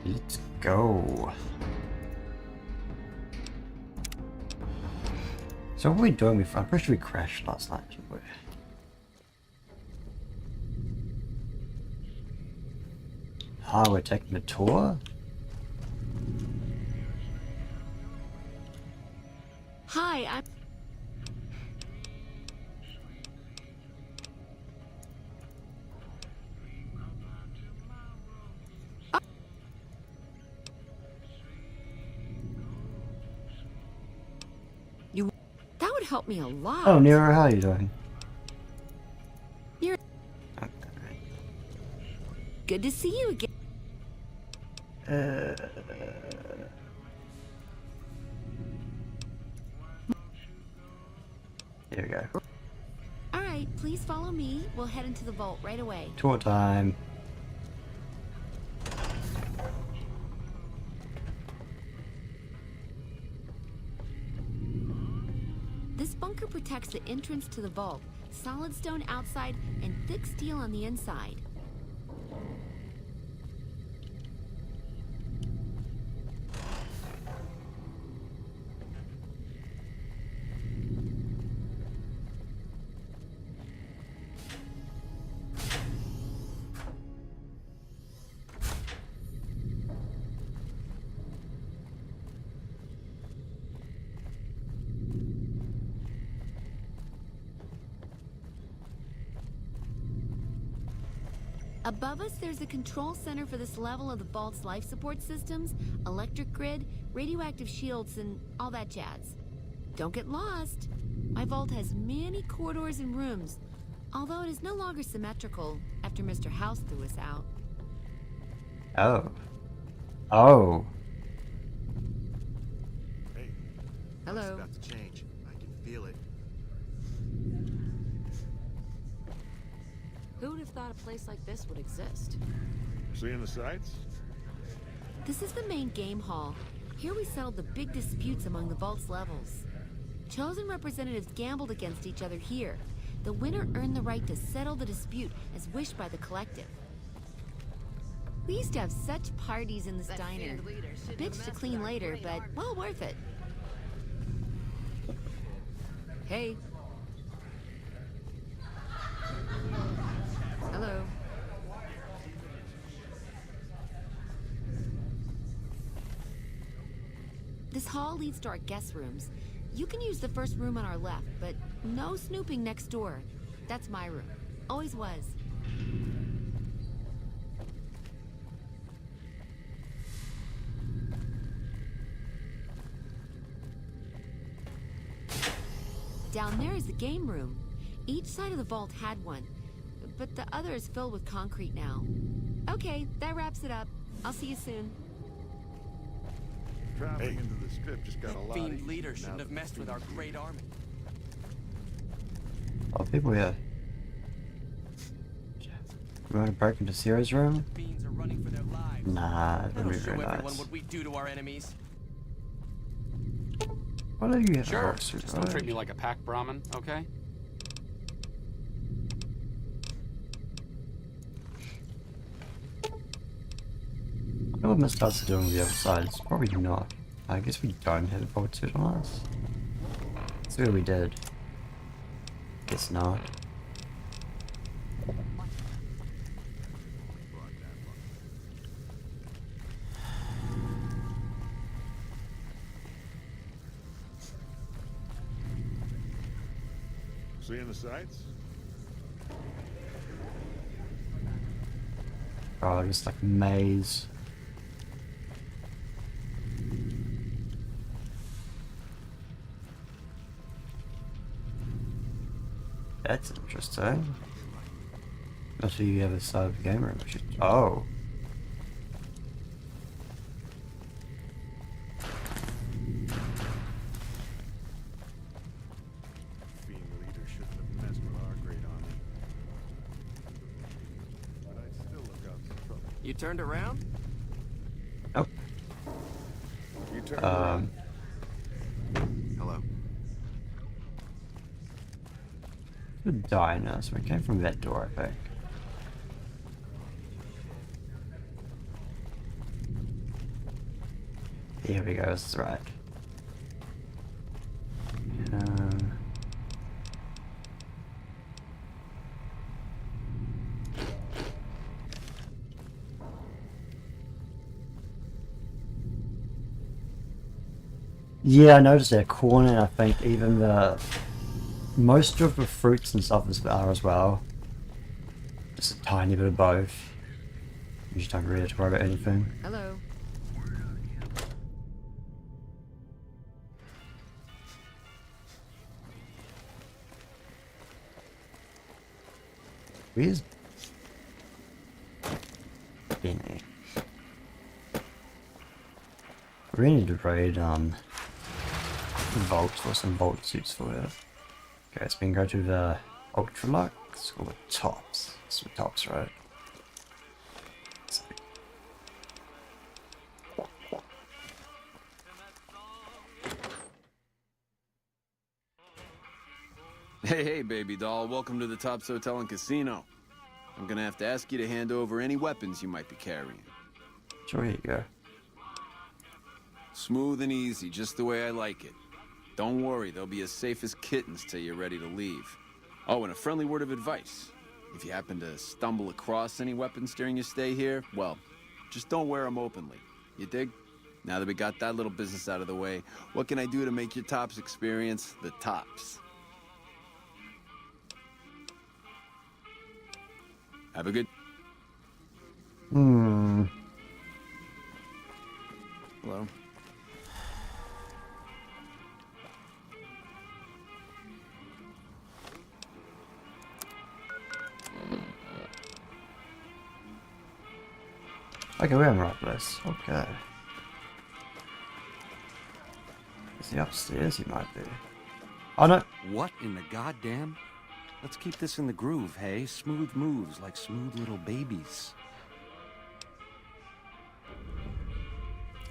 Let's go. So what were we doing before? I'm pretty sure we crashed last night, didn't we? Ah, we're taking a tour? Hi, I'm... That would help me a lot. Oh, Nero, how are you doing? You're... Okay. Good to see you again. Here we go. Alright, please follow me. We'll head into the vault right away. Tour time. This bunker protects the entrance to the vault. Solid stone outside and thick steel on the inside. Above us, there's a control center for this level of the vault's life support systems, electric grid, radioactive shields, and all that jazz. Don't get lost. My vault has many corridors and rooms, although it is no longer symmetrical after Mr. House threw us out. Oh. Oh. Hey, Hello. it's about to change. I can feel it. Who would have thought a place like this would exist? Seeing the sights? This is the main game hall. Here we settled the big disputes among the vault's levels. Chosen representatives gambled against each other here. The winner earned the right to settle the dispute as wished by the collective. We used to have such parties in this diner. A bitch to clean later, but well worth it. Hey. Hello. This hall leads to our guest rooms. You can use the first room on our left, but no snooping next door. That's my room. Always was. Down there is the game room. Each side of the vault had one, but the other is filled with concrete now. Okay, that wraps it up. I'll see you soon. Traveling into the strip just got a lot Fiend easier leader now shouldn't that have the messed with our fiend's great army. Oh, people here. You want to break into Zero's room? Fiends are running for their lives. Nah, that'd That'll be show very everyone nice. what we do to our enemies. What are you here Sure, for? just don't treat me like a pack Brahmin, okay? I know what Mr. House is doing on the other side. It's probably not. I guess we don't have a vault suit on us. Let's see what we did. Guess not. Seeing the sights? Oh, just like a maze. That's interesting. Must be the other side of the game room. Oh. Fiend leader shouldn't have messed with our great army. But I'd still look out for trouble. You turned around? Nope. You turned around. Hello. The diner, so we came from that door, I think. Here we go, that's right. Um, yeah, I noticed that corn, and I think even most of the fruits and stuff are as well. Just a tiny bit of both. You just don't really have to worry about anything. Hello. Where's Benny? We really need to raid Vault for some Vault suits for her. Okay, let's go to the Ultralux or the Tops. It's the Tops, right? Hey, baby doll. Welcome to the Tops Hotel and Casino. I'm gonna have to ask you to hand over any weapons you might be carrying. Sure, here you go. Smooth and easy, just the way I like it. Don't worry, they'll be as safe as kittens till you're ready to leave. Oh, and a friendly word of advice. If you happen to stumble across any weapons during your stay here, well, just don't wear them openly. You dig? Now that we got that little business out of the way, what can I do to make your Tops experience the tops? Have a good... Hmm. Hello? Okay, we're in the right place. Okay. Is he upstairs? He might be. Oh no! What in the goddamn? Let's keep this in the groove, hey? Smooth moves like smooth little babies.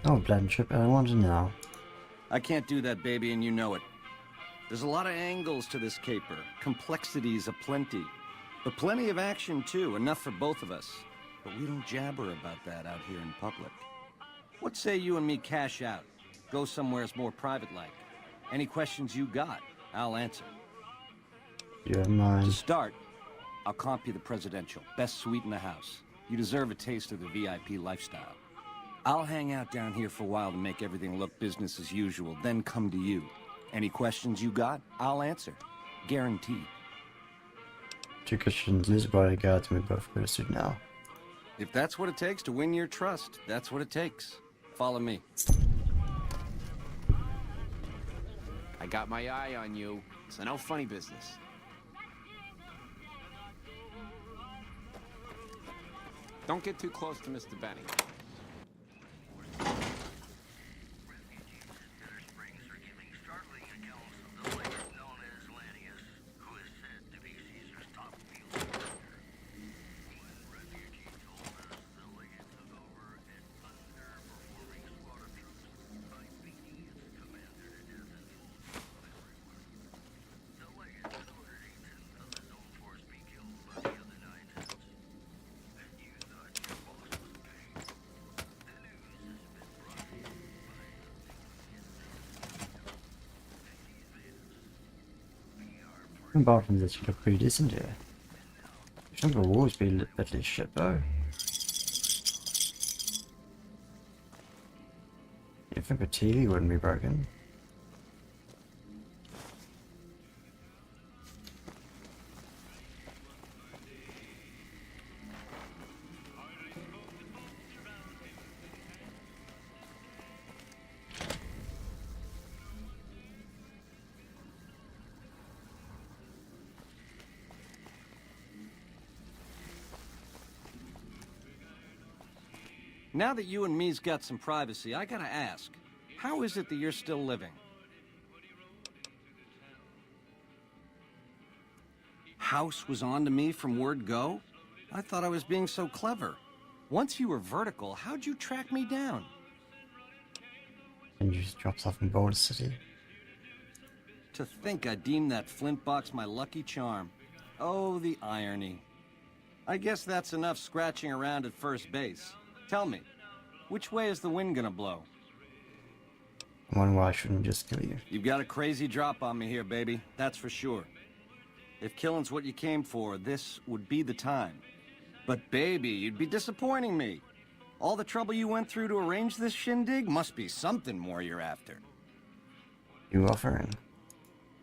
Oh, Blanchard, I want to know. I can't do that, baby, and you know it. There's a lot of angles to this caper. Complexities aplenty. But plenty of action, too. Enough for both of us. But we don't jabber about that out here in public. What say you and me cash out? Go somewheres more private-like. Any questions you got, I'll answer. You're mine. To start, I'll comp you the presidential. Best suite in the house. You deserve a taste of the VIP lifestyle. I'll hang out down here for a while to make everything look business as usual, then come to you. Any questions you got, I'll answer. Guaranteed. 2 Christians, lose bodyguards, and we both go to suit now. If that's what it takes to win your trust, that's what it takes. Follow me. I got my eye on you, so no funny business. Don't get too close to Mr. Benny. Bathrooms actually look pretty decent here. Some of the walls be a bit less shit though. You think a TV wouldn't be broken? Now that you and me's got some privacy, I gotta ask, how is it that you're still living? House was on to me from word go? I thought I was being so clever. Once you were vertical, how'd you track me down? And you just drops off in Boulder City. To think I deemed that flint box my lucky charm. Oh, the irony. I guess that's enough scratching around at first base. Tell me, which way is the wind gonna blow? One why I shouldn't just kill you. You've got a crazy drop on me here, baby. That's for sure. If killing's what you came for, this would be the time. But baby, you'd be disappointing me. All the trouble you went through to arrange this shindig must be something more you're after. You offering?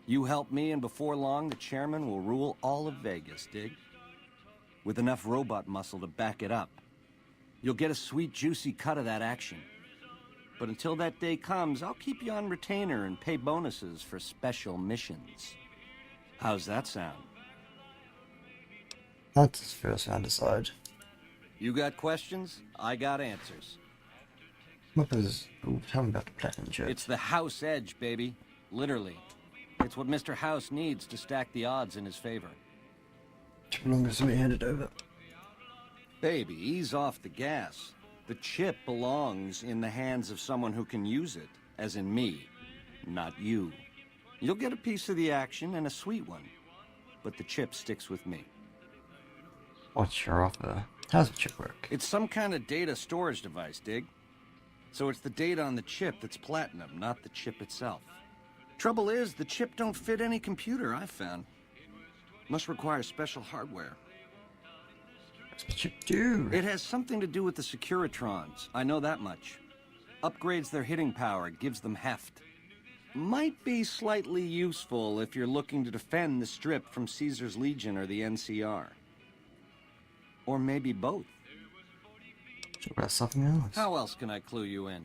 You help me, and before long, the chairman will rule all of Vegas, dig? With enough robot muscle to back it up. You'll get a sweet, juicy cut of that action. But until that day comes, I'll keep you on retainer and pay bonuses for special missions. How's that sound? That's his first round decide. You got questions? I got answers. What was... Ooh, tell me about the platinum chip. It's the House Edge, baby. Literally. It's what Mr. House needs to stack the odds in his favor. Took longer for me to hand it over. Baby, ease off the gas. The chip belongs in the hands of someone who can use it, as in me, not you. You'll get a piece of the action and a sweet one, but the chip sticks with me. What's your offer? How's the chip work? It's some kind of data storage device, dig? So it's the data on the chip that's platinum, not the chip itself. Trouble is, the chip don't fit any computer I've found. Must require special hardware. What's the chip do? It has something to do with the Securitrons, I know that much. Upgrades their hitting power, gives them heft. Might be slightly useful if you're looking to defend the Strip from Caesar's Legion or the NCR. Or maybe both. Talk about something else. How else can I clue you in?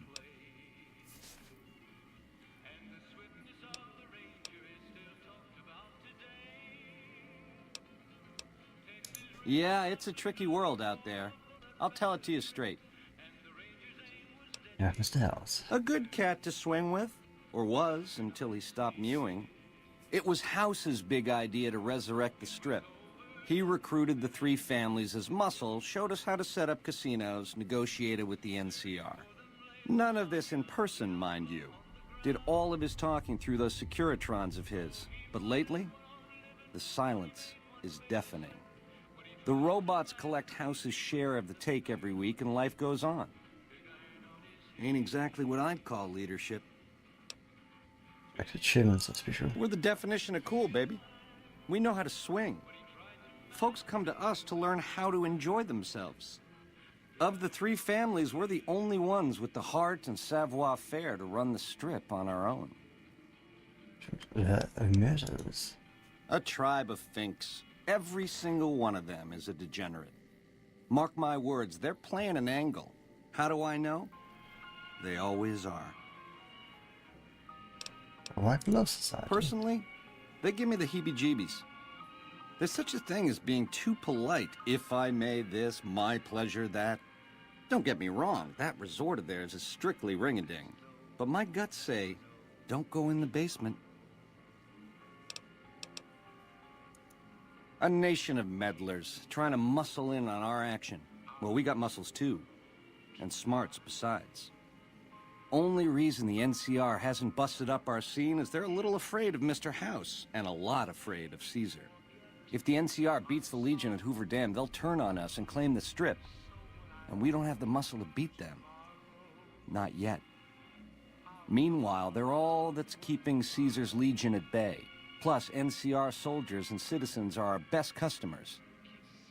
Yeah, it's a tricky world out there. I'll tell it to you straight. Yeah, Mr. House. A good cat to swing with. Or was, until he stopped mewing. It was House's big idea to resurrect the Strip. He recruited the three families as muscle, showed us how to set up casinos, negotiated with the NCR. None of this in person, mind you. Did all of his talking through those Securitrons of his. But lately, the silence is deafening. The robots collect House's share of the take every week, and life goes on. Ain't exactly what I'd call leadership. Back to chairman, so special. We're the definition of cool, baby. We know how to swing. Folks come to us to learn how to enjoy themselves. Of the three families, we're the only ones with the heart and savoir-faire to run the Strip on our own. Matters. A tribe of finks. Every single one of them is a degenerate. Mark my words, they're playing an angle. How do I know? They always are. White Love Society. Personally, they give me the heebie-jeebies. There's such a thing as being too polite. If I may this, my pleasure that. Don't get me wrong, that resort of theirs is strictly ring-a-ding. But my guts say, don't go in the basement. A nation of meddlers, trying to muscle in on our action. Well, we got muscles too. And smarts besides. Only reason the NCR hasn't busted up our scene is they're a little afraid of Mr. House, and a lot afraid of Caesar. If the NCR beats the Legion at Hoover Dam, they'll turn on us and claim the Strip. And we don't have the muscle to beat them. Not yet. Meanwhile, they're all that's keeping Caesar's Legion at bay. Plus, NCR soldiers and citizens are our best customers.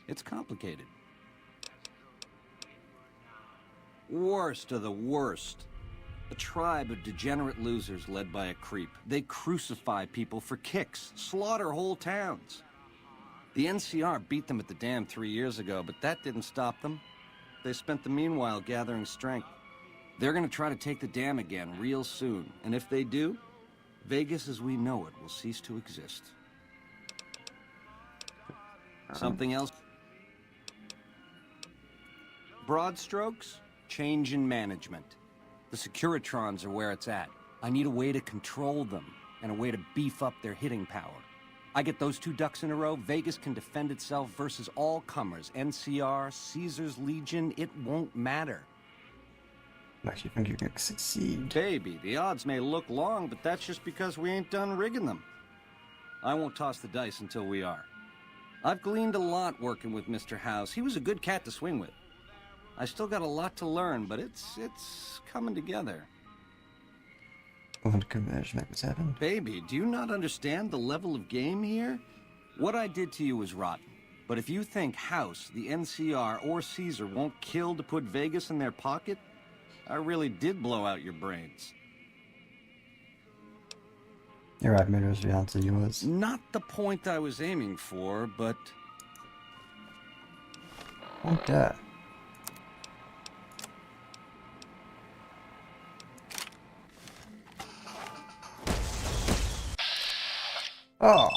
It's complicated. Worst of the worst. A tribe of degenerate losers led by a creep. They crucify people for kicks, slaughter whole towns. The NCR beat them at the dam 3 years ago, but that didn't stop them. They spent the meanwhile gathering strength. They're gonna try to take the dam again real soon, and if they do, Vegas as we know it will cease to exist. Something else? Broad strokes, change in management. The Securitrons are where it's at. I need a way to control them, and a way to beef up their hitting power. I get those two ducks in a row, Vegas can defend itself versus all comers. NCR, Caesar's Legion, it won't matter. Makes you think you can succeed. Baby, the odds may look long, but that's just because we ain't done rigging them. I won't toss the dice until we are. I've gleaned a lot working with Mr. House. He was a good cat to swing with. I still got a lot to learn, but it's coming together. Want to converge to make this happen? Baby, do you not understand the level of game here? What I did to you was rotten. But if you think House, the NCR, or Caesar won't kill to put Vegas in their pocket, I really did blow out your brains. You're right, murder is the answer, yours. Not the point I was aiming for, but... Okay. Oh.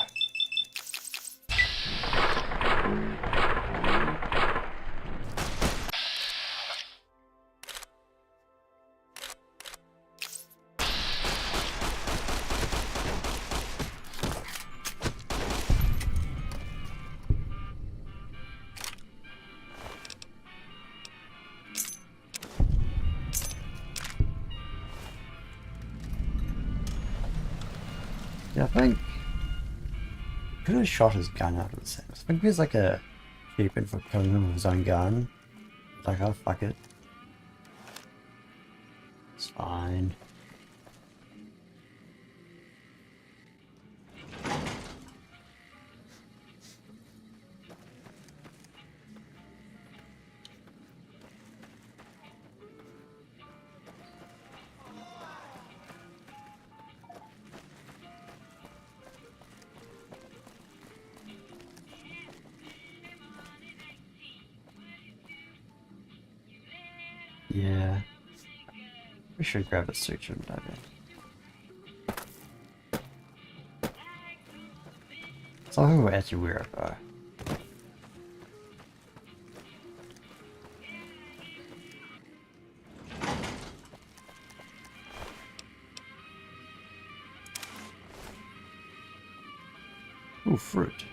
Yeah, I think could have shot his gun out of the same. I think there's like a achievement for killing him with his own gun. It's like, oh fuck it. It's fine. Yeah. We should grab a suture and dive in. So who actually wear it though? Ooh, fruit.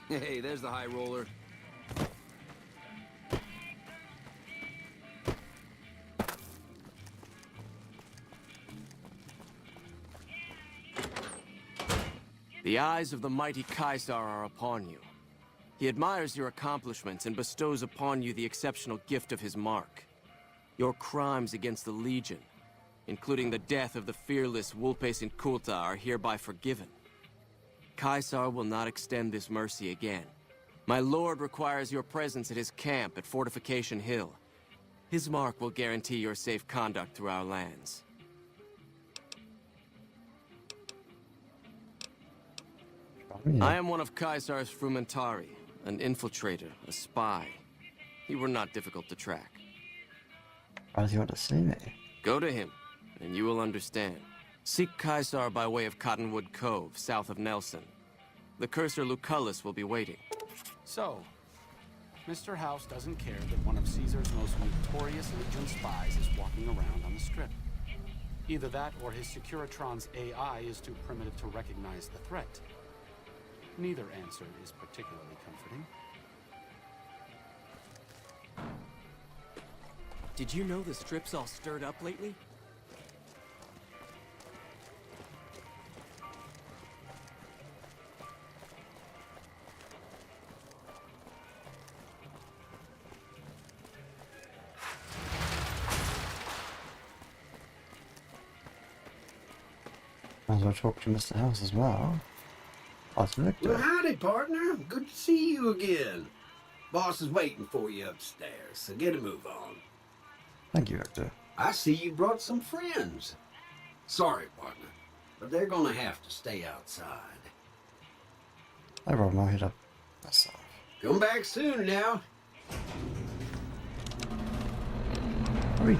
Hey, there's the high roller. The eyes of the mighty Caesar are upon you. He admires your accomplishments and bestows upon you the exceptional gift of his mark. Your crimes against the Legion, including the death of the fearless Vulpes and Kulta, are hereby forgiven. Caesar will not extend this mercy again. My lord requires your presence at his camp at Fortification Hill. His mark will guarantee your safe conduct through our lands. I am one of Caesar's Frumentari, an infiltrator, a spy. He were not difficult to track. Why does he want to see me? Go to him, and you will understand. Seek Caesar by way of Cottonwood Cove, south of Nelson. The cursor Lucullus will be waiting. So, Mr. House doesn't care that one of Caesar's most notorious Legion spies is walking around on the Strip. Either that or his Securitron's AI is too primitive to recognize the threat. Neither answer is particularly comforting. Did you know the Strip's all stirred up lately? Might as well talk to Mr. House as well. Oh, it's Victor. Well, howdy, partner. Good to see you again. Boss is waiting for you upstairs, so get a move on. Thank you, Victor. I see you brought some friends. Sorry, partner, but they're gonna have to stay outside. No problem, I'll hit up myself. Come back soon now. Hurry.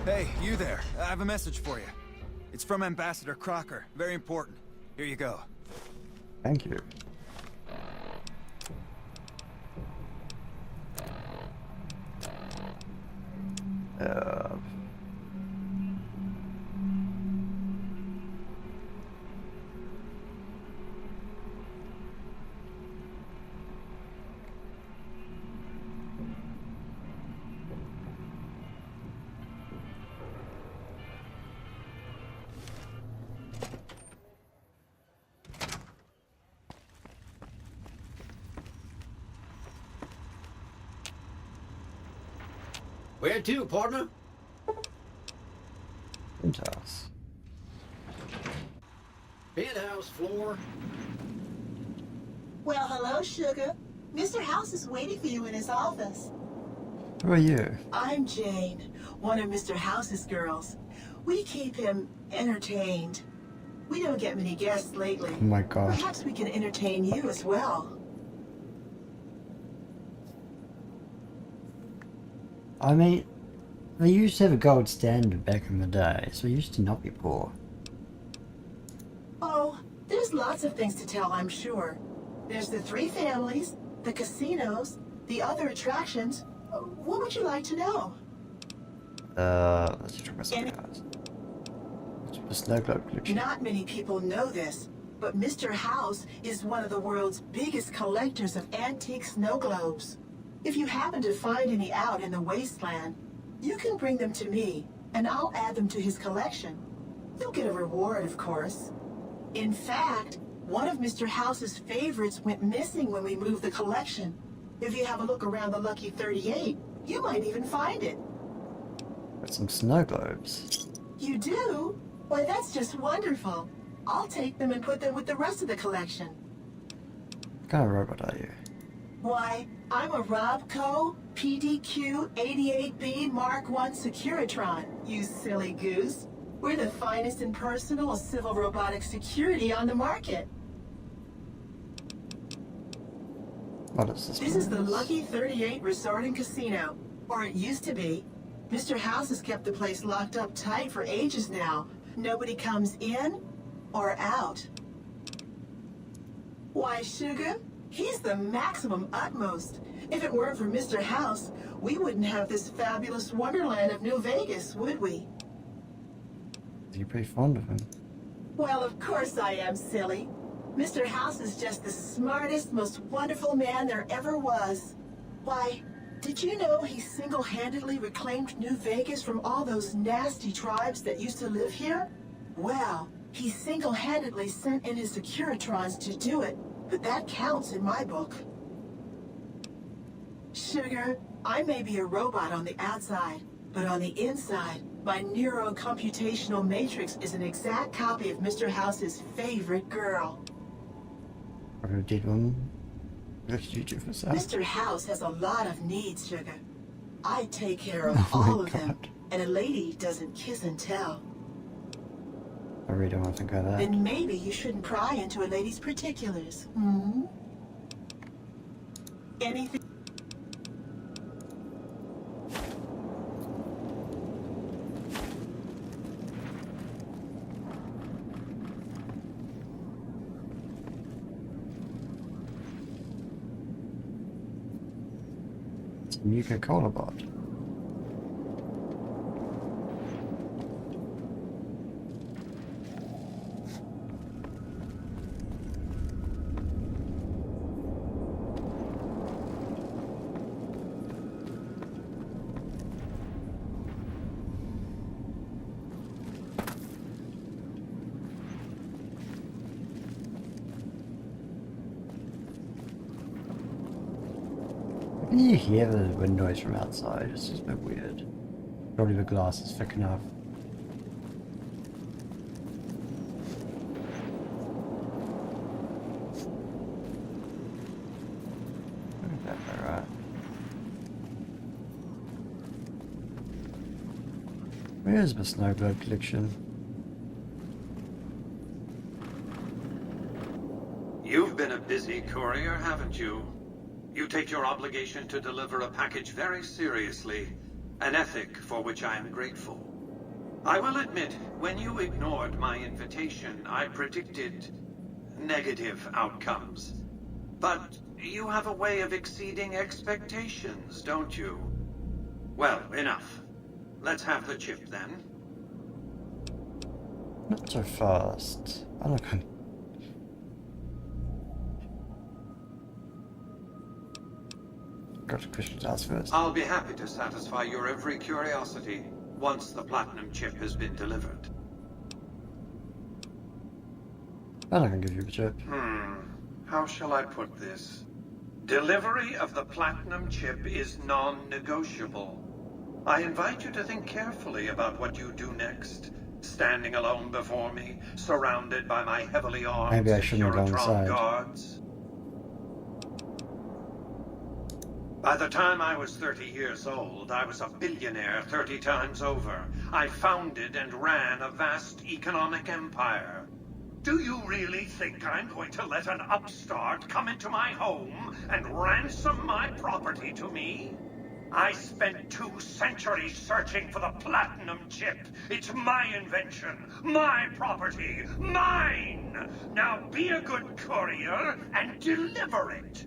Hey, you there. I have a message for you. It's from Ambassador Crocker. Very important. Here you go. Thank you. Where to, partner? Penthouse. Penthouse floor. Well, hello, Sugar. Mr. House is waiting for you in his office. Who are you? I'm Jane, one of Mr. House's girls. We keep him entertained. We don't get many guests lately. Oh my god. Perhaps we can entertain you as well. I mean, they used to have a gold standard back in the day, so we used to not be poor. Oh, there's lots of things to tell, I'm sure. There's the 3 families, the casinos, the other attractions. What would you like to know? Let's just talk about something else. What's the snow globe collection? Not many people know this, but Mr. House is one of the world's biggest collectors of antique snow globes. If you happen to find any out in the wasteland, you can bring them to me, and I'll add them to his collection. You'll get a reward, of course. In fact, one of Mr. House's favorites went missing when we moved the collection. If you have a look around the Lucky 38, you might even find it. Got some snow globes. You do? Why, that's just wonderful. I'll take them and put them with the rest of the collection. What kind of robot are you? Why, I'm a Robco PDQ 88B Mark I Securitron, you silly goose. We're the finest in personal civil robotic security on the market. What is this? This is the Lucky 38 Resort and Casino, or it used to be. Mr. House has kept the place locked up tight for ages now. Nobody comes in or out. Why, Sugar? He's the maximum utmost. If it weren't for Mr. House, we wouldn't have this fabulous wonderland of New Vegas, would we? You're pretty fond of him. Well, of course I am, silly. Mr. House is just the smartest, most wonderful man there ever was. Why, did you know he single-handedly reclaimed New Vegas from all those nasty tribes that used to live here? Well, he single-handedly sent in his Securitrons to do it, but that counts in my book. Sugar, I may be a robot on the outside, but on the inside, my neurocomputational matrix is an exact copy of Mr. House's favorite girl. Probably did one. Let's do it for yourself. Mr. House has a lot of needs, Sugar. I take care of Oh my all of them, God. and a lady doesn't kiss and tell. I really don't want to think of that. Then maybe you shouldn't pry into a lady's particulars, hmm? Anything? It's a Nuka Cola bot. Can you hear the wind noise from outside? It's just a bit weird. Probably the glass is thick enough. Alright. Where's the snow globe collection? You've been a busy courier, haven't you? You take your obligation to deliver a package very seriously, an ethic for which I am grateful. I will admit, when you ignored my invitation, I predicted negative outcomes. But you have a way of exceeding expectations, don't you? Well, enough. Let's have the chip then. Not so fast. I don't know. Got a question to ask first. I'll be happy to satisfy your every curiosity once the platinum chip has been delivered. I'm not gonna give you a chip. How shall I put this? Delivery of the platinum chip is non-negotiable. I invite you to think carefully about what you do next. Standing alone before me, surrounded by my heavily armed Maybe I shouldn't go Securitron inside. guards. By the time I was 30 years old, I was a billionaire 30 times over. I founded and ran a vast economic empire. Do you really think I'm going to let an upstart come into my home and ransom my property to me? I spent 2 centuries searching for the platinum chip. It's my invention, my property, mine! Now be a good courier and deliver it!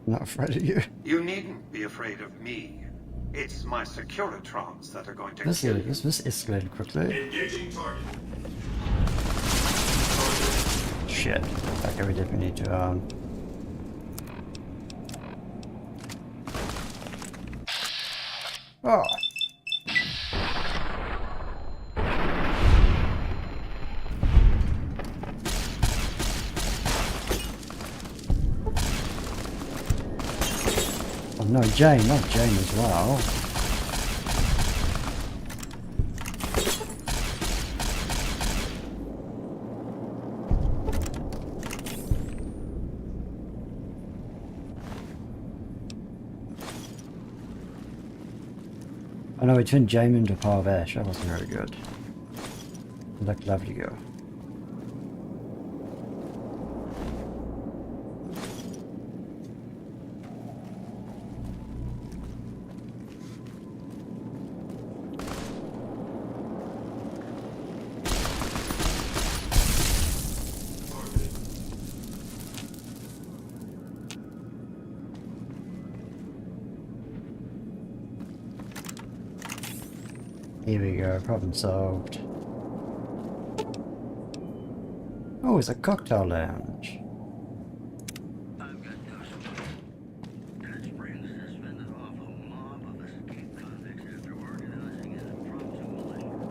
I'm not afraid of you. You needn't be afraid of me. It's my Securitrons that are going to This kill you. this escalated quickly. Engaging target. Shit. Okay, we definitely need to Oh. Oh no, Jane, not Jane as well. Oh no, we turned Jane into a pile of ash. That wasn't very good. Like, lovely girl. Here we go, problem solved. Oh, it's a cocktail lounge. I've got news for you. Ted Springs has fended off a mob of escaped convicts after organizing an impromptu militia.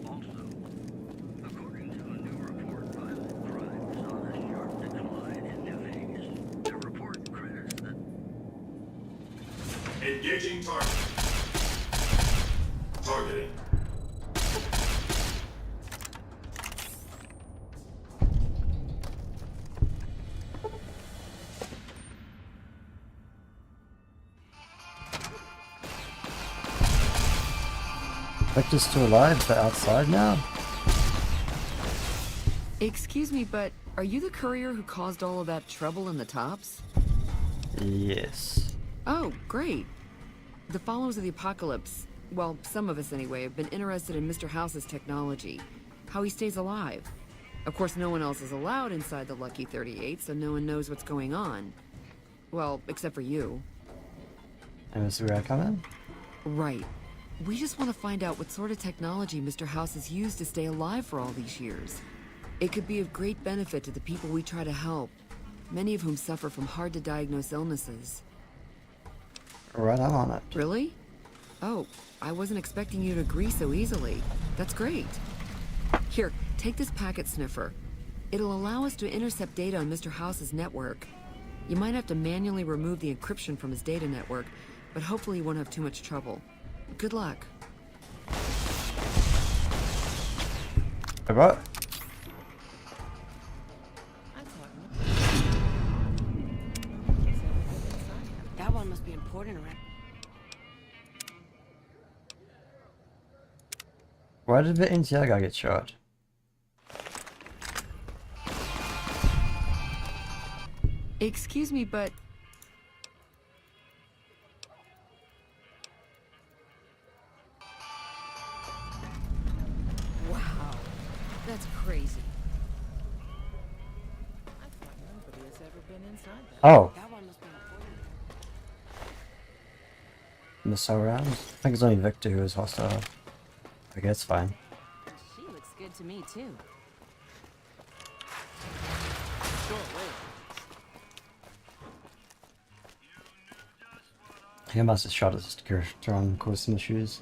Also, according to a new report, violent crime saw a sharp decline in New Vegas. The report credits the... Engaging target. Targeting. Victor's still alive, but outside now? Excuse me, but are you the courier who caused all of that trouble in the tops? Yes. Oh, great. The followers of the apocalypse, well, some of us anyway, have been interested in Mr. House's technology. How he stays alive. Of course, no one else is allowed inside the Lucky 38, so no one knows what's going on. Well, except for you. And this is where I come in? Right. We just want to find out what sort of technology Mr. House has used to stay alive for all these years. It could be of great benefit to the people we try to help, many of whom suffer from hard-to-diagnose illnesses. Right, I'm on it. Really? Oh, I wasn't expecting you to agree so easily. That's great. Here, take this packet sniffer. It'll allow us to intercept data on Mr. House's network. You might have to manually remove the encryption from his data network, but hopefully you won't have too much trouble. Good luck. What? That one must be important around. Why did the NCR guy get shot? Excuse me, but... Wow, that's crazy. I thought nobody has ever been inside that. Oh. That one must be important. Missile rounds? I think it's only Victor who is hostile. Okay, it's fine. She looks good to me, too. I think I must have shot his character and caused some issues.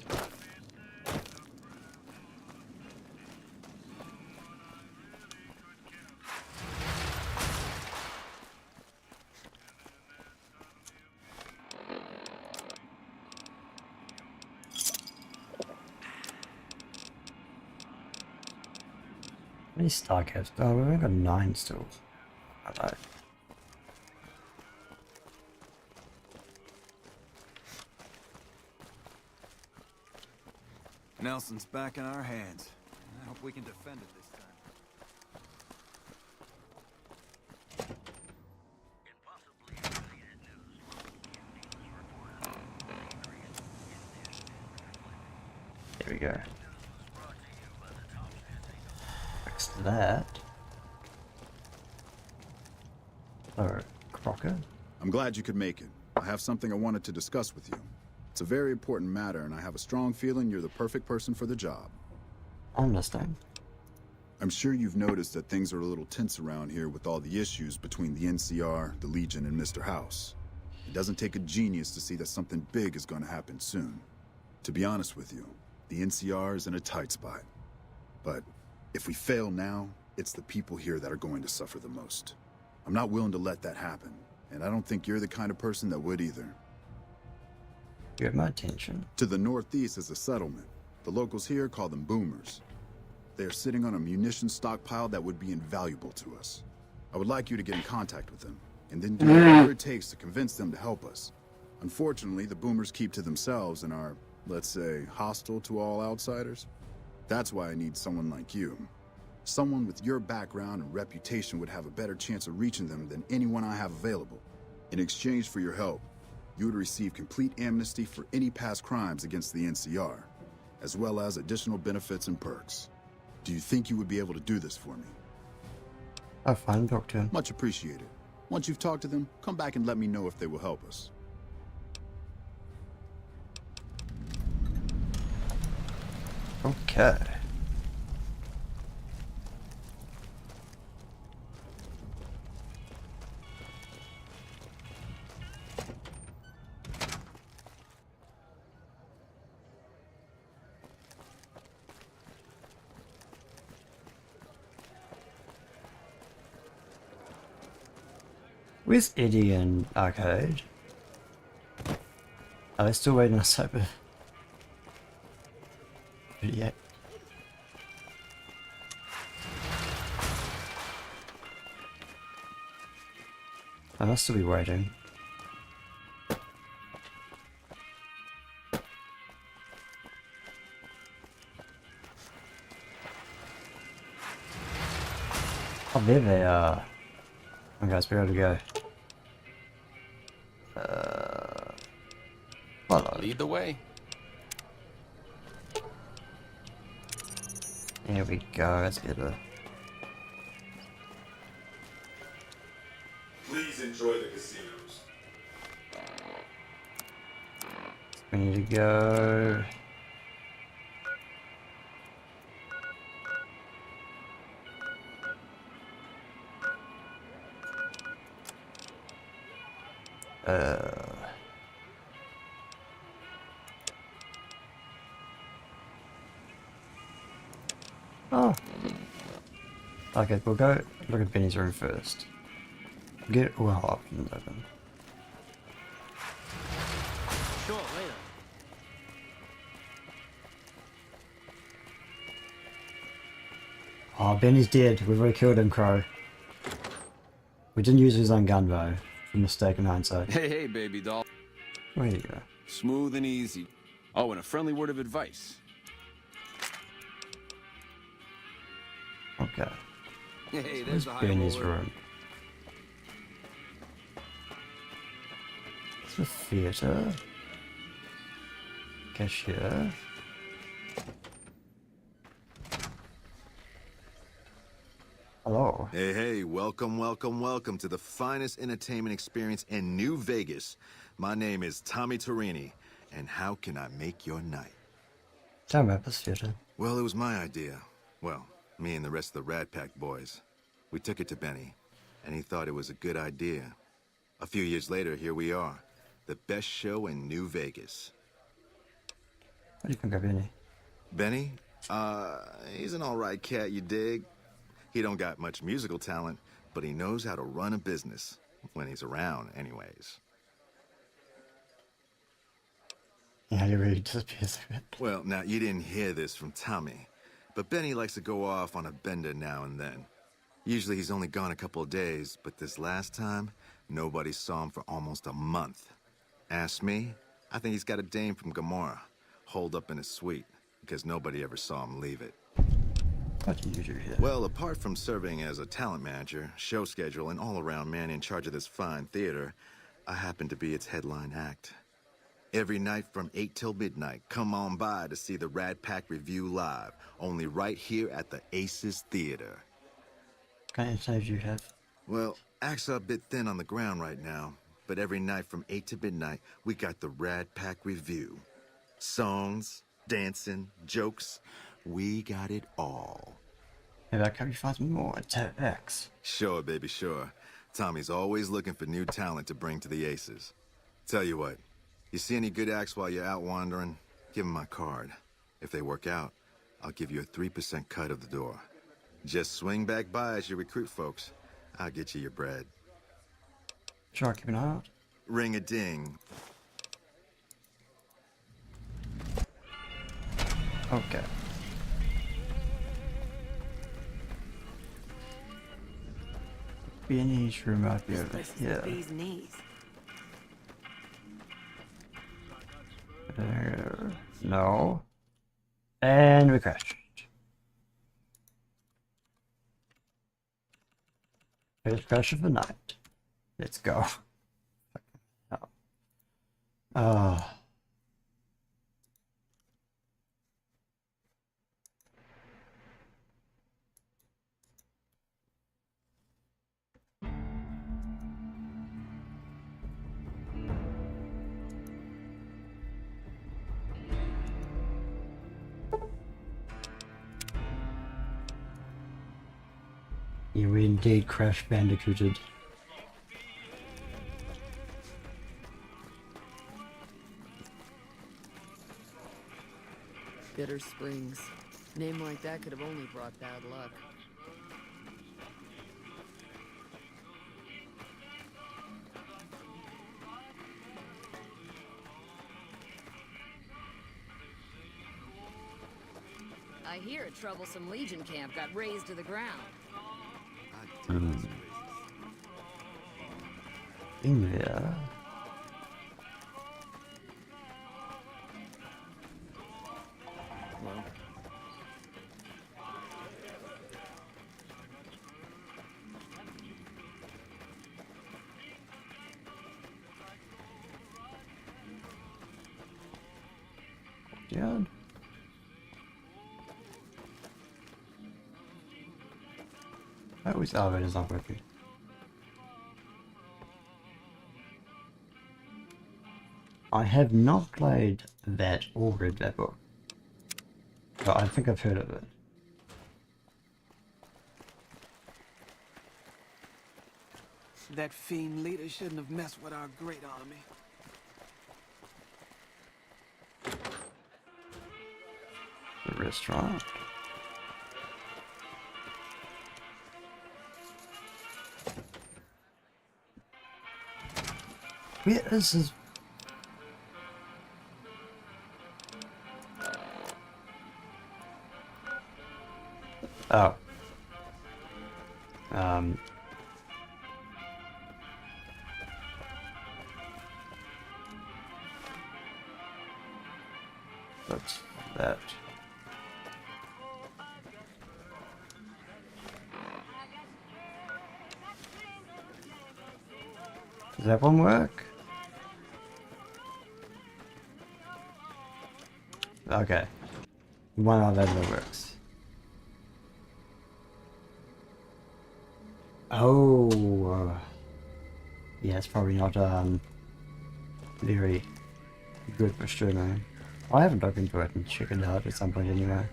many star caps? Oh, we've only got 9 still. I know. Nelson's back in our hands. I hope we can defend it this time. There we go. Fix that. Oh, Crocker? I'm glad you could make it. I have something I wanted to discuss with you. It's a very important matter, and I have a strong feeling you're the perfect person for the job. I understand. I'm sure you've noticed that things are a little tense around here with all the issues between the NCR, the Legion, and Mr. House. It doesn't take a genius to see that something big is going to happen soon. To be honest with you, the NCR is in a tight spot. But if we fail now, it's the people here that are going to suffer the most. I'm not willing to let that happen, and I don't think you're the kind of person that would either. You have my attention. To the northeast is a settlement. The locals here call them boomers. They are sitting on a munitions stockpile that would be invaluable to us. I would like you to get in contact with them, and then do whatever it takes to convince them to help us. Unfortunately, the boomers keep to themselves and are, let's say, hostile to all outsiders. That's why I need someone like you. Someone with your background and reputation would have a better chance of reaching them than anyone I have available. In exchange for your help, you would receive complete amnesty for any past crimes against the NCR, as well as additional benefits and perks. Do you think you would be able to do this for me? I'll fine, talk to him. Much appreciated. Once you've talked to them, come back and let me know if they will help us. Okay. Where's Eddie and Arcade? Are they still waiting on us over? Yeah. I must still be waiting. Oh, there they are. Okay, let's be able to go. Follow. Lead the way. There we go, let's get a... Please enjoy the casinos. We need to go... Oh. Okay, we'll go look at Benny's room first. Get all our options open. Sure, later. Oh, Benny's dead. We've already killed him, Crow. We didn't use his own gun though. A mistake in hindsight. Hey, baby doll. Where you go? Smooth and easy. Oh, and a friendly word of advice. Okay. Hey, So there's where's the high Benny's roller. room? It's the theatre. Cashier. Hello. Hey, welcome to the finest entertainment experience in New Vegas. My name is Tommy Torini, and how can I make your night? Tell me about this theatre. Well, it was my idea. Well, me and the rest of the Rat Pack boys. We took it to Benny, and he thought it was a good idea. A few years later, here we are. The best show in New Vegas. What do you think of Benny? Benny? He's an all-right cat, you dig? He don't got much musical talent, but he knows how to run a business. When he's around, anyways. Yeah, he really disappears a bit. Well, now, you didn't hear this from Tommy, But Benny likes to go off on a bender now and then. Usually he's only gone a couple of days, but this last time, nobody saw him for almost a month. Ask me, I think he's got a dame from Gomorrah, holed up in his suite, because nobody ever saw him leave it. What do you do here? Well, apart from serving as a talent manager, show schedule, and all-around man in charge of this fine theater, I happen to be its headline act. Every night from 8 till midnight, come on by to see the Rat Pack Review live, only right here at the Aces Theater. What kind of saves you have? Well, acts are a bit thin on the ground right now, but every night from 8 to midnight, we got the Rat Pack Review. Songs, dancing, jokes, we got it all. Maybe I can find some more at X. Sure, baby, sure. Tommy's always looking for new talent to bring to the Aces. Tell you what, you see any good acts while you're out wandering, give them my card. If they work out, I'll give you a 3% cut of the door. Just swing back by as you recruit folks. I'll get you your bread. Sure, keep an eye out. Ring-a-ding. Okay. Benny's room might be over here. There. No. And we crashed. First crash of the night. Let's go. Oh. You indeed crash bandicooted. Bitter Springs. Name like that could have only brought bad luck. I hear a troublesome Legion camp got razed to the ground. In there. Well. Dad. I always elevators not working. I have not played that or read that book, but I think I've heard of it. That fiend leader shouldn't have messed with our great army. The restaurant. Where is his... Oh. That's that. Does that one work? Okay. One of that works. Oh. Yeah, it's probably not very good for streaming. I haven't looked into it and check it out at some point anyway.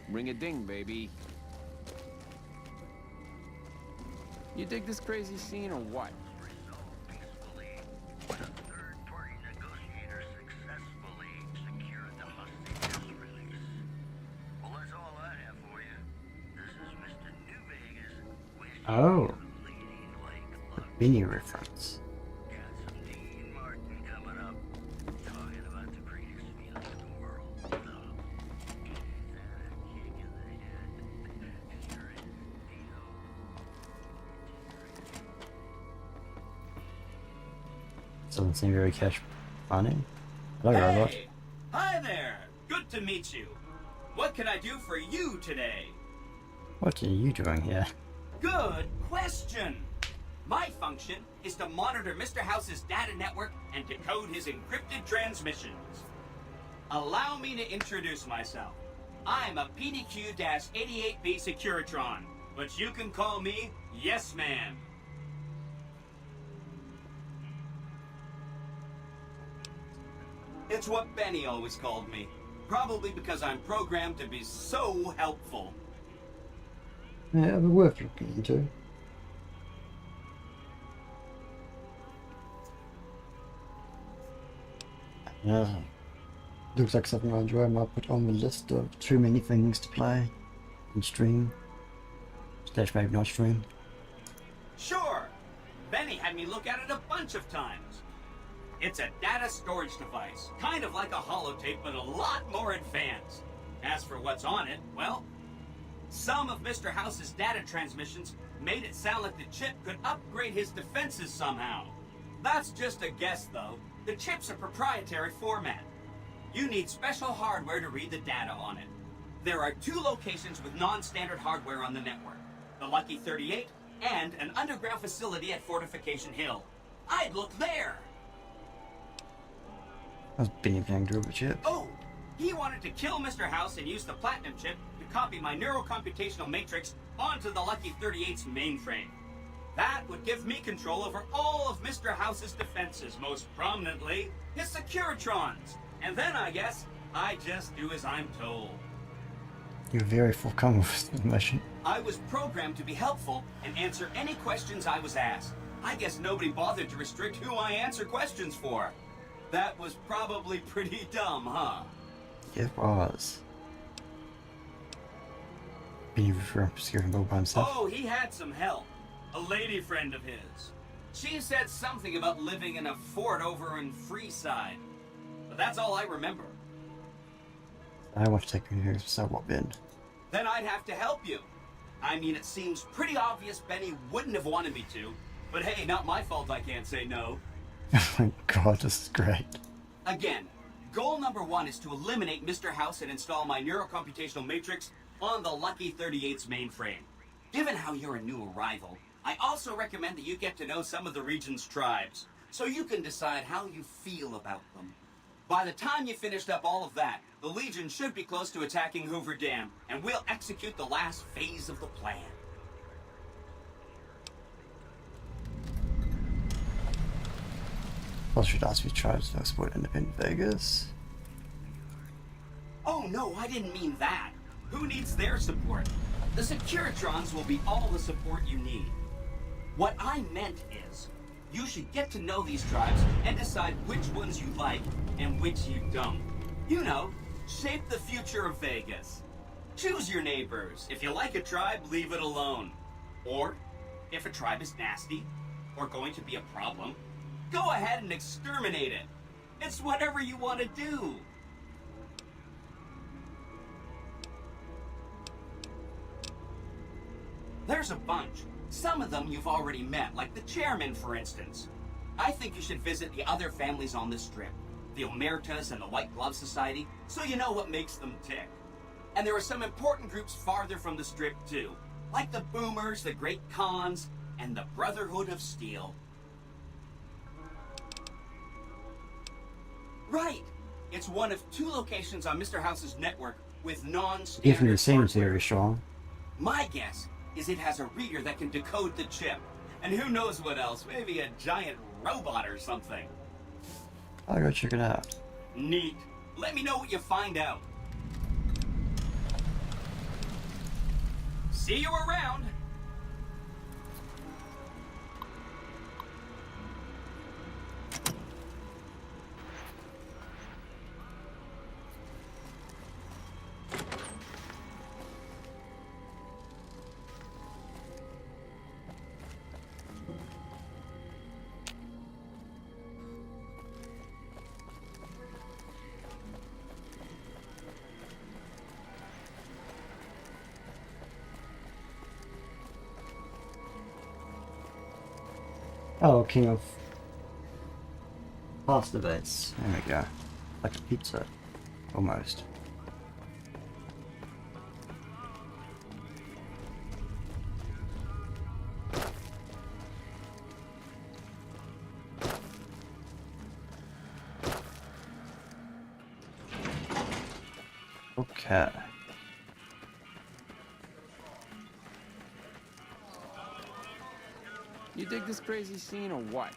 Ring a ding, baby. You dig this crazy scene or what? The Benny reference. Doesn't seem very cash funny. Hello, robot. Hey! Hi there! Good to meet you. What can I do for you today? What are you doing here? Good question! My function is to monitor Mr. House's data network and decode his encrypted transmissions. Allow me to introduce myself. I'm a PDQ-88B Securitron, but you can call me Yes Man. It's what Benny always called me. Probably because I'm programmed to be so helpful. Yeah, it'd be worth looking into. Yeah. Looks like something I enjoy. I might put on the list of too many things to play and stream. Slash maybe not stream. Sure! Benny had me look at it a bunch of times. It's a data storage device, kind of like a holotape, but a lot more advanced. As for what's on it, well, some of Mr. House's data transmissions made it sound like the chip could upgrade his defenses somehow. That's just a guess, though. The chip's a proprietary format. You need special hardware to read the data on it. There are 2 locations with non-standard hardware on the network. The Lucky 38 and an underground facility at Fortification Hill. I'd look there! I was being angry with a chip. Oh! He wanted to kill Mr. House and use the Platinum chip to copy my neurocomputational matrix onto the Lucky 38's mainframe. That would give me control over all of Mr. House's defenses, most prominently his Securitrons. And then, I guess, I just do as I'm told. You're very forthcoming with the mission. I was programmed to be helpful and answer any questions I was asked. I guess nobody bothered to restrict who I answer questions for. That was probably pretty dumb, huh? It was. Being obscuring all by himself. Oh, he had some help. A lady friend of his. She said something about living in a fort over in Freeside. But that's all I remember. I want to take you here, so what then? Then I'd have to help you. I mean, it seems pretty obvious Benny wouldn't have wanted me to. But hey, not my fault I can't say no. Oh my god, this is great. Again, goal number 1 is to eliminate Mr. House and install my neurocomputational matrix on the Lucky 38's mainframe. Given how you're a new arrival, I also recommend that you get to know some of the region's tribes, so you can decide how you feel about them. By the time you finished up all of that, the Legion should be close to attacking Hoover Dam, and we'll execute the last phase of the plan. I should ask if you tried to exploit independent Vegas. Oh no, I didn't mean that. Who needs their support? The Securitrons will be all the support you need. What I meant is, you should get to know these tribes and decide which ones you like and which you don't. You know, shape the future of Vegas. Choose your neighbors. If you like a tribe, leave it alone. Or, if a tribe is nasty, or going to be a problem, go ahead and exterminate it. It's whatever you want to do. There's a bunch. Some of them you've already met, like the chairman, for instance. I think you should visit the other families on the Strip, the Omertas and the White Glove Society, so you know what makes them tick. And there are some important groups farther from the Strip, too, like the Boomers, the Great Khans, and the Brotherhood of Steel. Right! It's one of 2 locations on Mr. House's network with non-standard Definitely seems hardware. very strong. My guess is it has a reader that can decode the chip. And who knows what else, maybe a giant robot or something. I'll go check it out. Neat. Let me know what you find out. See you around. Oh, king of pasta base. There we go. Like a pizza. Almost. Okay. You dig this crazy scene or what?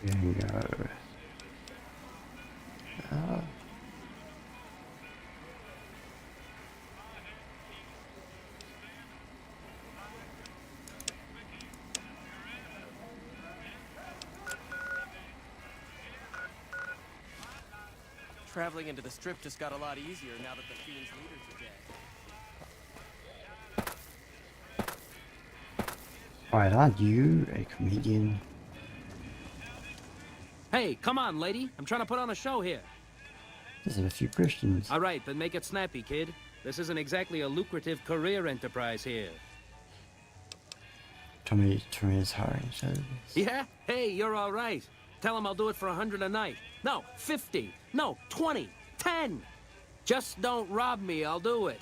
Bingo. Traveling into the Strip just got a lot easier now that the Fiend's leaders are dead. Alright, aren't you a comedian? Hey, come on, lady. I'm trying to put on a show here. There's a few Christians. All right, then make it snappy, kid. This isn't exactly a lucrative career enterprise here. Tommy's hiring service. Yeah? Hey, you're all right. Tell him I'll do it for 100 a night. No, 50. No, 20. 10. Just don't rob me, I'll do it.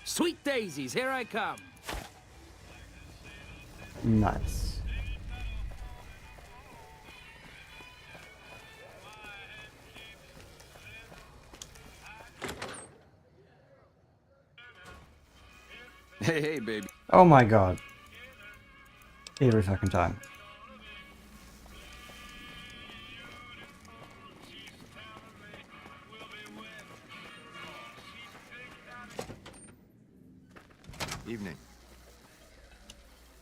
Sweet daisies, here I come. Nice. Hey, baby. Oh my god. Every fucking time. Evening.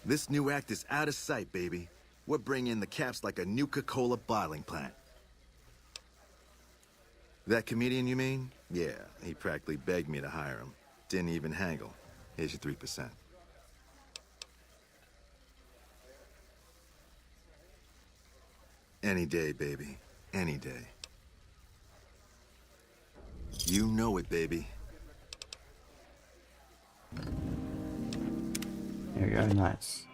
This new act is out of sight, baby. We're bringing the caps like a Nuka-Cola bottling plant. That comedian you mean? Yeah, he practically begged me to hire him. Didn't even haggle. Here's your 3%. Any day, baby. Any day. You know it, baby. There we go, nice.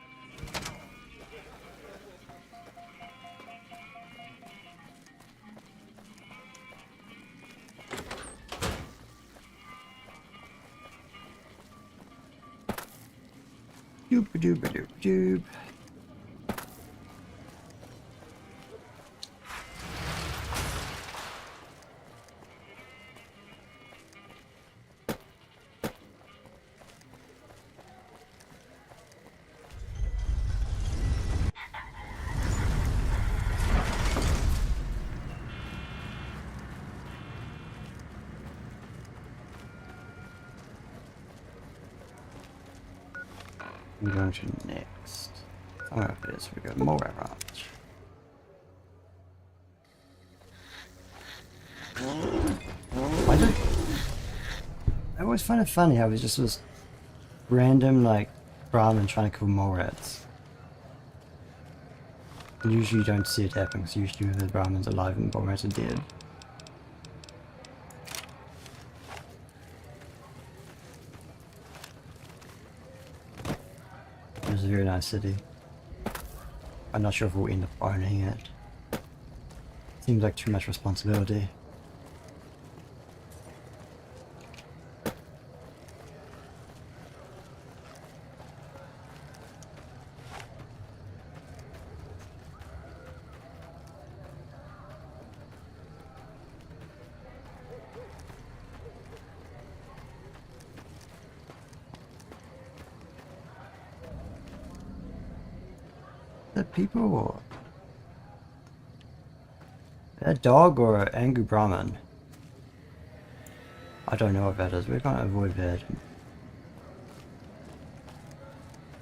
Doop doop doop doop. I'm going to next. Oh, it is. We got more ranch. I always find it funny how it just was random, like, Brahmin trying to kill more rats. Usually you don't see it happen, because usually the Brahmin's alive and the more rats are dead. It's a very nice city. I'm not sure if we'll end up owning it. Seems like too much responsibility. People or a dog or an angry Brahmin? I don't know what that is. We're gonna avoid that.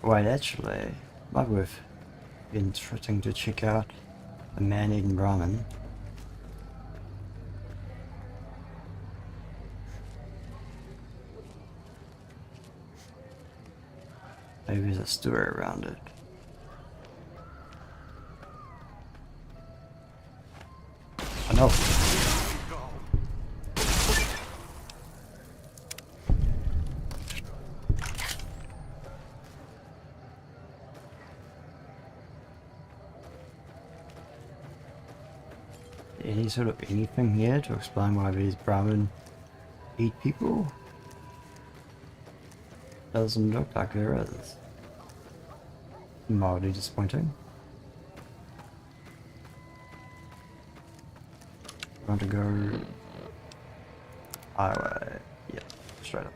Wait, actually, might be worth interesting to check out a man-eating Brahmin. Maybe there's a story around it. I know. Any sort of anything here to explain why these Brahmin eat people? Doesn't look like there is. Mildly disappointing. Want to go highway? Yeah, straight up.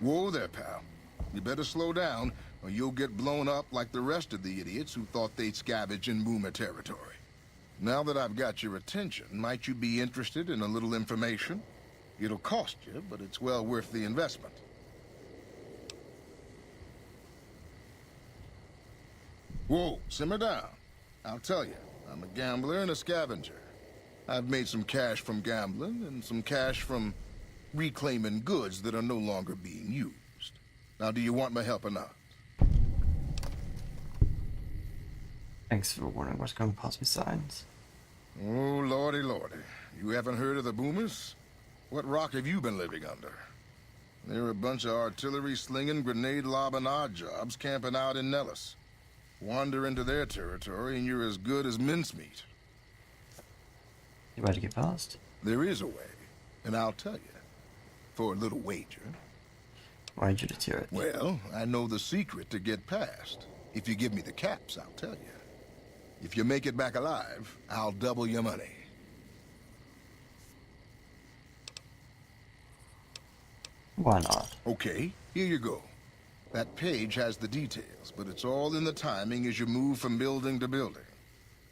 Whoa there, pal. You better slow down, or you'll get blown up like the rest of the idiots who thought they'd scavenge in Boomer territory. Now that I've got your attention, might you be interested in a little information? It'll cost you, but it's well worth the investment. Whoa, simmer down. I'll tell you, I'm a gambler and a scavenger. I've made some cash from gambling and some cash from reclaiming goods that are no longer being used. Now, do you want my help or not? Thanks for warning what's going past me signs. Oh, lordy, lordy. You haven't heard of the Boomers? What rock have you been living under? They're a bunch of artillery-slinging, grenade-lobbing odd jobs camping out in Nellis. Wander into their territory and you're as good as mincemeat. You ready to get past? There is a way, and I'll tell you. For a little wager. Wager to hear it. Well, I know the secret to get past. If you give me the caps, I'll tell you. If you make it back alive, I'll double your money. Why not? Okay, here you go. That page has the details, but it's all in the timing as you move from building to building.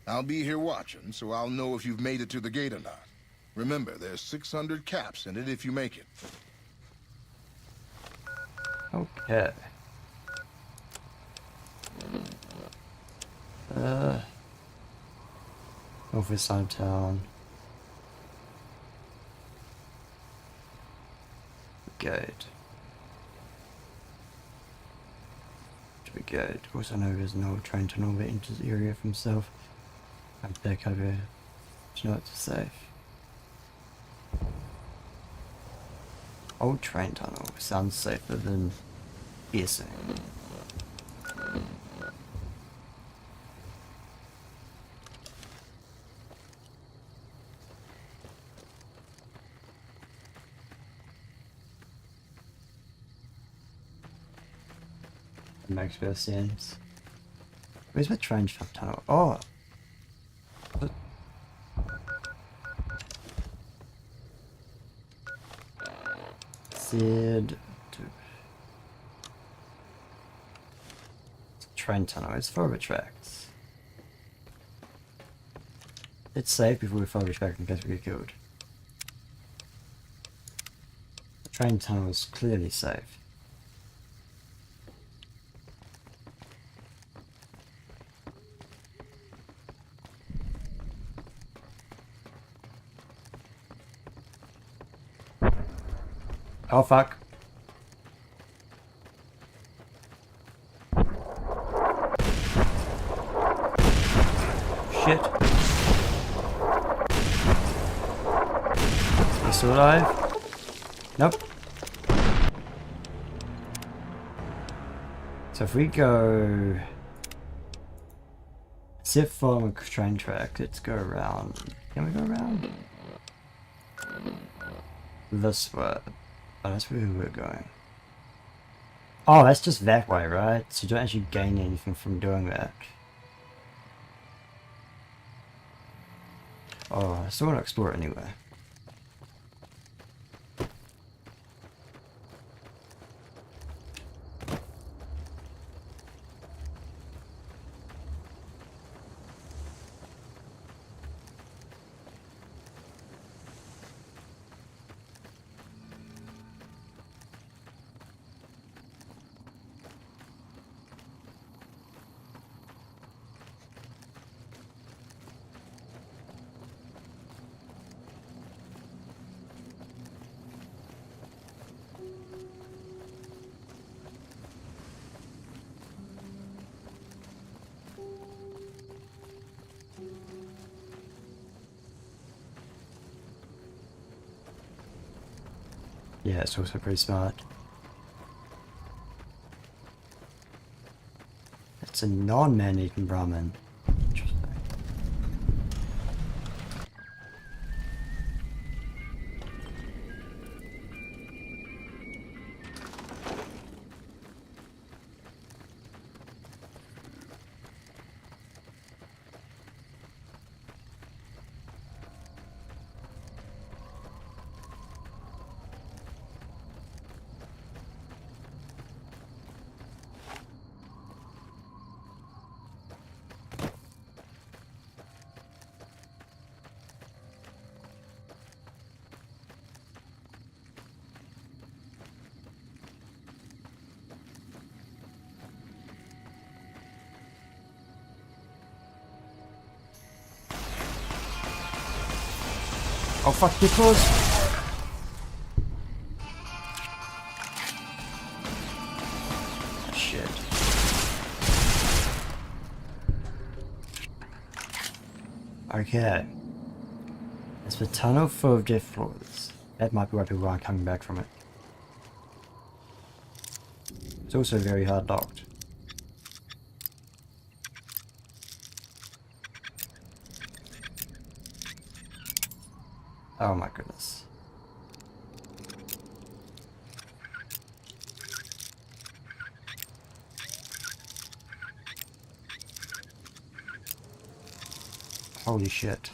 I'll be here watching, so I'll know if you've made it to the gate or not. Remember, there's 600 caps in it if you make it. Okay. Northwest side of town. Gate. To the gate. Of course, I know there's an old train tunnel that enters the area from south. I'm back over here to know it's safe. Old train tunnel sounds safer than piercing. It makes better sense. Where's my train tunnel? Oh! What? Said train tunnel. It's follow the tracks. It's safe before we follow the tracks in case we get killed. The train tunnel is clearly safe. Oh fuck. Shit. Is he still alive? Nope. So if we go... Except for a train track, let's go around. Can we go around? This way. Oh, that's where we're going. Oh, that's just that way, right? So you don't actually gain anything from doing that. Oh, I still want to explore it anyway. Yeah, it's also pretty smart. It's a non-man-eating Brahmin. Interesting. Oh fuck, you close. Shit. Okay. It's the tunnel full of death floors. That might be why people aren't coming back from it. It's also very hard locked. Oh my goodness. Holy shit.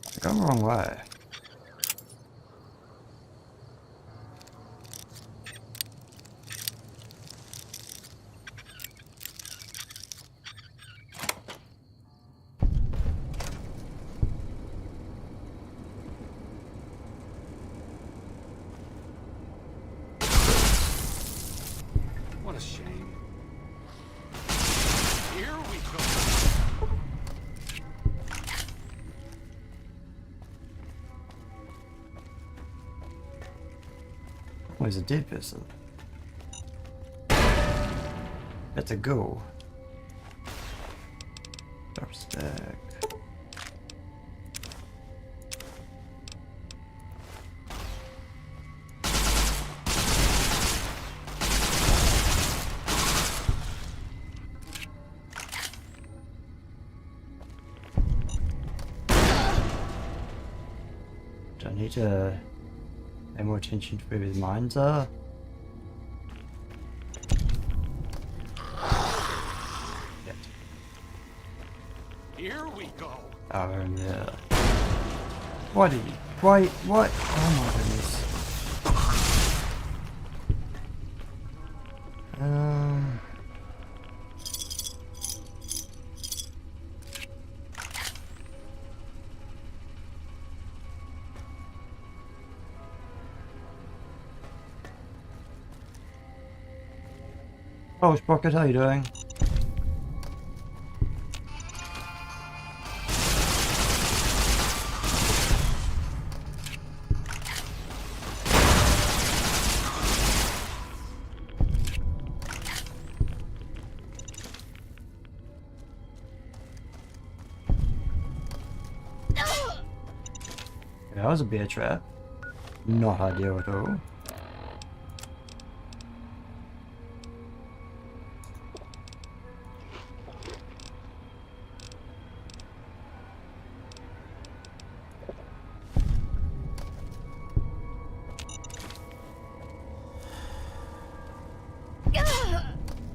I've gone the wrong way. What a shame. Here we go. Oh, he's a dead person. That's a go. Dark stack. Do I need to pay more attention to where his mines are? Here we go. Oh, yeah. Why did he? Why? What? Oh my goodness. Oh, Sprocket, how you doing? That was a bear trap. Not ideal at all.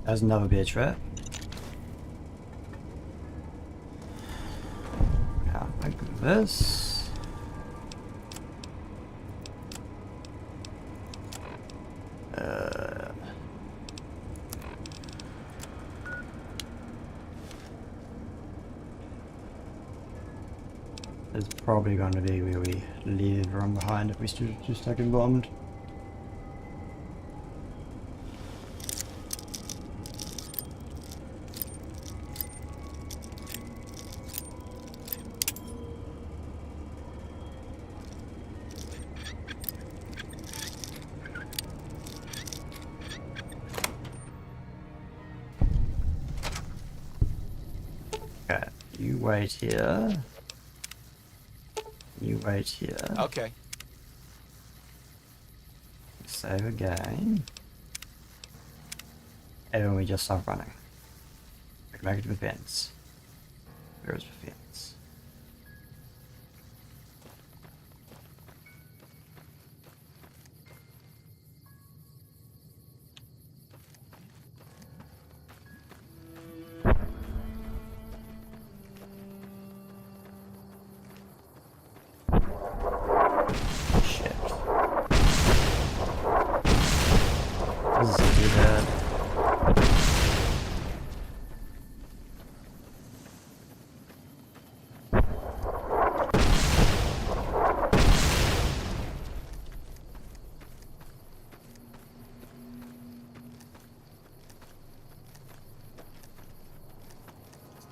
There's another beer trap. Now, open this. There's probably going to be where we leave everyone behind if we just taken bombed. Okay, you wait here. You wait here. Okay. Save again. And then we just start running. We can make it to the fence. There's the fence.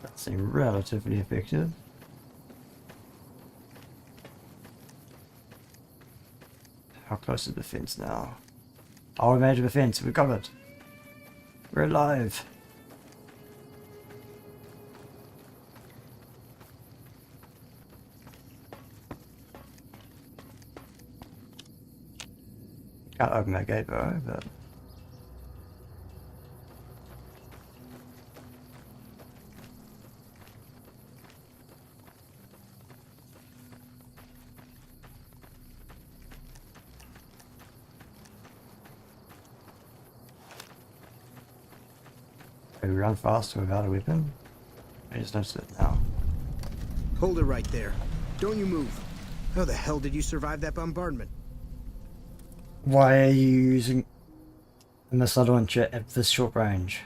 That seemed relatively effective. How close is the fence now? Oh, we made it to the fence. We got it. We're alive. Can't open that gate though, but... We run faster without a weapon? I just noticed it now. Hold it right there. Don't you move. How the hell did you survive that bombardment? Why are you using a missile launcher at this short range?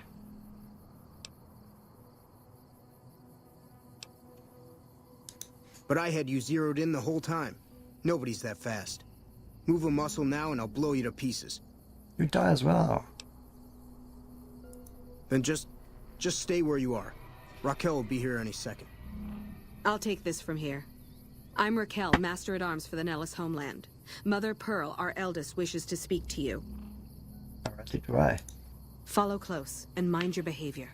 But I had you zeroed in the whole time. Nobody's that fast. Move a muscle now and I'll blow you to pieces. You die as well. Then just stay where you are. Raquel will be here any second. I'll take this from here. I'm Raquel, Master-at-Arms for the Nellis homeland. Mother Pearl, our eldest, wishes to speak to you. Alright, lead the way. Follow close and mind your behavior.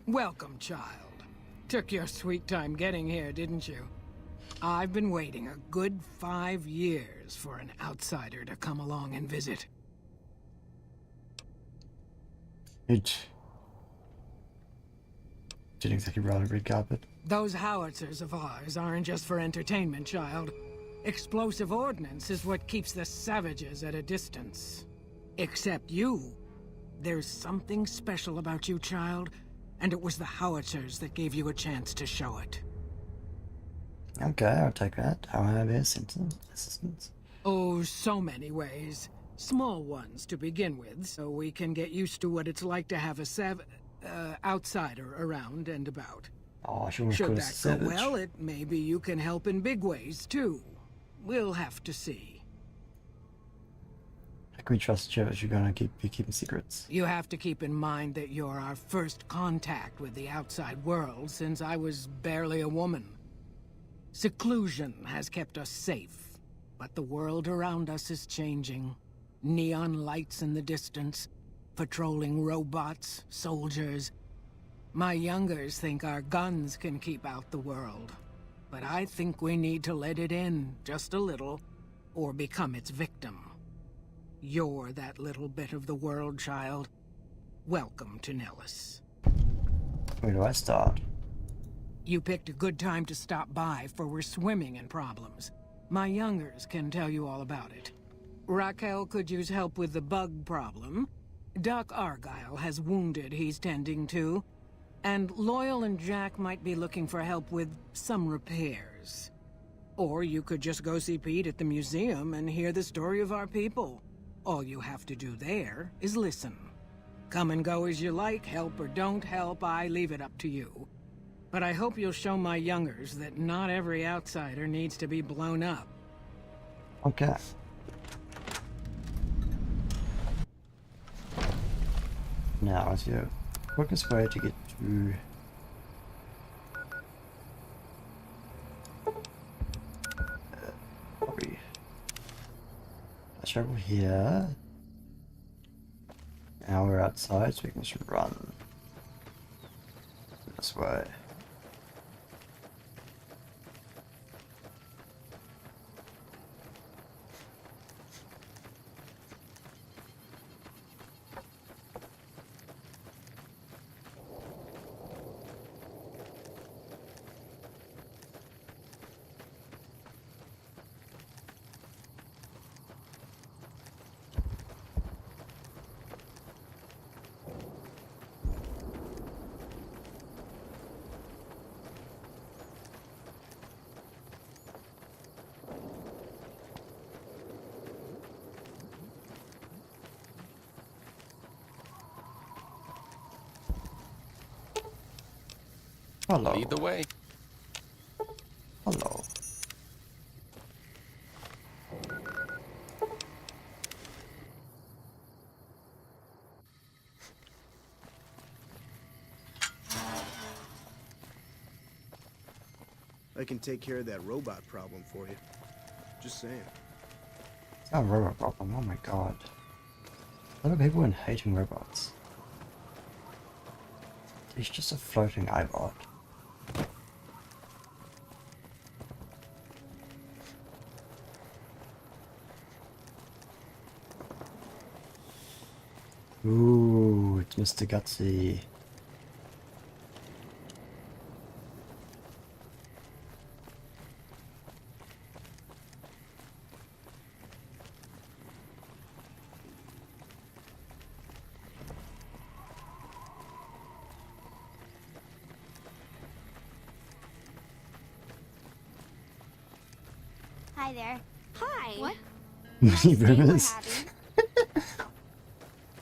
Welcome, child. Took your sweet time getting here, didn't you? I've been waiting a good 5 years for an outsider to come along and visit. Didn't exactly run a red carpet. Those howitzers of ours aren't just for entertainment, child. Explosive ordnance is what keeps the savages at a distance. Except you. There's something special about you, child, and it was the howitzers that gave you a chance to show it. Okay, I'll take that. How may I be assistance? Oh, so many ways. Small ones to begin with, so we can get used to what it's like to have a outsider around and about. Oh, sure. Should that go well, maybe you can help in big ways, too. We'll have to see. How can we trust you if you're gonna be keeping secrets? You have to keep in mind that you're our first contact with the outside world since I was barely a woman. Seclusion has kept us safe, but the world around us is changing. Neon lights in the distance, patrolling robots, soldiers. My youngers think our guns can keep out the world. but I think we need to let it in just a little, or become its victim. You're that little bit of the world, child. Welcome to Nellis. Where do I start? You picked a good time to stop by, for we're swimming in problems. My youngers can tell you all about it. Raquel could use help with the bug problem. Doc Argyle has wounded he's tending to. And Loyal and Jack might be looking for help with some repairs. Or you could just go see Pete at the museum and hear the story of our people. All you have to do there is listen. Come and go as you like, help or don't help, I leave it up to you. But I hope you'll show my youngers that not every outsider needs to be blown up. Okay. Now, is your quickest way to get to... Probably... Let's travel here. Now we're outside, so we can just run this way. Hello. Lead the way. Hello. I can take care of that robot problem for you. Just saying. It's not a robot problem, oh my god. A lot of people in hating robots. He's just a floating eyebot. Ooh, it's Mr. Gutsy. Hi there. Hi. What? Mini rumors.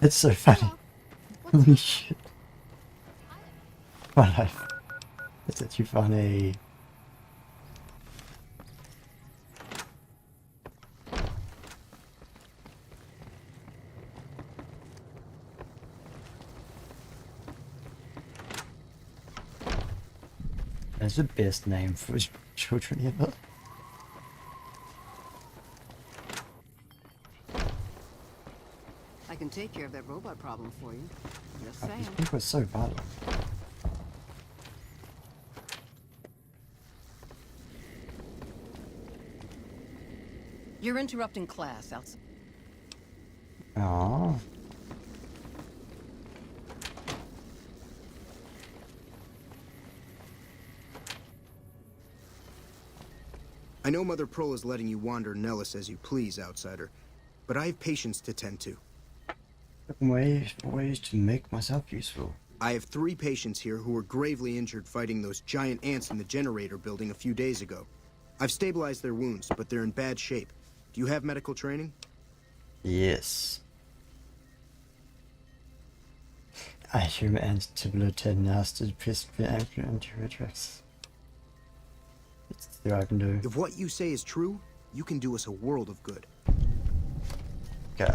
It's so funny. Holy shit. My life. It's actually funny. That's the best name for children ever. I can take care of that robot problem for you. Just These saying. people are so violent. You're interrupting class, Elsa. Aww. I know Mother Pearl is letting you wander Nellis as you please, outsider, but I have patients to tend to. Ways to make myself useful. I have 3 patients here who were gravely injured fighting those giant ants in the generator building a few days ago. I've stabilized their wounds, but they're in bad shape. Do you have medical training? Yes. I assume antibular tendinous to press anti-retracts. It's the thing I can do. If what you say is true, you can do us a world of good. Okay.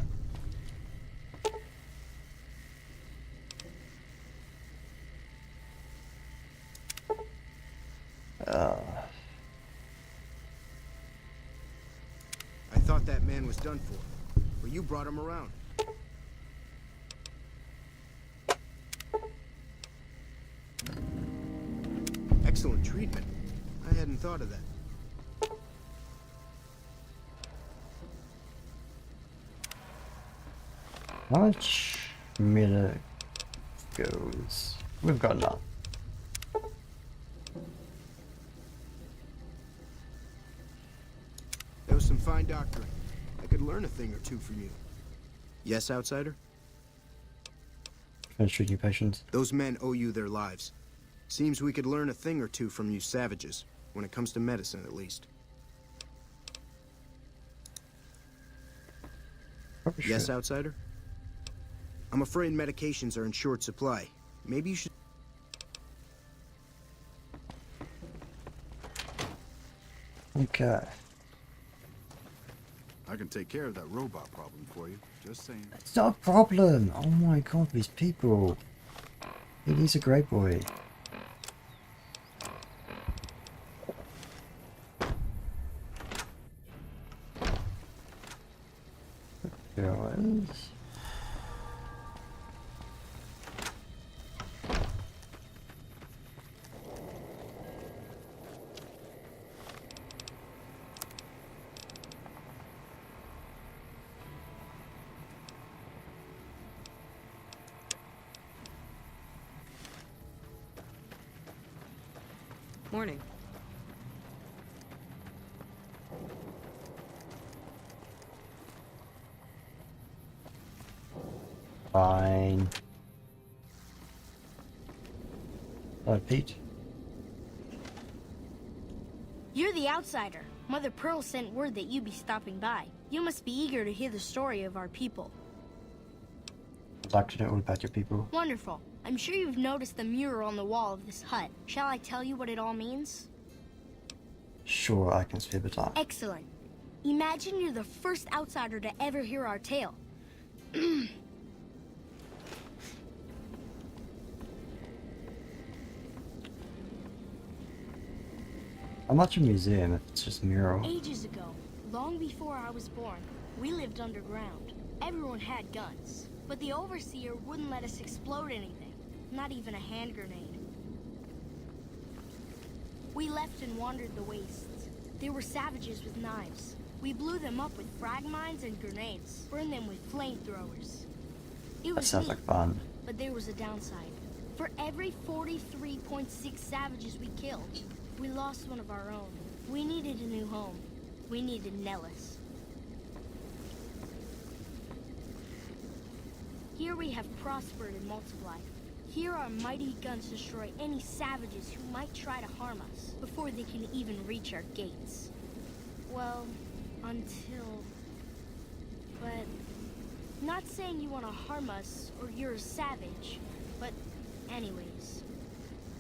I thought that man was done for, but you brought him around. Excellent treatment. I hadn't thought of that. How much meter goes? We've got enough. That was some fine doctoring. I could learn a thing or two from you. Yes, outsider? Finish treating patients. Those men owe you their lives. Seems we could learn a thing or two from you savages, when it comes to medicine at least. Yes, outsider? I'm afraid medications are in short supply. Maybe you should... Okay. I can take care of that robot problem for you. Just saying. It's not a problem. Oh my god, these people. He's a great boy. Guys. Morning. Fine. Pete. You're the outsider. Mother Pearl sent word that you'd be stopping by. You must be eager to hear the story of our people. I'd like to know all about your people. Wonderful. I'm sure you've noticed the mural on the wall of this hut. Shall I tell you what it all means? Sure, I can spare the time. Excellent. Imagine you're the first outsider to ever hear our tale. I'm not a museum if it's just a mural. Ages ago, long before I was born, we lived underground. Everyone had guns, but the overseer wouldn't let us explode anything, not even a hand grenade. We left and wandered the wastes. There were savages with knives. We blew them up with frag mines and grenades, burned them with flamethrowers. It That was sounds neat, like fun. but there was a downside. For every 43.6 savages we killed, we lost one of our own. We needed a new home. We needed Nellis. Here we have prospered and multiplied. Here our mighty guns destroy any savages who might try to harm us before they can even reach our gates. Well, until... But... Not saying you want to harm us or you're a savage, but anyways.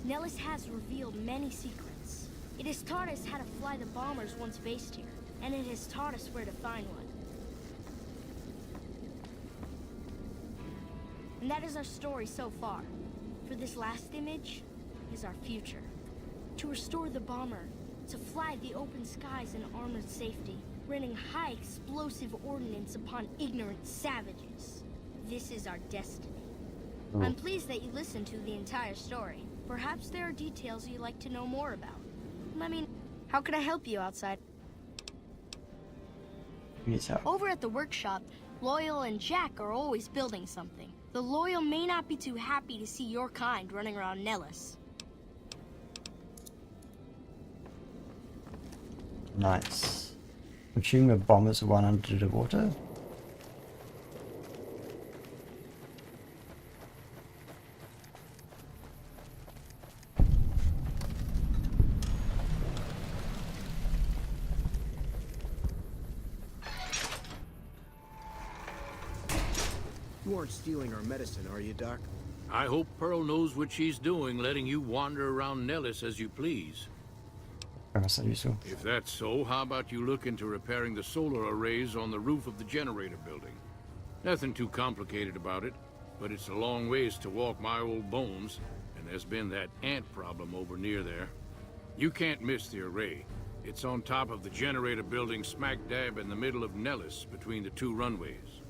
Nellis has revealed many secrets. It has taught us how to fly the bombers once based here, and it has taught us where to find one. And that is our story so far. For this last image is our future. To restore the bomber, to fly the open skies in armored safety, raining high explosive ordnance upon ignorant savages. This is our destiny. I'm pleased that you listened to the entire story. Perhaps there are details you'd like to know more about. Let me... How can I help you outside? Over at the workshop, Loyal and Jack are always building something. The Loyal may not be too happy to see your kind running around Nellis. Nice. I'm assuming the bombers are one under the water. You aren't stealing our medicine, are you, Doc? I hope Pearl knows what she's doing, letting you wander around Nellis as you please. If that's so, how about you look into repairing the solar arrays on the roof of the generator building? Nothing too complicated about it, but it's a long ways to walk my old bones, and there's been that ant problem over near there. You can't miss the array. It's on top of the generator building smack dab in the middle of Nellis, between the two runways.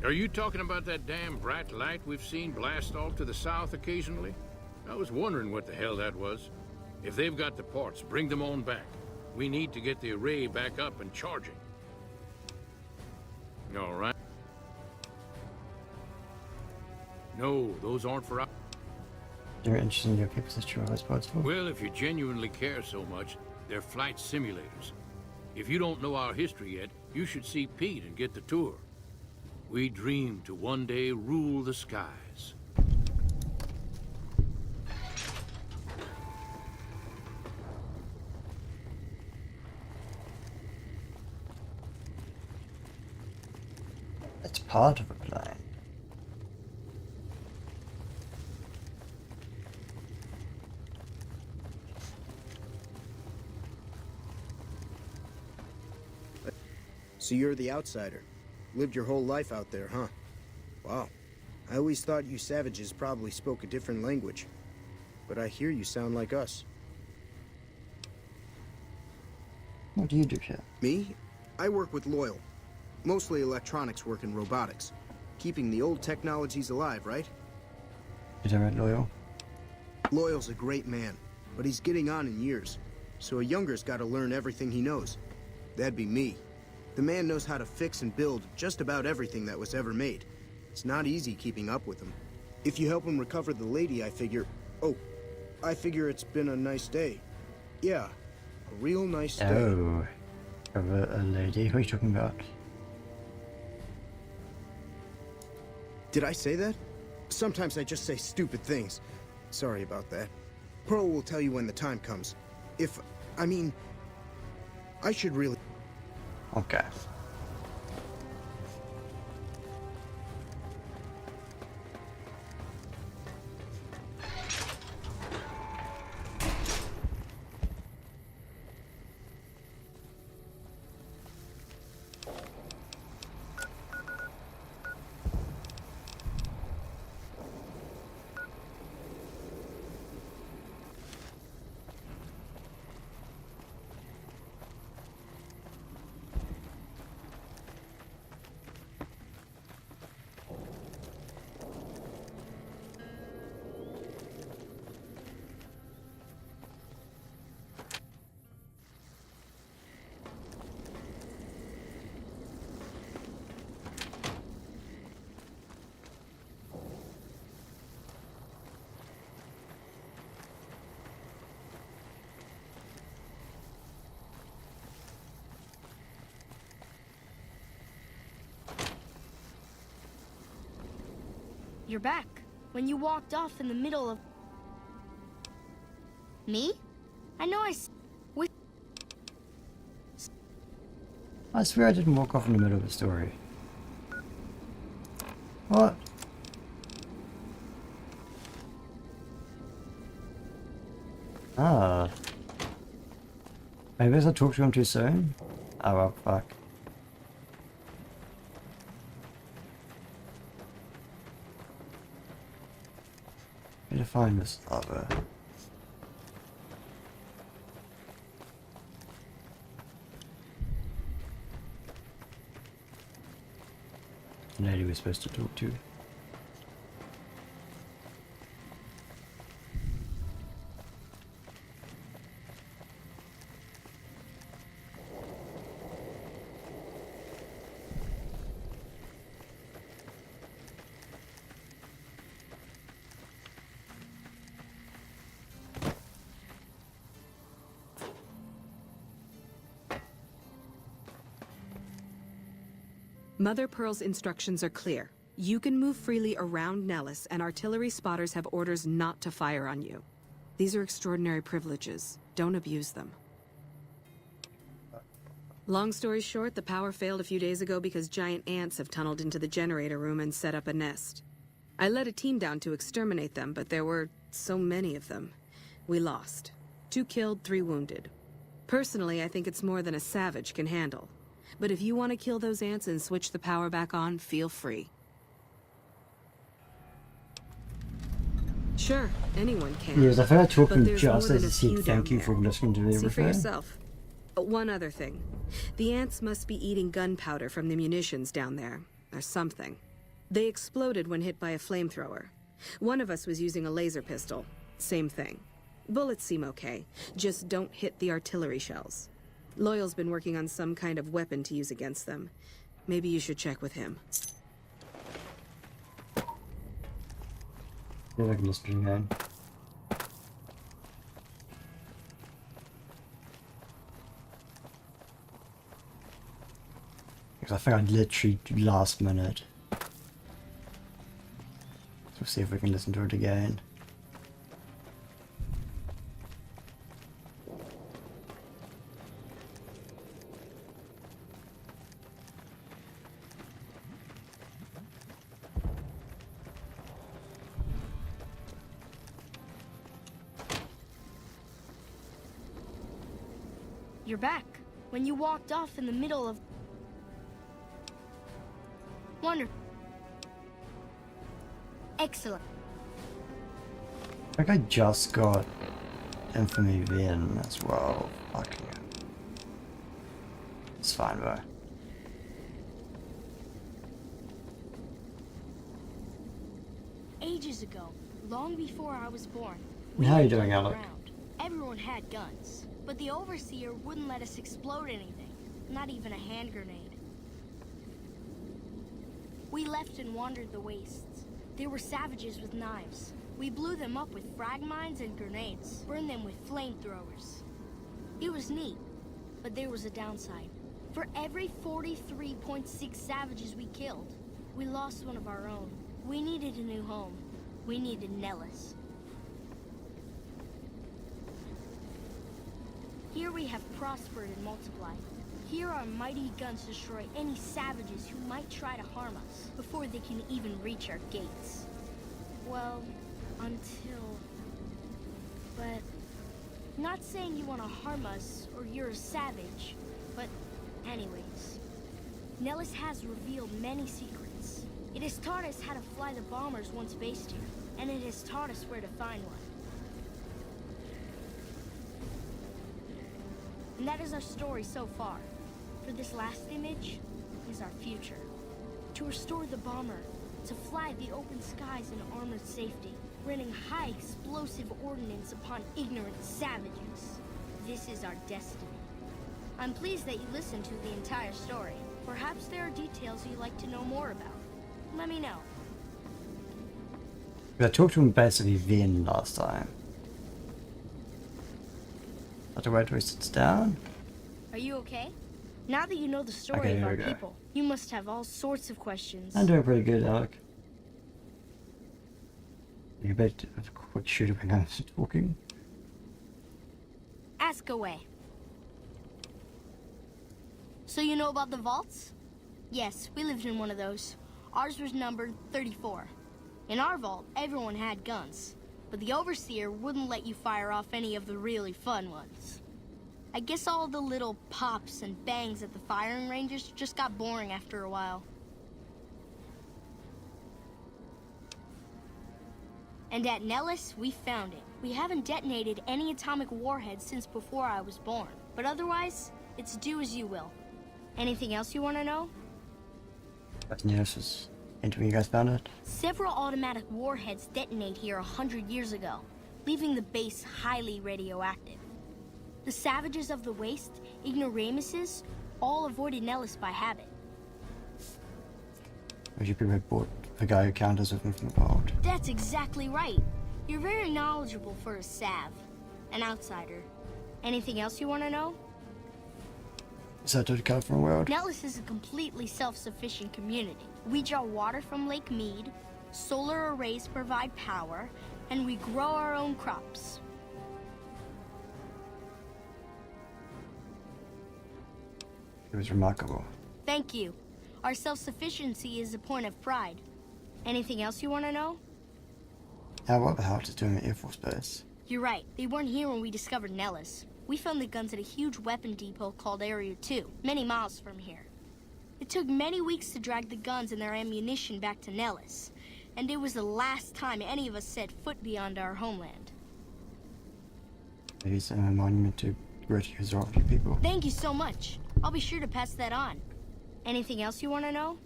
Are you talking about that damn bright light we've seen blast off to the south occasionally? I was wondering what the hell that was. If they've got the parts, bring them on back. We need to get the array back up and charging. All right. No, those aren't for us. You're interested in your people's history of parts for? Well, if you genuinely care so much, they're flight simulators. If you don't know our history yet, you should see Pete and get the tour. We dream to one day rule the skies. It's part of a plan. So you're the outsider. Lived your whole life out there, huh? Wow. I always thought you savages probably spoke a different language. But I hear you sound like us. What do you do here? Me? I work with Loyal. Mostly electronics work and robotics. Keeping the old technologies alive, right? Is that right, Loyal? Loyal's a great man, but he's getting on in years. So a younger's gotta learn everything he knows. That'd be me. The man knows how to fix and build just about everything that was ever made. It's not easy keeping up with him. If you help him recover the lady, I figure... Oh, I figure it's been a nice day. Yeah, a real nice day. Oh, a lady? What are you talking about? Did I say that? Sometimes I just say stupid things. Sorry about that. Pearl will tell you when the time comes. I mean... I should really... Okay. You're back. When you walked off in the middle of... Me? I know I swear I didn't walk off in the middle of the story. What? Ah. Maybe I talked to him too soon? Oh well, fuck. I need to find this other. The lady we're supposed to talk to. Mother Pearl's instructions are clear. You can move freely around Nellis, and artillery spotters have orders not to fire on you. These are extraordinary privileges. Don't abuse them. Long story short, the power failed a few days ago because giant ants have tunneled into the generator room and set up a nest. I led a team down to exterminate them, but there were so many of them. We lost. 2 killed, 3 wounded. Personally, I think it's more than a savage can handle. But if you want to kill those ants and switch the power back on, feel free. Sure, anyone can. Yes, I feel like talking but just as a seed thank you for listening to the See for repair. yourself. One other thing. The ants must be eating gunpowder from the munitions down there. Or something. They exploded when hit by a flamethrower. One of us was using a laser pistol. Same thing. Bullets seem okay. Just don't hit the artillery shells. Loyal's been working on some kind of weapon to use against them. Maybe you should check with him. Yeah, I can just bring in. Because I think I literally last minute. So see if we can listen to it again. You're back. When you walked off in the middle of... Wonderful. Excellent. I think I just got Infamy Vin as well. Fuck yeah. It's fine, bro. Ages ago, long before I was born, How are you doing, Alec? everyone had guns, but the Overseer wouldn't let us explode anything, not even a hand grenade. We left and wandered the wastes. There were savages with knives. We blew them up with frag mines and grenades, burned them with flamethrowers. It was neat, but there was a downside. For every 43.6 savages we killed, we lost one of our own. We needed a new home. We needed Nellis. Here we have prospered and multiplied. Here our mighty guns destroy any savages who might try to harm us before they can even reach our gates. Well, until... But... Not saying you want to harm us or you're a savage, but anyways. Nellis has revealed many secrets. It has taught us how to fly the bombers once based here, and it has taught us where to find one. And that is our story so far. For this last image is our future. To restore the bomber, to fly the open skies in armored safety, raining high explosive ordnance upon ignorant savages. This is our destiny. I'm pleased that you listened to the entire story. Perhaps there are details you'd like to know more about. Let me know. I talked to him basically Vin last time. Have to wait till he sits down. Are you okay? Now that you know the story Okay, of here our we go. people, you must have all sorts of questions. I'm doing pretty good, Alec. You better have a quick shoot when I'm talking. Ask away. So you know about the vaults? Yes, we lived in one of those. Ours was numbered 34. In our vault, everyone had guns, but the Overseer wouldn't let you fire off any of the really fun ones. I guess all the little pops and bangs at the firing ranges just got boring after a while. And at Nellis, we found it. We haven't detonated any atomic warheads since before I was born, but otherwise, it's do as you will. Anything else you want to know? That's news. Into you guys found it? Several automatic warheads detonate here 100 years ago, leaving the base highly radioactive. The savages of the waste, ignoramuses, all avoided Nellis by habit. Or you be bought the guy who counters with him from the vault. That's exactly right. You're very knowledgeable for a Sav, an outsider. Anything else you want to know? Is that to the California world? Nellis is a completely self-sufficient community. We draw water from Lake Mead, solar arrays provide power, and we grow our own crops. It was remarkable. Thank you. Our self-sufficiency is a point of pride. Anything else you want to know? What the hell is doing at Air Force Base? You're right. They weren't here when we discovered Nellis. We found the guns at a huge weapon depot called Area 2, many miles from here. It took many weeks to drag the guns and their ammunition back to Nellis, and it was the last time any of us set foot beyond our homeland. Maybe it's a monument to great Israeli people. Thank you so much. I'll be sure to pass that on. Anything else you want to know?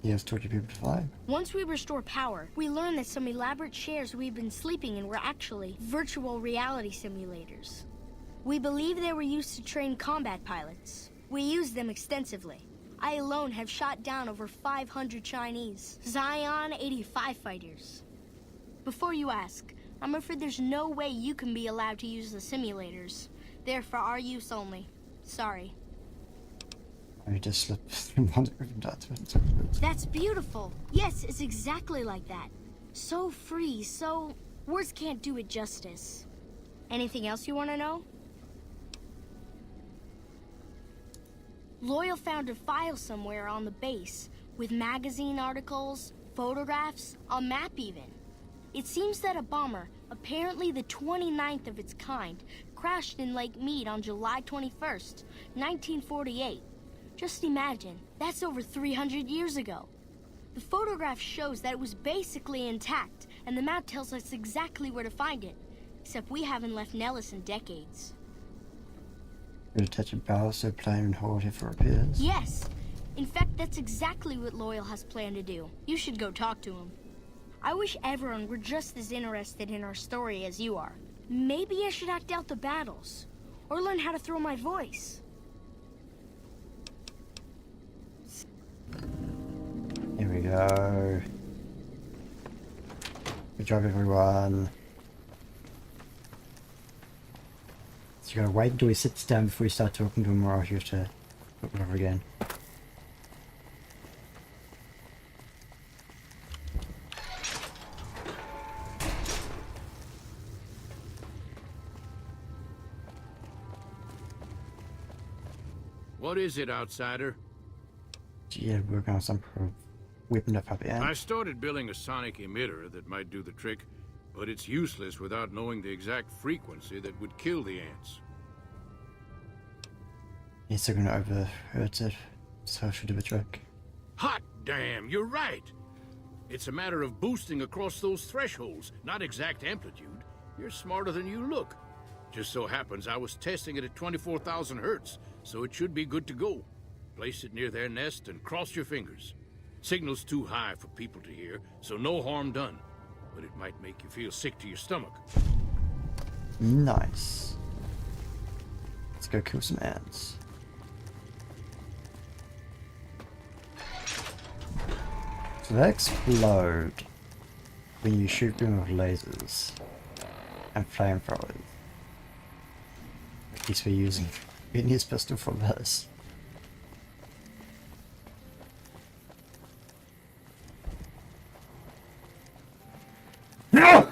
He has taught you people to fly. Once we restore power, we learn that some elaborate chairs we've been sleeping in were actually virtual reality simulators. We believe they were used to train combat pilots. We used them extensively. I alone have shot down over 500 Chinese Zion 85 fighters. Before you ask, I'm afraid there's no way you can be allowed to use the simulators. They're for our use only. Sorry. I just slipped from one different document. That's beautiful. Yes, it's exactly like that. So free, so... words can't do it justice. Anything else you want to know? Loyal found a file somewhere on the base, with magazine articles, photographs, a map even. It seems that a bomber, apparently the 29th of its kind, crashed in Lake Mead on July 21st, 1948. Just imagine, that's over 300 years ago. The photograph shows that it was basically intact, and the map tells us exactly where to find it. Except we haven't left Nellis in decades. Could attach a barrel so plane and hold it for repairs? Yes! In fact, that's exactly what Loyal has planned to do. You should go talk to him. I wish everyone were just as interested in our story as you are. Maybe I should act out the battles, or learn how to throw my voice. Here we go. Good job, everyone. So you gotta wait until he sits down before you start talking to him, or else you have to look it over again. What is it, outsider? Yeah, we're working on some kind of weapon up here. I started building a sonic emitter that might do the trick, but it's useless without knowing the exact frequency that would kill the ants. He's still gonna overhurt it, so I should do the trick. Hot damn, you're right! It's a matter of boosting across those thresholds, not exact amplitude. You're smarter than you look. Just so happens I was testing it at 24,000 hertz, so it should be good to go. Place it near their nest and cross your fingers. Signal's too high for people to hear, so no harm done. But it might make you feel sick to your stomach. Nice. Let's go kill some ants. So they explode when you shoot them with lasers and flamethrowers. At least we're using Vinny's pistol for this. No!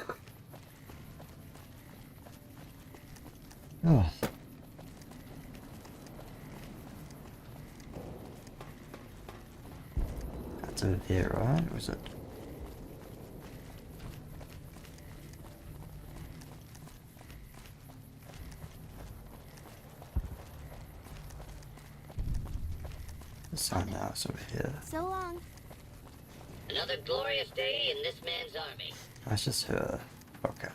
Oh. That's over there, right? Or is it? The sun now is over here. So long. Another glorious day in this man's army. That's just her. Okay.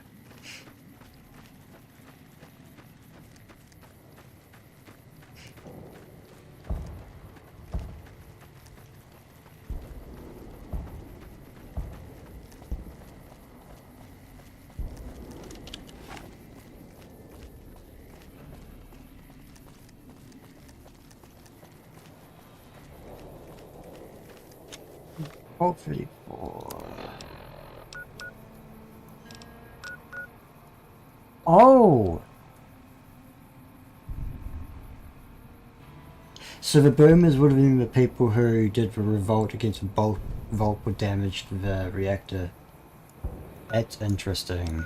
Hopefully for... Oh! So the boomers would have been the people who did the revolt against the Volt would damage the reactor. That's interesting.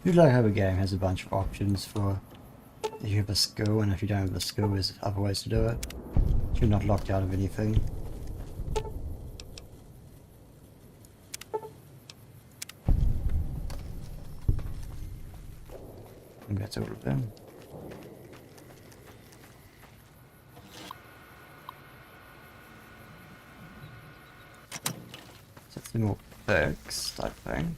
You like how a game has a bunch of options for if you have a skill, and if you don't have the skill, there's other ways to do it. You're not locked out of anything. I think that's all of them. So it's more fixed, I think.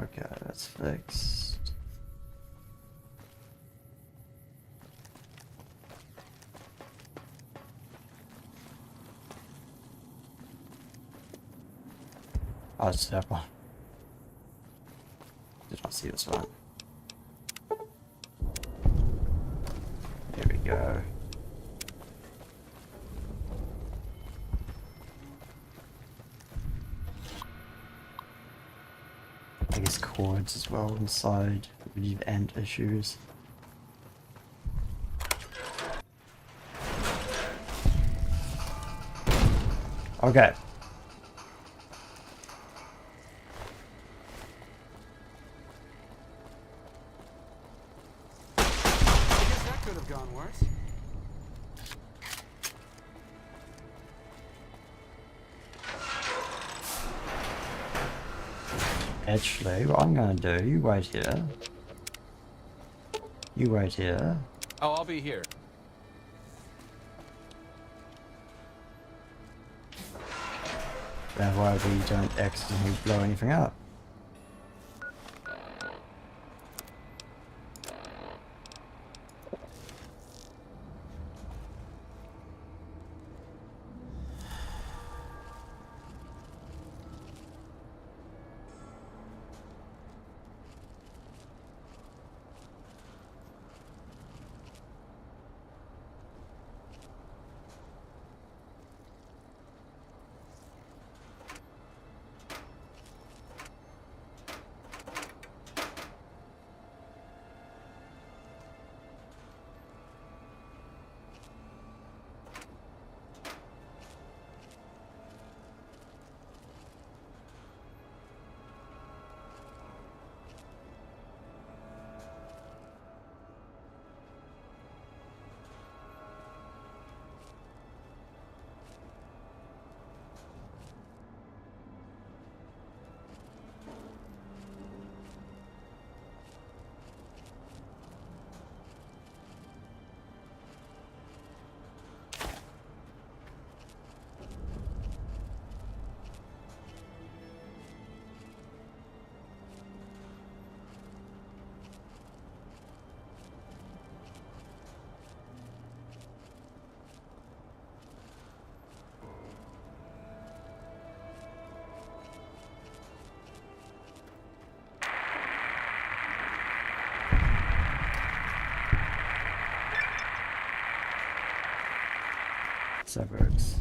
Okay, that's fixed. I'll just have one. Did not see this one. There we go. I guess cords as well inside if you have end issues. Okay. I guess that could have gone worse. Actually, what I'm gonna do, you wait here. You wait here. Oh, I'll be here. That way we don't accidentally blow anything up. Suburbs.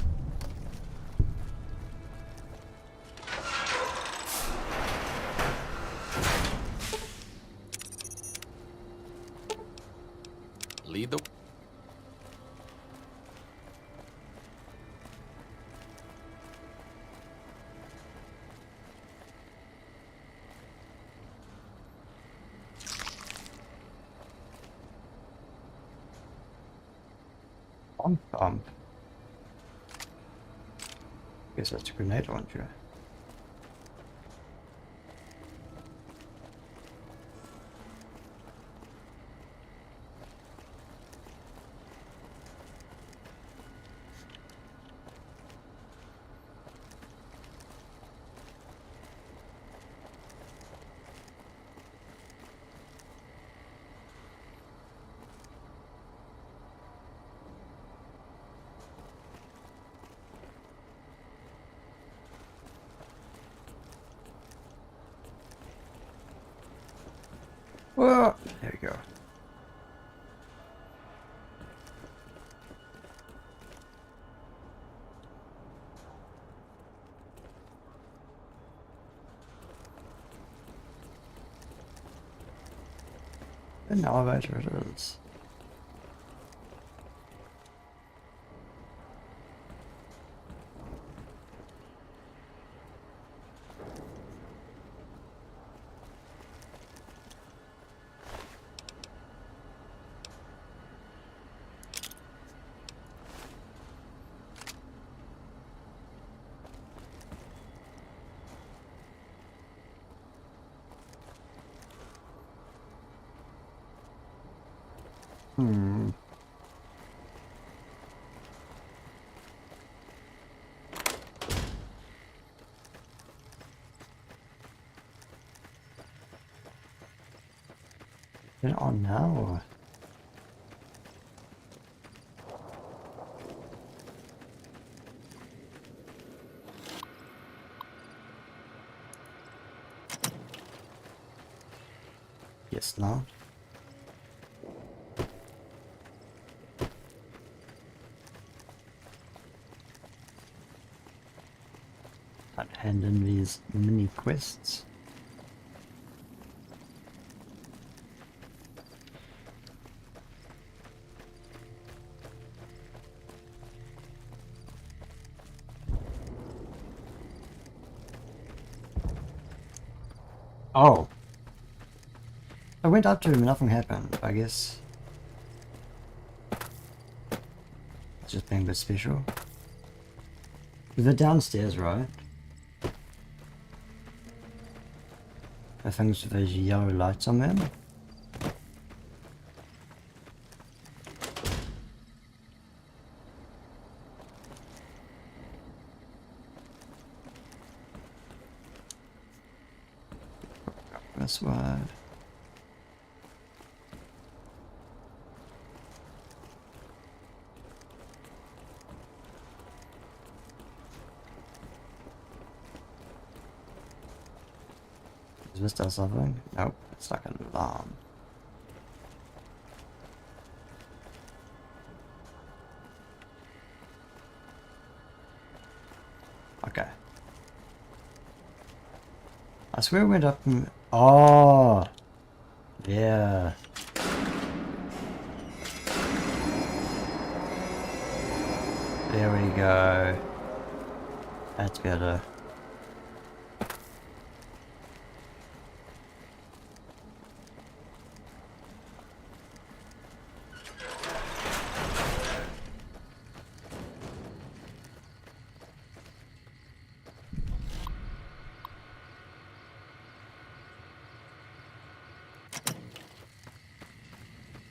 Lead the... Pump. Guess that's a grenade launcher. Whoa! There we go. An elevator it is. Hmm. Get it on now or? Yes, not. Can't hand in these mini quests. Oh. I went up to him and nothing happened, I guess. It's just being a bit special. They're downstairs, right? The things with those yellow lights on them. This way. Is this does something? Nope, it's like an alarm. Okay. I swear I went up and... Oh! Yeah. There we go. That's better.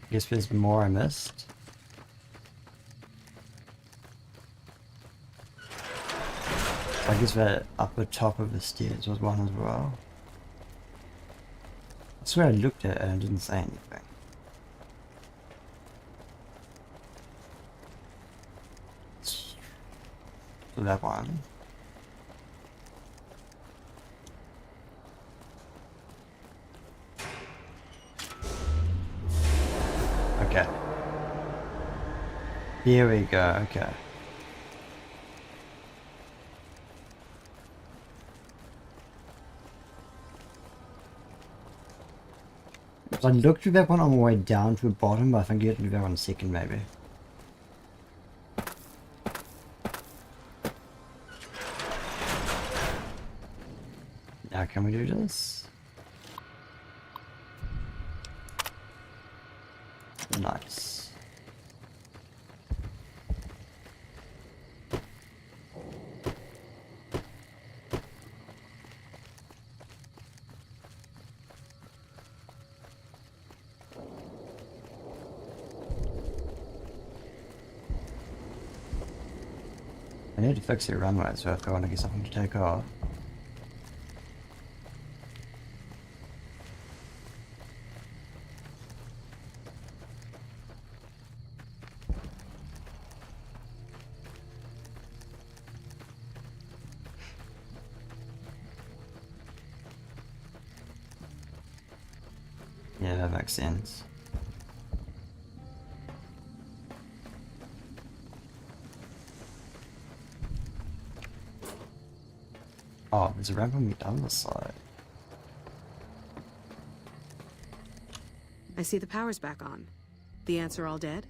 Guess there's more I missed. I guess that upper top of the stairs was one as well. I swear I looked at it and didn't say anything. So that one. Okay. Here we go, okay. So I looked through that one on my way down to the bottom, but I think you have to do that one second maybe. Now can we do this? Nice. I need to fix your runway, so if I want to get something to take off. Yeah, that makes sense. Oh, there's a ramp on the other side. I see the power's back on. The ants are all dead?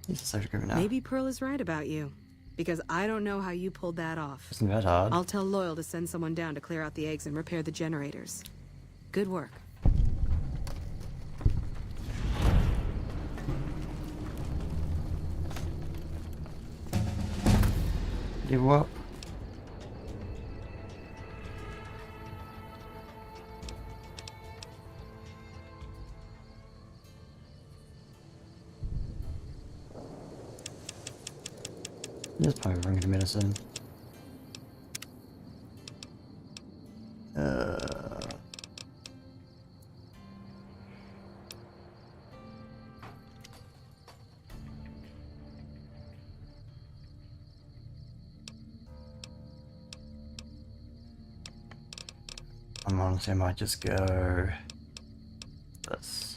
Now. Maybe Pearl is right about you. Because I don't know how you pulled that off. Isn't that hard? I'll tell Loyal to send someone down to clear out the eggs and repair the generators. Good work. Give up. Just probably bring the medicine. I'm honestly, I might just go this.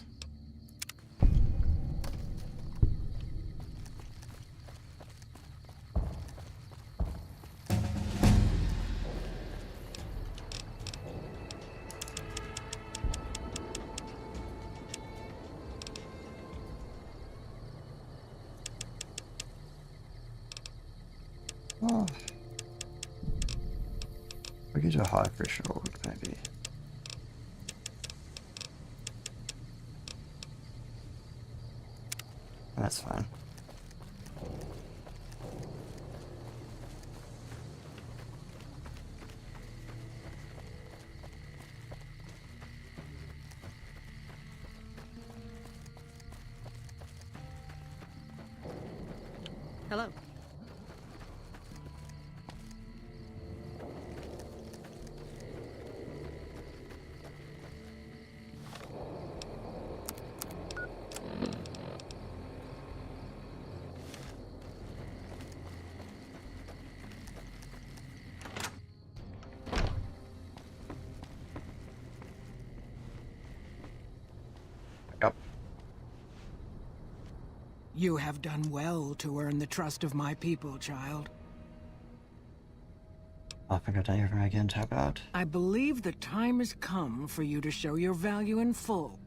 Oh. We could do a high pressure org, maybe. That's fine. Hello. Yep. You have done well to earn the trust of my people, child. I think I've done everything I can to help out. I believe the time has come for you to show your value in full.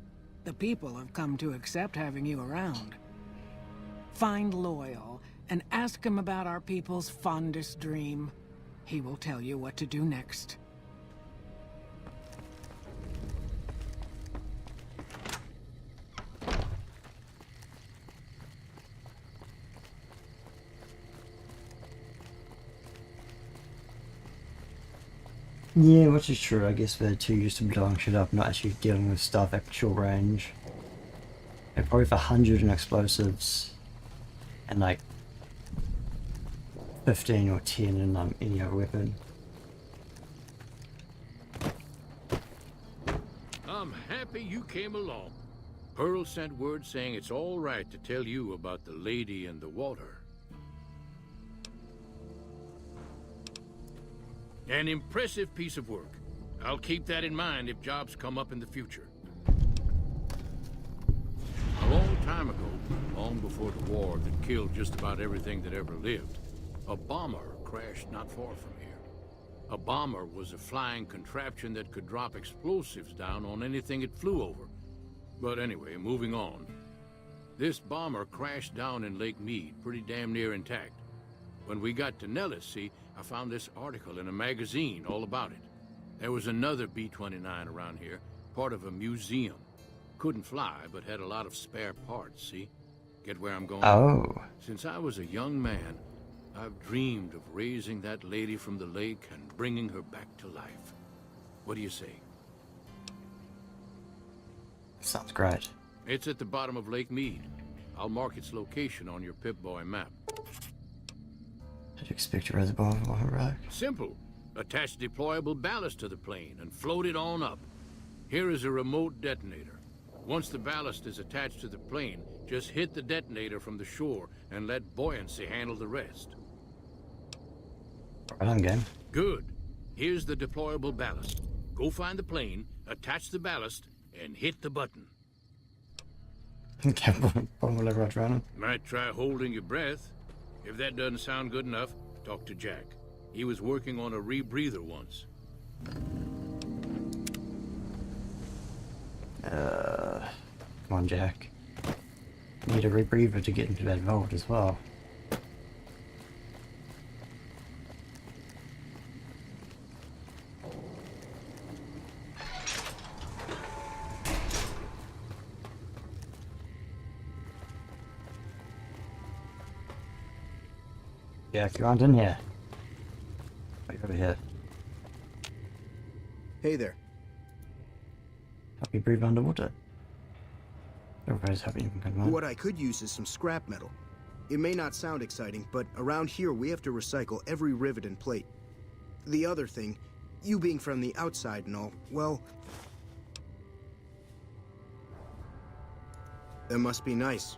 The people have come to accept having you around. Find Loyal and ask him about our people's fondest dream. He will tell you what to do next. Yeah, which is true. I guess they're too used to blowing shit up, not actually dealing with stuff at short range. They're probably for 100 in explosives, and like 15 or 10 in any other weapon. I'm happy you came along. Pearl sent word saying it's all right to tell you about the lady in the water. An impressive piece of work. I'll keep that in mind if jobs come up in the future. A long time ago, long before the war that killed just about everything that ever lived, a bomber crashed not far from here. A bomber was a flying contraption that could drop explosives down on anything it flew over. But anyway, moving on. This bomber crashed down in Lake Mead, pretty damn near intact. When we got to Nellis, see, I found this article in a magazine all about it. There was another B-29 around here, part of a museum. Couldn't fly, but had a lot of spare parts, see? Get where I'm going? Oh. Since I was a young man, I've dreamed of raising that lady from the lake and bringing her back to life. What do you say? Sounds great. It's at the bottom of Lake Mead. I'll mark its location on your Pip-Boy map. Did you expect a reservoir on a rock? Simple. Attach deployable ballast to the plane and float it on up. Here is a remote detonator. Once the ballast is attached to the plane, just hit the detonator from the shore and let buoyancy handle the rest. Right on, game. Good. Here's the deployable ballast. Go find the plane, attach the ballast, and hit the button. Might try holding your breath. If that doesn't sound good enough, talk to Jack. He was working on a rebreather once. Come on, Jack. Need a rebreather to get into that vault as well. Jack, you aren't in here. Wait over here. Hey there. Help you breathe underwater. Everybody's happy you can come on. What I could use is some scrap metal. It may not sound exciting, but around here we have to recycle every rivet and plate. The other thing, you being from the outside and all, well... that must be nice.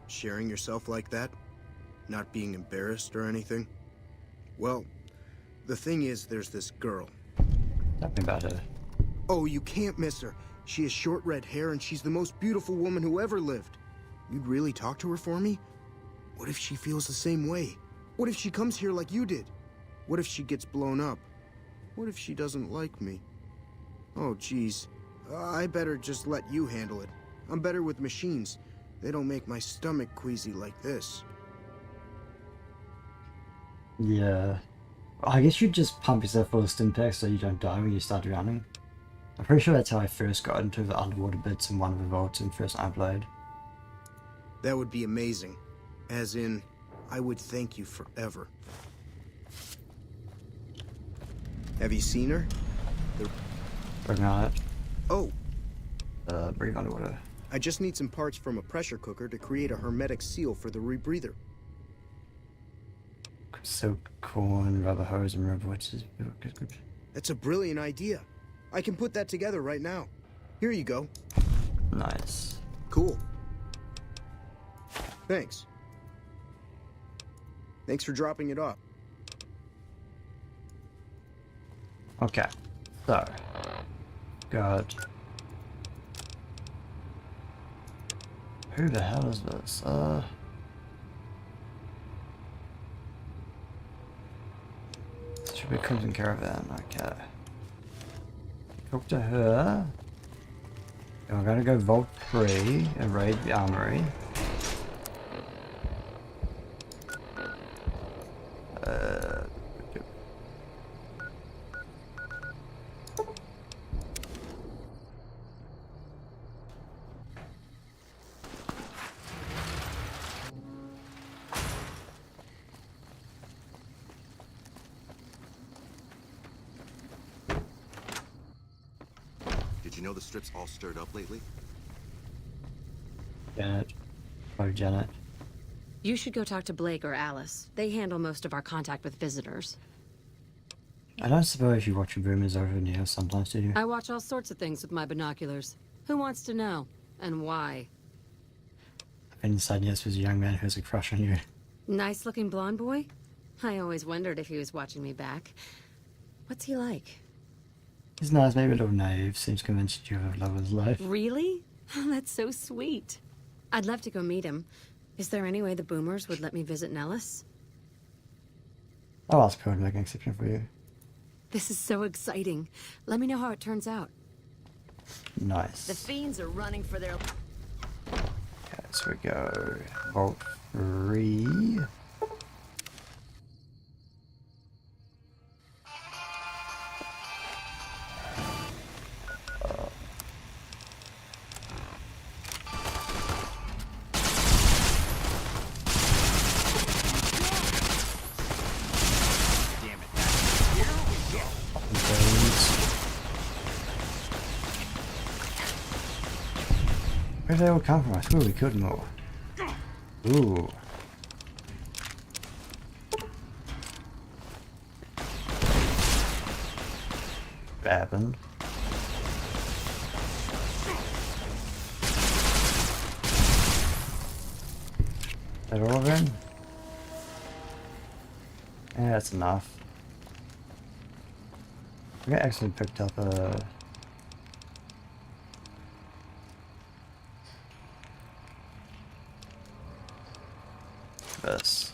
Sharing yourself like that. Not being embarrassed or anything. Well, the thing is, there's this girl. Tell me about her. Oh, you can't miss her. She has short red hair and she's the most beautiful woman who ever lived. You'd really talk to her for me? What if she feels the same way? What if she comes here like you did? What if she gets blown up? What if she doesn't like me? Oh, geez. I better just let you handle it. I'm better with machines. They don't make my stomach queasy like this. Yeah. I guess you just pump yourself full of stim packs so you don't die when you start drowning. I'm pretty sure that's how I first got into the underwater bits in one of the vaults in first I played. That would be amazing. As in, I would thank you forever. Have you seen her? Working on it. Oh! Breathe underwater. I just need some parts from a pressure cooker to create a hermetic seal for the rebreather. Silk, corn, rubber hose, and rubber witches. That's a brilliant idea. I can put that together right now. Here you go. Nice. Cool. Thanks. Thanks for dropping it off. Okay. So. Got... Who the hell is this? Should be Crimson Caravan, okay. Talk to her. And we're gonna go Vault 3 and raid the armory. Did you know the strip's all stirred up lately? Janet. Oh, Janet. You should go talk to Blake or Alice. They handle most of our contact with visitors. I don't suppose you watch rumors over in here sometimes, do you? I watch all sorts of things with my binoculars. Who wants to know? And why? I've been inside yes was a young man who has a crush on you. Nice-looking blonde boy? I always wondered if he was watching me back. What's he like? He's nice, maybe a little naive. Seems convinced you have love of his life. Really? That's so sweet. I'd love to go meet him. Is there any way the boomers would let me visit Nellis? I'll ask her to make an exception for you. This is so exciting. Let me know how it turns out. Nice. The fiends are running for their... Okay, so we go Vault 3. Where did they all come from? I swear we killed them all. Ooh. What happened? They're all of them? Yeah, that's enough. I actually picked up a... this.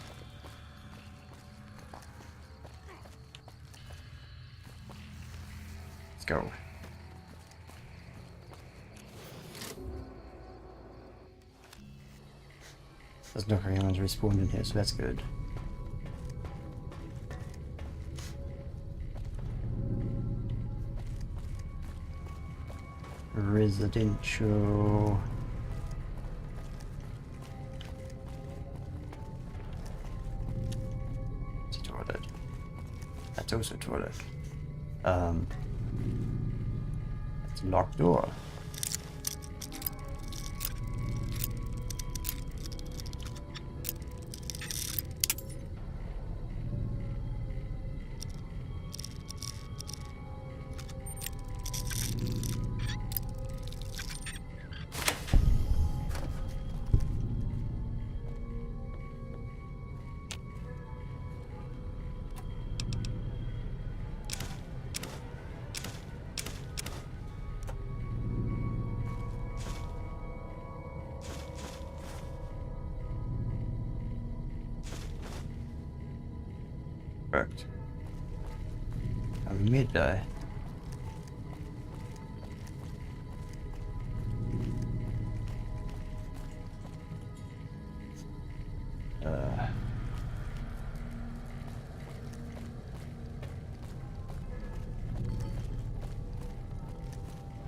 Let's go. There's no anyone's respawned in here, so that's good. Residential. It's a toilet. That's also a toilet. It's a locked door. Correct. Midday.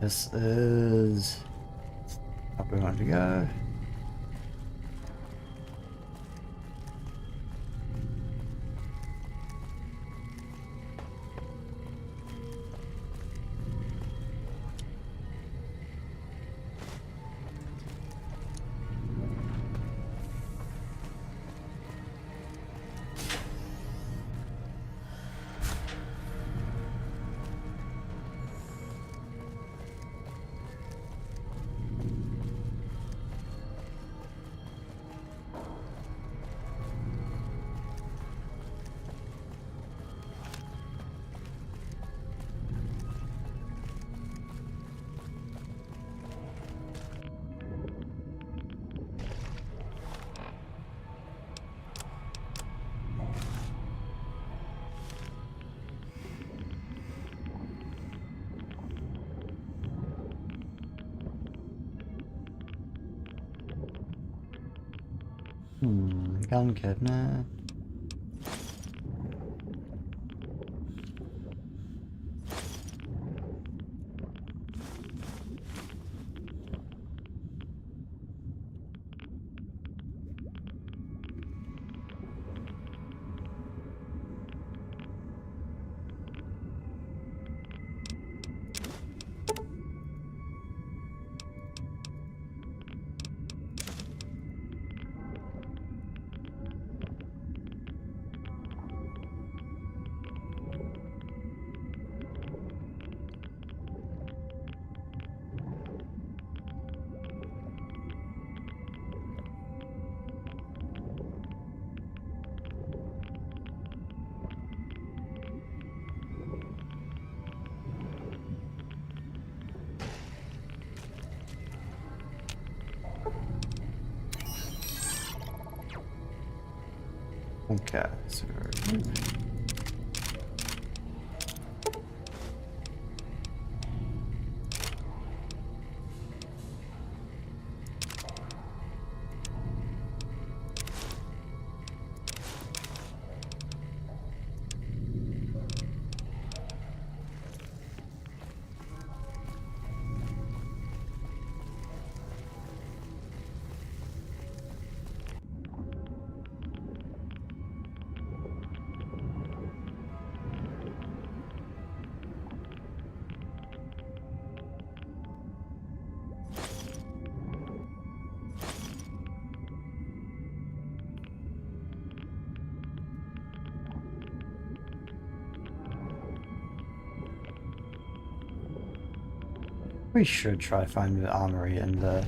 This is up we want to go. Gun cabinet. Okay, so we should try to find the armory and the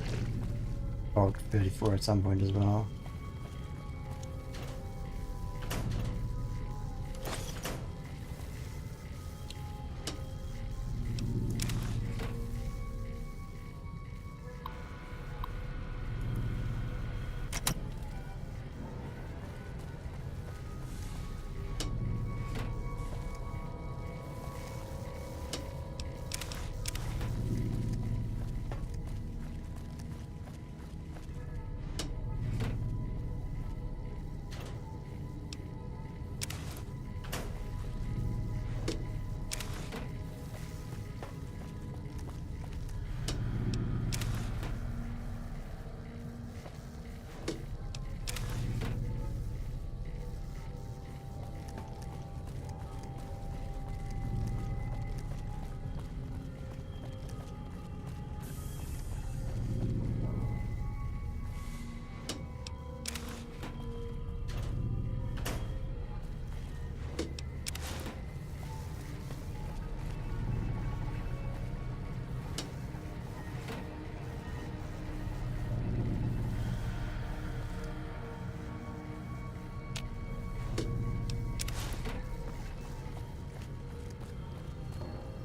Bog 34 at some point as well.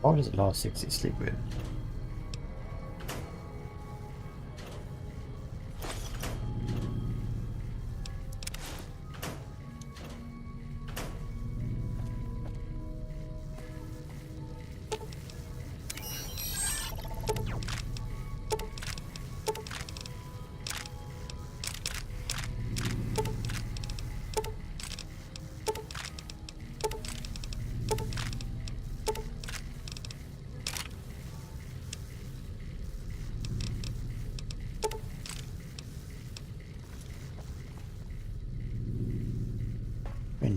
What does the last 60 sleep with?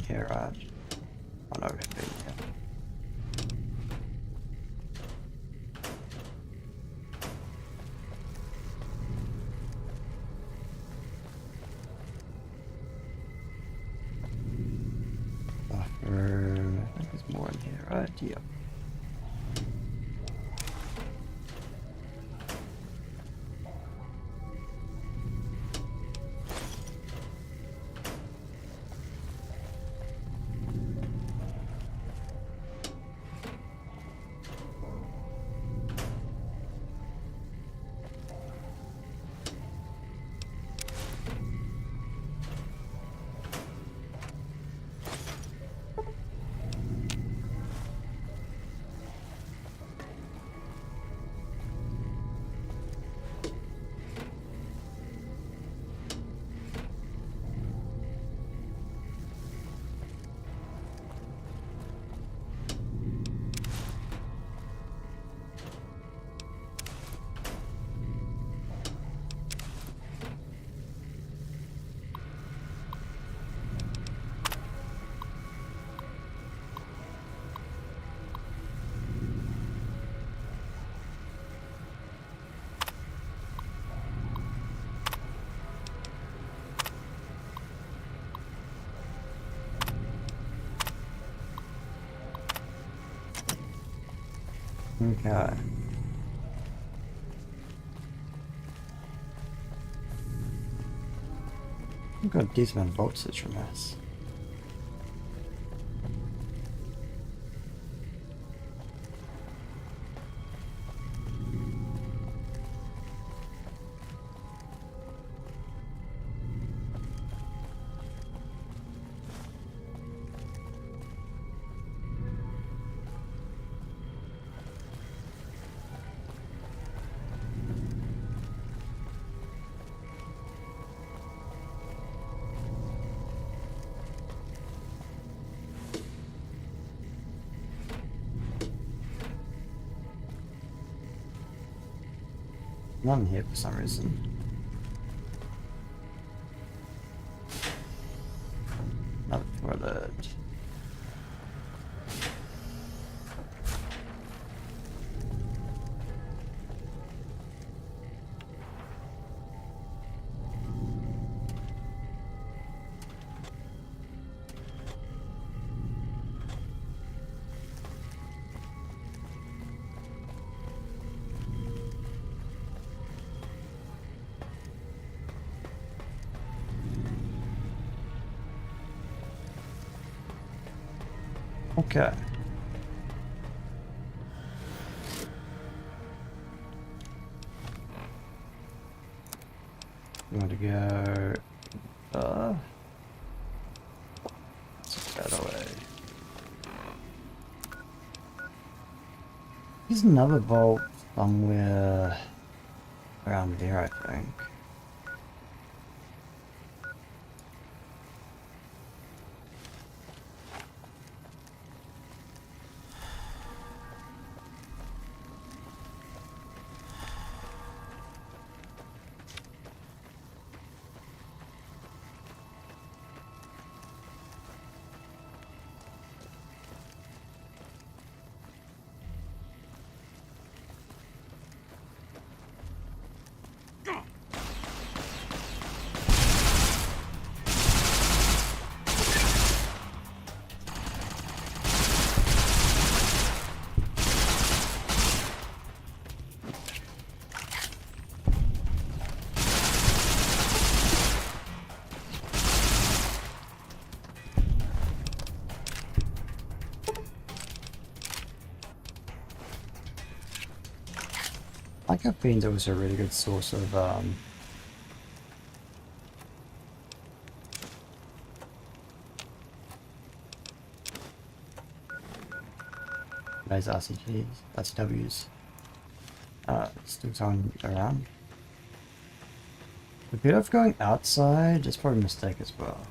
here, right? Oh no, we've been here. Bathroom. I think there's more in here, right? Yep. Okay. I've got a decent amount of voltage from this. None here for some reason. Not for that. Okay. You want to go that away. There's another vault somewhere around there, I think. Like I've been to was a really good source of those RCGs, RCWs. Still going around. The bit of going outside is probably a mistake as well.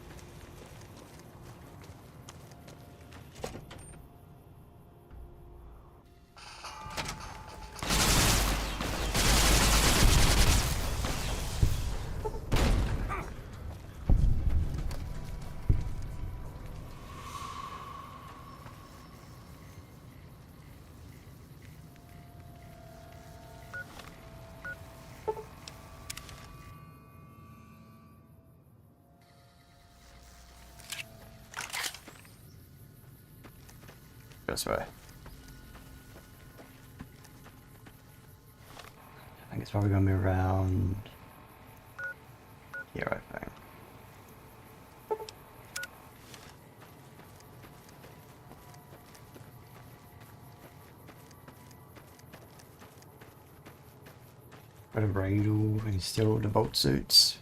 This way. I think it's probably gonna be around here, I think. Got a bridle and still the boat suits.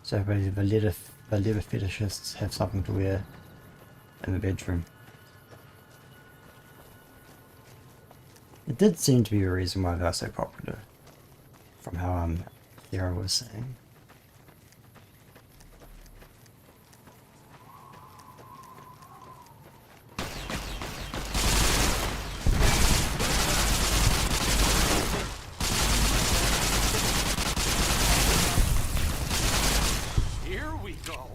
So everybody, the leather fetishists have something to wear in the bedroom. It did seem to be a reason why they're so popular, from how Thera was saying. Here we go.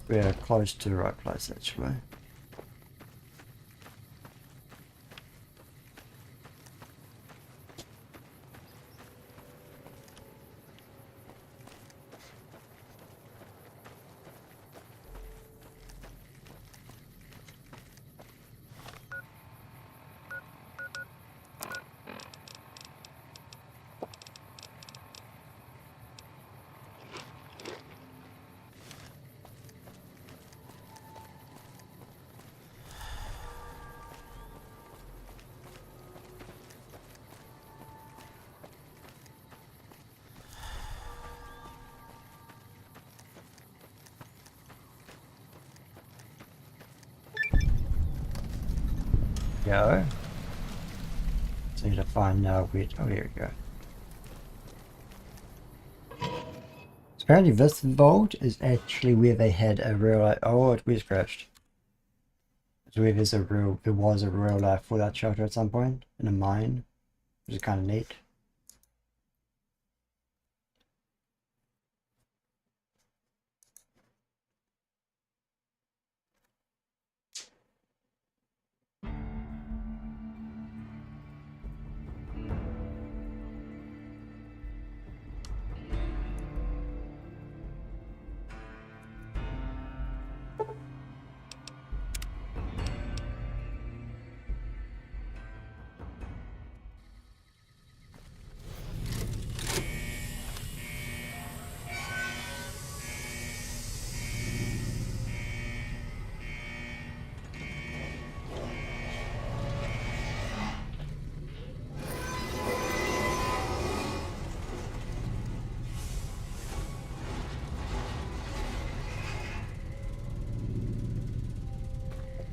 We're close to the right place, actually. Go. So I need to find where. Oh, here we go. So apparently, this vault is actually where they had a real. Oh, we crashed. It's where there was a real life fallout shelter at some point in a mine, which is kind of neat.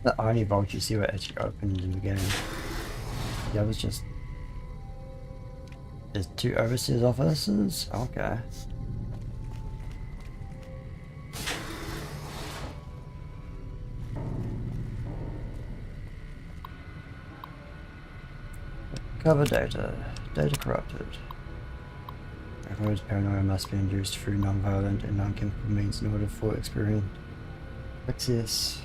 The only vault you see were actually opened in the beginning. The others just... There's 2 overseers officers? Okay. Cover data. Data corrupted. Everyone's paranoia must be induced through non-violent and non-chemical means in order for experience. Access.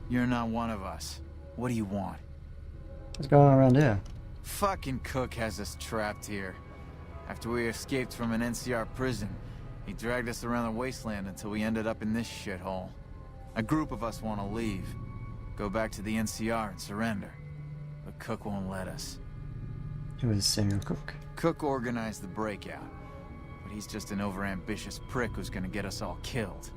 You're not one of us. What do you want? What's going on around here? Fucking Cook has us trapped here. After we escaped from an NCR prison, he dragged us around the wasteland until we ended up in this shithole. A group of us want to leave. Go back to the NCR and surrender. But Cook won't let us. Who is Samuel Cook? Cook organized the breakout. But he's just an overambitious prick who's gonna get us all killed.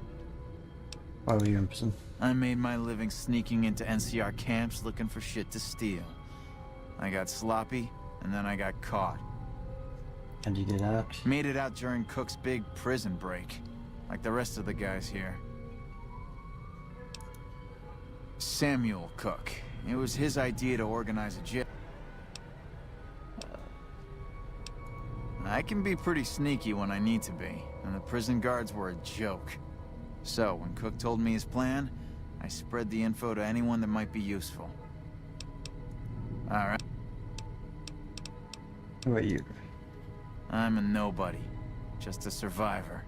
Why were you in prison? I made my living sneaking into NCR camps looking for shit to steal. I got sloppy, and then I got caught. And you get out? Made it out during Cook's big prison break, like the rest of the guys here. Samuel Cook. It was his idea to organize a jail. I can be pretty sneaky when I need to be, and the prison guards were a joke. So, when Cook told me his plan, I spread the info to anyone that might be useful. Alright. Who are you? I'm a nobody. Just a survivor.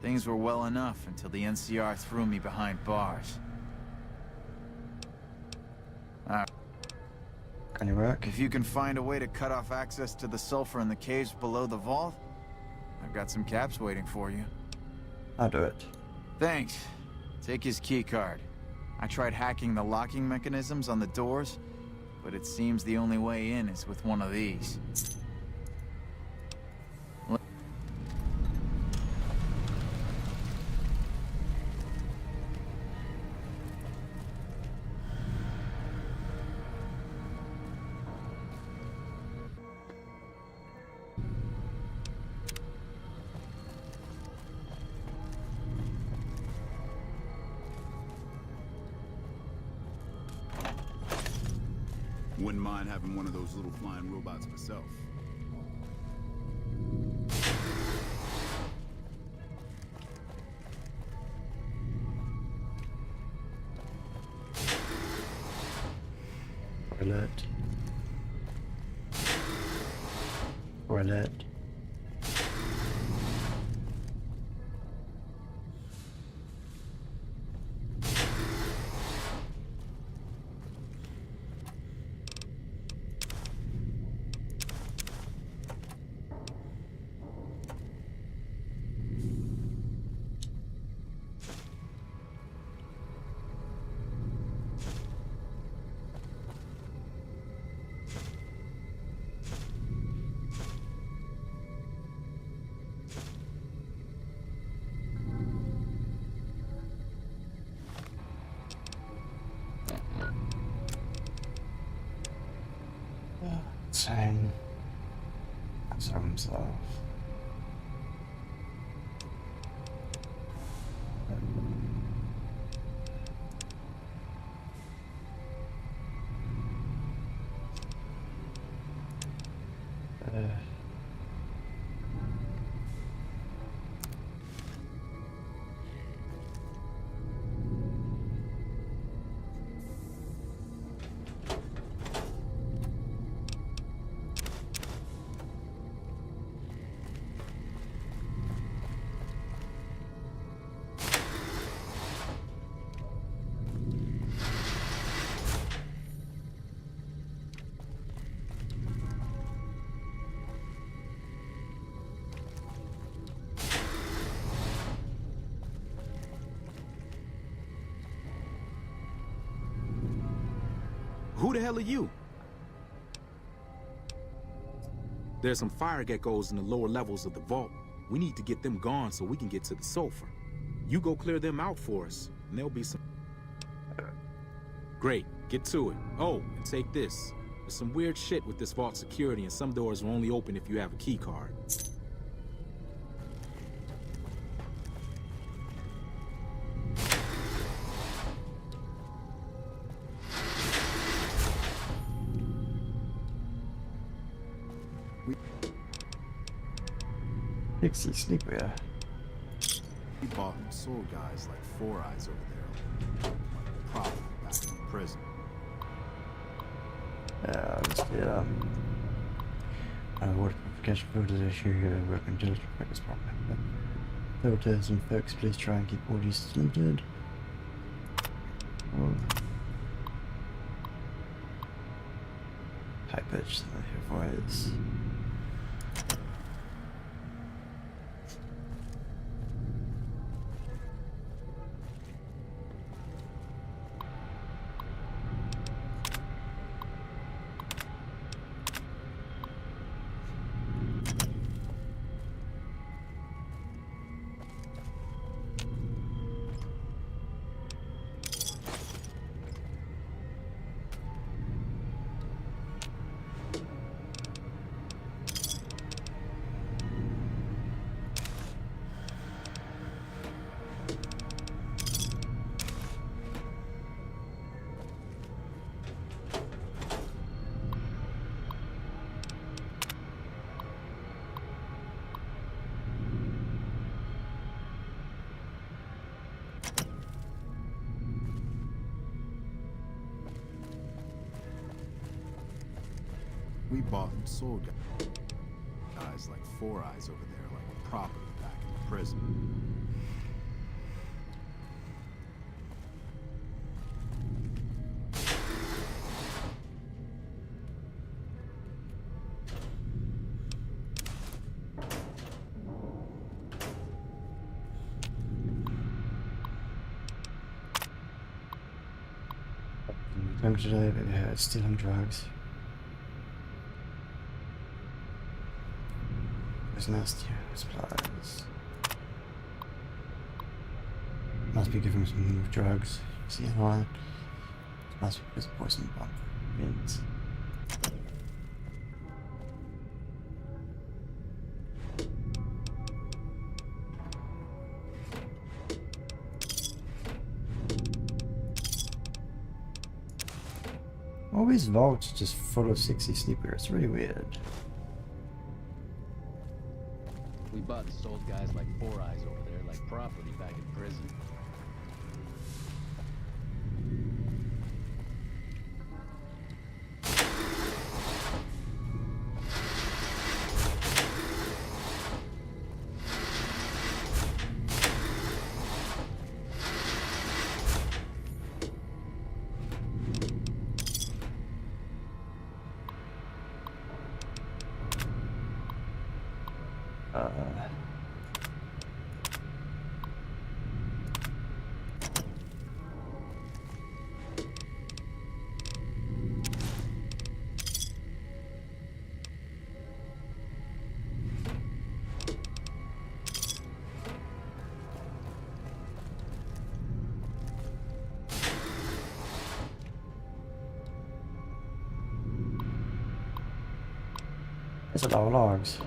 Things were well enough until the NCR threw me behind bars. Can you work? If you can find a way to cut off access to the sulfur in the caves below the vault, I've got some caps waiting for you. I'll do it. Thanks. Take his keycard. I tried hacking the locking mechanisms on the doors, but it seems the only way in is with one of these. Wouldn't mind having one of those little flying robots myself. Toilet. Toilet. Insane. That's himself. Who the hell are you? There's some fire geckos in the lower levels of the vault. We need to get them gone so we can get to the sulfur. You go clear them out for us, and there'll be some... Great, get to it. Oh, and take this. There's some weird shit with this vault security, and some doors will only open if you have a key card. Pixie sleepwear. We bought them soul guys like Four Eyes over there. Probably back in prison. Let's get water purification filters issue here. Work until this problem. Filters and folks, please try and keep all these limited. High pitch, voice. We bought and sold guys like Four Eyes over there like property back in the prison. Drunk today, but yeah, stealing drugs. It's nasty supplies. Must be giving some drugs. See on. Must be because poison bomb means. All these vaults just full of sexy sneakers. It's really weird. We bought and sold guys like Four Eyes over there like property back in prison. There's a lot of logs.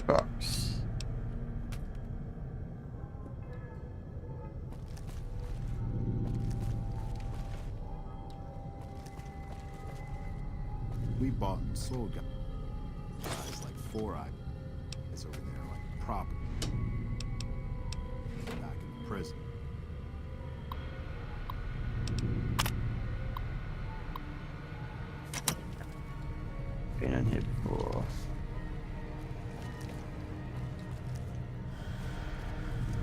Box. We bought and sold guys like Four Eyes over there like property back in the prison. Been in here before.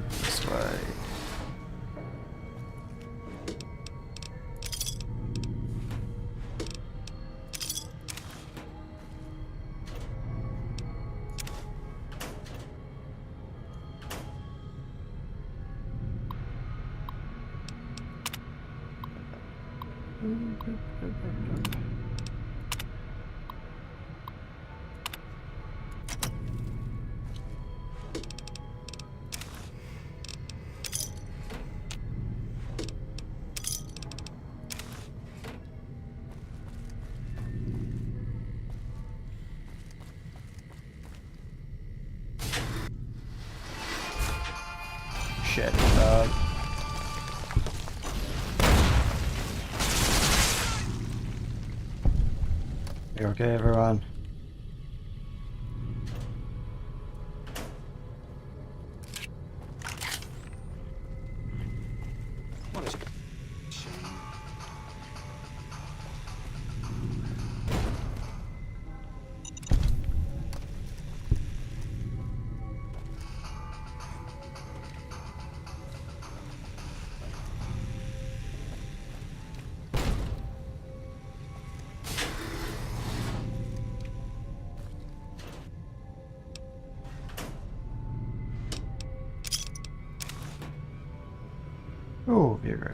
This way. Shit, You okay, everyone? What a shame. Oh, Vero.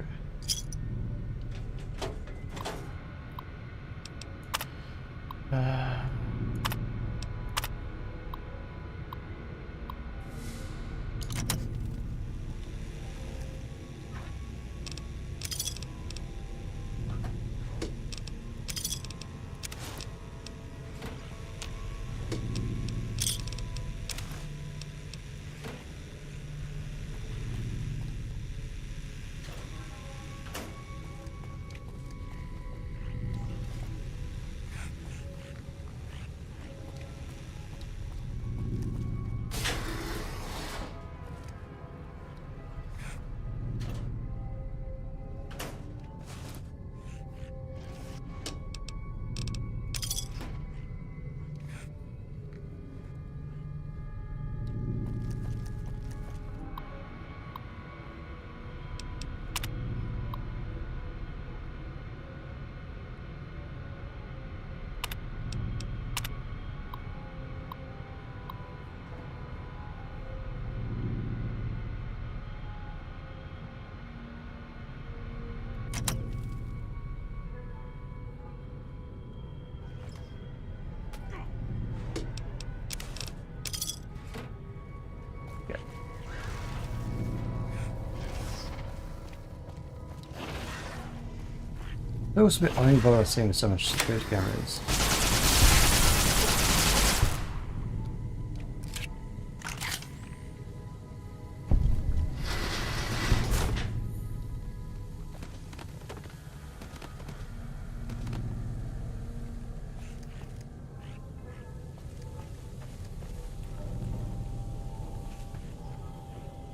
That was a bit only bother seeing with so much security cameras.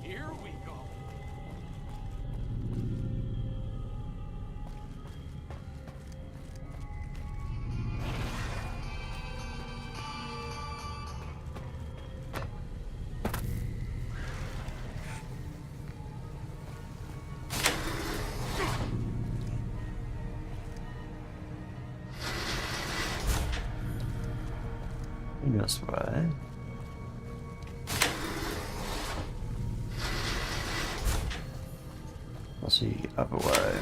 Here we go. This way. I'll see other way.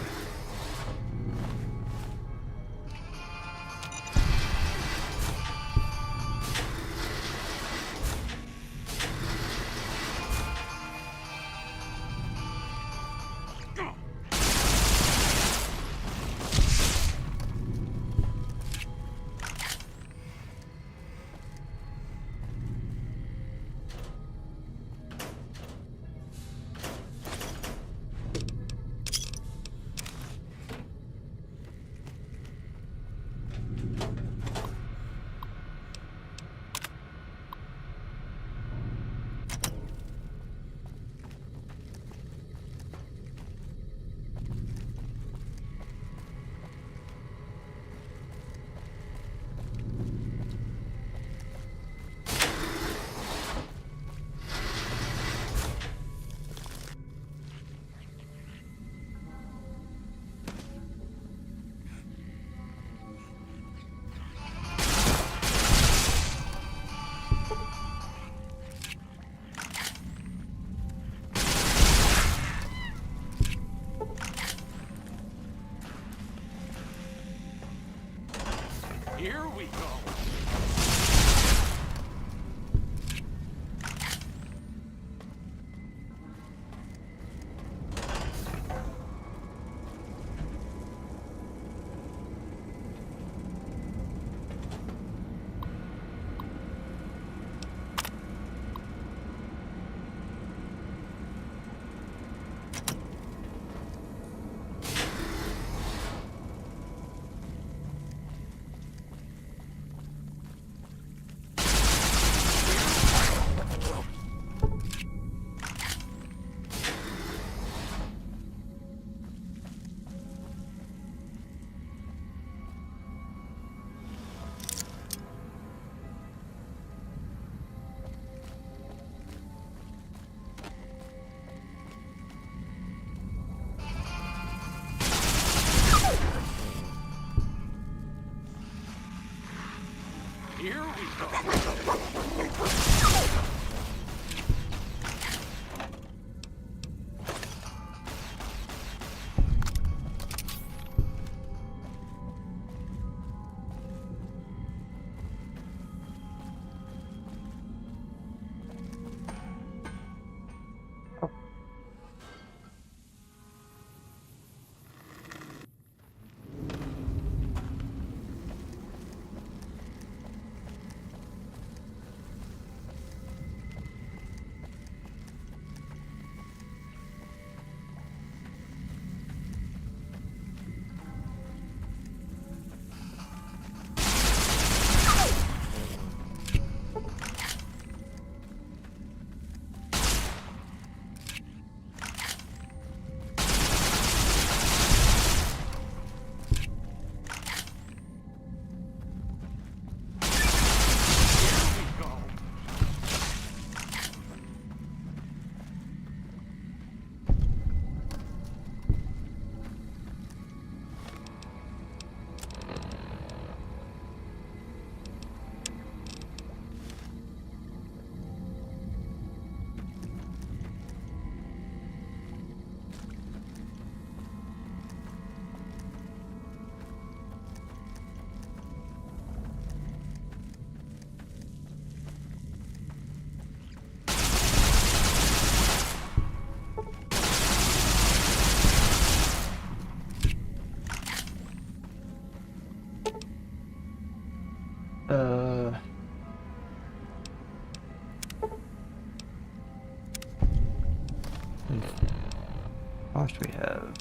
What do we have?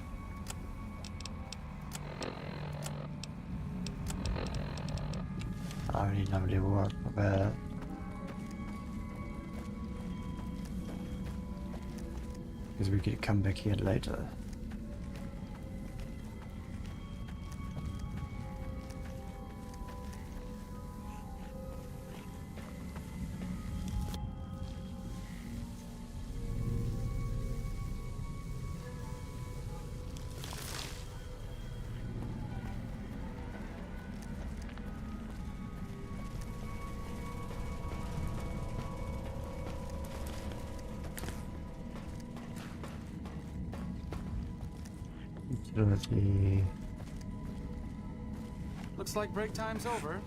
I really lovely work for that. Because we could come back here later. Utility. Looks like break time's over.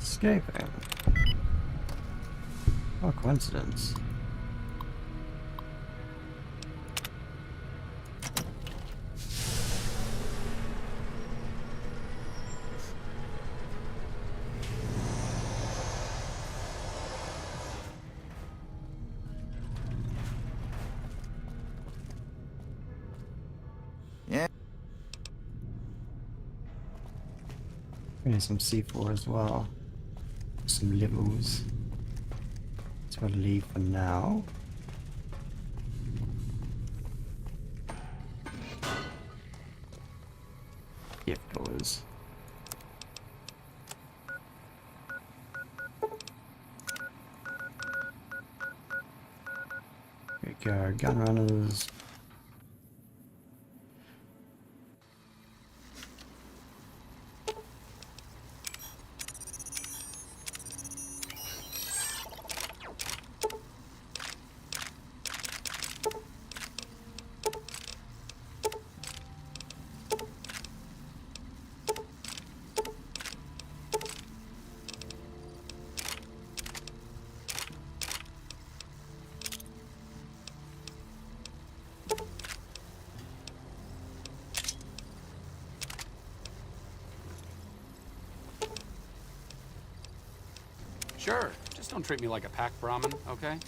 Escaping. What a coincidence. Yeah. We need some C4 as well. Some levels. So I'll leave for now. Gift doors. Here we go, gun runners. Sure, just don't treat me like a pack Brahmin, okay?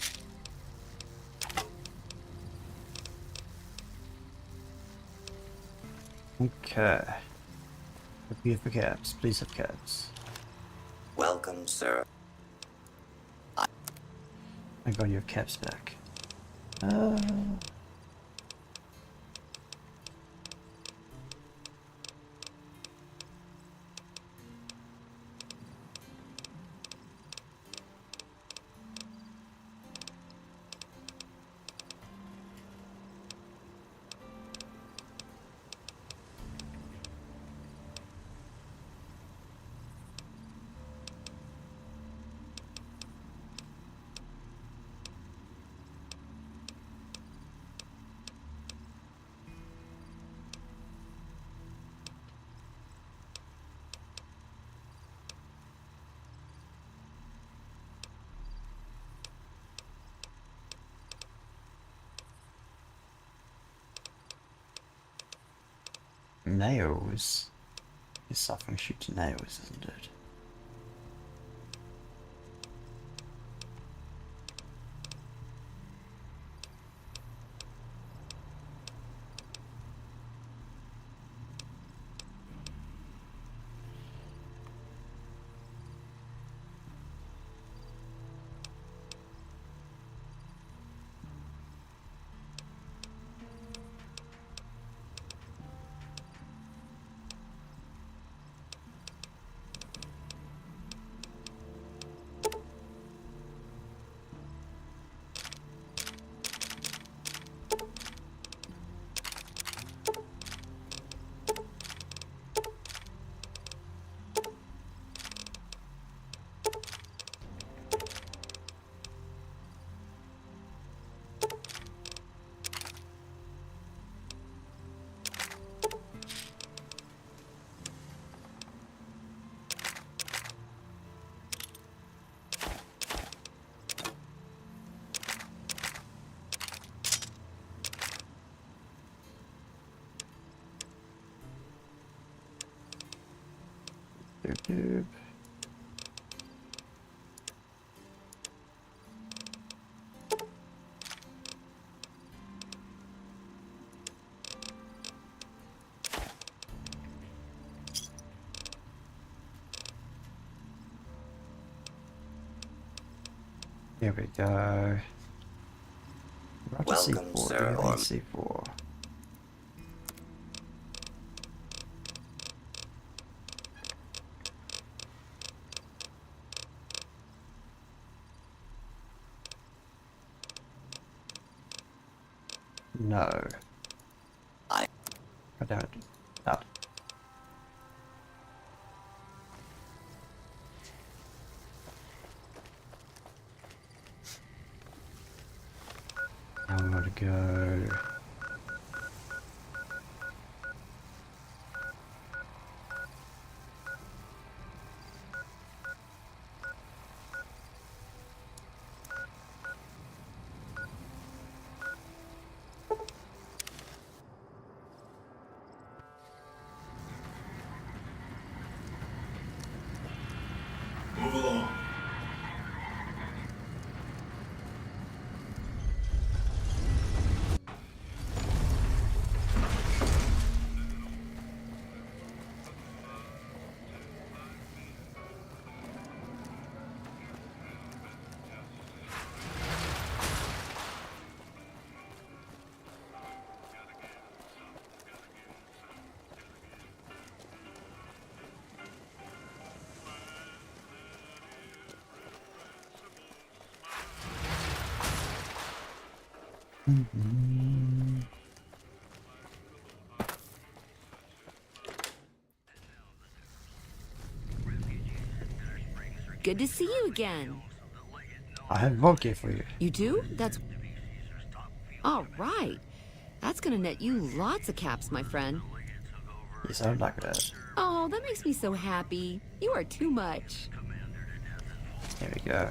Okay. Appear for caps. Please have caps. Welcome, sir. I got your caps back. Nails. You're suffering shooting nails, isn't it? Doop. There we go. Welcome, C4, sir. C4. No. God damn it. Out. Now we want to go. Move along. Good to see you again. I have vodka for you. You do? That's... All right. That's gonna net you lots of caps, my friend. Yes, I like that. Oh, that makes me so happy. You are too much. There we go.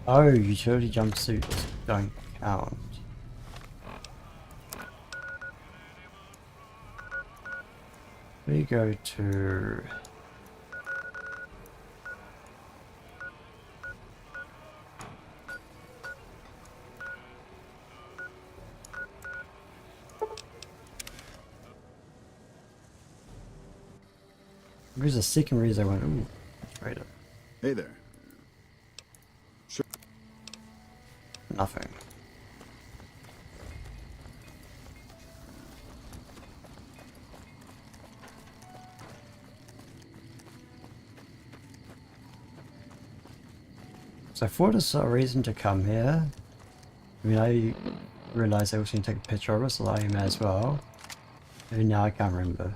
Oh, utility jumpsuits don't count. We go to... There's a second reason I went, ooh, right up. Hey there. Sure. Nothing. So for this reason to come here, I mean, I realized I was going to take a picture of it, so I may as well. And now I can't remember.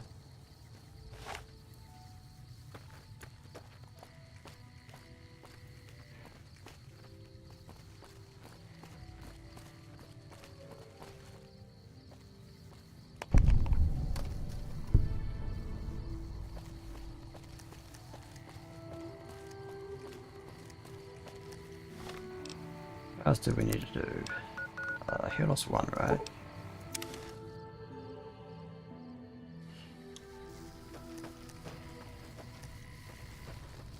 What else do we need to do? Here was one, right?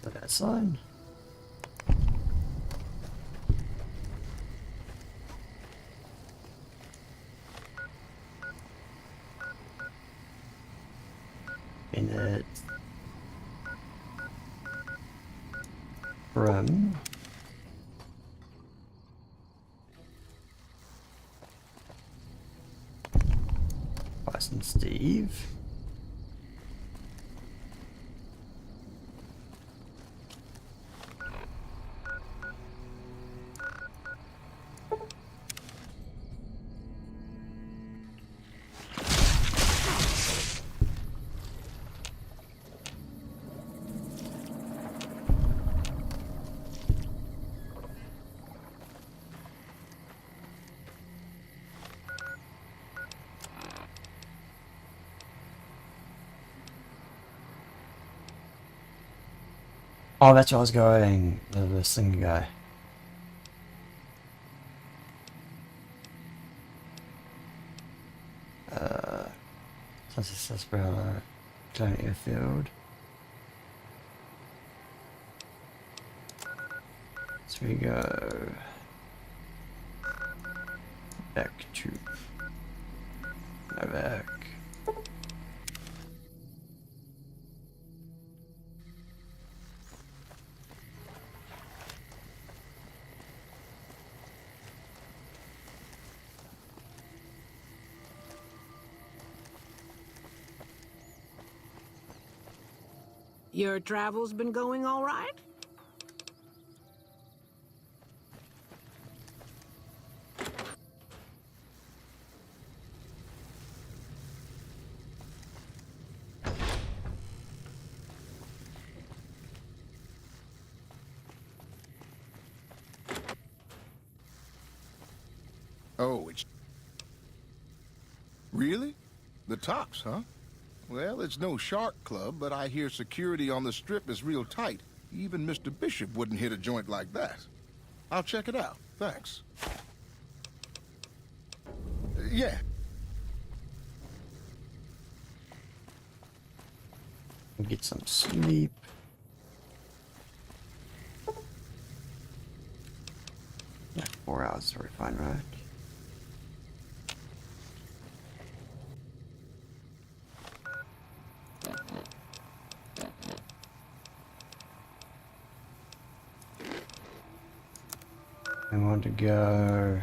That sign. In it. From. Bison Steve. Oh, that's where I was going. The singer guy. That's about a giant airfield. So we go back to back. Your travel's been going all right? Oh, it's... Really? The tops, huh? Well, it's no shark club, but I hear security on the strip is real tight. Even Mr. Bishop wouldn't hit a joint like that. I'll check it out. Thanks. Yeah. Get some sleep. Yeah, 4 hours is very fine, right? I want to go.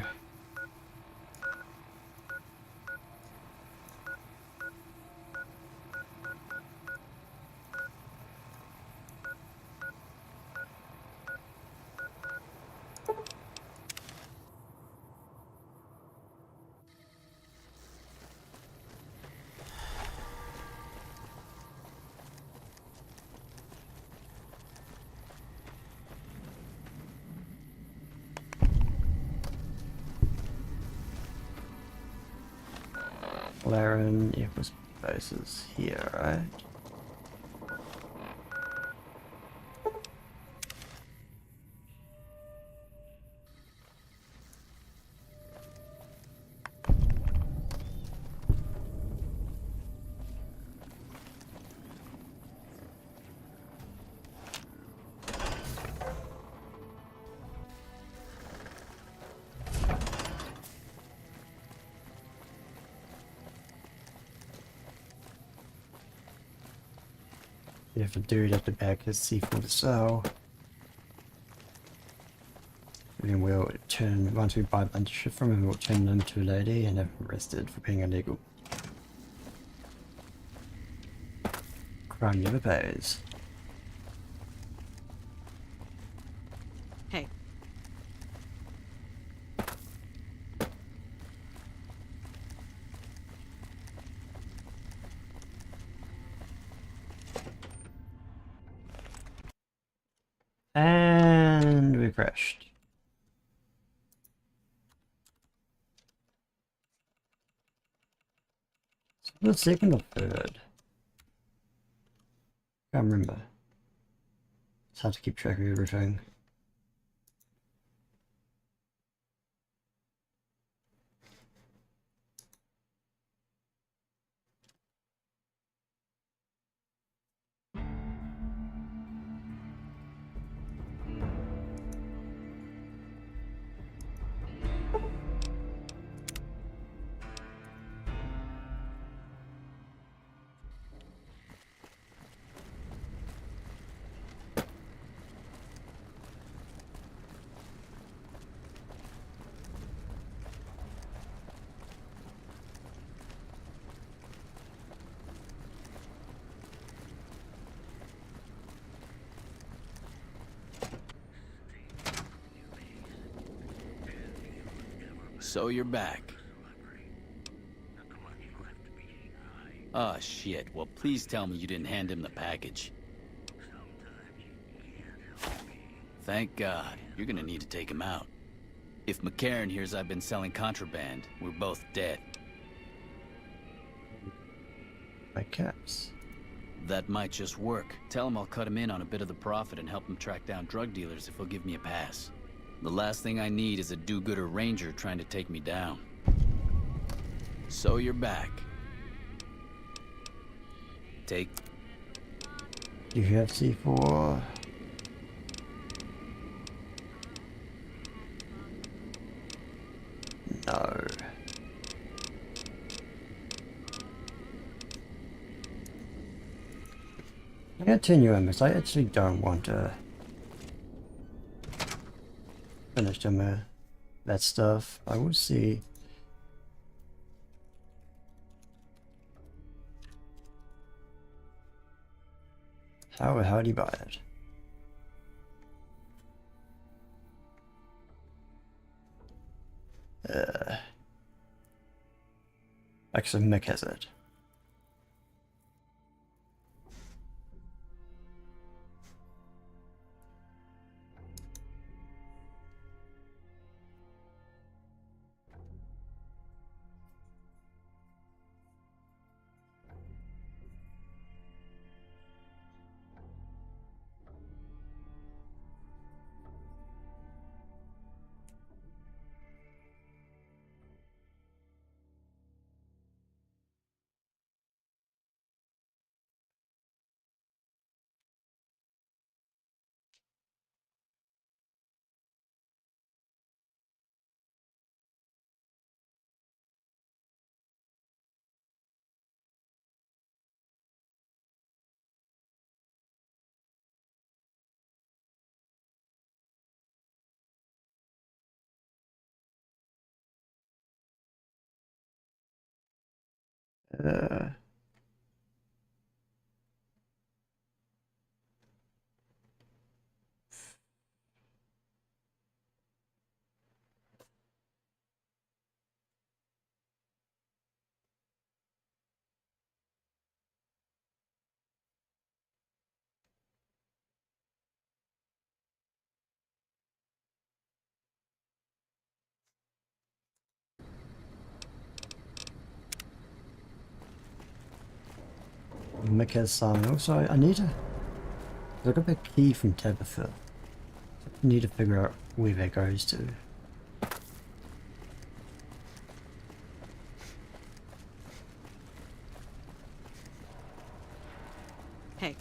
Laren, it was bases here, right? If a dude at the back has C4 to sell, then we'll turn, once we buy a bunch of shit from him, we'll turn them into a lady and have him arrested for being illegal. Crime never pays. Hey. And we crashed. So the second or third? Can't remember. It's hard to keep track of everything. So you're back. Oh, shit. Well, please tell me you didn't hand him the package. Thank God. You're gonna need to take him out. If McCarran hears I've been selling contraband, we're both dead. My caps. That might just work. Tell him I'll cut him in on a bit of the profit and help him track down drug dealers if he'll give me a pass. The last thing I need is a do-gooder ranger trying to take me down. So you're back. Take. Do you have C4? No. I'm gonna turn you in because I actually don't want to finish them that stuff. I will see. How do you buy it? Actually, Mick has it. Mick has some. Also, I need to look up a key from Tabitha. I need to figure out where that goes to. Hey.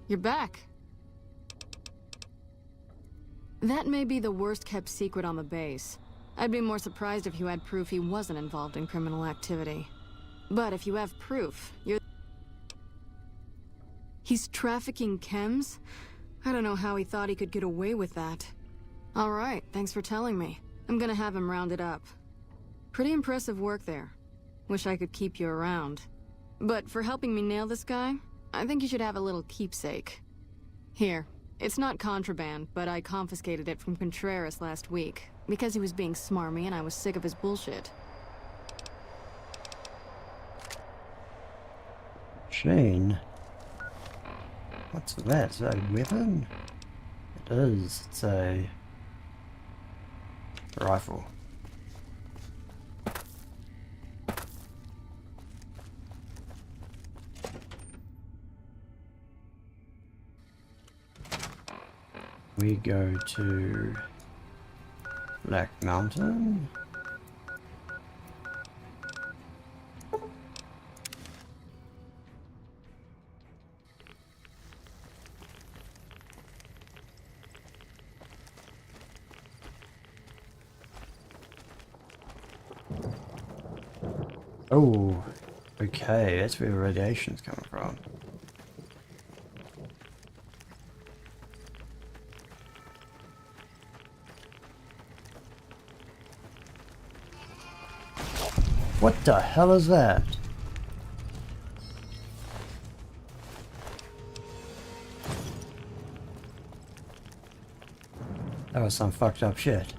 You're back. That may be the worst kept secret on the base. I'd be more surprised if you had proof he wasn't involved in criminal activity. But if you have proof, you're... He's trafficking chems? I don't know how he thought he could get away with that. Alright, thanks for telling me. I'm gonna have him rounded up. Pretty impressive work there. Wish I could keep you around. But for helping me nail this guy, I think you should have a little keepsake. Here. It's not contraband, but I confiscated it from Contreras last week, because he was being smarmy and I was sick of his bullshit. Shane? What's that? Is that a weapon? It is. It's a rifle. We go to Black Mountain. Oh, okay, that's where the radiation's coming from. What the hell is that? That was some fucked up shit.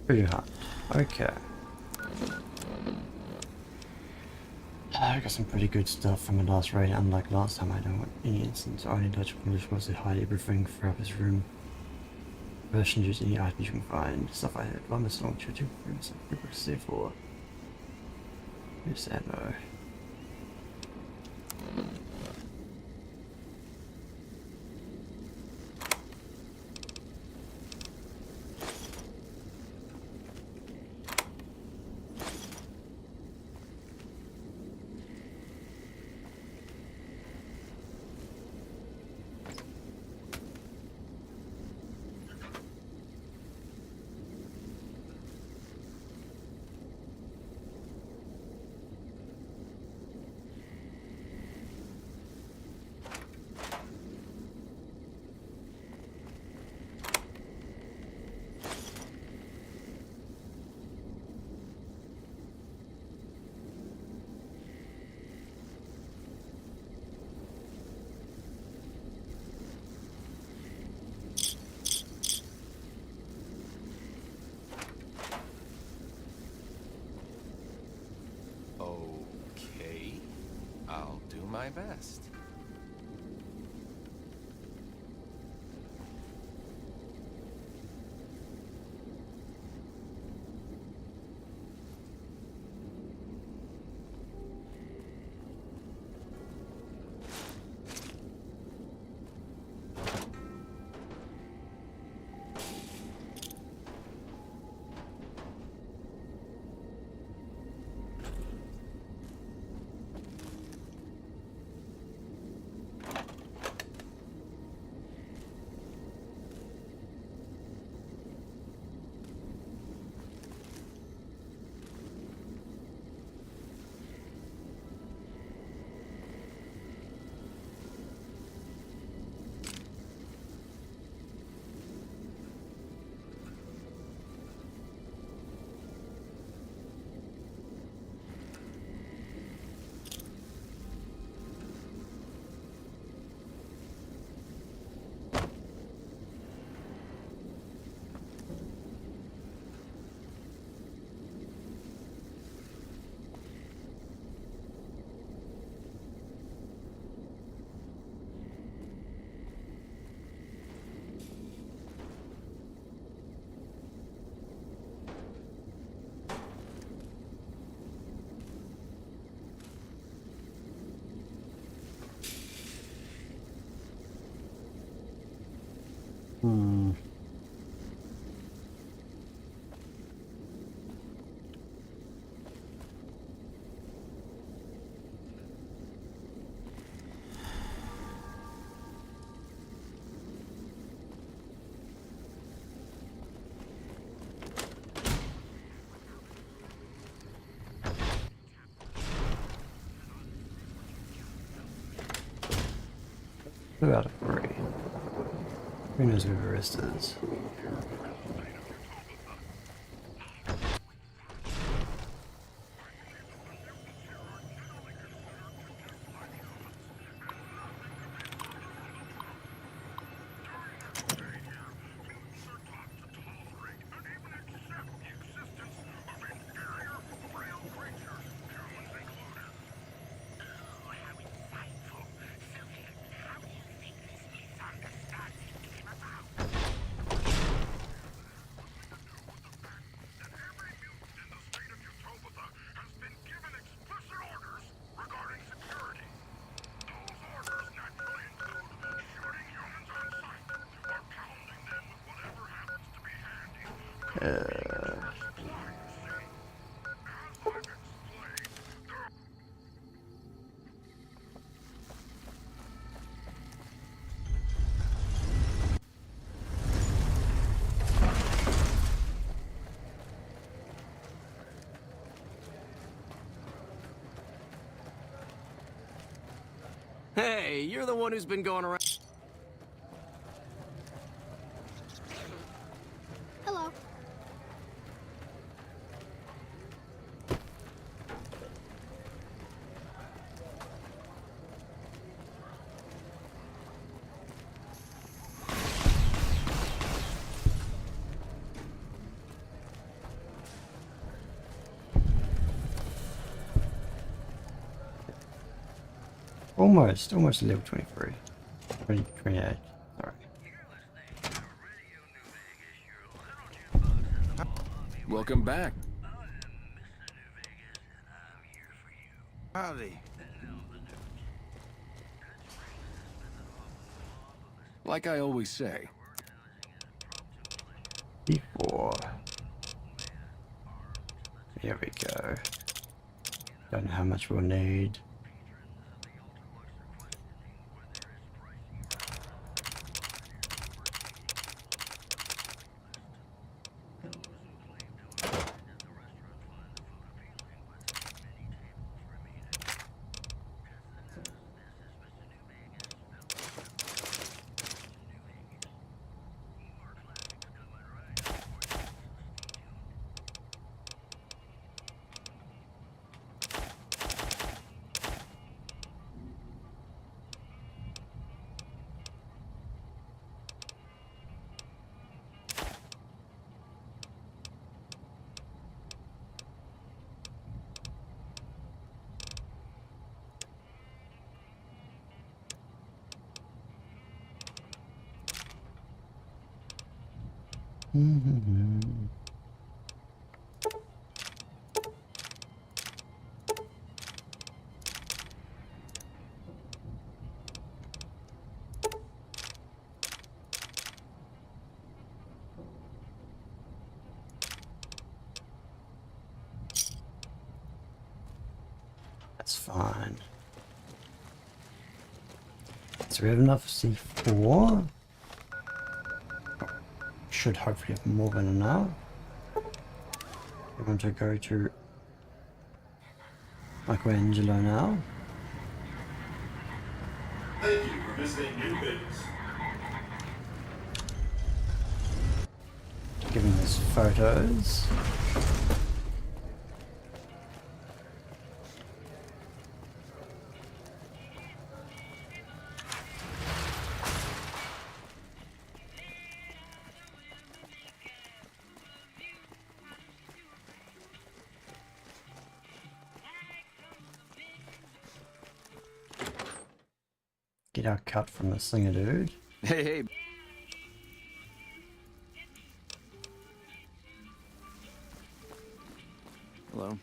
Treasure hunt. Okay. I got some pretty good stuff from the last raid, unlike last time I don't want any instance. Only Dutch English was to hide everything throughout this room. Version use any items you can find. Stuff I had one this long to rooms and people to save for. Here's ammo. Okay, I'll do my best. Two out of 3. Who knows who the rest is? Hey, you're the one who's been going around. Hello. almost level 23. 28. Sorry. Welcome back. Howdy. Like I always say. Before. Here we go. Don't know how much we'll need. That's fine. So we have enough C4. Should hopefully have more than enough. We want to go to Michelangelo now. Thank you for visiting New Base. Giving us photos. Get our cut from the singer dude. Hey. Hello.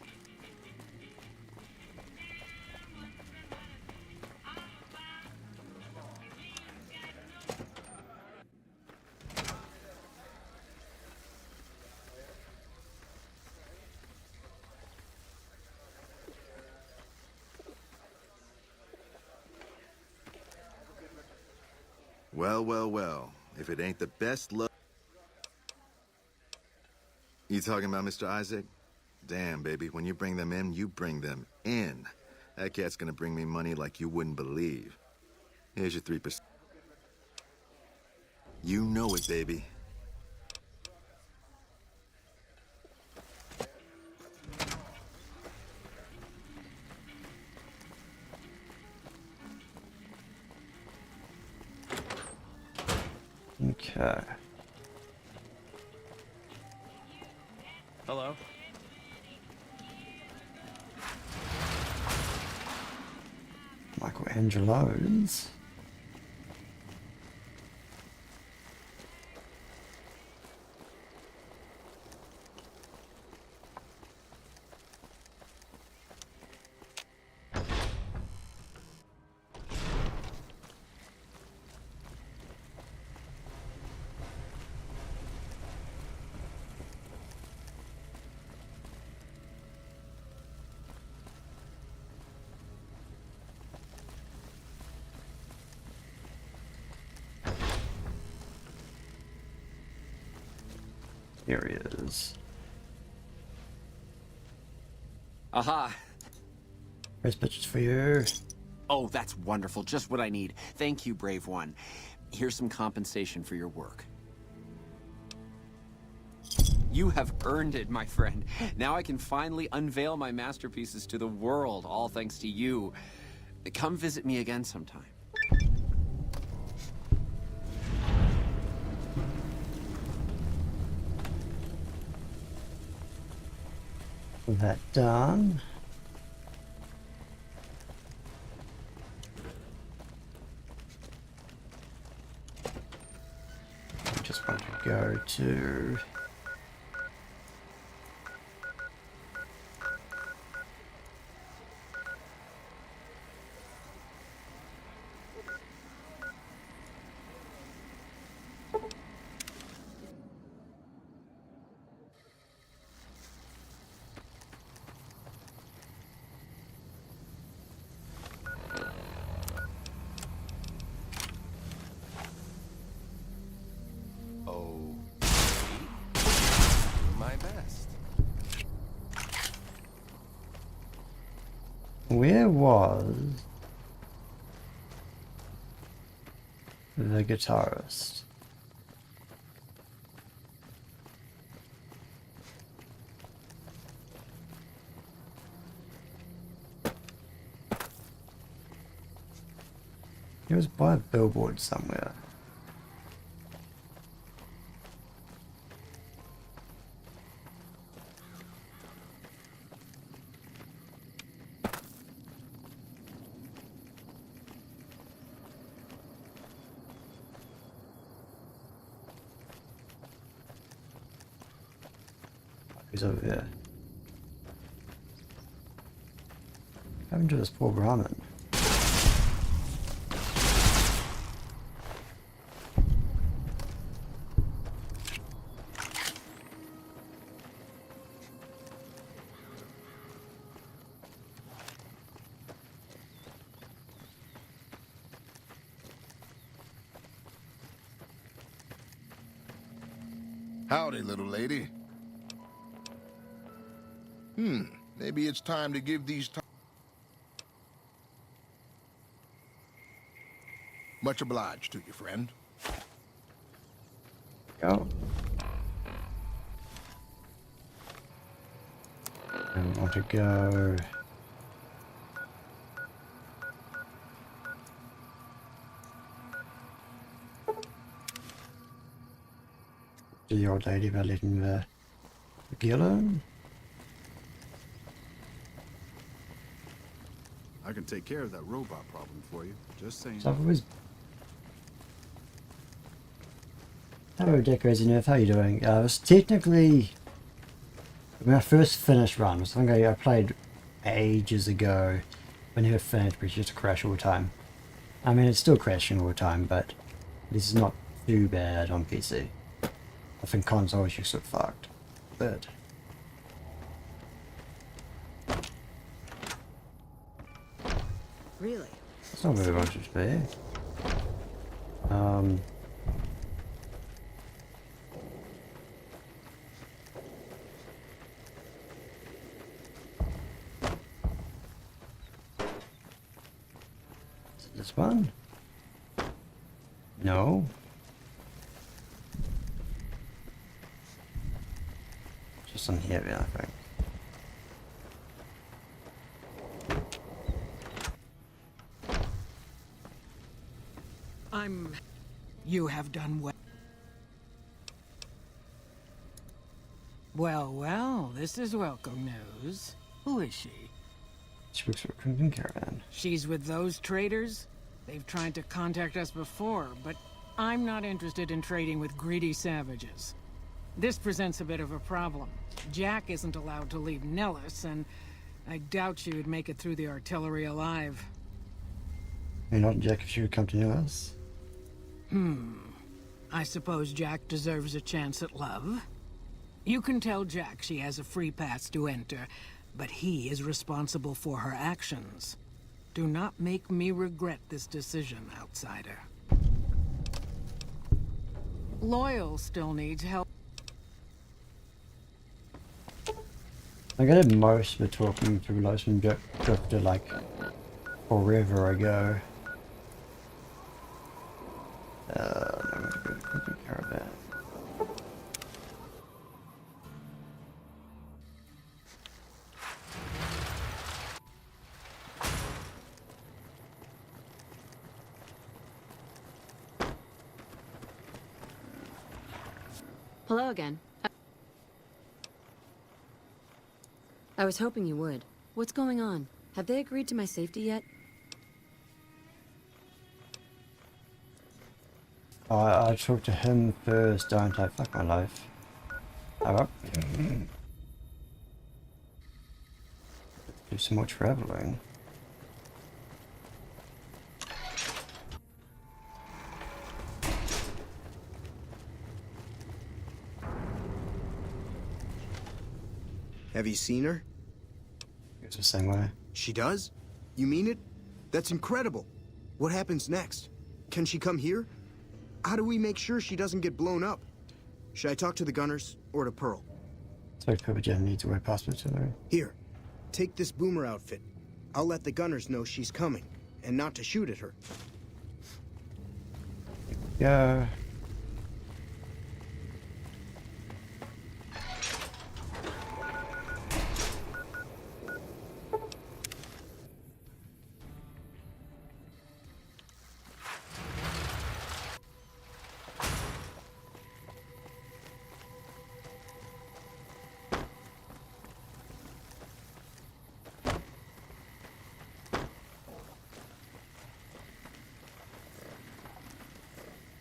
Well, well, well. If it ain't the best luck. You talking about Mr. Isaac? Damn, baby. When you bring them in, you bring them in. That cat's gonna bring me money like you wouldn't believe. Here's your 3%. You know it, baby. Okay. Hello? Michelangelo's. Here he is. Aha! Here's pictures for you. Oh, that's wonderful. Just what I need. Thank you, brave one. Here's some compensation for your work. You have earned it, my friend. Now I can finally unveil my masterpieces to the world, all thanks to you. Come visit me again sometime. That done. just want to go to... My best. Where was the guitarist? He was by a billboard somewhere. He's over there. What happened to this poor Brahmin? Howdy, little lady. Maybe it's time to give these... Much obliged to you, friend. Go. I want to go... to the old lady about letting the gear alone. I can take care of that robot problem for you. Just saying. So I've always... Hello, Decorating Earth, how are you doing? It was technically... when I first finished run, it was something I played ages ago. I never finished, but it used to crash all the time. I mean, it's still crashing all the time, but this is not too bad on PC. I think consoles are so fucked. But... Really? That's not very much to be. Is it this one? No. Just on here, I think. You have done well. Well, this is welcome news. Who is she? She works for Confronting Caravan. She's with those traders? They've tried to contact us before, but I'm not interested in trading with greedy savages. This presents a bit of a problem. Jack isn't allowed to leave Nellis, and I doubt she would make it through the artillery alive. Maybe not Jack if she would come to know us. I suppose Jack deserves a chance at love. You can tell Jack she has a free pass to enter, but he is responsible for her actions. Do not make me regret this decision, outsider. Loyal still needs help. I got it most for talking through Lost and Drifter like forever ago. I'm going to go to Confronting Caravan. Hello again. I was hoping you would. What's going on? Have they agreed to my safety yet? I talk to him first, don't I? Fuck my life. Oh well. Do some more traveling. Have you seen her? It's the same way. She does? You mean it? That's incredible. What happens next? Can she come here? How do we make sure she doesn't get blown up? Should I talk to the gunners or to Pearl? So Papa Jen needs to wear passports to her. Here, take this boomer outfit. I'll let the gunners know she's coming, and not to shoot at her. Yeah.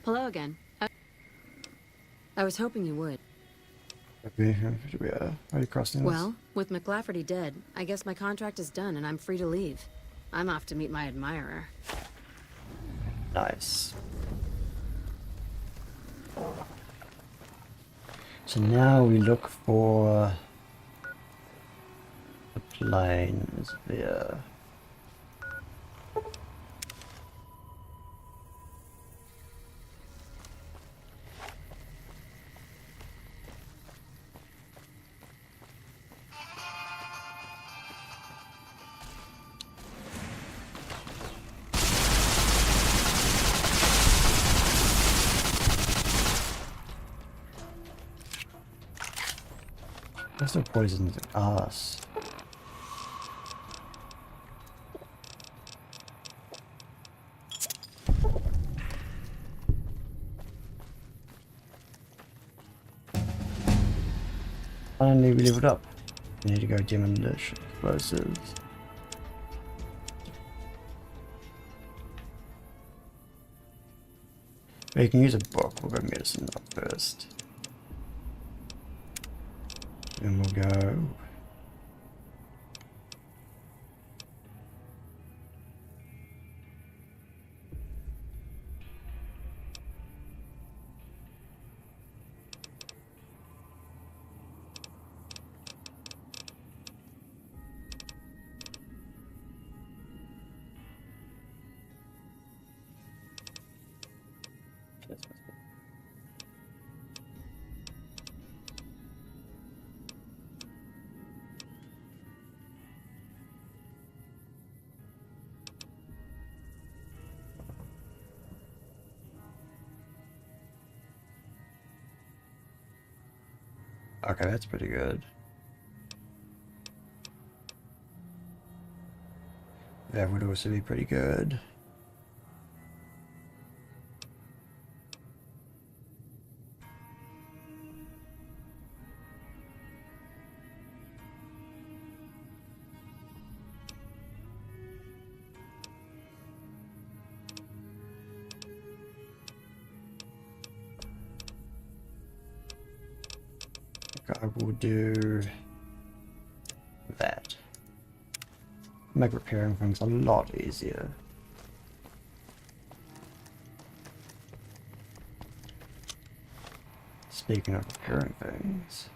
Hello again. I was hoping you would. Okay, we are you crossing this? Well, with McLafferty dead, I guess my contract is done and I'm free to leave. I'm off to meet my admirer. Nice. So now we look for the planes there. There's no poison to us. Finally we leveled up. We need to go demolish explosives. But you can use a book, we'll go medicine up first. Then we'll go. Okay, that's pretty good. That would also be pretty good. I will do that. Make repairing things a lot easier. Speaking of repairing things.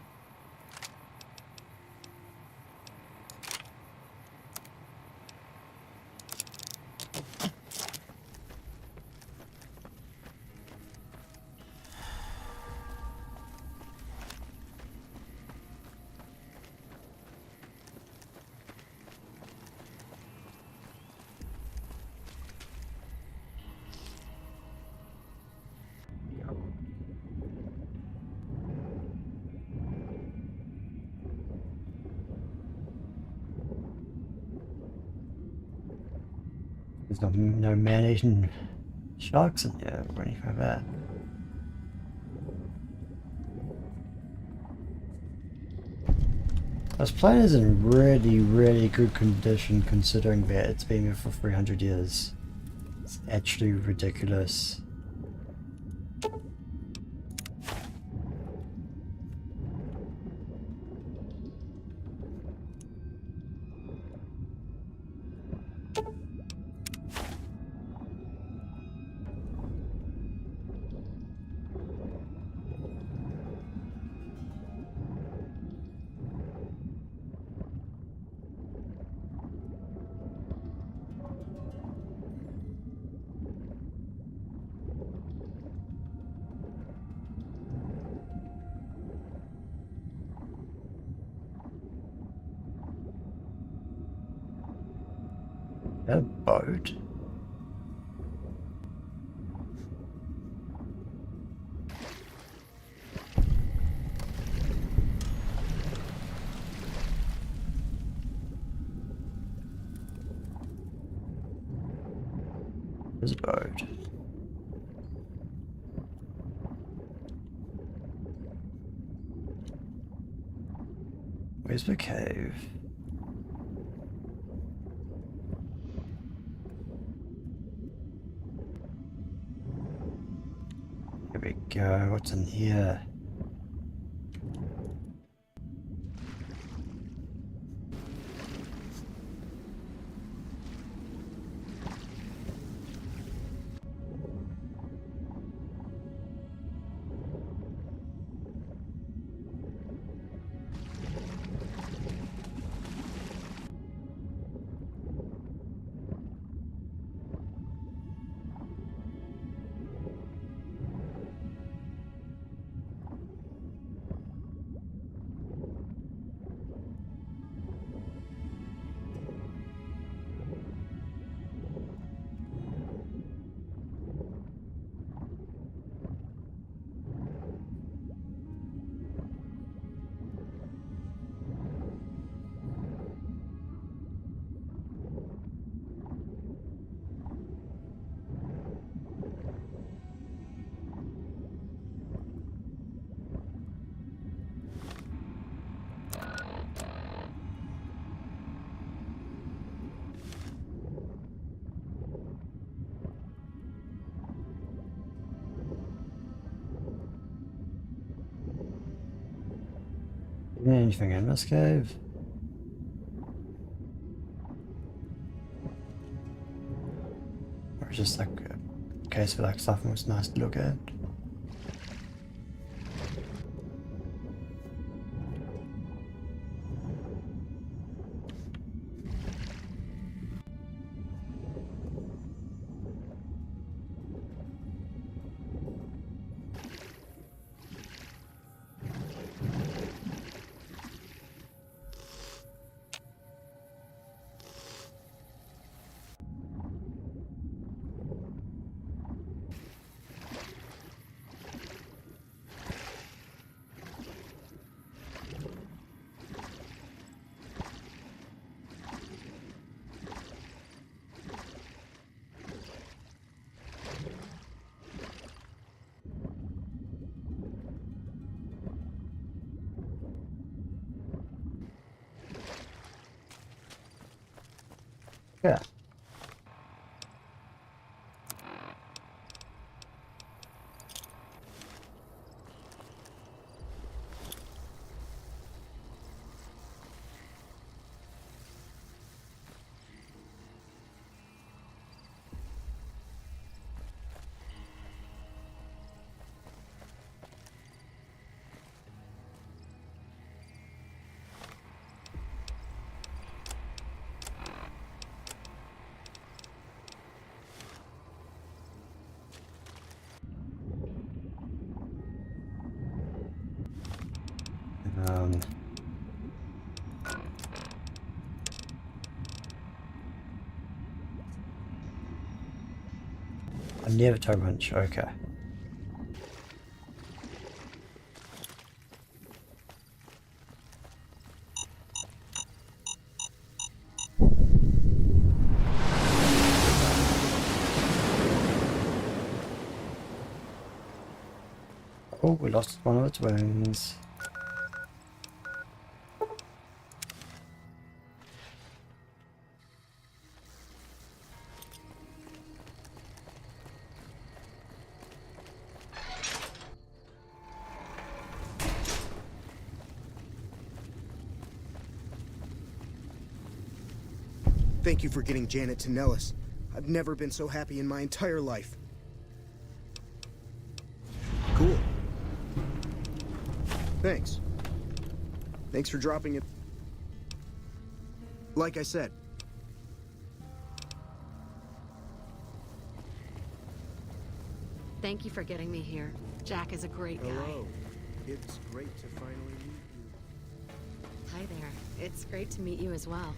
There's no man-eating sharks in here or anything like that. This plane is in really good condition considering that it's been here for 300 years. It's actually ridiculous. A boat? There's a boat. Where's the cave? Here we go. What's in here? Anything in this cave? Or just like a case for like something was nice to look at? Yeah. I never told much. Okay. Oh, we lost one of its wings. Thank you for getting Janet to Nellis. I've never been so happy in my entire life. Cool. Thanks. Thanks for dropping it. Like I said. Thank you for getting me here. Jack is a great guy. Hello. It's great to finally meet you. Hi there. It's great to meet you as well.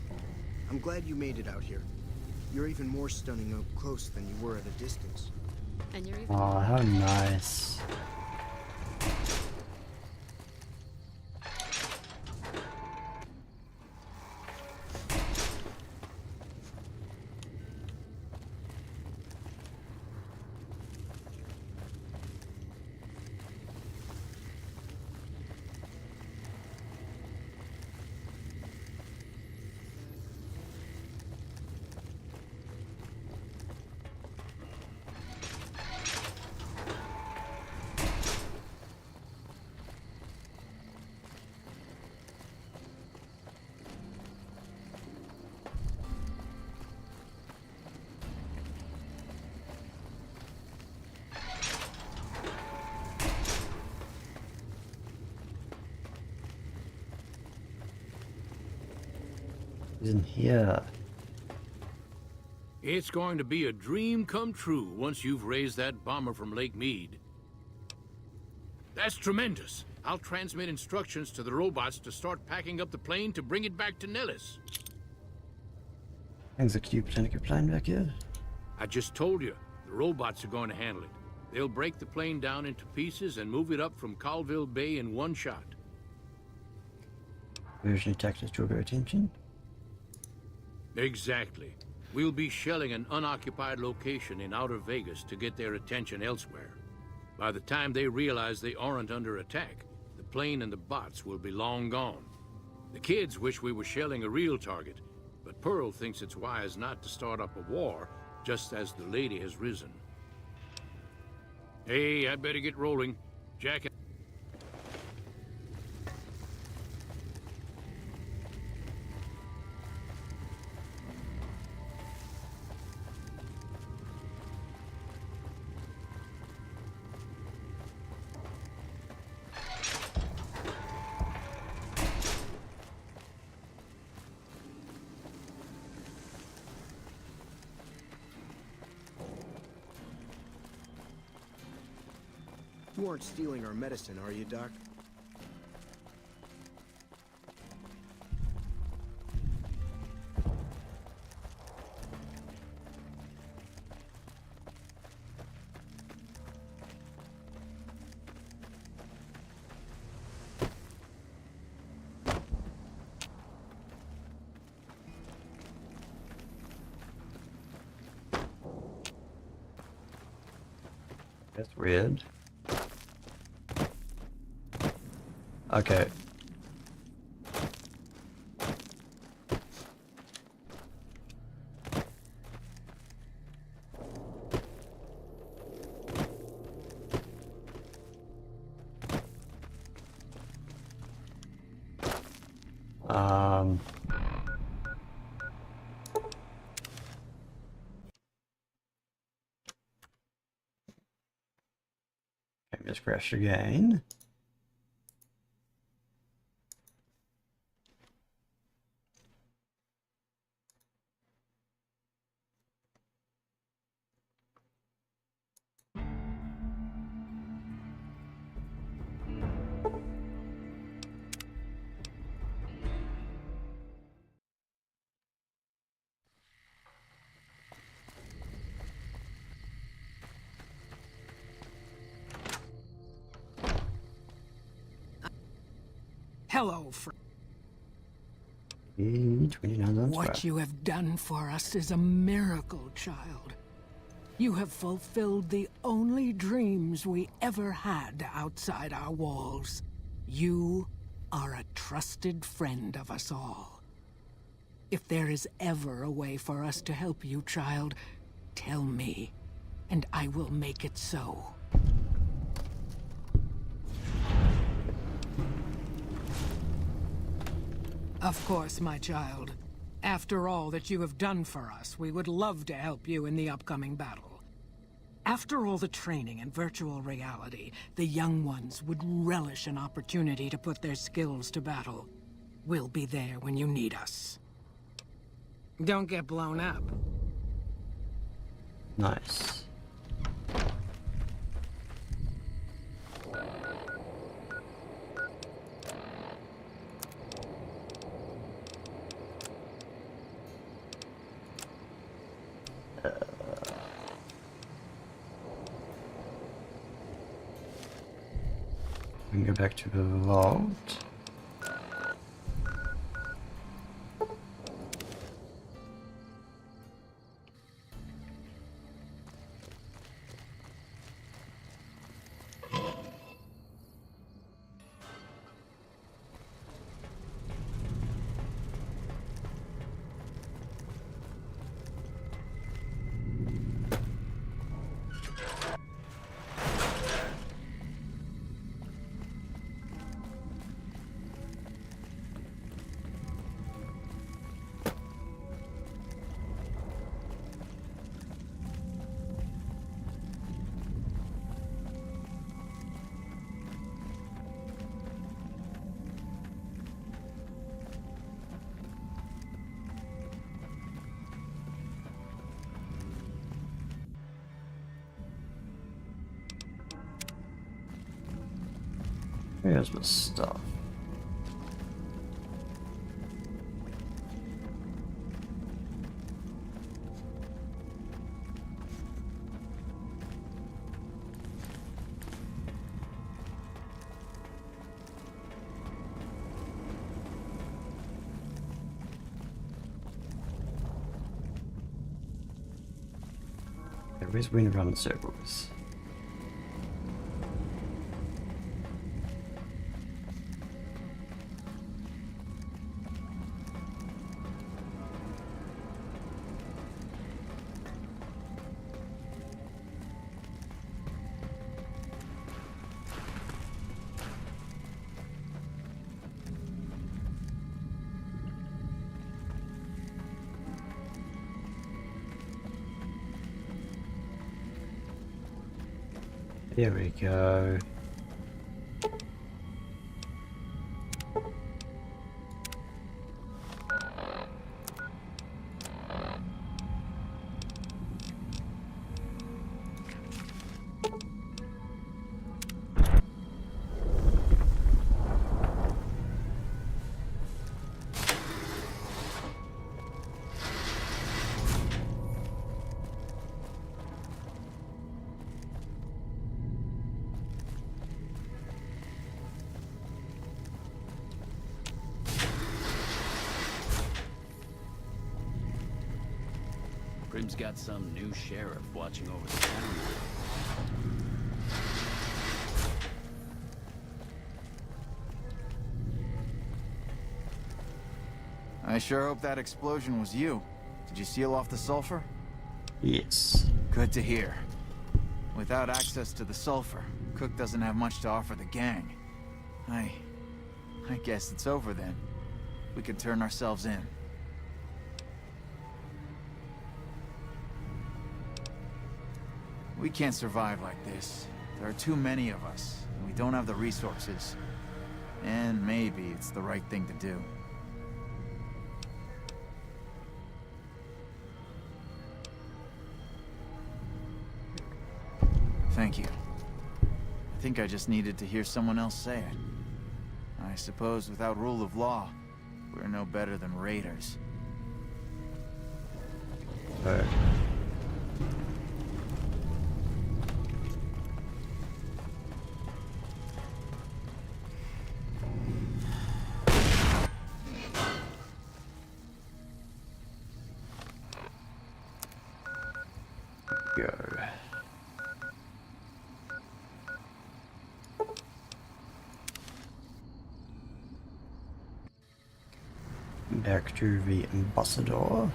I'm glad you made it out here. You're even more stunning up close than you were at a distance. And you're even Oh, how nice. He's in here. It's going to be a dream come true once you've raised that bomber from Lake Mead. That's tremendous. I'll transmit instructions to the robots to start packing up the plane to bring it back to Nellis. There's a cube plane back here. I just told you, the robots are going to handle it. They'll break the plane down into pieces and move it up from Colville Bay in one shot. Version tactics to our attention. Exactly. We'll be shelling an unoccupied location in outer Vegas to get their attention elsewhere. By the time they realize they aren't under attack, the plane and the bots will be long gone. The kids wish we were shelling a real target, but Pearl thinks it's wise not to start up a war just as the lady has risen. Hey, I'd better get rolling. Jack. You aren't stealing our medicine, are you, Doc? That's weird. Okay. Okay, just crash again. Hello, friend. 29 What you have done for us is a miracle, child. You have fulfilled the only dreams we ever had outside our walls. You are a trusted friend of us all. If there is ever a way for us to help you, child, tell me, and I will make it so. Of course, my child. After all that you have done for us, we would love to help you in the upcoming battle. After all the training in virtual reality, the young ones would relish an opportunity to put their skills to battle. We'll be there when you need us. Don't get blown up. Nice. We can go back to the vault. Here's my stuff. Everybody's running around in circles. Here we go. Prim's got some new sheriff watching over the town. I sure hope that explosion was you. Did you seal off the sulfur? Yes. Good to hear. Without access to the sulfur, Cook doesn't have much to offer the gang. I guess it's over then. We can turn ourselves in. We can't survive like this. There are too many of us, and we don't have the resources. And maybe it's the right thing to do. Thank you. I think I just needed to hear someone else say it. I suppose without rule of law, we're no better than raiders. Go. Back to the ambassador.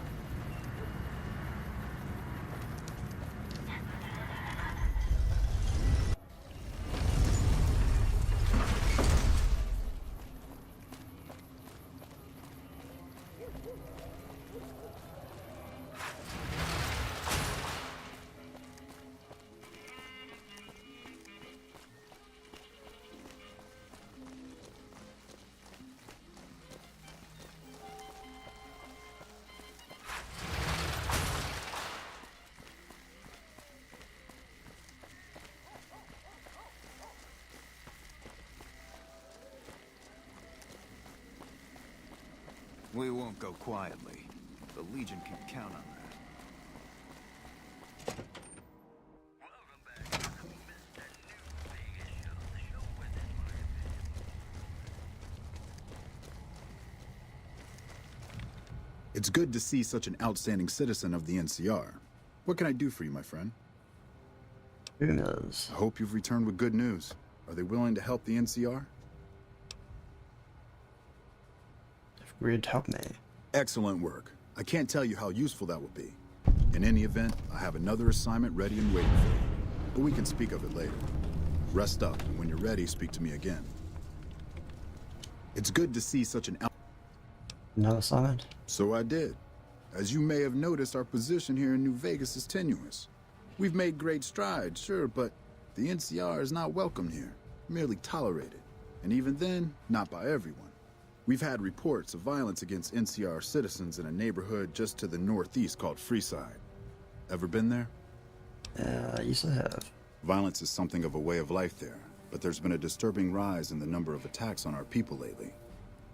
We won't go quietly. The Legion can count on that. It's good to see such an outstanding citizen of the NCR. What can I do for you, my friend? Who knows? I hope you've returned with good news. Are they willing to help the NCR? Agreed to help me. Excellent work. I can't tell you how useful that will be. In any event, I have another assignment ready and waiting for you. But we can speak of it later. Rest up, and when you're ready, speak to me again. It's good to see such an Another assignment? So I did. As you may have noticed, our position here in New Vegas is tenuous. We've made great strides, sure, but the NCR is not welcomed here, merely tolerated. And even then, not by everyone. We've had reports of violence against NCR citizens in a neighborhood just to the northeast called Freeside. Ever been there? I used to have. Violence is something of a way of life there, but there's been a disturbing rise in the number of attacks on our people lately.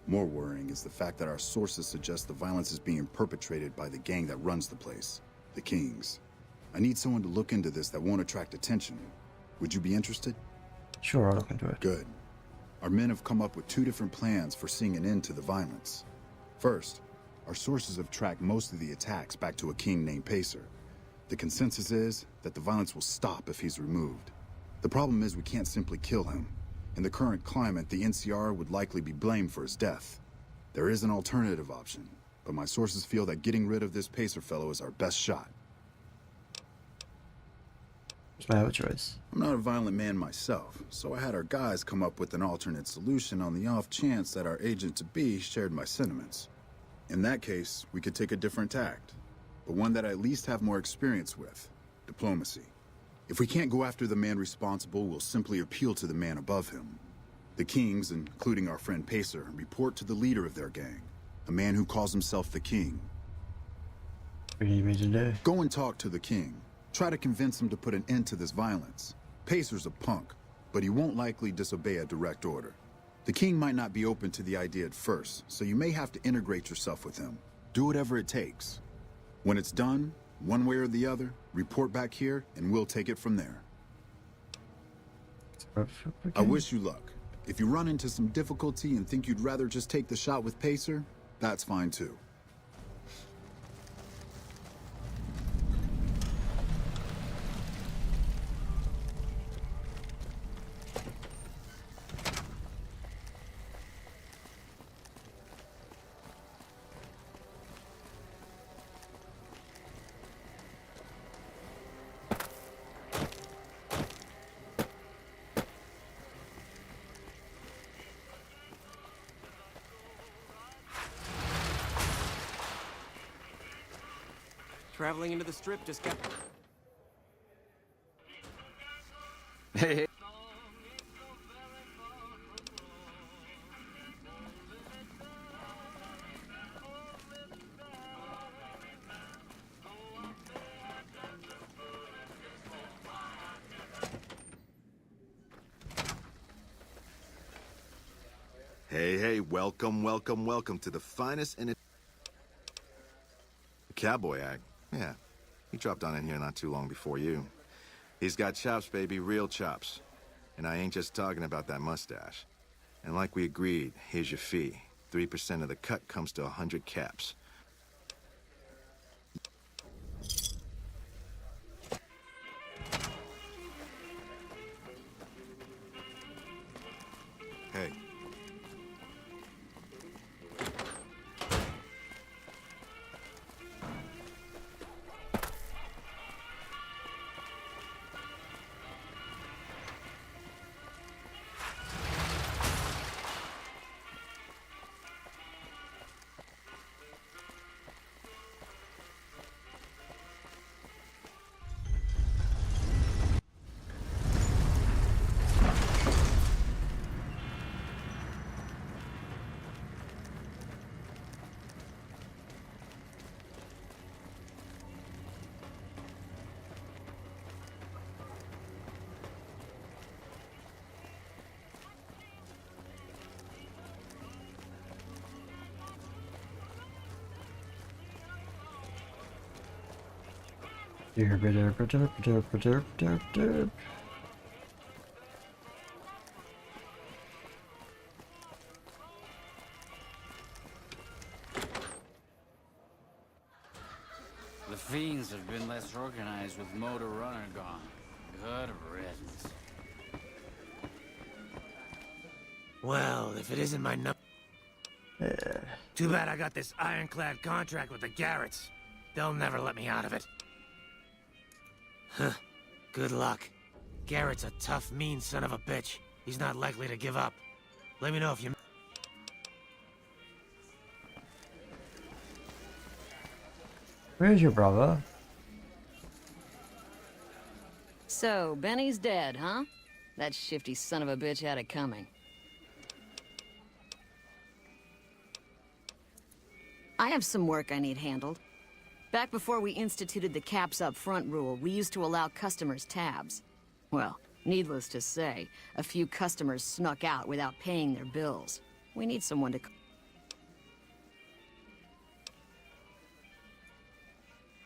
More worrying is the fact that our sources suggest the violence is being perpetrated by the gang that runs the place, the Kings. I need someone to look into this that won't attract attention. Would you be interested? Sure, I'll look into it. Good. Our men have come up with 2 different plans for seeing an end to the violence. First, our sources have tracked most of the attacks back to a king named Pacer. The consensus is that the violence will stop if he's removed. The problem is we can't simply kill him. In the current climate, the NCR would likely be blamed for his death. There is an alternative option, but my sources feel that getting rid of this Pacer fellow is our best shot. It's my other choice. I'm not a violent man myself, so I had our guys come up with an alternate solution on the off chance that our agent-to-be shared my sentiments. In that case, we could take a different tact, but one that I at least have more experience with: diplomacy. If we can't go after the man responsible, we'll simply appeal to the man above him. The Kings, including our friend Pacer, report to the leader of their gang, a man who calls himself the King. What do you need me to do? Go and talk to the King. Try to convince him to put an end to this violence. Pacer's a punk, but he won't likely disobey a direct order. The King might not be open to the idea at first, so you may have to integrate yourself with him. Do whatever it takes. When it's done, one way or the other, report back here, and we'll take it from there. I wish you luck. If you run into some difficulty and think you'd rather just take the shot with Pacer, that's fine too. Traveling into the Strip just got... Hey. Hey, welcome, welcome, welcome to the finest in it. Cowboy act. Yeah, he dropped on in here not too long before you. He's got chops, baby, real chops. And I ain't just talking about that mustache. And like we agreed, here's your fee. 3% of the cut comes to 100 caps. Hey. fiends have been less organized with Motor Runner gone. Good riddance. Well, if it isn't my Too bad I got this ironclad contract with the Garretts. They'll never let me out of it. Huh. Good luck. Garrett's a tough, mean son of a bitch. He's not likely to give up. Let me know if you... Where's your brother? So, Benny's dead, huh? That shifty son of a bitch had it coming. I have some work I need handled. Back before we instituted the caps up front rule, we used to allow customers tabs. Well, needless to say, a few customers snuck out without paying their bills. We need someone to...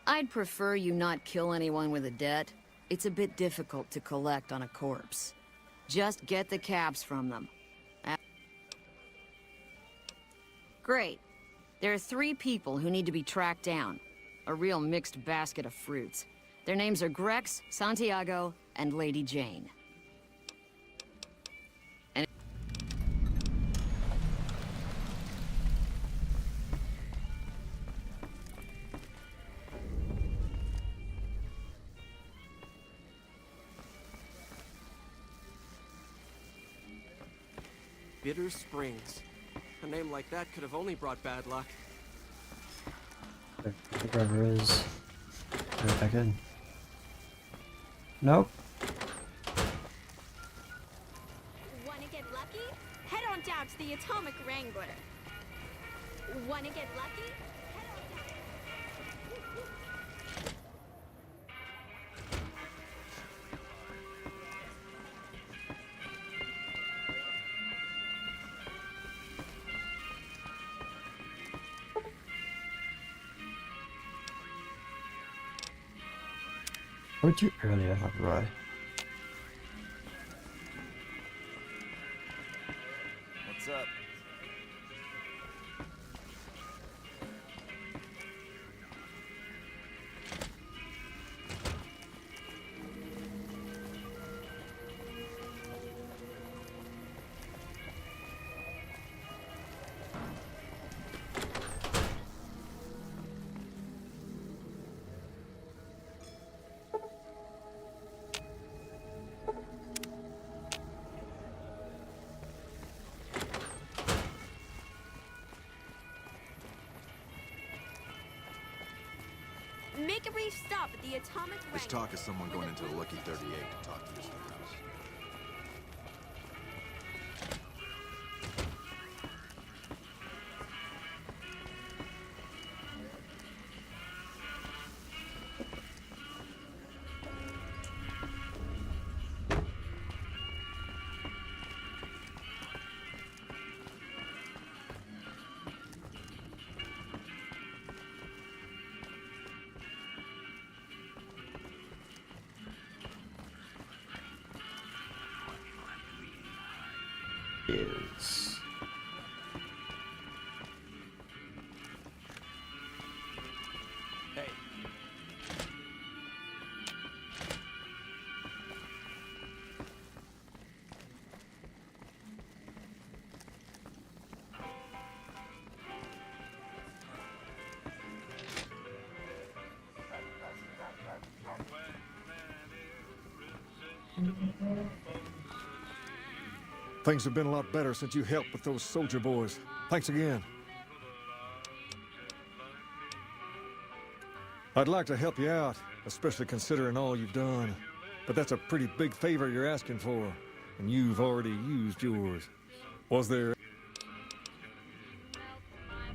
I'd prefer you not kill anyone with a debt. It's a bit difficult to collect on a corpse. Just get the caps from them. Great. There are 3 people who need to be tracked down. A real mixed basket of fruits. Their names are Grex, Santiago, and Lady Jane. And Bitter Springs. A name like that could have only brought bad luck. The brother is. Go back in. Nope. Wanna get lucky? Head on down to the Atomic Wrangler. Wanna get lucky? Would you earlier have right? What's up? Make a brief stop at the Atomic Wrangler. There's talk of someone going into the Lucky 38 to talk to Mr. House. Is. Hey. Things have been a lot better since you helped with those soldier boys. Thanks again. I'd like to help you out, especially considering all you've done. But that's a pretty big favor you're asking for, and you've already used yours. Was there...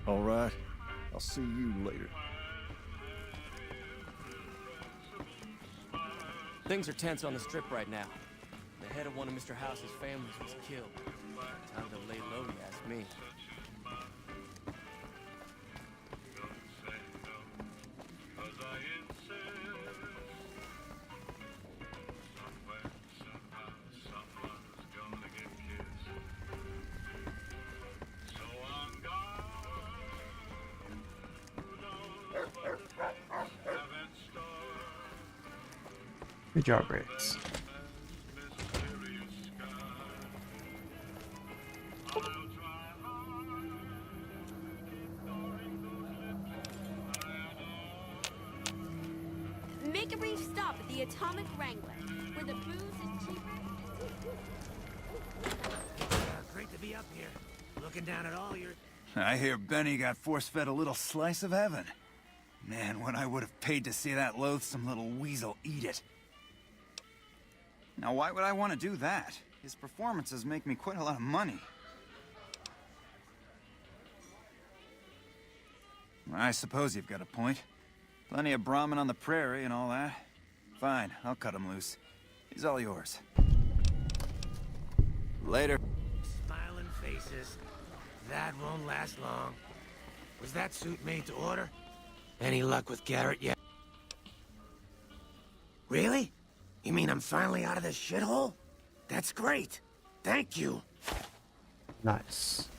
All right, I'll see you later. Things are tense on the strip right now. The head of one of Mr. House's families was killed. Time to lay low, you ask me. Good job, Rex. Make a brief stop at the Atomic Wrangler, where the booze is cheap. Great to be up here, looking down at all your... I hear Benny got force-fed a little slice of heaven. Man, what I would have paid to see that loathsome little weasel eat it. Now, why would I want to do that? His performances make me quite a lot of money. I suppose you've got a point. Plenty of Brahmin on the prairie and all that. Fine, I'll cut him loose. He's all yours. Later. Smiling faces. That won't last long. Was that suit made to order? Any luck with Garrett yet? Really? You mean I'm finally out of this shithole? That's great. Thank you. Nice.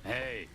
Hey.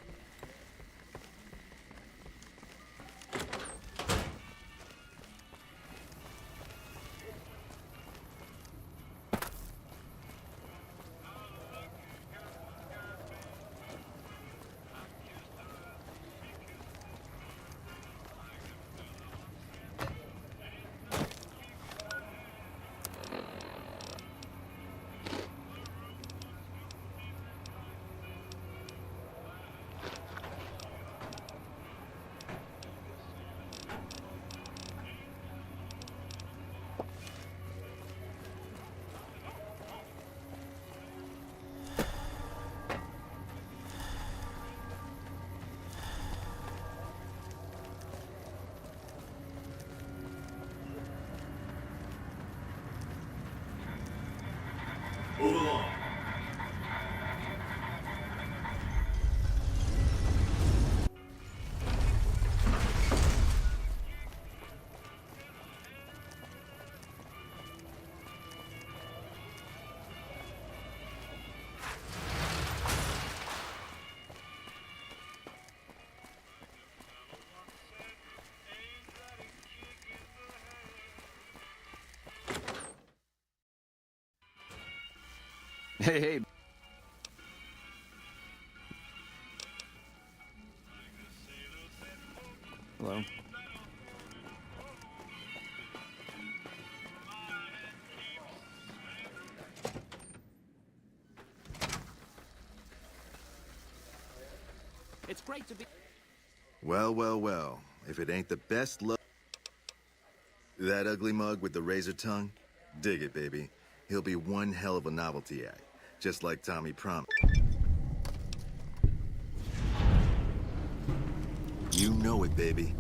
Move along. Hey. Hello. It's great to be... Well, well, well. If it ain't the best luck... That ugly mug with the razor tongue? Dig it, baby. He'll be one hell of a novelty act. Just like Tommy promised. You know it, baby.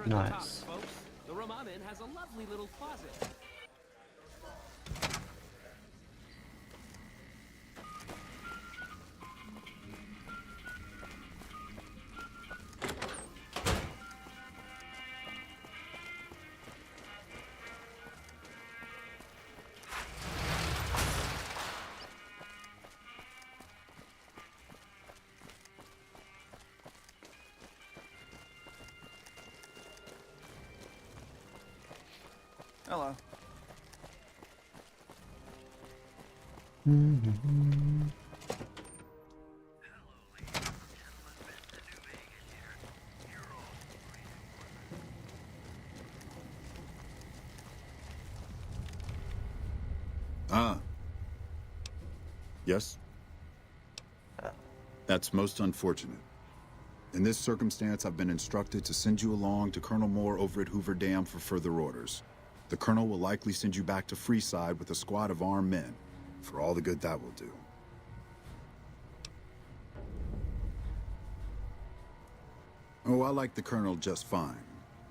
Nice. The Ramamin has a lovely little closet. Hello. Ah. Yes? That's most unfortunate. In this circumstance, I've been instructed to send you along to Colonel Moore over at Hoover Dam for further orders. The Colonel will likely send you back to Freeside with a squad of armed men, for all the good that will do. Oh, I like the Colonel just fine.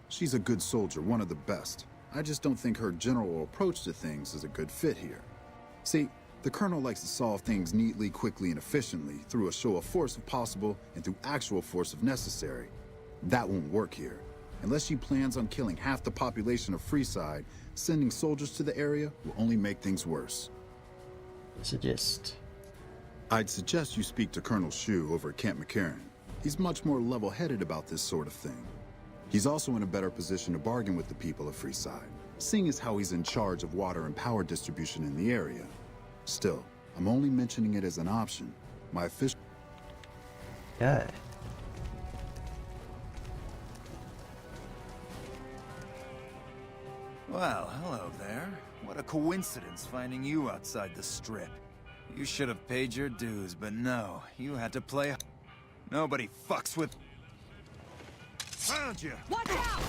She's a good soldier, one of the best. I just don't think her general approach to things is a good fit here. See, the Colonel likes to solve things neatly, quickly, and efficiently through a show of force if possible and through actual force if necessary. That won't work here. Unless she plans on killing half the population of Freeside, sending soldiers to the area will only make things worse. I'd suggest you speak to Colonel Shu over at Camp McCarran. He's much more level-headed about this sort of thing. He's also in a better position to bargain with the people of Freeside, seeing as how he's in charge of water and power distribution in the area. Still, I'm only mentioning it as an option. My official... Yeah. Well, hello there. What a coincidence finding you outside the strip. You should have paid your dues, but no, you had to play... Nobody fucks with... Found you! Watch out!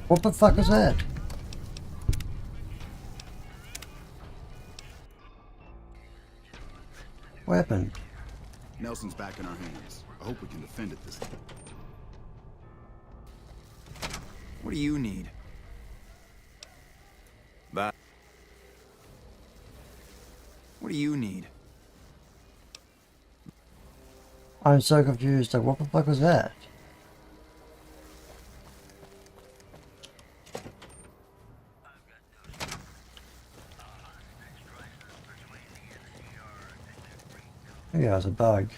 What the fuck is that? What happened? Nelson's back in our hands. I hope we can defend it this time. What do you need? What do you need? I'm so confused. Like, what the fuck was that? Maybe that was a bug.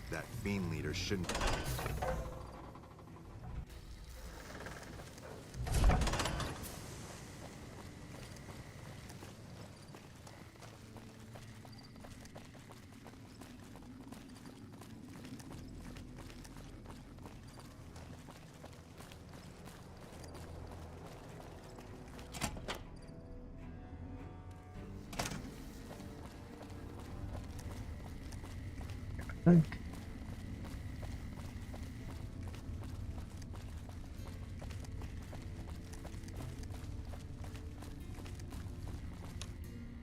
That fiend leader shouldn't... I think.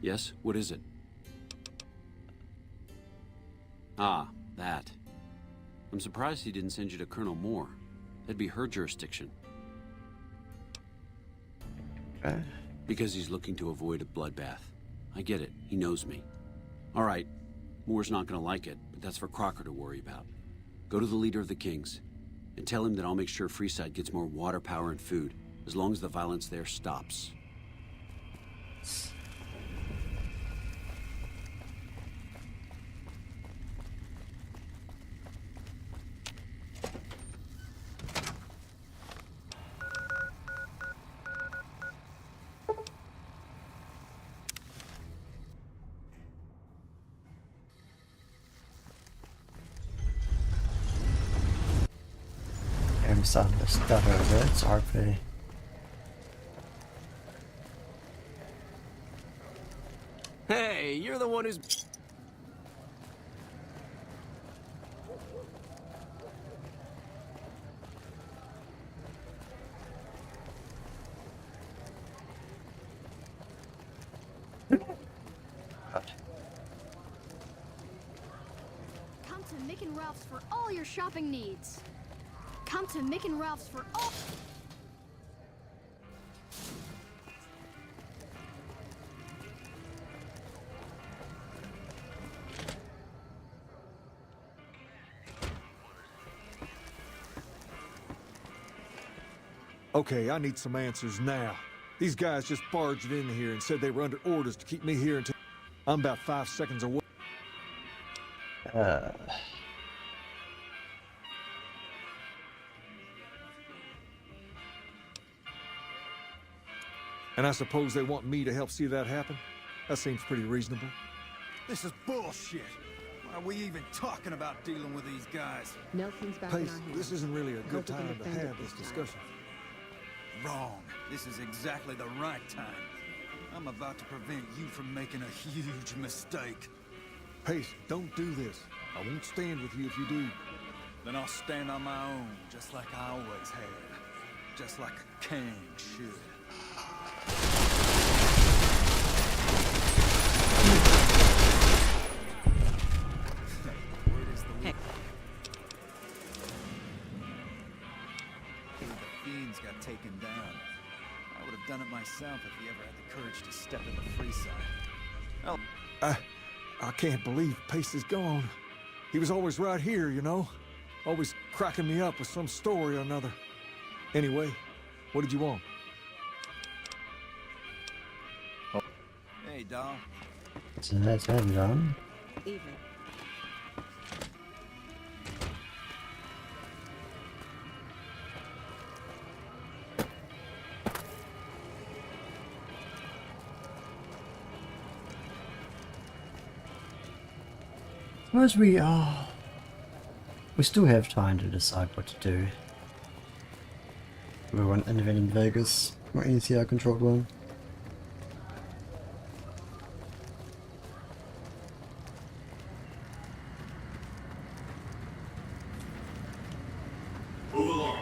Yes? What is it? Ah, that. I'm surprised he didn't send you to Colonel Moore. That'd be her jurisdiction. Because he's looking to avoid a bloodbath. I get it. He knows me. All right. Moore's not gonna like it, but that's for Crocker to worry about. Go to the leader of the Kings and tell him that I'll make sure Freeside gets more water, power, and food, as long as the violence there stops. I'm starting to stutter a bit, it's RP. Hey, you're the one who's... Come to Mick and Ralph's for all your shopping needs. Come to Mick and Ralph's for all... Okay, I need some answers now. These guys just barged in here and said they were under orders to keep me here until... I'm about 5 seconds away. And I suppose they want me to help see that happen? That seems pretty reasonable. This is bullshit. Why are we even talking about dealing with these guys? Nelson's back Pace, in our hands. this isn't really a Hope good we can time to defend it have this time. discussion. Wrong. This is exactly the right time. I'm about to prevent you from making a huge mistake. Pace, don't do this. I won't stand with you if you do. Then I'll stand on my own, just like I always have. just like a king should. Word is the lead. The fiends got taken down. I would have done it myself if he ever had the courage to step in the free side. Oh. I can't believe Pace is gone. He was always right here, you know? Always cracking me up with some story or another. Anyway, what did you want? Hey, doll. So that's him done. Evening. Suppose we still have time to decide what to do. We want to intervene in Vegas or NCR controlled one. Move along.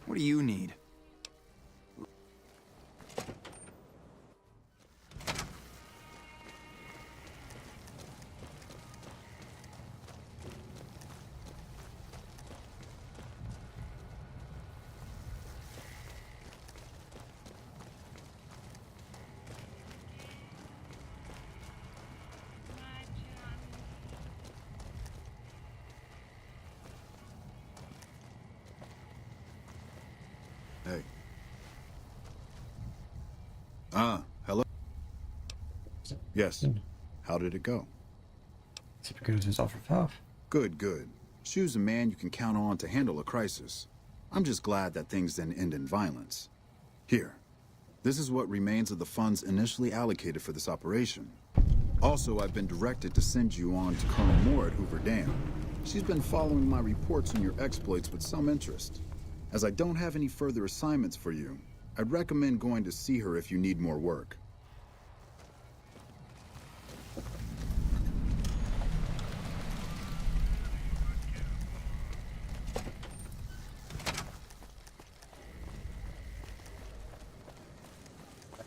What do you need? Hey. Hello? Yes. How did it go? Typical of his offer of help. Good, good. Shu's a man you can count on to handle a crisis. I'm just glad that things didn't end in violence. Here. This is what remains of the funds initially allocated for this operation. Also, I've been directed to send you on to Colonel Moore at Hoover Dam. She's been following my reports on your exploits with some interest. As I don't have any further assignments for you, I'd recommend going to see her if you need more work.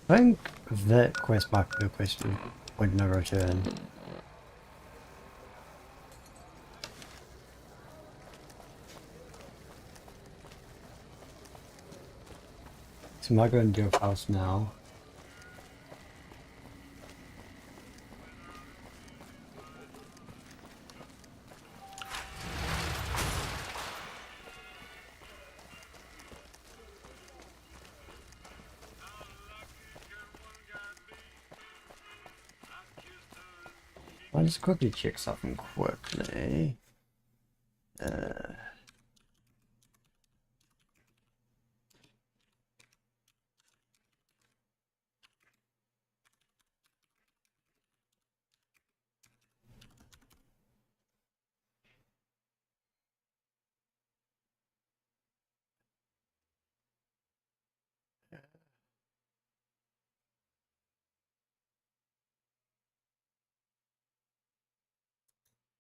I think that quest might be a question point no return. So I might go into your house now. I'll just quickly check something quickly.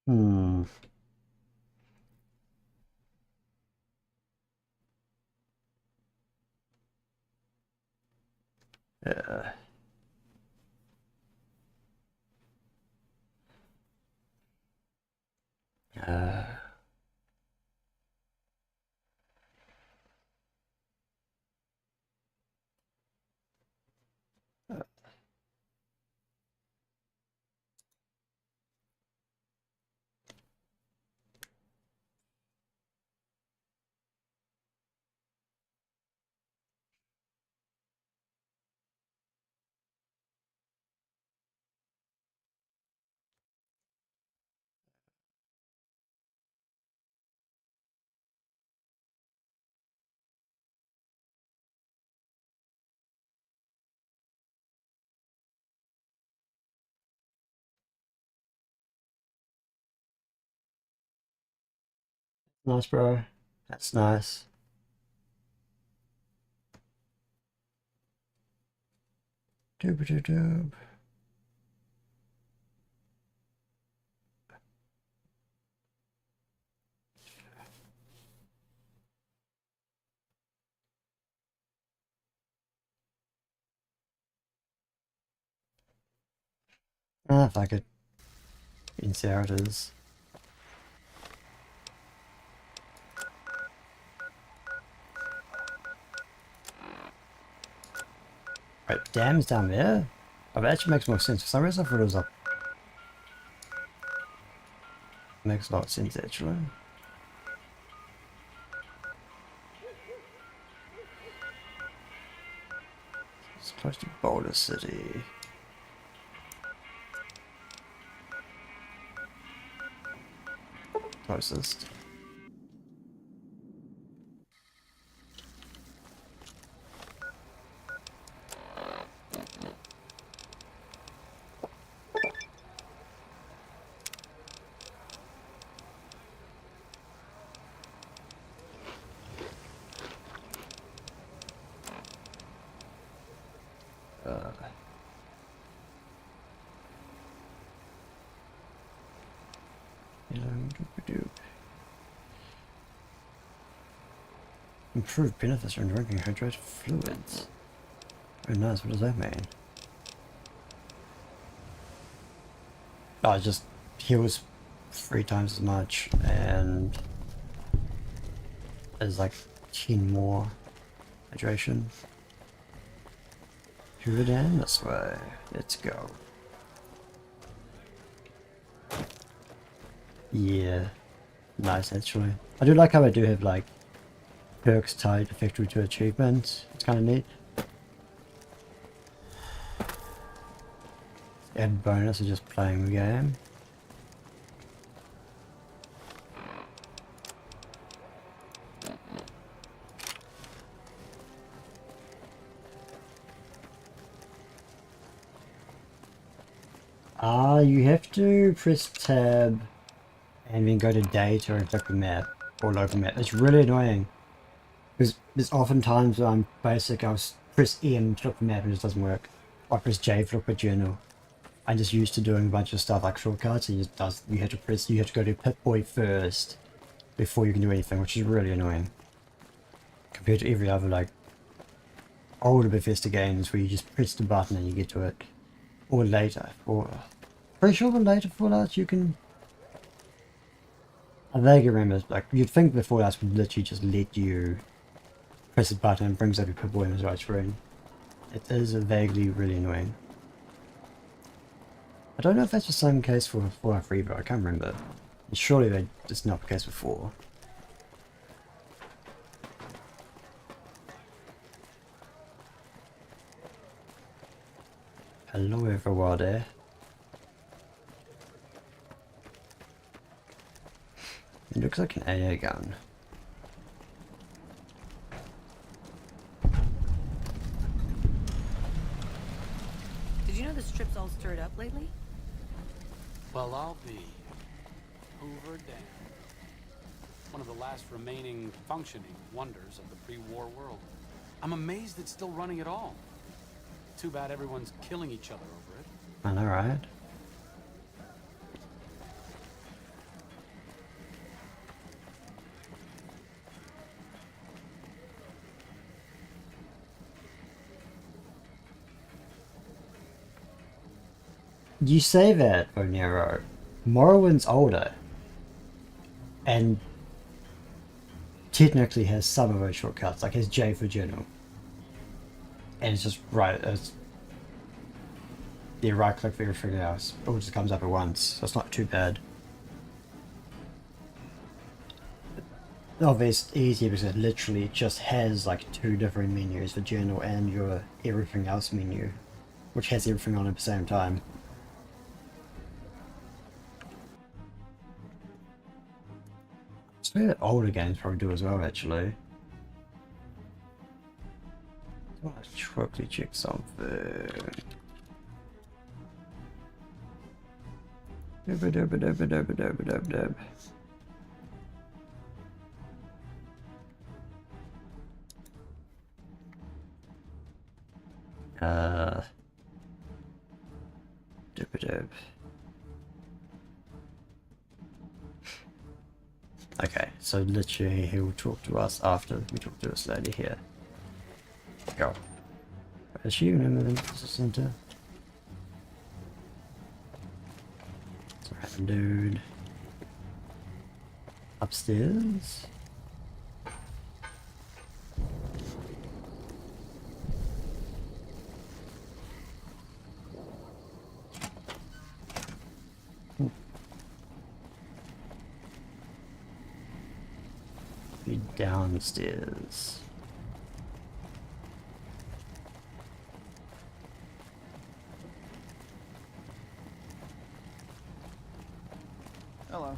Hmm. Yeah. Uh. Nice, bro. That's nice. Doob-a-doo-doob. Ah, fuck it. You can see how it is. Right, dam's down there? Oh, that actually makes more sense. For some reason I thought it was up. Makes a lot of sense actually. It's close to Boulder City. Closest. Improved benefits from drinking hydrated fluids. Oh nice, what does that mean? Oh, it just heals 3 times as much and there's like 10 more hydration. Who down this way? Let's go. Yeah, nice actually. I do like how I do have like perks tied effectively to achievements. It's kind of neat. Add bonus of just playing the game. You have to press tab and then go to data and click the map or local map. It's really annoying because there's often times where I'm basic, I'll press M to look the map and it just doesn't work. Or I press J to look at journal. I'm just used to doing a bunch of stuff like shortcuts and you have to go to Pip-Boy first before you can do anything, which is really annoying. Compared to every other like older Bethesda games where you just press the button and you get to it. Or later, or pretty sure the later Fallouts you can. I vaguely remember, like you'd think the Fallouts would literally just let you press the button and it brings up your Pip-Boy in the right screen. It is vaguely really annoying. I don't know if that's the same case for Fallout 3, but I can't remember. And surely it's not the case before. Hello everybody. It looks like an AA gun. Did you know the strip's all stirred up lately? Well, I'll be Hoover Dam. One of the last remaining functioning wonders of the pre-war world. I'm amazed it's still running at all. Too bad everyone's killing each other over it. I know, right? You say that, Onero. Morrowind's older. And technically has some of those shortcuts, like has J for journal. And it's just right, yeah, right click for everything else. It all just comes up at once, so it's not too bad. Obviously it's easier because it literally just has like 2 different menus for journal and your everything else menu, which has everything on at the same time. So older games probably do as well actually. I want to quickly check something. Dub. Doop-a-doop. Okay, so literally he'll talk to us after we talk to this lady here. Go. Is she even in the center? It's a random dude. Upstairs? Be downstairs. Hello.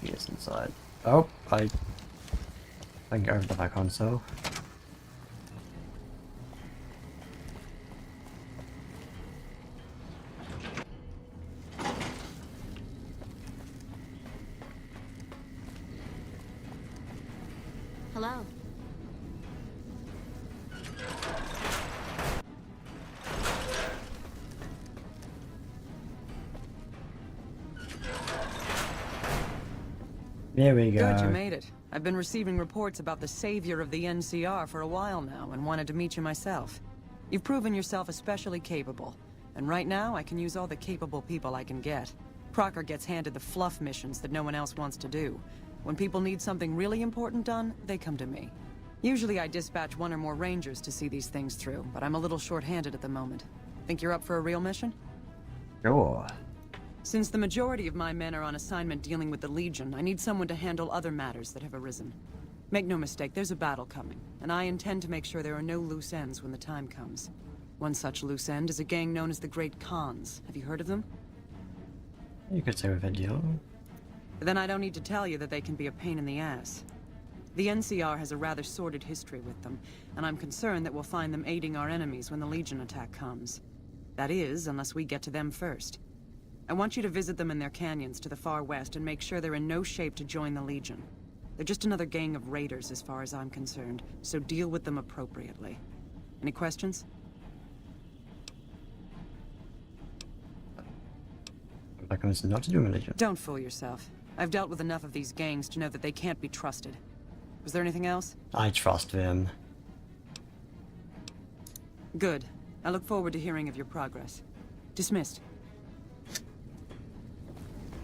Yes, inside. Oh, I can go over to my console. Hello. There we go. Good, you made it. I've been receiving reports about the savior of the NCR for a while now, and wanted to meet you myself. You've proven yourself especially capable, and right now I can use all the capable people I can get. Crocker gets handed the fluff missions that no one else wants to do. When people need something really important done, they come to me. Usually I dispatch one or more rangers to see these things through, but I'm a little short-handed at the moment. Think you're up for a real mission? Sure. Since the majority of my men are on assignment dealing with the Legion, I need someone to handle other matters that have arisen. Make no mistake, there's a battle coming, and I intend to make sure there are no loose ends when the time comes. One such loose end is a gang known as the Great Khans. Have you heard of them? You could say we've had deal. Then I don't need to tell you that they can be a pain in the ass. The NCR has a rather sordid history with them, and I'm concerned that we'll find them aiding our enemies when the Legion attack comes. That is, unless we get to them first. I want you to visit them in their canyons to the far west and make sure they're in no shape to join the Legion. They're just another gang of raiders as far as I'm concerned, so deal with them appropriately. Any questions? Like I'm not to do religion. Don't fool yourself. I've dealt with enough of these gangs to know that they can't be trusted. Was there anything else? I trust them. Good. I look forward to hearing of your progress. Dismissed.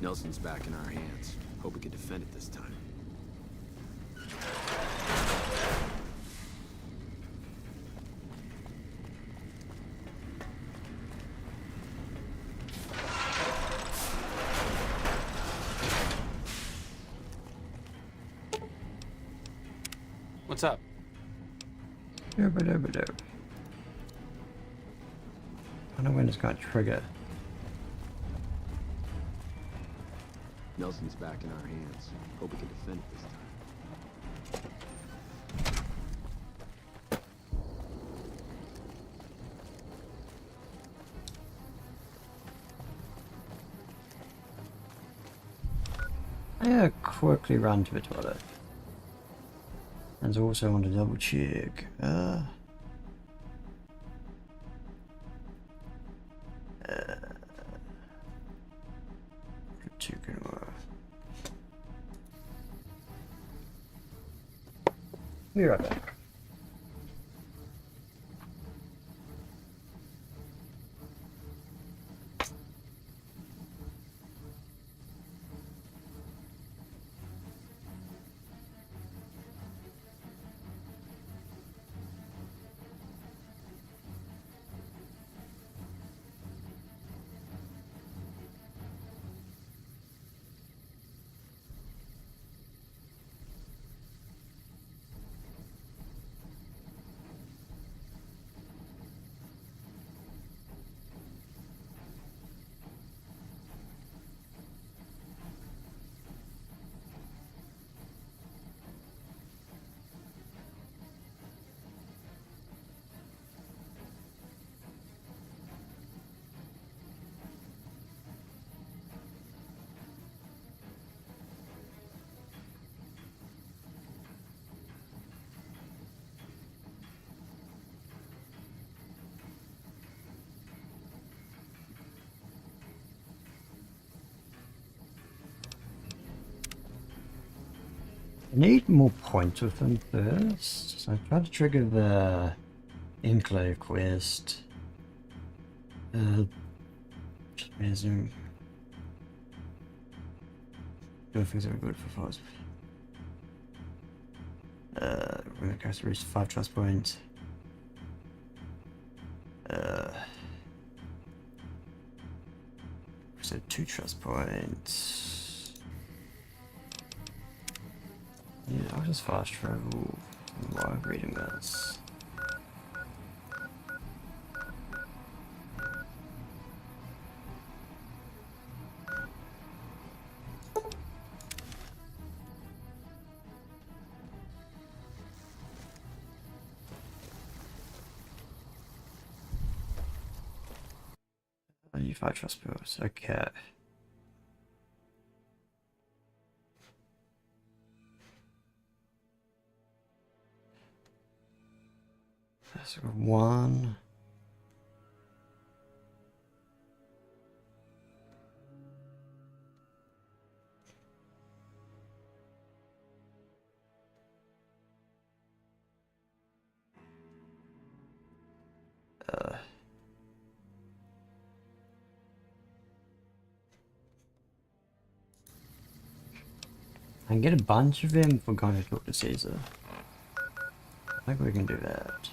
Nelson's back in our hands. Hope we can defend it this time. What's up? I wonder when it's going to trigger. Nelson's back in our hands. Hope we can defend it this time. Yeah, quickly run to the toilet. And also want to double check. Be right back. Need more points with him first. So I tried to trigger the Enclave quest. Just amazing. Doing things that are good for us. When the character reaches 5 trust points. So 2 trust points. Yeah, I'll just fast travel while I'm reading this. You 5 trust points, okay. So 1. I can get a bunch of them for going to talk to Caesar. I think we can do that.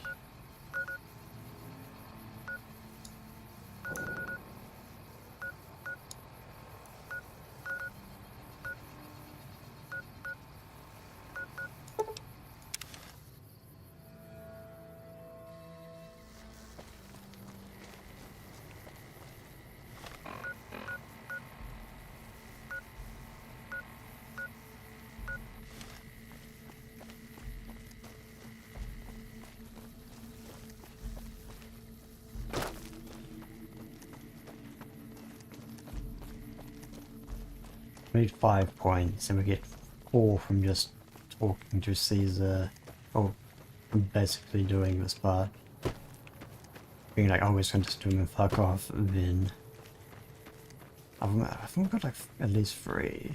We need 5 points and we get 4 from just talking to Caesar, or basically doing this part. Being like, oh, we're just going to just do him and fuck off, then I think we've got like at least 3.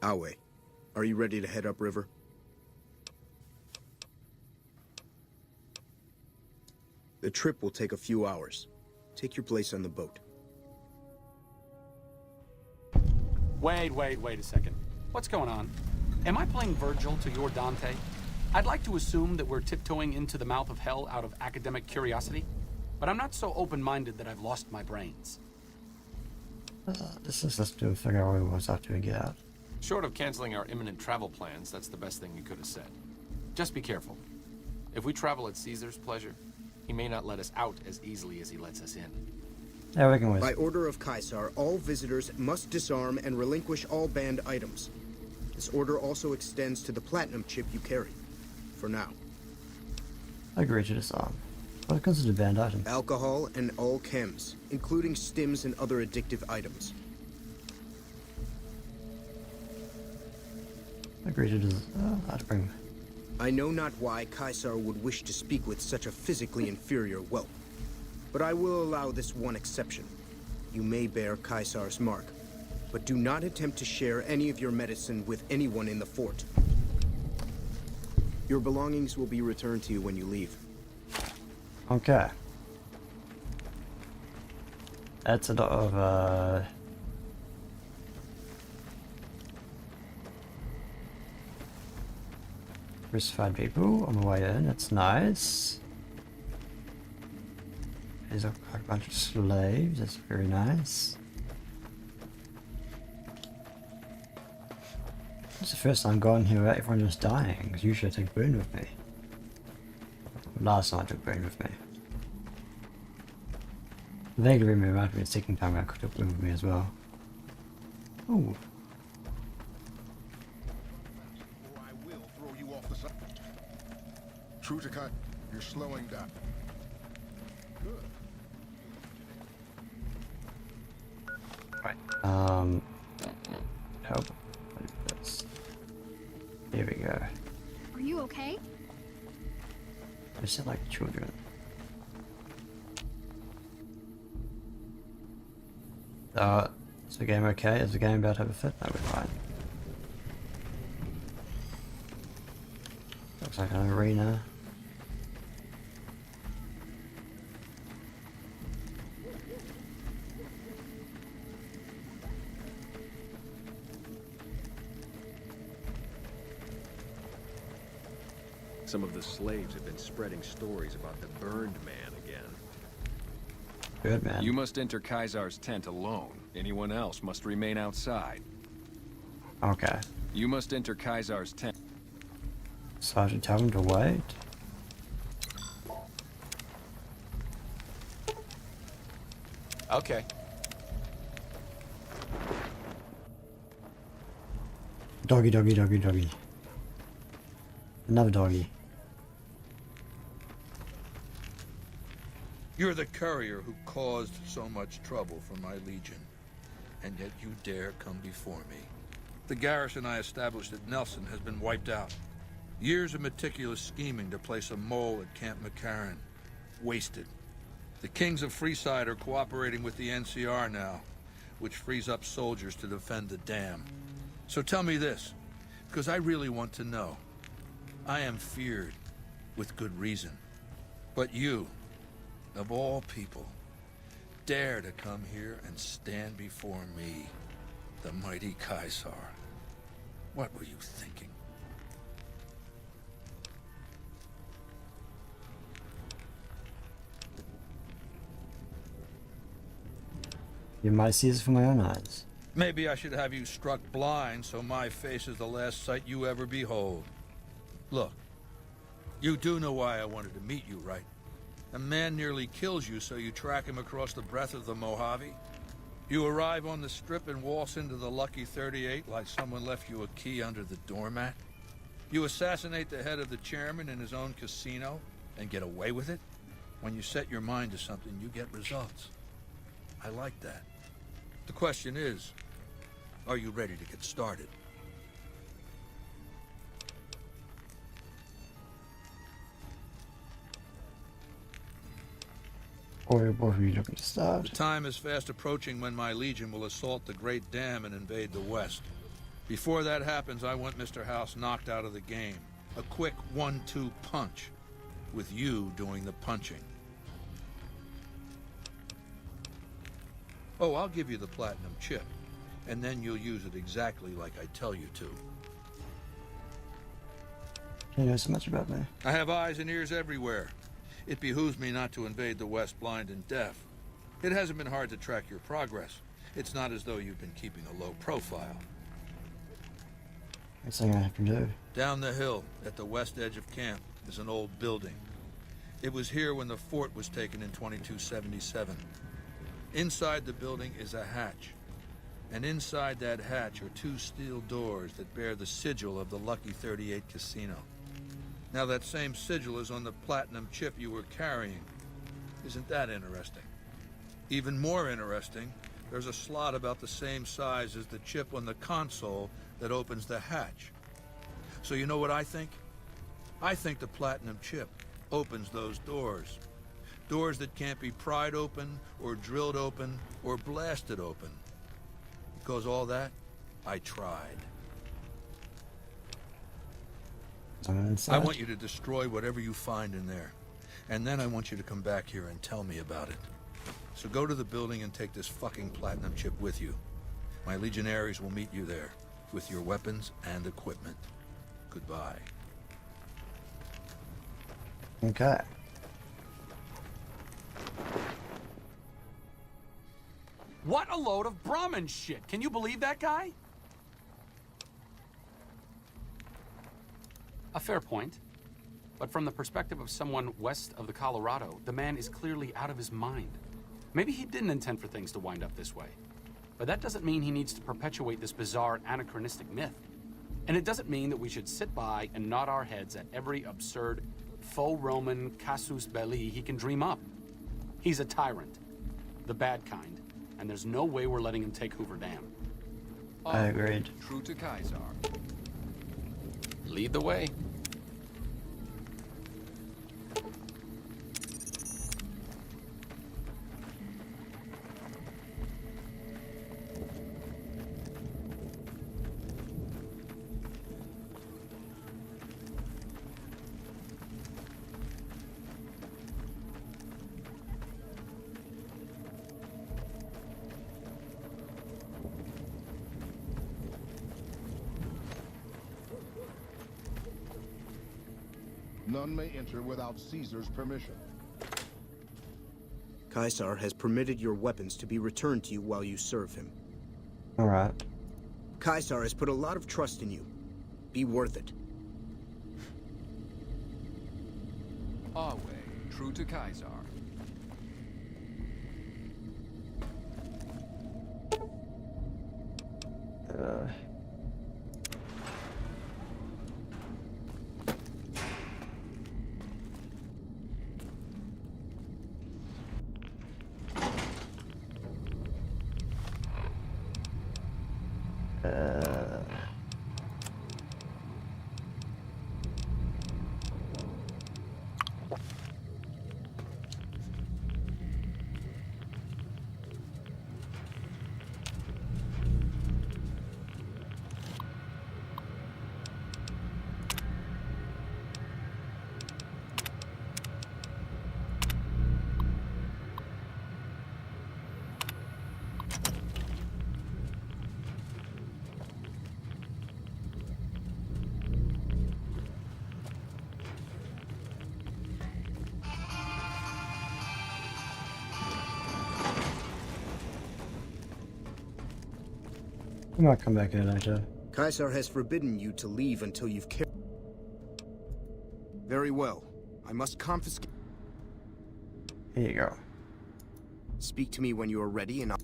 Awe, are you ready to head upriver? The trip will take a few hours. Take your place on the boat. Wait a second. What's going on? Am I playing Virgil to your Dante? I'd like to assume that we're tiptoeing into the mouth of hell out of academic curiosity, but I'm not so open-minded that I've lost my brains. This is just to figure out what we was up to and get out. Short of canceling our imminent travel plans, that's the best thing you could have said. Just be careful. If we travel at Caesar's pleasure, he may not let us out as easily as he lets us in. Yeah, we can wait. By order of Caesar, all visitors must disarm and relinquish all banned items. This order also extends to the platinum chip you carry. For now. I agree to disarm. What are considered banned items? Alcohol and all chems, including stims and other addictive items. I agree to bring. I know not why Caesar would wish to speak with such a physically inferior whelp, but I will allow this one exception. You may bear Caesar's mark, but do not attempt to share any of your medicine with anyone in the fort. Your belongings will be returned to you when you leave. Okay. That's a lot of crucified people on the way in. That's nice. There's a bunch of slaves. That's very nice. It's the first time going here without everyone just dying, because usually I take Boone with me. Last night I took Boone with me. Vaguely remember me the second time I took Boone with me as well. Ooh. True to cut, you're slowing down. Good. Right. Help. Here we go. Are you okay? I sound like children. Is the game okay? Is the game about to have a fit? No, we're fine. Looks like an arena. Some of the slaves have been spreading stories about the burned man again. Good man. You must enter Kaisar's tent alone. Anyone else must remain outside. Okay. You must enter Kaisar's tent. Sergeant, tell him to wait. Okay. Doggy, doggy, doggy, doggy. Another doggy. You're the courier who caused so much trouble for my legion, and yet you dare come before me. The garrison I established at Nelson has been wiped out. Years of meticulous scheming to place a mole at Camp McCarran. Wasted. The kings of Freeside are cooperating with the NCR now, which frees up soldiers to defend the dam. So tell me this, because I really want to know. I am feared, with good reason. But you, of all people, dare to come here and stand before me, the mighty Caesar. What were you thinking? You might see this from my own eyes. Maybe I should have you struck blind so my face is the last sight you ever behold. Look, you do know why I wanted to meet you, right? A man nearly kills you, so you track him across the breadth of the Mojave. You arrive on the strip and waltz into the Lucky 38 like someone left you a key under the doormat. You assassinate the head of the chairman in his own casino and get away with it. When you set your mind to something, you get results. I like that. The question is, are you ready to get started? Or what are you looking to start? The time is fast approaching when my legion will assault the Great Dam and invade the West. Before that happens, I want Mr. House knocked out of the game. A quick 1-2 punch, with you doing the punching. Oh, I'll give you the platinum chip, and then you'll use it exactly like I tell you to. You know so much about me. I have eyes and ears everywhere. It behooves me not to invade the West blind and deaf. It hasn't been hard to track your progress. It's not as though you've been keeping a low profile. Next thing I have to do. Down the hill, at the west edge of camp, is an old building. It was here when the fort was taken in 2277. Inside the building is a hatch. And inside that hatch are 2 steel doors that bear the sigil of the Lucky 38 Casino. Now that same sigil is on the platinum chip you were carrying. Isn't that interesting? Even more interesting, there's a slot about the same size as the chip on the console that opens the hatch. So you know what I think? I think the platinum chip opens those doors. Doors that can't be pried open, or drilled open, or blasted open. Because all that, I tried. I want you to destroy whatever you find in there. And then I want you to come back here and tell me about it. So go to the building and take this fucking platinum chip with you. My legionaries will meet you there, with your weapons and equipment. Goodbye. Okay. What a load of Brahmin shit! Can you believe that guy? A fair point. But from the perspective of someone west of the Colorado, the man is clearly out of his mind. Maybe he didn't intend for things to wind up this way. But that doesn't mean he needs to perpetuate this bizarre anachronistic myth. And it doesn't mean that we should sit by and nod our heads at every absurd faux Roman casus belli he can dream up. He's a tyrant. The bad kind. And there's no way we're letting him take Hoover Dam. I agreed. True to Caesar. Lead the way. None may enter without Caesar's permission. Caesar has permitted your weapons to be returned to you while you serve him. Alright. Caesar has put a lot of trust in you. Be worth it. Our way, true to Caesar. I might come back in later. Caesar has forbidden you to leave until you've Very well. I must confiscate. Here you go. Speak to me when you are ready and I'll...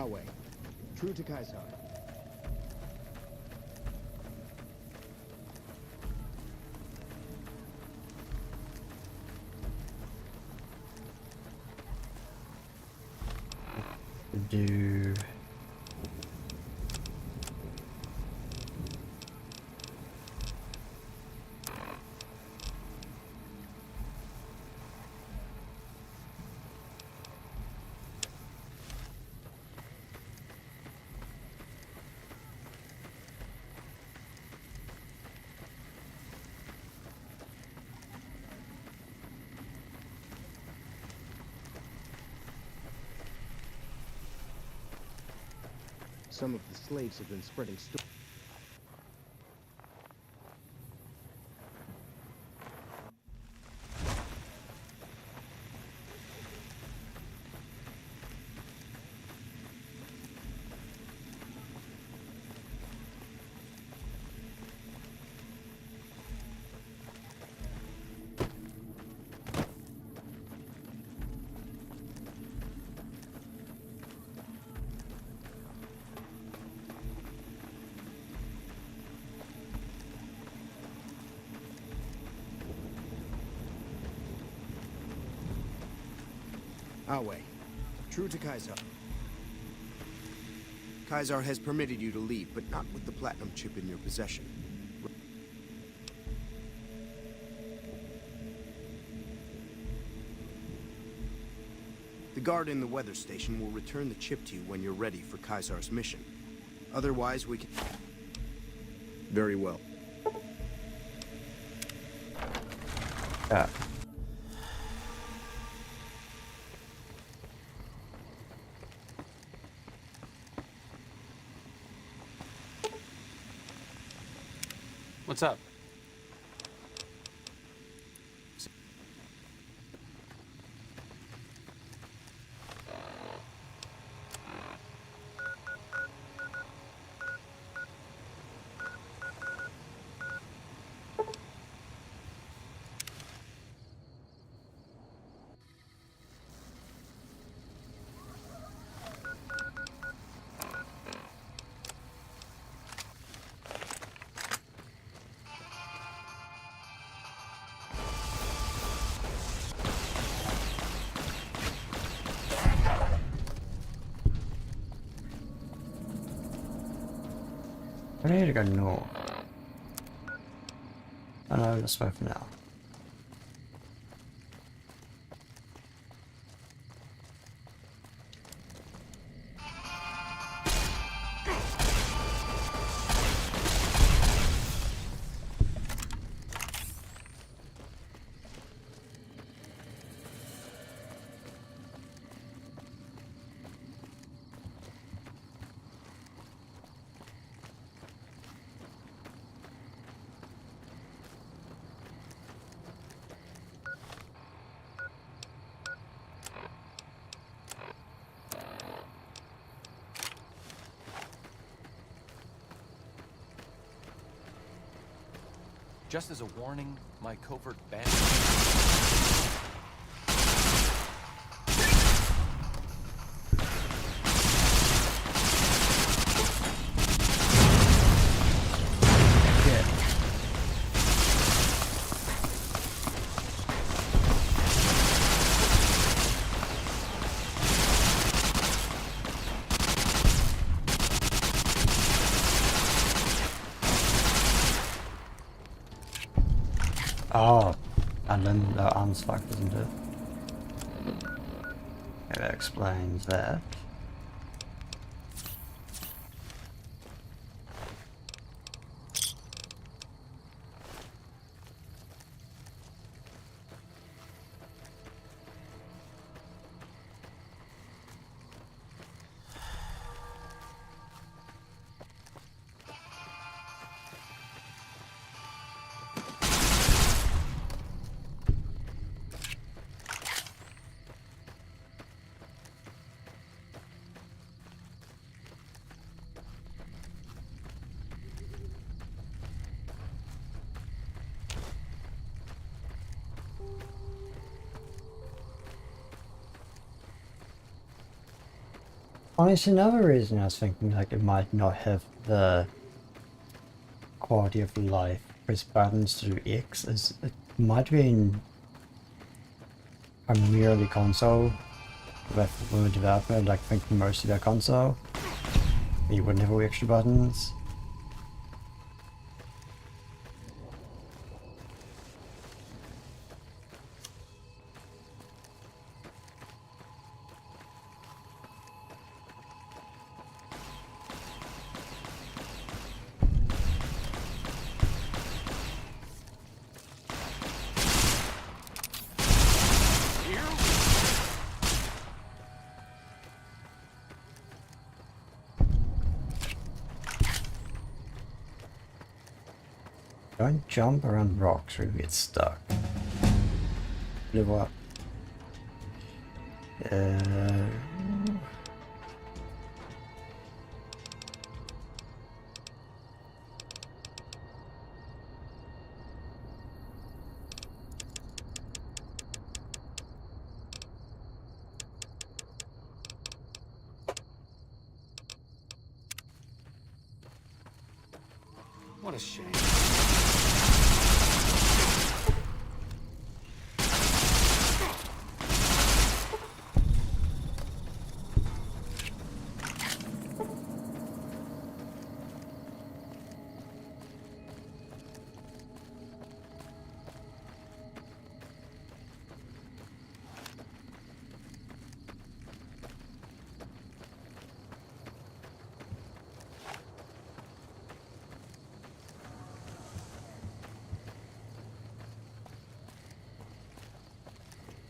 Our way. True to Caesar. Do Some of the slaves have been spreading stories. Our way. True to Caesar. Caesar has permitted you to leave, but not with the platinum chip in your possession. The guard in the weather station will return the chip to you when you're ready for Caesar's mission. Otherwise, we can... Very well. yeah. What's up? I need to go north. I know this way for now. Just as a warning, my covert band... Oh, and then the arm's fucked, isn't it? Okay, that explains that. Honestly, another reason I was thinking like it might not have the quality of life press buttons to do X is it might be in primarily console with the development, like thinking mostly about console. You wouldn't have all the extra buttons. Don't jump around rocks or you get stuck. Live up. What a shame.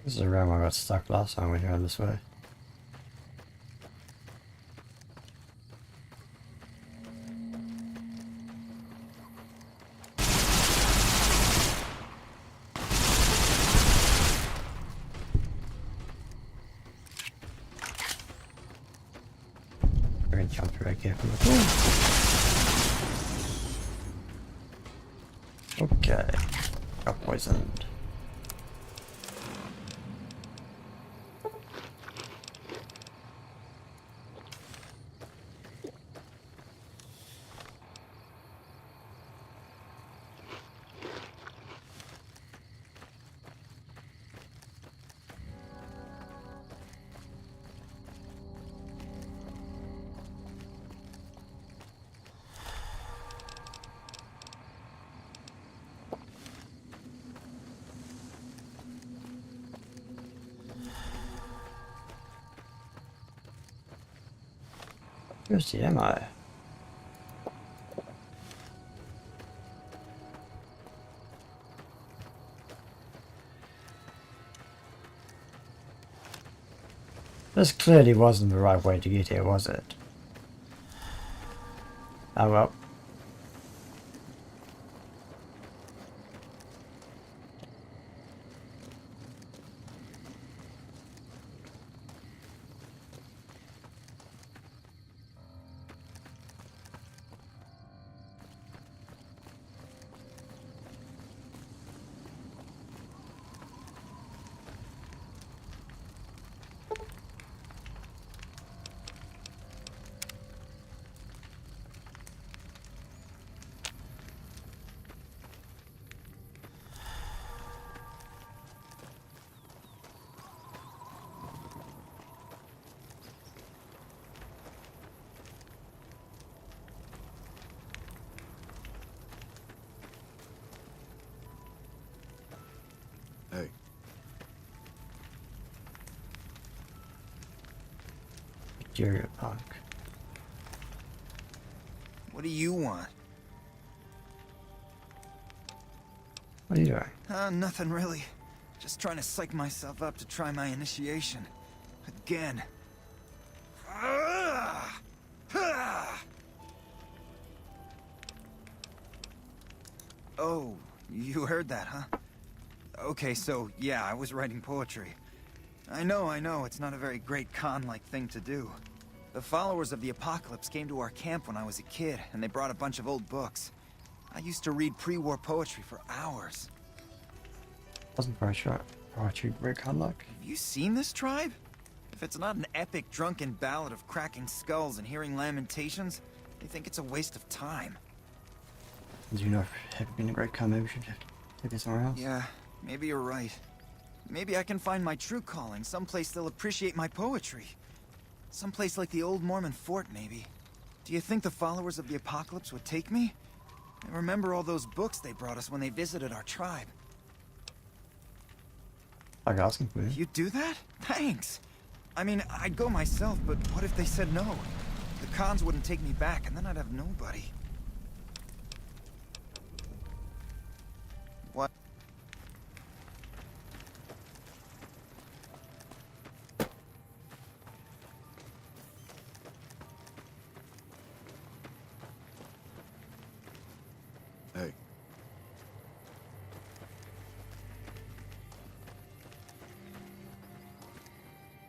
This is around where I got stuck last time we went this way. We're gonna jump through right here from the floor. Okay. Got poisoned. Where's the ammo? This clearly wasn't the right way to get here, was it? Oh well. Stereo punk. What do you want? What are you doing? Nothing really. Just trying to psych myself up to try my initiation. Again. Oh, you heard that, huh? Okay, so, yeah, I was writing poetry. I know, it's not a very great con-like thing to do. The followers of the apocalypse came to our camp when I was a kid, and they brought a bunch of old books. I used to read pre-war poetry for hours. Wasn't poetry very kind luck? Have you seen this tribe? If it's not an epic drunken ballad of cracking skulls and hearing lamentations, they think it's a waste of time. Do you know if it had been a great con, maybe we should take it somewhere else? Yeah, maybe you're right. Maybe I can find my true calling, someplace they'll appreciate my poetry. Someplace like the old Mormon fort, maybe. Do you think the followers of the apocalypse would take me? I remember all those books they brought us when they visited our tribe. Like asking for you. You'd do that? Thanks. I mean, I'd go myself, but what if they said no? The cons wouldn't take me back, and then I'd have nobody. What? Hey.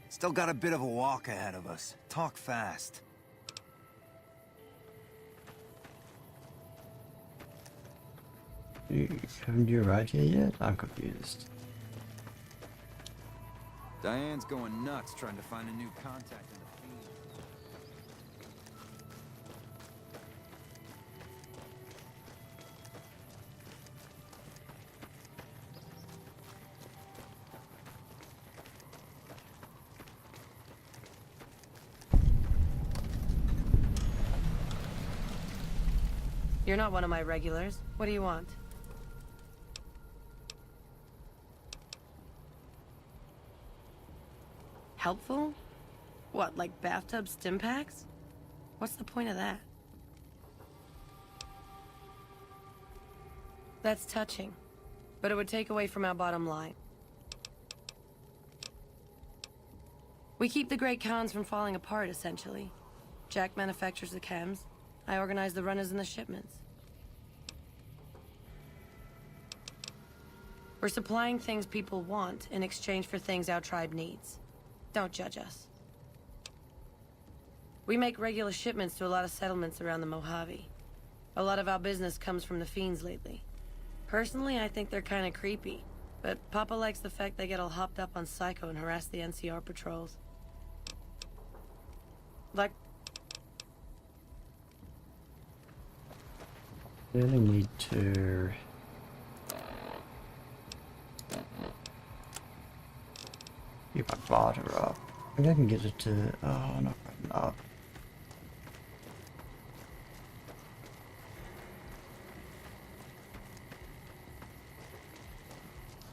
Still got a bit of a walk ahead of us. Talk fast. You haven't you arrived here yet? I'm confused. Diane's going nuts trying to find a new contact in the field. You're not one of my regulars. What do you want? Helpful? What, like bathtub stim packs? What's the point of that? That's touching, but it would take away from our bottom line. We keep the Great Khans from falling apart, essentially. Jack manufactures the chems. I organize the runners and the shipments. We're supplying things people want in exchange for things our tribe needs. Don't judge us. We make regular shipments to a lot of settlements around the Mojave. A lot of our business comes from the Fiends lately. Personally, I think they're kinda creepy, but Papa likes the fact they get all hopped up on Psycho and harass the NCR patrols. Like... Really need to... Get my barter up. Maybe I can get it to... Oh, not right now.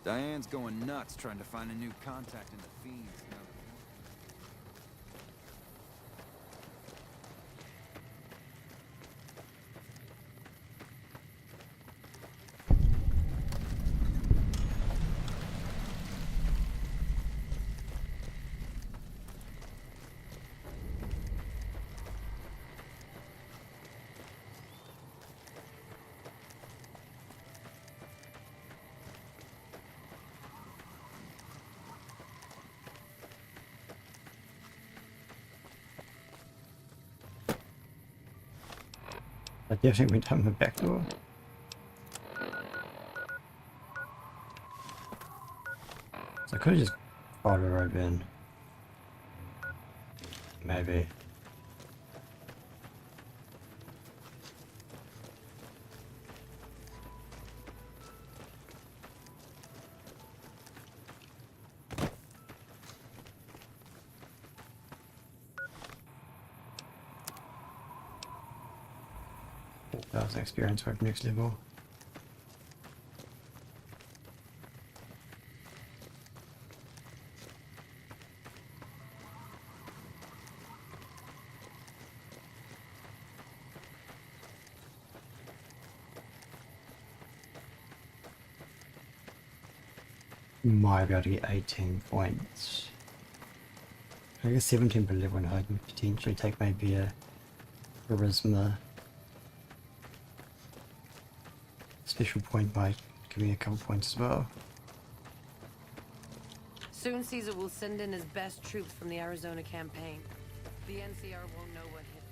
Diane's going nuts trying to find a new contact in the Fiends. I definitely went down the back door. So I could have just followed the road in. Maybe. That was an experience for next level. Might be able to get 18 points. I guess 17 per level, and I can potentially take maybe a charisma. Special point might give me a couple points as well. Soon Caesar will send in his best troops from the Arizona campaign. The NCR won't know what hit.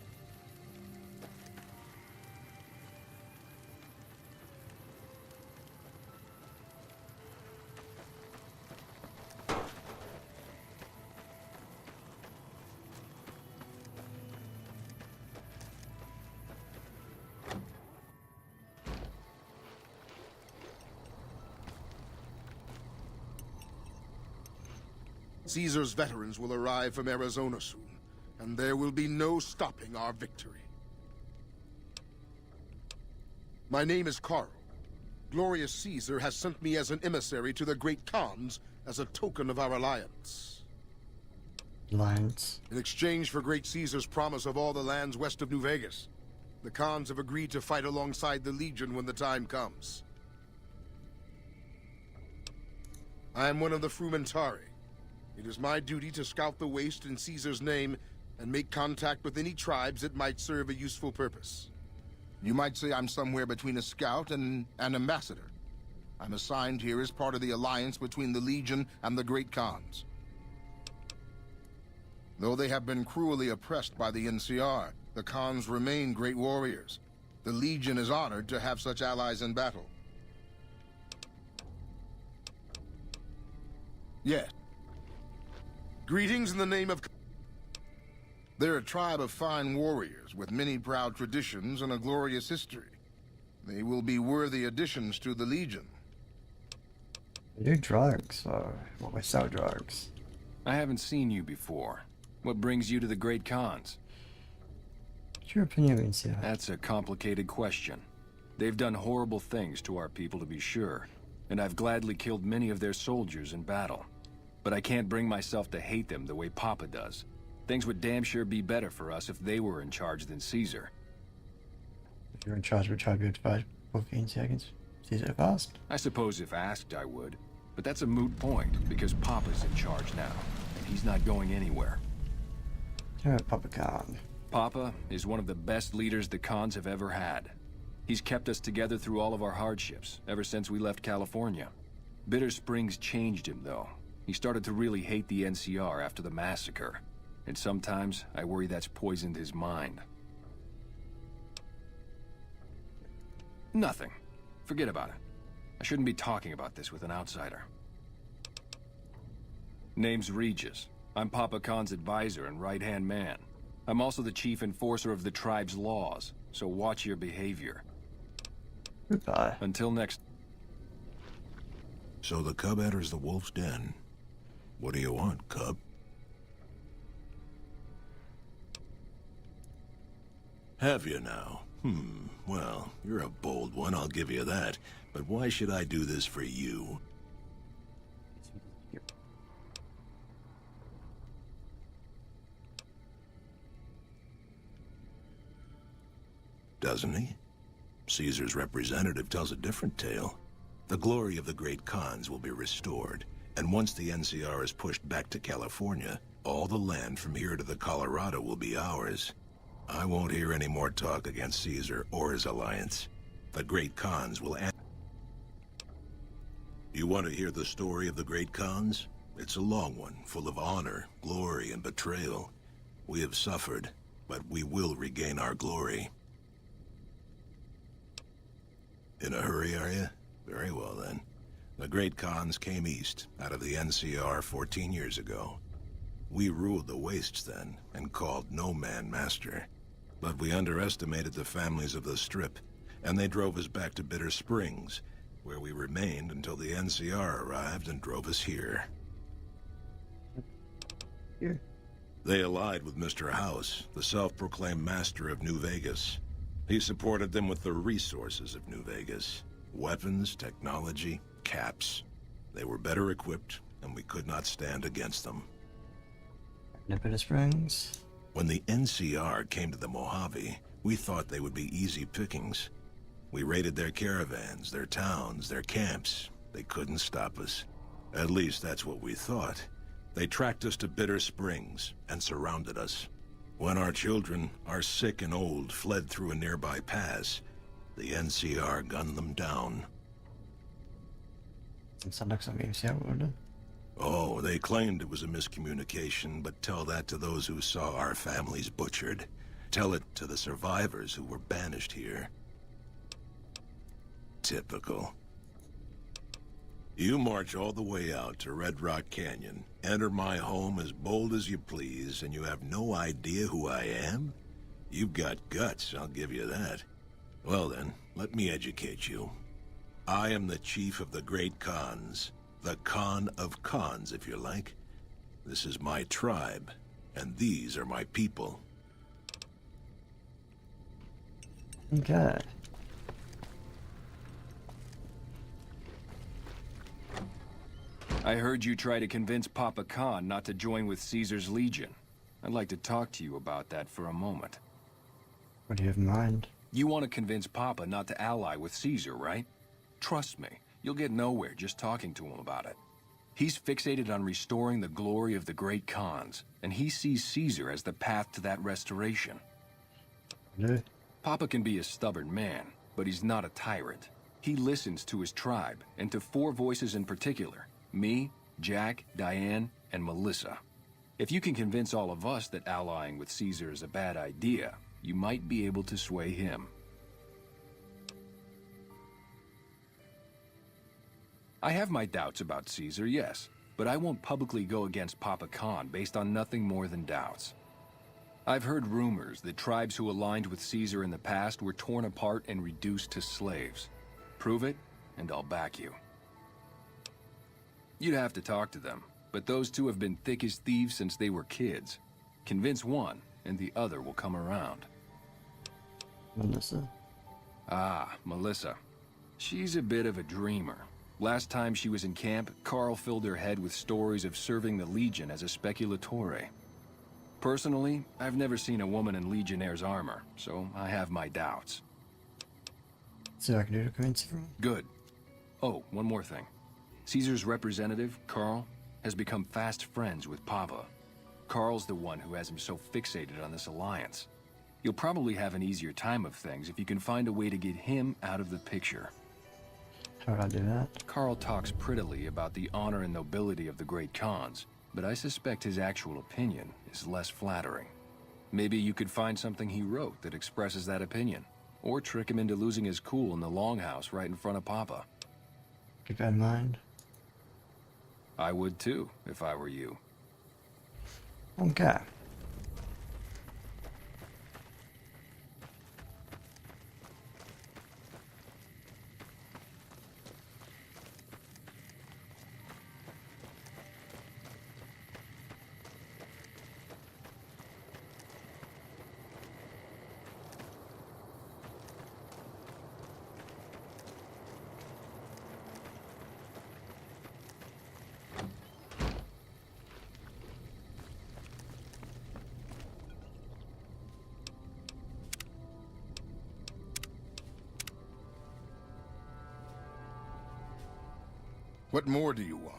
Caesar's veterans will arrive from Arizona soon, and there will be no stopping our victory. My name is Carl. Glorious Caesar has sent me as an emissary to the great Khans as a token of our alliance. Alliance. In exchange for great Caesar's promise of all the lands west of New Vegas, the Khans have agreed to fight alongside the Legion when the time comes. I am one of the Frumentari. It is my duty to scout the waste in Caesar's name and make contact with any tribes that might serve a useful purpose. You might say I'm somewhere between a scout and an ambassador. I'm assigned here as part of the alliance between the Legion and the Great Khans. Though they have been cruelly oppressed by the NCR, the Khans remain great warriors. The Legion is honored to have such allies in battle. Yes. Greetings in the name of... They're a tribe of fine warriors with many proud traditions and a glorious history. They will be worthy additions to the Legion. We do drugs, so we sell drugs. I haven't seen you before. What brings you to the Great Khans? What's your opinion of NCR? That's a complicated question. They've done horrible things to our people, to be sure, and I've gladly killed many of their soldiers in battle. But I can't bring myself to hate them the way Papa does. Things would damn sure be better for us if they were in charge than Caesar. If you're in charge, would try to divide both NCR against Caesar fast? I suppose if asked, I would. But that's a moot point, because Papa's in charge now, and he's not going anywhere. Papa Khan. Papa is one of the best leaders the Khans have ever had. He's kept us together through all of our hardships, ever since we left California. Bitter Springs changed him, though. He started to really hate the NCR after the massacre. And sometimes, I worry that's poisoned his mind. Nothing. Forget about it. I shouldn't be talking about this with an outsider. Name's Regis. I'm Papa Khan's advisor and right-hand man. I'm also the chief enforcer of the tribe's laws, so watch your behavior. Goodbye. Until next... So the cub enters the wolf's den. What do you want, cub? Have you now? Well, you're a bold one, I'll give you that. But why should I do this for you? Doesn't he? Caesar's representative tells a different tale. The glory of the Great Khans will be restored, and once the NCR is pushed back to California, all the land from here to the Colorado will be ours. I won't hear any more talk against Caesar or his alliance. The Great Khans will end. You want to hear the story of the Great Khans? It's a long one, full of honor, glory, and betrayal. We have suffered, but we will regain our glory. In a hurry, are you? Very well, then. The Great Khans came east, out of the NCR 14 years ago. We ruled the wastes then, and called no man master. But we underestimated the families of the Strip, and they drove us back to Bitter Springs, where we remained until the NCR arrived and drove us here. Here. They allied with Mr. House, the self-proclaimed master of New Vegas. He supported them with the resources of New Vegas. Weapons, technology, caps. They were better equipped, and we could not stand against them. Bitter Springs. When the NCR came to the Mojave, we thought they would be easy pickings. We raided their caravans, their towns, their camps. They couldn't stop us. At least that's what we thought. They tracked us to Bitter Springs and surrounded us. When our children, our sick and old, fled through a nearby pass, the NCR gunned them down. Oh, they claimed it was a miscommunication, but tell that to those who saw our families butchered. Tell it to the survivors who were banished here. Typical. You march all the way out to Red Rock Canyon, enter my home as bold as you please, and you have no idea who I am? You've got guts, I'll give you that. Well then, let me educate you. I am the chief of the Great Khans. The Khan of Khans, if you like. This is my tribe, and these are my people. Okay. I heard you try to convince Papa Khan not to join with Caesar's Legion. I'd like to talk to you about that for a moment. What do you have in mind? You want to convince Papa not to ally with Caesar, right? Trust me, you'll get nowhere just talking to him about it. He's fixated on restoring the glory of the Great Khans, and he sees Caesar as the path to that restoration. Yeah. Papa can be a stubborn man, but he's not a tyrant. He listens to his tribe, and to 4 voices in particular. Me, Jack, Diane, and Melissa. If you can convince all of us that allying with Caesar is a bad idea, you might be able to sway him. I have my doubts about Caesar, yes, but I won't publicly go against Papa Khan based on nothing more than doubts. I've heard rumors that tribes who aligned with Caesar in the past were torn apart and reduced to slaves. Prove it, and I'll back you. You'd have to talk to them, but those 2 have been thick as thieves since they were kids. Convince one, and the other will come around. Melissa? Ah, Melissa. She's a bit of a dreamer. Last time she was in camp, Carl filled her head with stories of serving the Legion as a speculatore. Personally, I've never seen a woman in Legionnaire's armor, so I have my doubts. So I can do to convince everyone? Good. Oh, one more thing. Caesar's representative, Carl, has become fast friends with Papa. Carl's the one who has him so fixated on this alliance. You'll probably have an easier time of things if you can find a way to get him out of the picture. How would I do that? Carl talks prettily about the honor and nobility of the Great Khans, but I suspect his actual opinion is less flattering. Maybe you could find something he wrote that expresses that opinion, or trick him into losing his cool in the longhouse right in front of Papa. Keep that in mind. I would too, if I were you. Okay. What more do you want?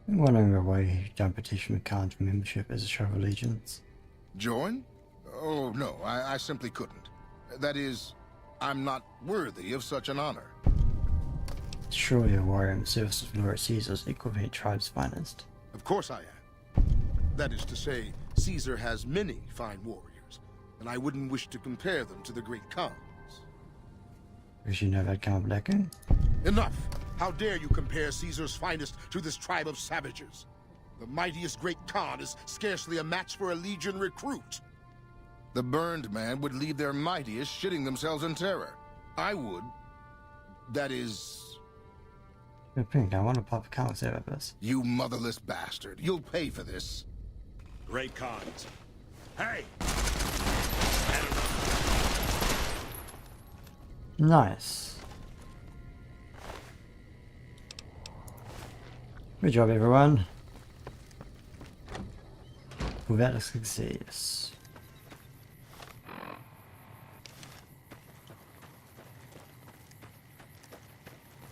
I'm wondering why you don't petition McCann's membership as a show of allegiance. Join? Oh, no, I simply couldn't. That is, I'm not worthy of such an honor. Surely a warrior in the service of Lord Caesar's equal to tribe's finest. Of course I am. That is to say, Caesar has many fine warriors, and I wouldn't wish to compare them to the Great Khans. Because you know that can't blacking? Enough! How dare you compare Caesar's finest to this tribe of savages? The mightiest Great Khan is scarcely a match for a Legion recruit. The burned man would leave their mightiest shitting themselves in terror. I would. That is... Good thing, I want to pop a comment say about this. You motherless bastard. You'll pay for this. Great Khans. Hey! Nice. Good job, everyone. Without a success.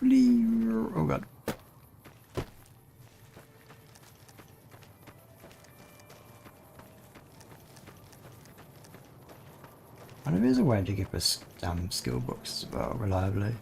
Oh god. I know there's a way to get us skill books as well reliably.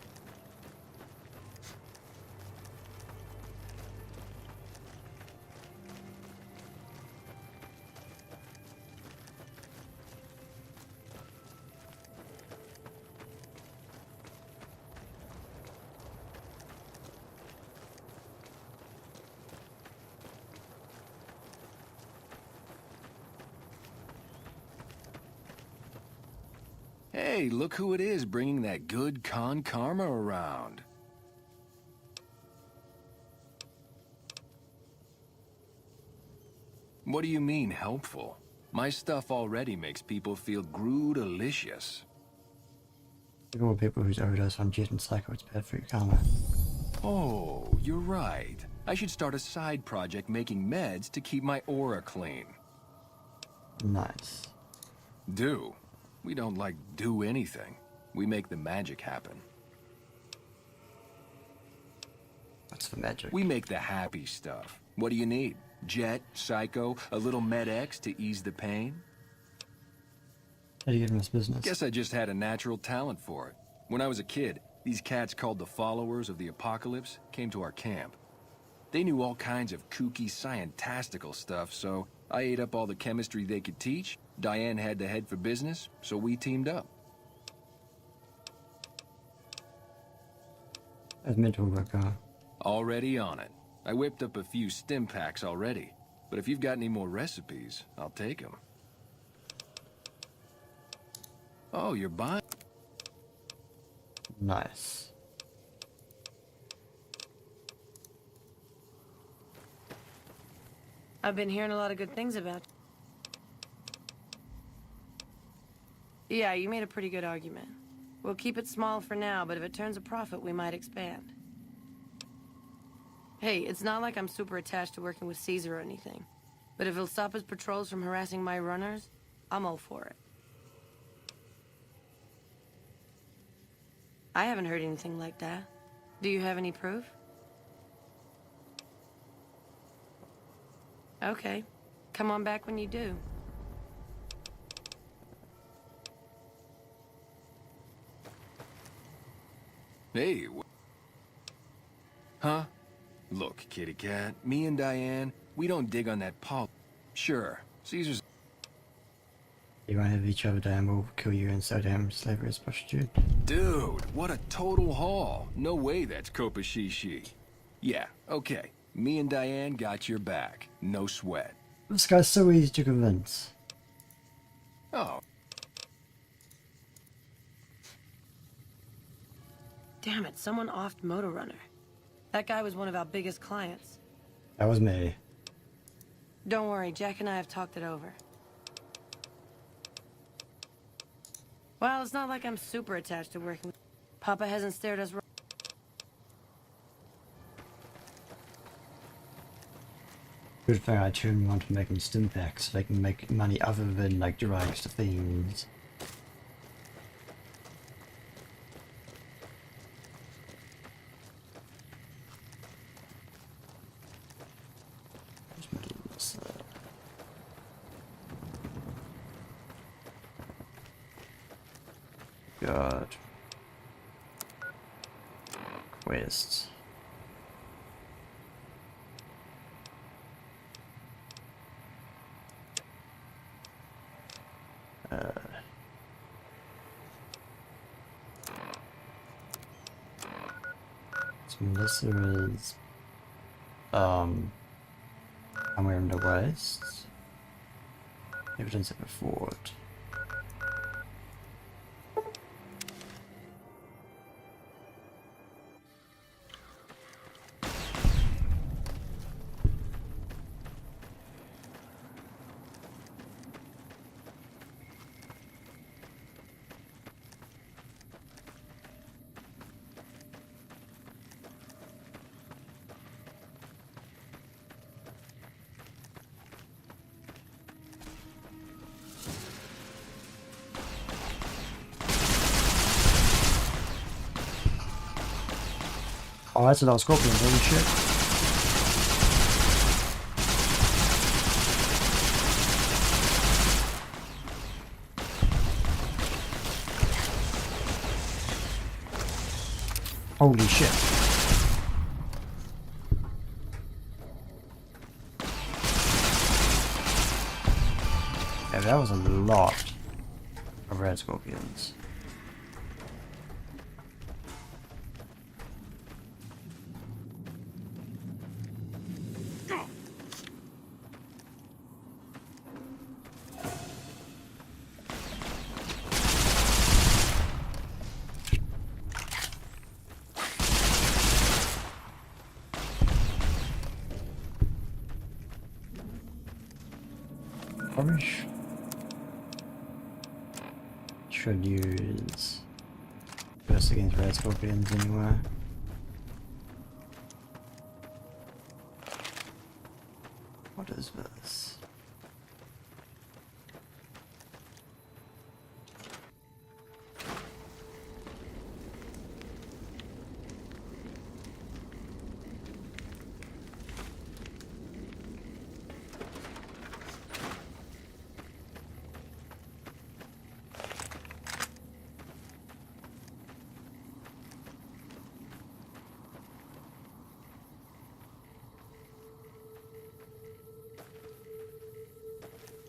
Hey, look who it is bringing that good con karma around. What do you mean, helpful? My stuff already makes people feel groo-delicious. Even with people whose overdose on jet and psycho, it's bad for your karma. Oh, you're right. I should start a side project making meds to keep my aura clean. Nice. Do? We don't, like, do anything. We make the magic happen. What's the magic? We make the happy stuff. What do you need? Jet, Psycho, a little Med-X to ease the pain? How do you get in this business? Guess I just had a natural talent for it. When I was a kid, these cats called the Followers of the Apocalypse came to our camp. They knew all kinds of kooky, scientistical stuff, so I ate up all the chemistry they could teach. Diane had to head for business, so we teamed up. How's mental work going? Already on it. I whipped up a few stim packs already, but if you've got any more recipes, I'll take them. Oh, you're buying? Nice. I've been hearing a lot of good things about you. Yeah, you made a pretty good argument. We'll keep it small for now, but if it turns a profit, we might expand. Hey, it's not like I'm super attached to working with Caesar or anything. But if he'll stop his patrols from harassing my runners, I'm all for it. I haven't heard anything like that. Do you have any proof? Okay. Come on back when you do. Hey, huh? Look, kitty cat, me and Diane, we don't dig on that pol. Sure, Caesar's... You won't have each other, damn, we'll kill you and so damn slavery is prostitute. Dude, what a total haul. No way that's Kopashishi. Yeah, okay. Me and Diane got your back. No sweat. This guy's so easy to convince. Oh. Damn it, someone offed Motor Runner. That guy was one of our biggest clients. That was me. Don't worry, Jack and I have talked it over. Well, it's not like I'm super attached to working with... Papa hasn't stared us wrong. Good thing I turned him on to making stim packs so they can make money other than like drugs to fiends. God. West. So Melissa is somewhere in the west. Evidence of a fort. Oh, that's another scorpion, holy shit. Holy shit. Yeah, that was a lot of red scorpions. Should use burst against red scorpions anyway. What is this?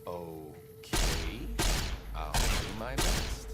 Okay, I'll do my best.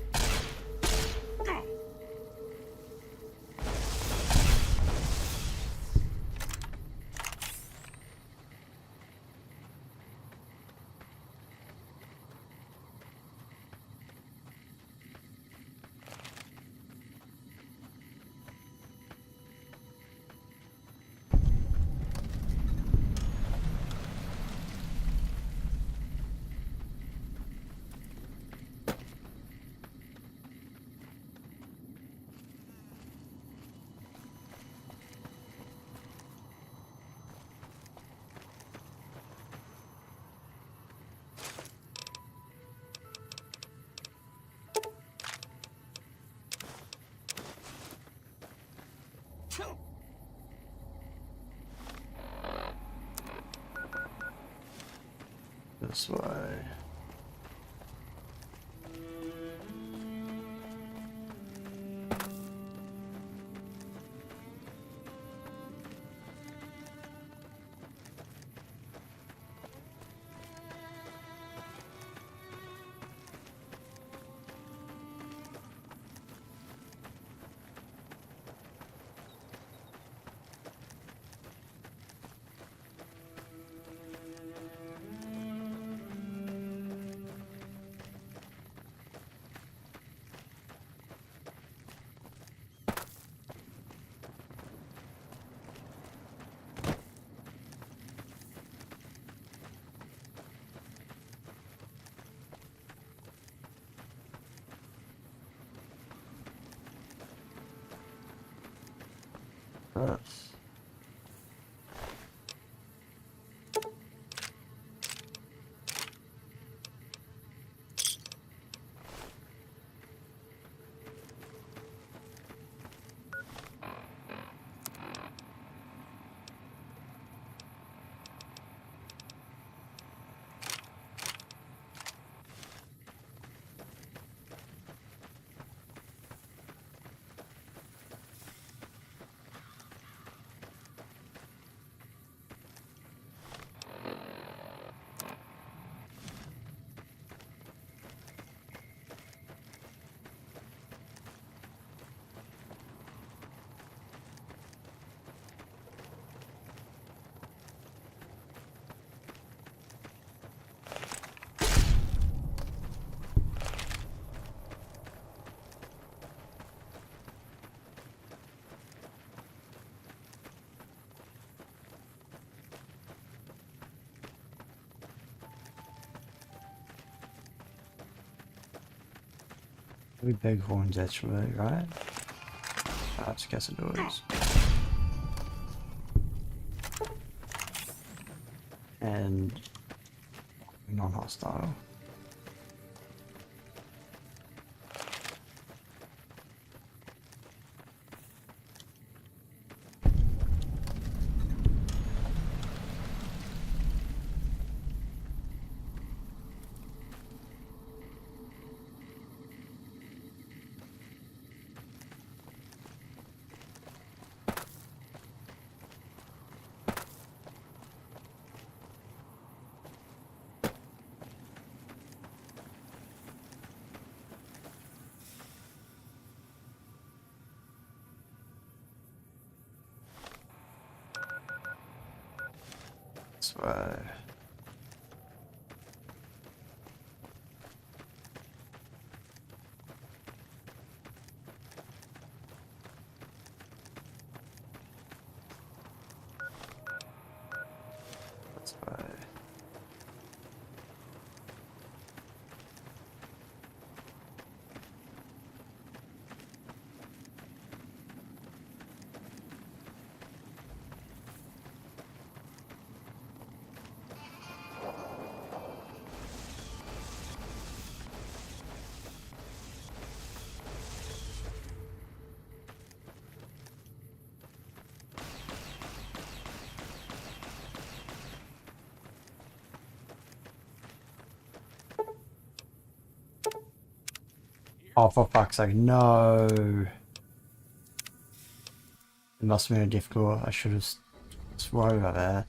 This way. This. Three bighorns actually, right? I just guess it was. And non-hostile. This way. This way. Oh, for fuck's sake, no. It must have been a difficult. I should have swore about that.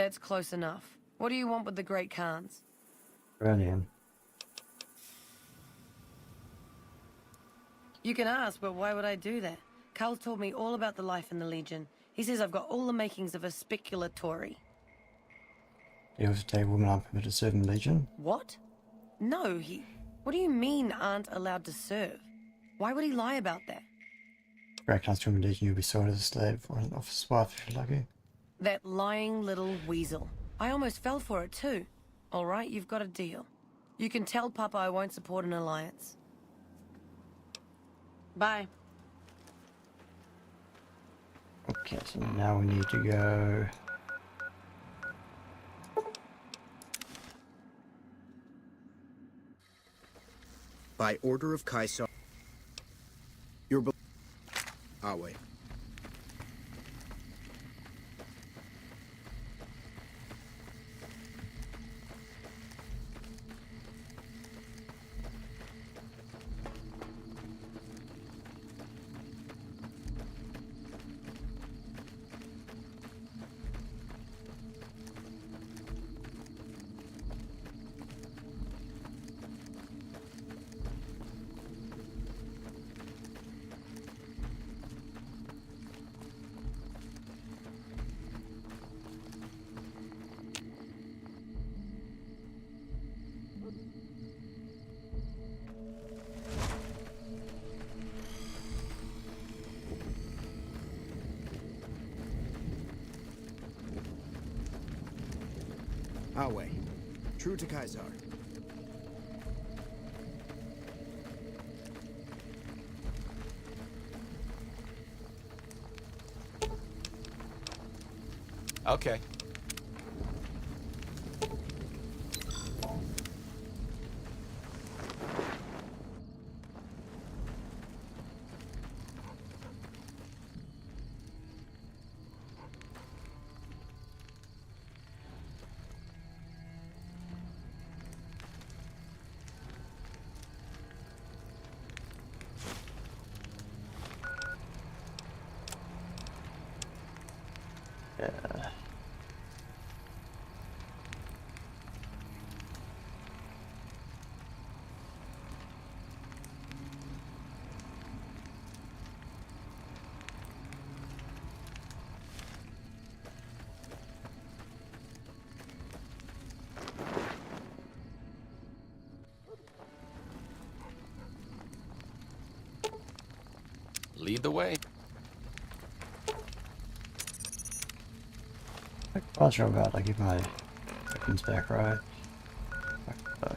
That's close enough. What do you want with the Great Khans? Brilliant. You can ask, but why would I do that? Carl told me all about the life in the Legion. He says I've got all the makings of a speculatory. You also tell women aren't permitted to serve in the Legion? What? No, What do you mean aren't allowed to serve? Why would he lie about that? Great Khans to women Legion, you'll be sold as a slave or an officer's wife if you're lucky. That lying little weasel. I almost fell for it too. All right, you've got a deal. You can tell Papa I won't support an alliance. Bye. Okay, so now we need to go... By order of Caesar, Awe. Awe. True to Caesar. Okay. Yeah. Lead the way. I'm not sure about I give my weapons back, right? So.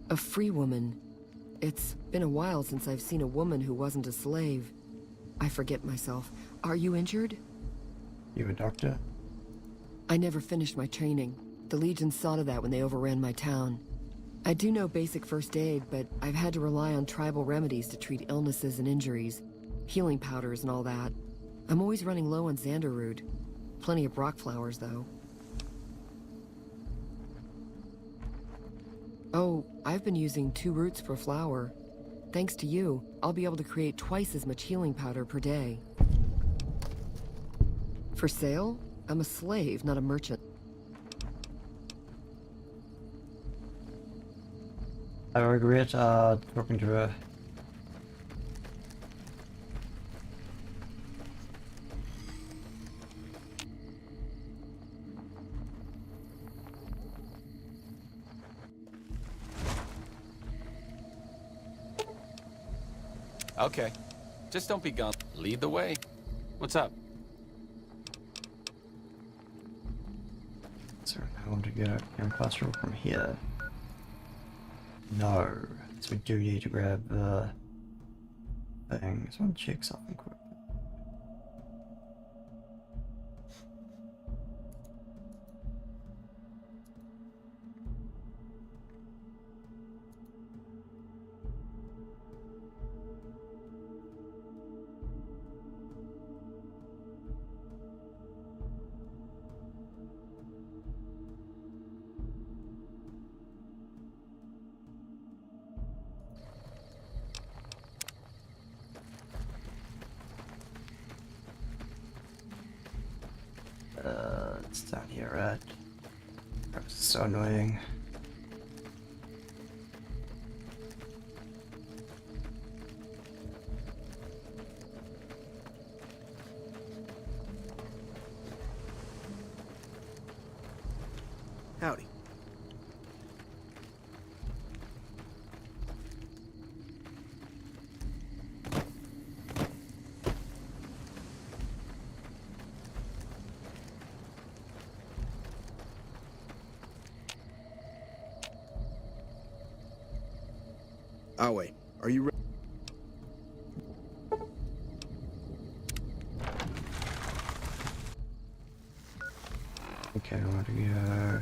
A free woman. It's been a while since I've seen a woman who wasn't a slave. I forget myself. Are you injured? You a doctor? I never finished my training. The Legion saw to that when they overran my town. I do know basic first aid, but I've had to rely on tribal remedies to treat illnesses and injuries. Healing powders and all that. I'm always running low on Xanderroot. Plenty of Brock flowers, though. Oh, I've been using 2 roots per flower. Thanks to you, I'll be able to create twice as much healing powder per day. For sale? I'm a slave, not a merchant. I regret talking to her. Okay. Just don't be gone. Lead the way. What's up? So I want to get a campus room from here. No. So we do need to grab the thing. Just want to check something quick. It's down here, right? That's so annoying. Howdy. Awe, are you ready? Okay, where to go?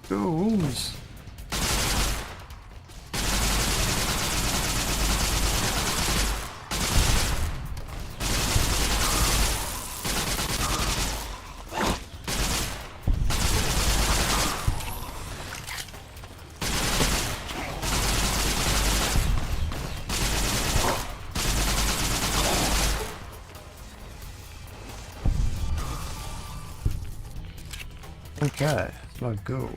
Goes. Okay, my goals.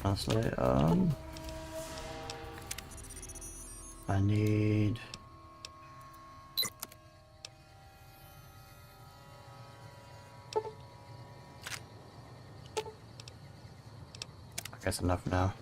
Honestly, I need I guess enough now.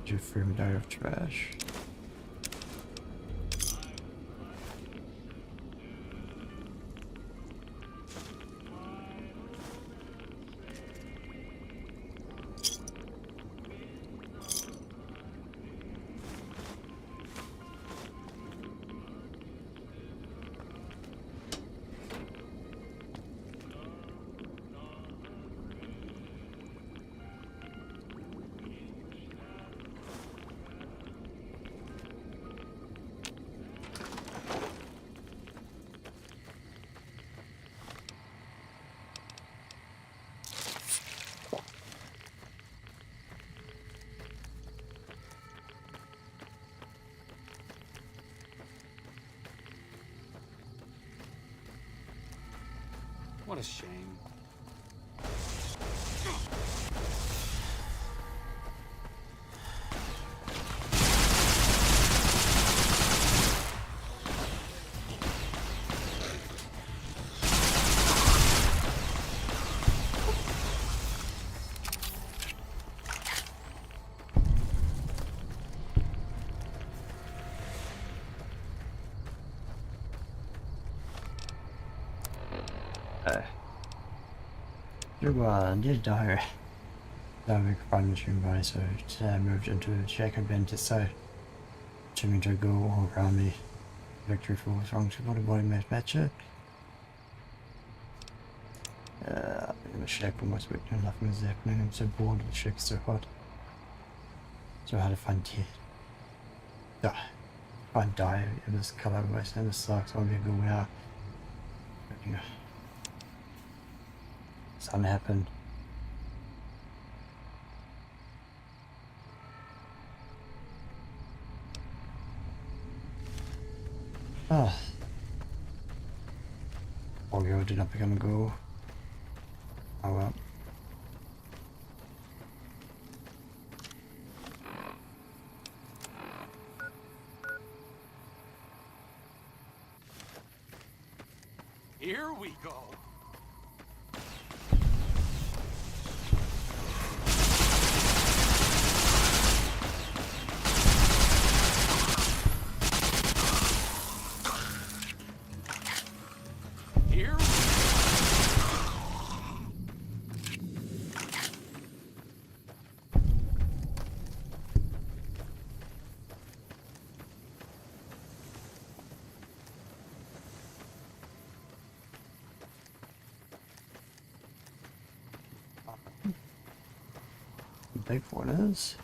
You free me out of trash. What a shame. Did die. Don't find machine body, so today I moved into a Jacob Bent so Jimmy to go all around me. Victory for what's wrong to body match it. The shack almost weak and nothing is happening. I'm so bored, the shack's so hot. So hard to find tear. Find dye in this colour waste and this sucks, I'll be a good out. Something happened. Oh. Poor girl did not become a ghoul. Oh well. Here we go. Here we Big one is.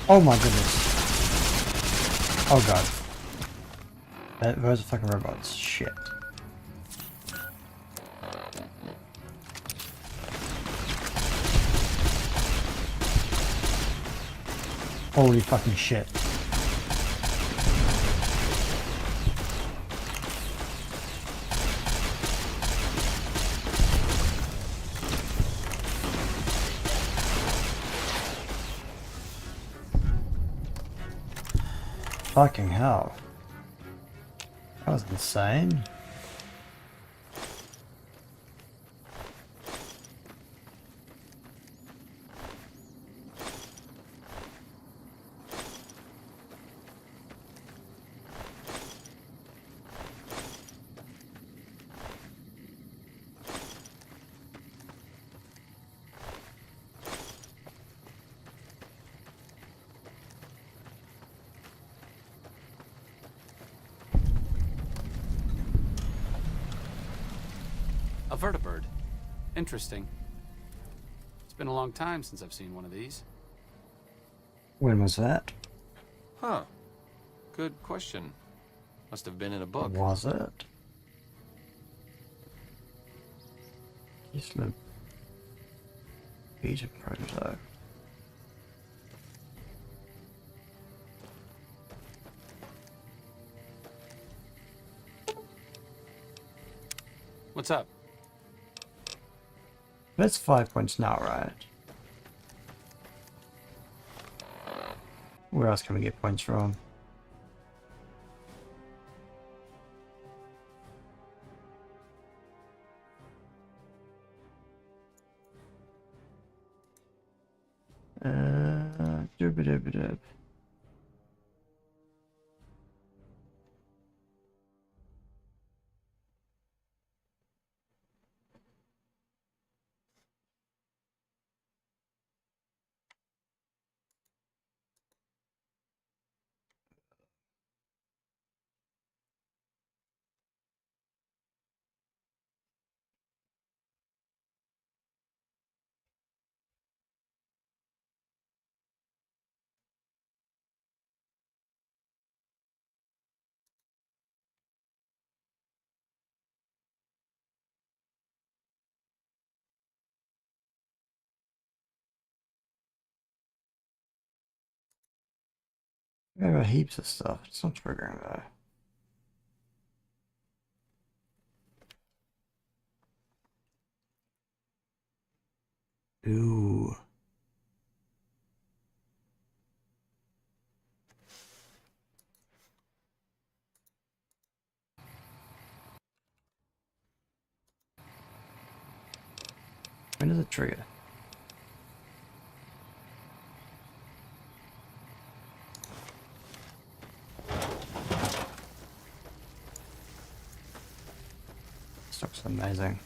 Oh my goodness. Oh god. Those are fucking robots. Shit. Holy fucking shit. Fucking hell. That was insane. A vertibird. Interesting. It's been a long time since I've seen one of these. When was that? Huh. Good question. Must have been in a book. Was it? Just a beta prototype. What's up? That's 5 points now, right? Where else can we get points from? Dooba-dooba-doob. I got heaps of stuff. It's not triggering though. Ooh. When does it trigger? This looks amazing.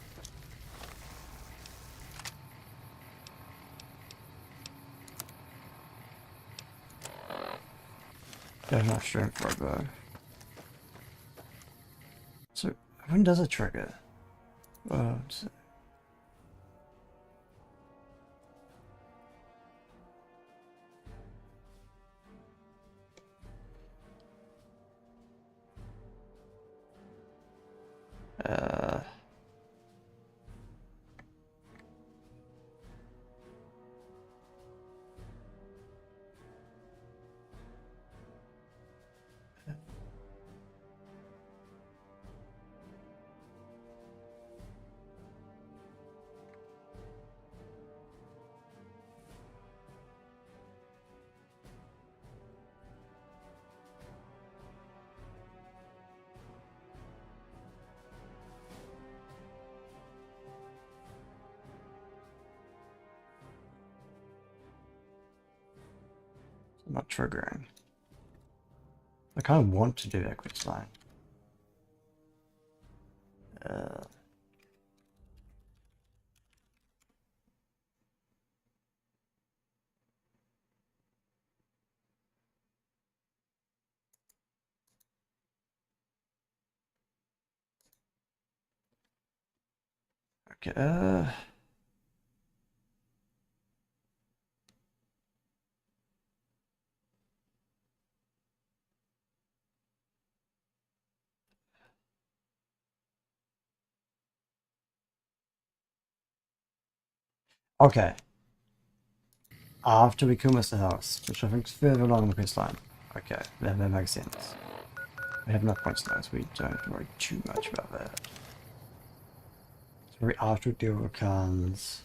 There's no strength for a bow. So, when does it trigger? Oh, I'm not triggering. I kind of want to do that quest line. Okay, okay. After we kill Mr. House, which I think is further along the quest line. Okay, that makes sense. We have enough points now, so we don't have to worry too much about that. So after we deal with Khan's.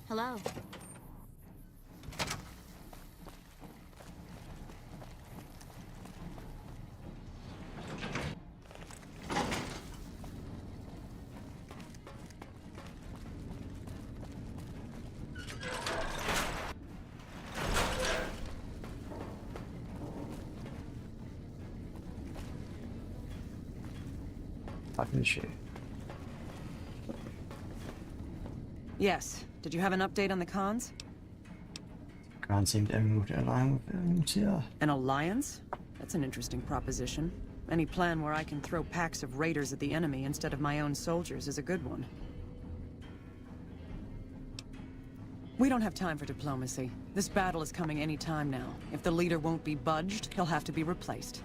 Hello. Yes. Did you have an update on the cons? Khan seemed able to align with MTR. An alliance? That's an interesting proposition. Any plan where I can throw packs of raiders at the enemy instead of my own soldiers is a good one. We don't have time for diplomacy. This battle is coming any time now. If the leader won't be budged, he'll have to be replaced.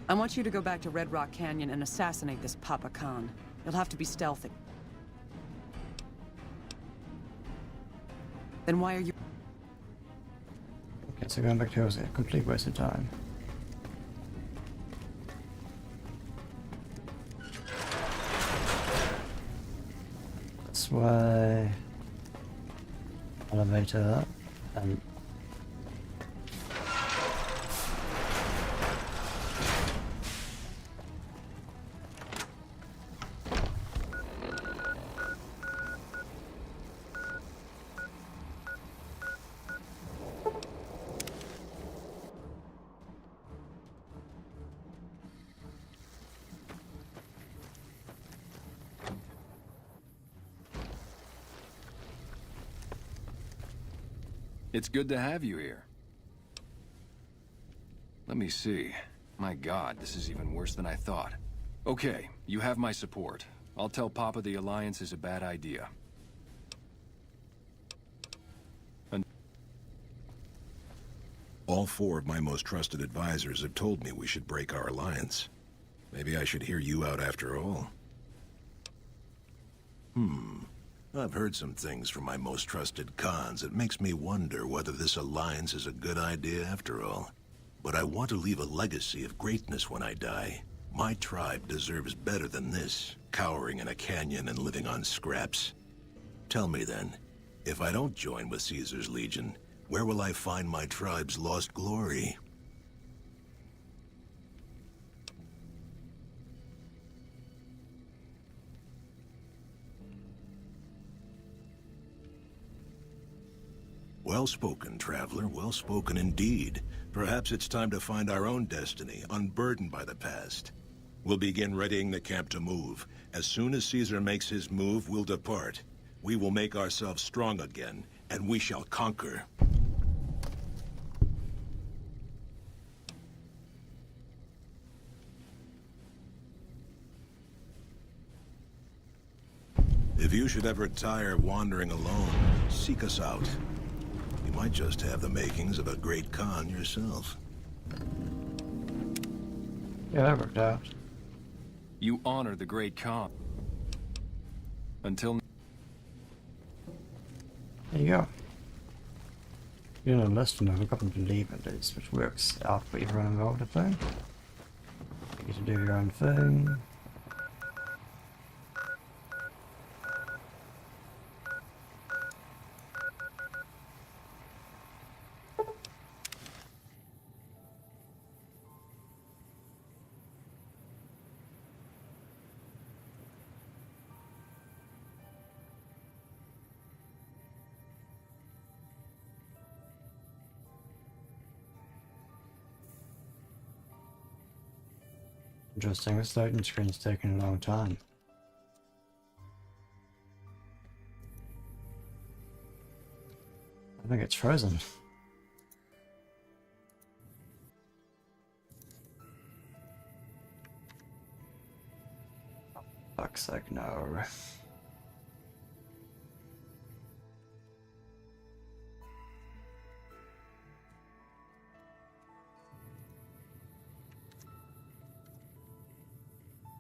I want you to go back to Red Rock Canyon and assassinate this Papa Khan. You'll have to be stealthy. Then why are you... Okay, so going back to here was a complete waste of time. That's why... Elevator and... It's good to have you here. Let me see. My God, this is even worse than I thought. Okay, you have my support. I'll tell Papa the Alliance is a bad idea. All four of my most trusted advisors have told me we should break our alliance. Maybe I should hear you out after all. I've heard some things from my most trusted cons that makes me wonder whether this alliance is a good idea after all. But I want to leave a legacy of greatness when I die. My tribe deserves better than this, cowering in a canyon and living on scraps. Tell me then, if I don't join with Caesar's Legion, where will I find my tribe's lost glory? Well spoken, traveler, well spoken indeed. Perhaps it's time to find our own destiny, unburdened by the past. We'll begin readying the camp to move. As soon as Caesar makes his move, we'll depart. We will make ourselves strong again, and we shall conquer. If you should ever tire wandering alone, seek us out. You might just have the makings of a great Khan yourself. Yeah, that worked out. You honor the great Khan. Until... There you go. You're in a list of a couple to leave at least, which works out for everyone involved, I think. You get to do your own thing. Interesting, this loading screen's taking a long time. I think it's frozen. Fuck's sake, no.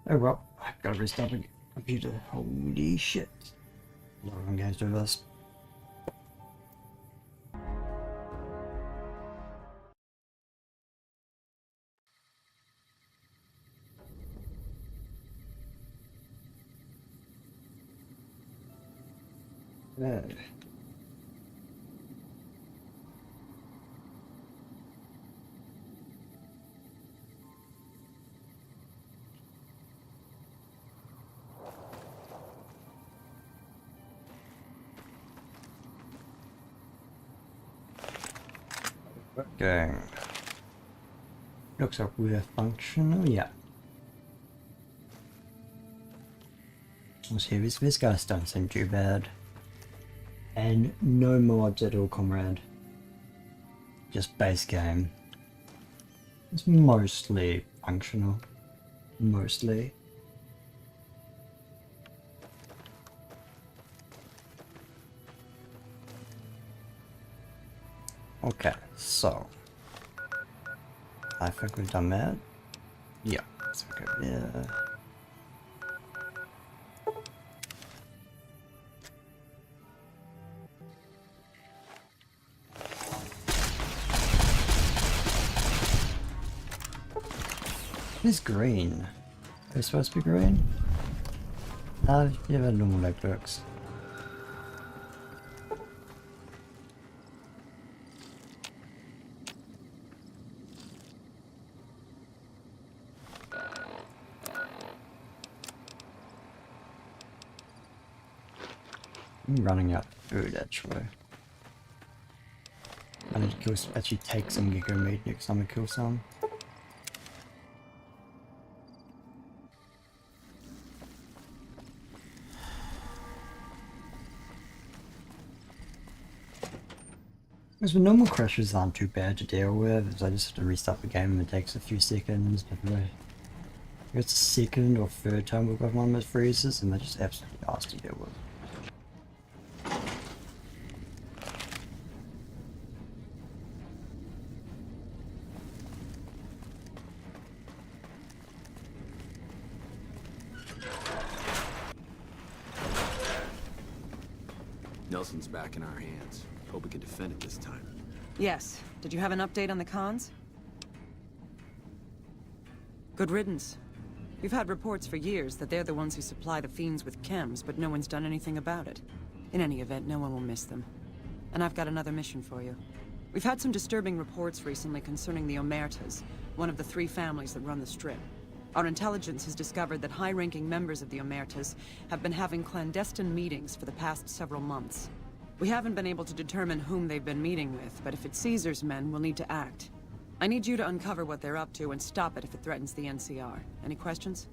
Oh well, I've got to restart the computer. Holy shit. Not even going to do this. Yeah. Working. Looks like we're functional, yeah. Let's see, this guys don't seem too bad. And no mods at all, comrade. Just base game. It's mostly functional. Mostly. Okay, so I think we've done that. Yeah, let's go there. It's green. Are they supposed to be green? Yeah, they're normal like books. I'm running out of food actually. I need to kill, actually take some gecko meat next time I kill some. Because the normal crashes aren't too bad to deal with, I just have to restart the game and it takes a few seconds, but if it's the second or third time we've got one of those freezes and they're just absolutely asked to deal with. Nelson's back in our hands. Hope we can defend it this time. Yes. Did you have an update on the cons? Good riddance. We've had reports for years that they're the ones who supply the fiends with chems, but no one's done anything about it. In any event, no one will miss them. And I've got another mission for you. We've had some disturbing reports recently concerning the Omertas, one of the 3 families that run the Strip. Our intelligence has discovered that high-ranking members of the Omertas have been having clandestine meetings for the past several months. We haven't been able to determine whom they've been meeting with, but if it's Caesar's men, we'll need to act. I need you to uncover what they're up to and stop it if it threatens the NCR. Any questions?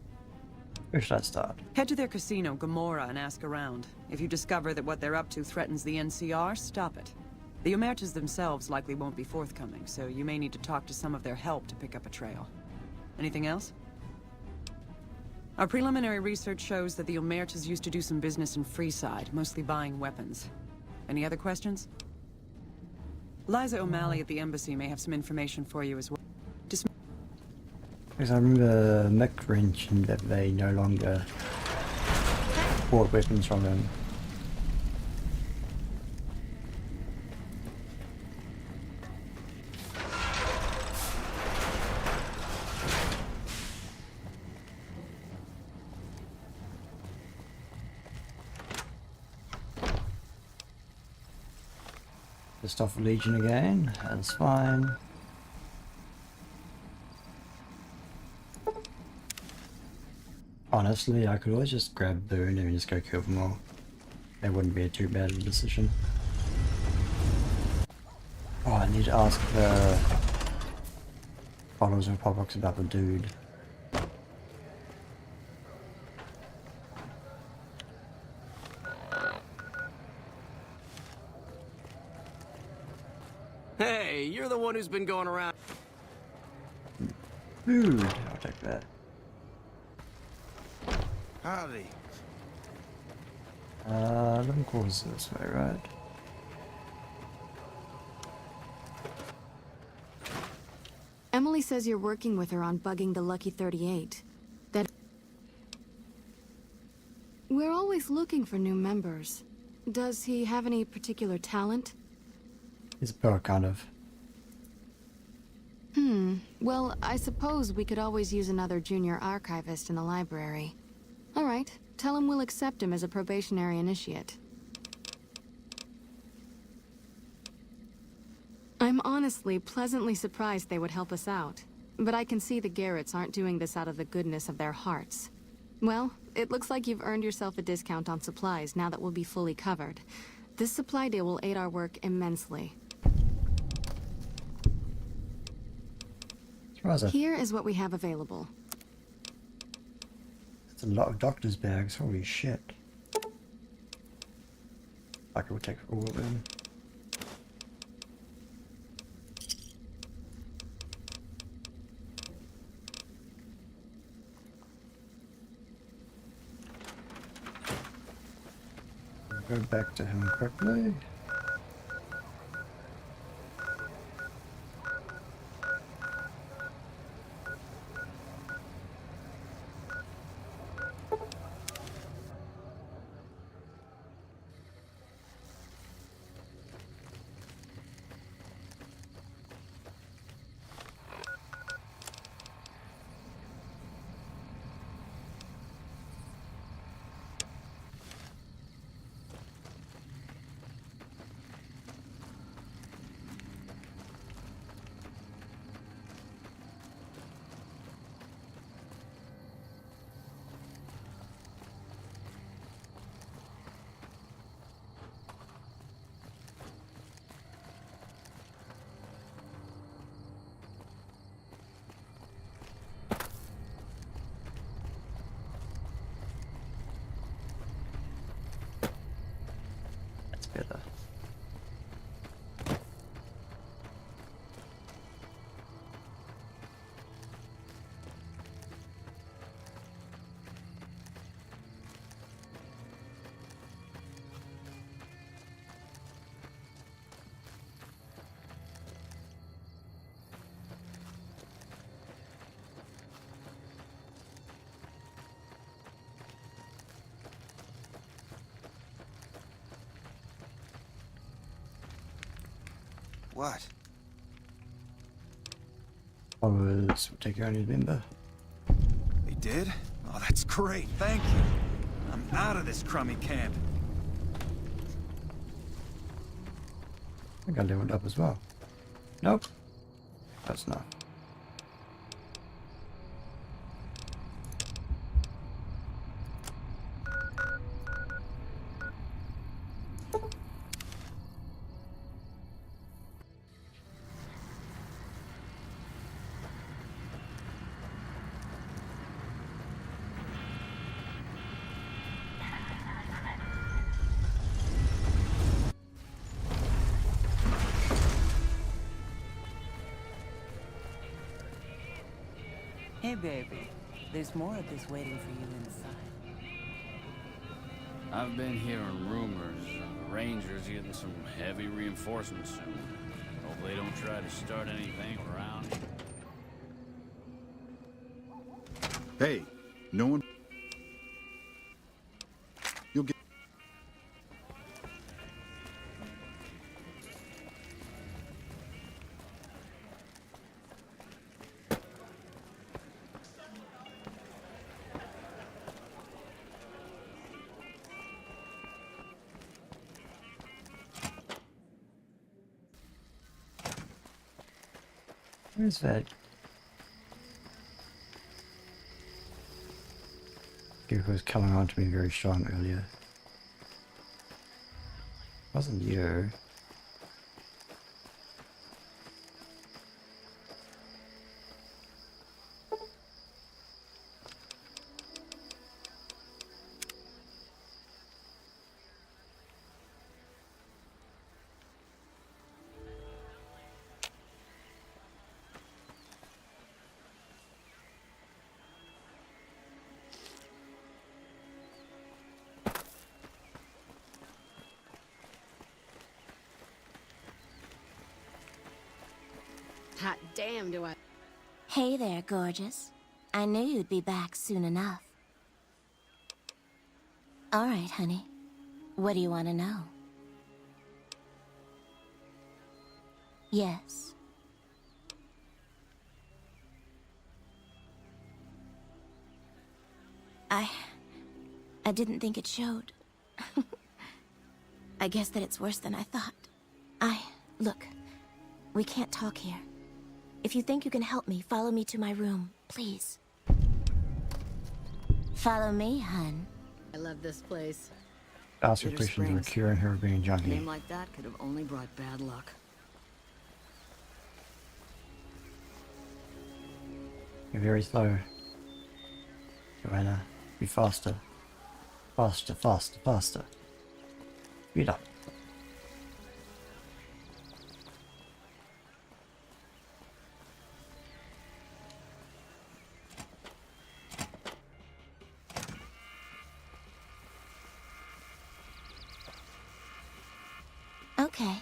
Where should I start? Head to their casino, Gomorrah, and ask around. If you discover that what they're up to threatens the NCR, stop it. The Omertas themselves likely won't be forthcoming, so you may need to talk to some of their help to pick up a trail. Anything else? Our preliminary research shows that the Omertas used to do some business in Freeside, mostly buying weapons. Any other questions? Liza O'Malley at the embassy may have some information for you as well. Because I remember Mick mentioned that they no longer bought weapons from them. Pissed off Legion again, that's fine. Honestly, I could always just grab Boone and just go kill them all. That wouldn't be too bad a decision. Oh, I need to ask the followers of Popbox about the dude. Hey, you're the one who's been going around. Dude, I'll take that. Howdy. Living quarters this way, right? Emily says you're working with her on bugging the Lucky 38. We're always looking for new members. Does he have any particular talent? He's both kind of. Well, I suppose we could always use another junior archivist in the library. All right, tell him we'll accept him as a probationary initiate. I'm honestly pleasantly surprised they would help us out. But I can see the Garretts aren't doing this out of the goodness of their hearts. Well, it looks like you've earned yourself a discount on supplies now that we'll be fully covered. This supply deal will aid our work immensely. Here is what we have available. That's a lot of doctor's bags, holy shit. I could take all of them. Go back to him quickly. Better. What? Followers will take your only member. A did? Oh, that's great, thank you. I'm out of this crummy camp. I think I leveled up as well. Nope. That's not. Hey, baby. There's more of this waiting for you inside. I've been hearing rumors the Rangers getting some heavy reinforcements soon. Hope they don't try to start anything around here. Hey, no one... You'll get... Where's that? It was coming on to me very strong earlier. Wasn't you? Hot damn, do I... Hey there, gorgeous. I knew you'd be back soon enough. All right, honey. What do you want to know? Yes. I didn't think it showed. I guess that it's worse than I thought. Look, we can't talk here. If you think you can help me, follow me to my room, please. Follow me, hun. I love this place. Ask your questions of a curing her being A junkie. name like that could have only brought bad luck. You're very slow. Joanna, be faster. Faster, faster, faster. Speed up. Okay.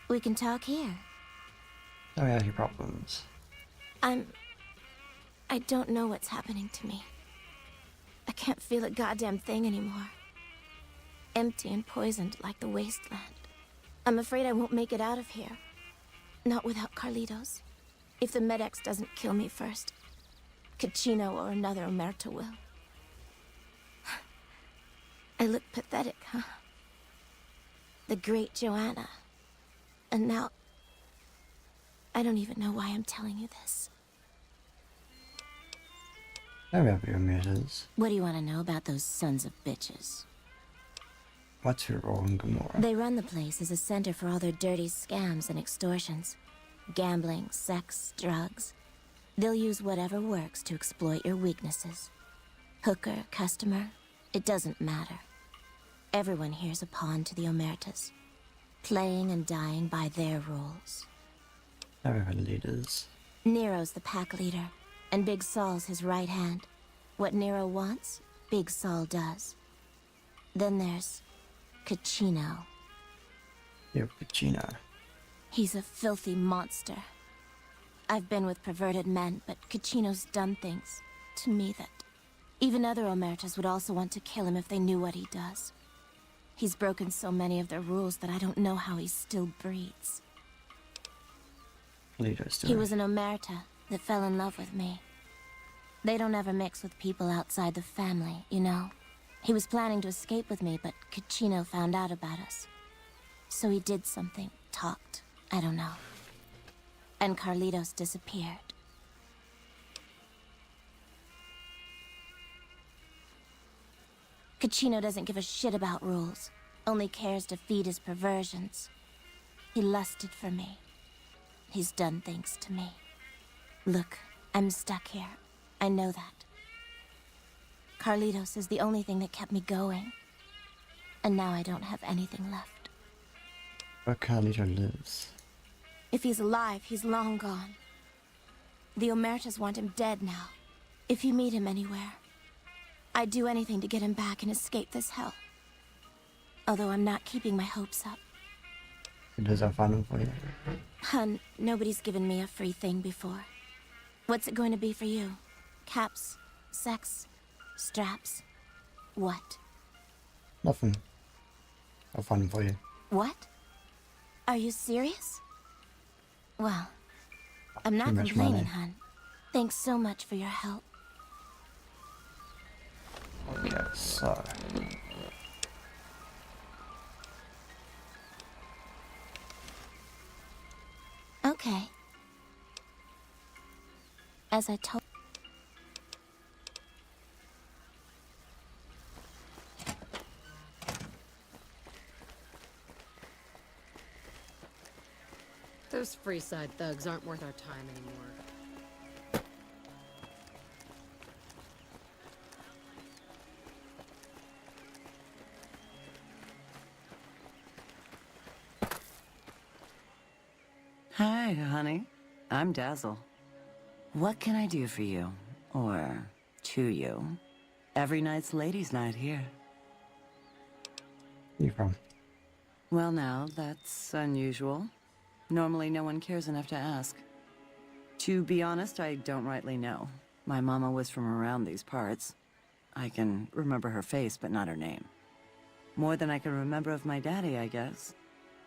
We can talk here. Tell me out your problems. I don't know what's happening to me. I can't feel a goddamn thing anymore. Empty and poisoned like the wasteland. I'm afraid I won't make it out of here. Not without Carlitos. If the Med-X doesn't kill me first, Caccino or another Omerta will. I look pathetic, huh? The great Joanna. And now... I don't even know why I'm telling you this. Tell me about your meters. What do you want to know about those sons of bitches? What's your role in Gomorrah? They run the place as a center for all their dirty scams and extortions. Gambling, sex, drugs. They'll use whatever works to exploit your weaknesses. Hooker, customer, it doesn't matter. Everyone here's a pawn to the Omertas. Playing and dying by their rules. Tell me about the leaders. Nero's the pack leader, and Big Saul's his right hand. What Nero wants, Big Saul does. Then there's... Caccino. You're Caccino. He's a filthy monster. I've been with perverted men, but Caccino's done things to me that even other Omertas would also want to kill him if they knew what he does. He's broken so many of their rules that I don't know how he still breathes. Leader story. He was an Omerta that fell in love with me. They don't ever mix with people outside the family, you know? He was planning to escape with me, but Cucino found out about us. So he did something, talked, I don't know. And Carlitos disappeared. Cucino doesn't give a shit about rules, only cares to feed his perversions. He lusted for me. He's done things to me. Look, I'm stuck here. I know that. Carlitos is the only thing that kept me going. And now I don't have anything left. Where Carlito lives. If he's alive, he's long gone. The Omertas want him dead now. If you meet him anywhere, I'd do anything to get him back and escape this hell. Although I'm not keeping my hopes up. It is a fun for you. Hun, nobody's given me a free thing before. What's it going to be for you? Caps? Sex? Straps? What? Nothing. Have fun for you. What? Are you serious? Well, I'm not Too much complaining, money. hun. Thanks so much for your help. Okay, so. Okay. As I told... Those Freeside thugs aren't worth our time anymore. Hi, honey. I'm Dazzle. What can I do for you? Or to you? Every night's ladies' night here. Where you from? Well now, that's unusual. Normally no one cares enough to ask. To be honest, I don't rightly know. My mama was from around these parts. I can remember her face, but not her name. More than I can remember of my daddy, I guess.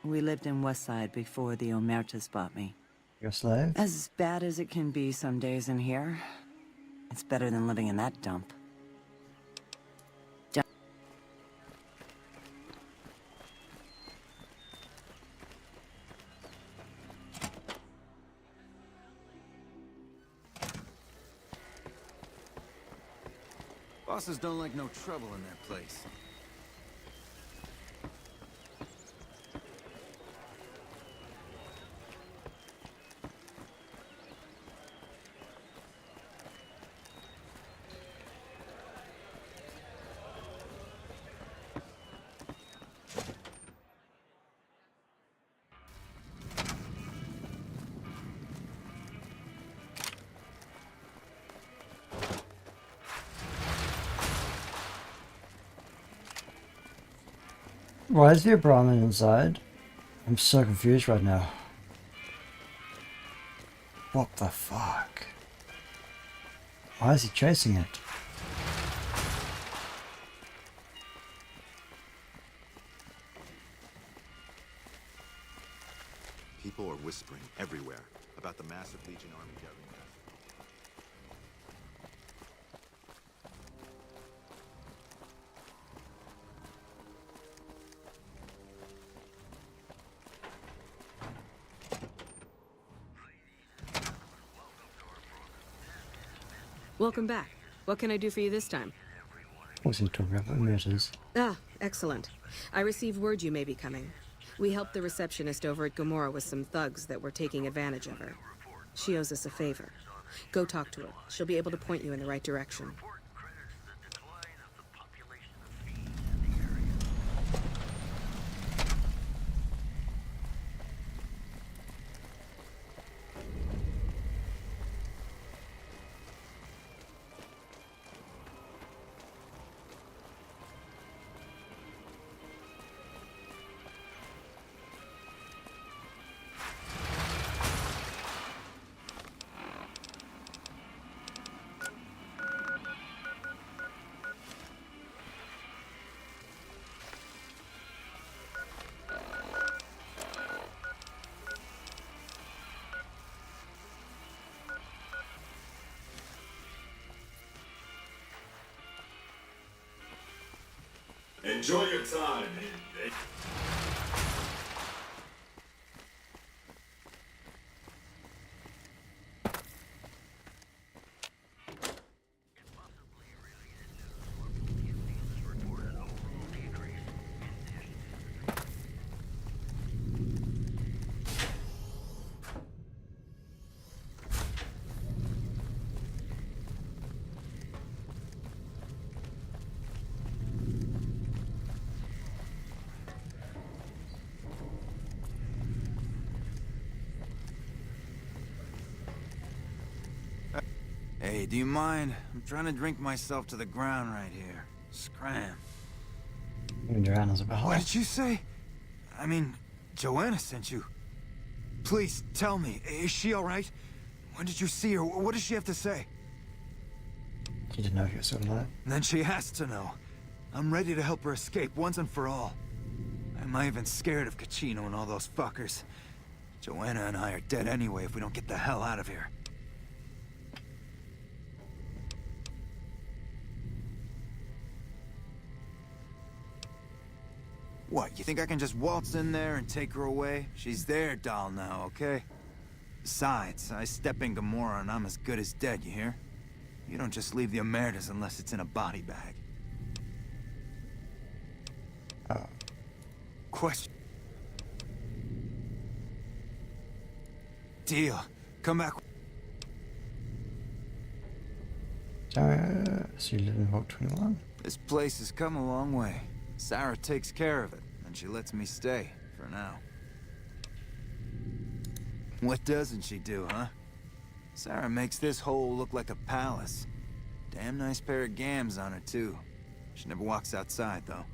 We lived in Westside before the Omertas bought me. You're a slave? As bad as it can be some days in here, it's better than living in that dump. Bosses don't like no trouble in their place. Why is there a Brahmin inside? I'm so confused right now. What the fuck? Why is he chasing it? People are whispering everywhere about the massive Legion army gathering. Welcome back. What can I do for you this time? What's he talking about? What matters? Ah, excellent. I received word you may be coming. We helped the receptionist over at Gomorrah with some thugs that were taking advantage of her. She owes us a favor. Go talk to her. She'll be able to point you in the right direction. Enjoy your time. Hey, do you mind? I'm trying to drink myself to the ground right here. Scram. You drown as well. What did you say? I mean, Joanna sent you. Please, tell me, is she alright? When did you see her? What does she have to say? She didn't know if you were still alive. Then she has to know. I'm ready to help her escape once and for all. I'm not even scared of Caccino and all those fuckers. Joanna and I are dead anyway if we don't get the hell out of here. What, you think I can just waltz in there and take her away? She's their doll now, okay? Besides, I step in Gamora and I'm as good as dead, you hear? You don't just leave the Emeritus unless it's in a body bag. Question. Deal. Come back. So you live in Vault 21? This place has come a long way. Sarah takes care of it, and she lets me stay, for now. What doesn't she do, huh? Sarah makes this hole look like a palace. Damn nice pair of gams on her, too. She never walks outside, though.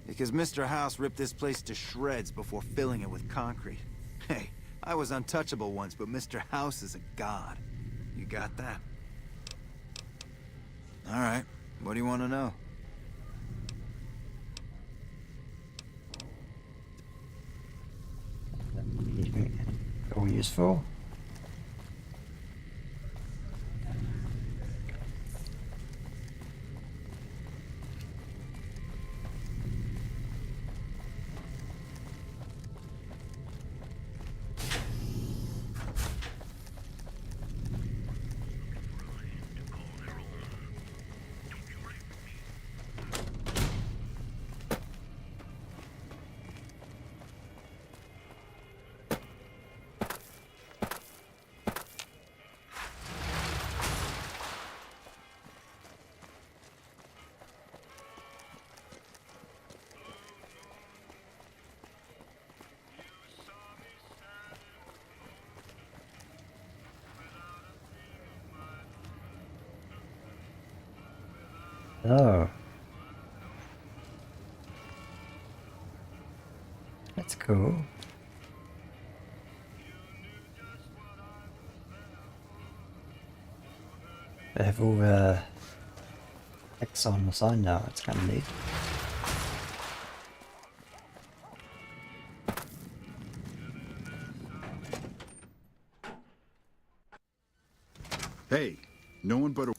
Because Mr. House ripped this place to shreds before filling it with concrete. Hey, I was untouchable once, but Mr. House is a god. You got that? All right. What do you want to know? All useful. Oh. That's cool. They have all the X on the sign now, it's kind of neat. Hey, no one but a...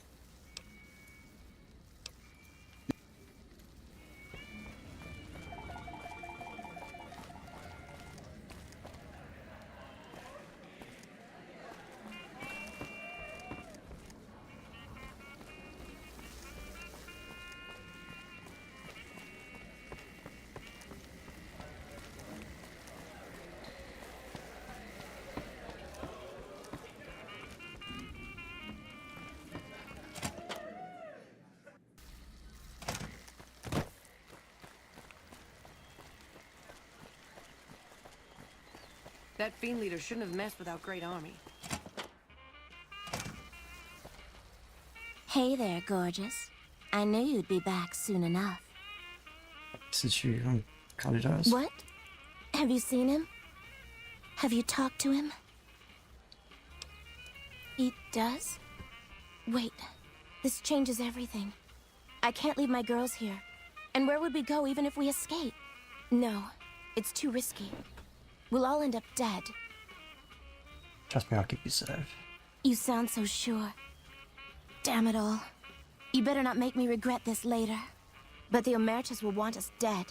That fiend leader shouldn't have messed with our great army. Hey there, gorgeous. I knew you'd be back soon enough. Since you kind of does. What? Have you seen him? Have you talked to him? He does? Wait, this changes everything. I can't leave my girls here. And where would we go even if we escape? No, it's too risky. We'll all end up dead. Trust me, I'll keep you safe. You sound so sure. Damn it all. You better not make me regret this later. But the Emeritus will want us dead.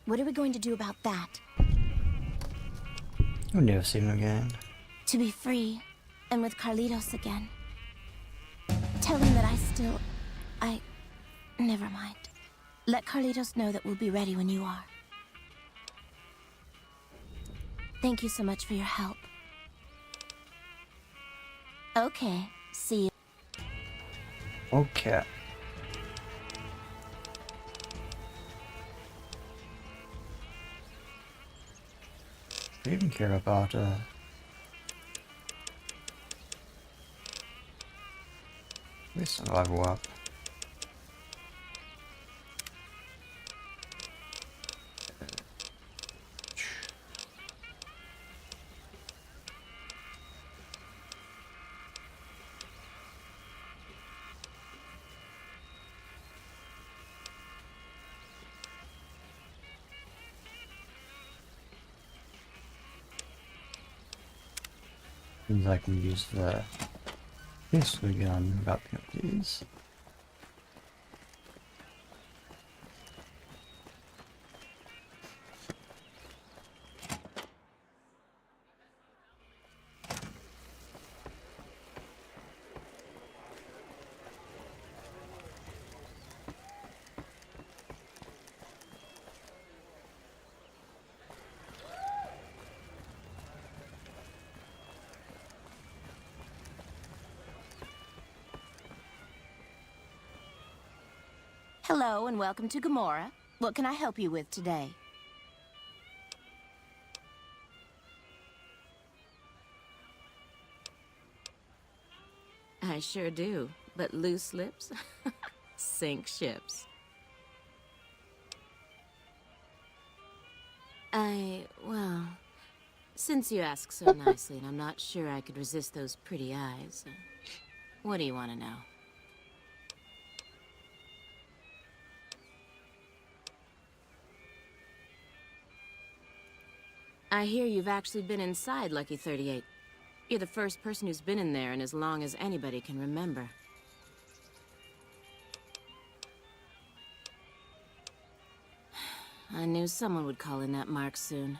What are we going to do about that? We'll never see him again. To be free, and with Carlitos again. Tell him that never mind. Let Carlitos know that we'll be ready when you are. Thank you so much for your help. Okay, see you. Okay. I even care about this survival up. Seems I can use the pistol gun without penalties. Hello and welcome to Gomorrah. What can I help you with today? I sure do, but loose lips sink ships. Well, since you ask so nicely and I'm not sure I could resist those pretty eyes, what do you want to know? I hear you've actually been inside Lucky 38. You're the first person who's been in there in as long as anybody can remember. I knew someone would call in that mark soon.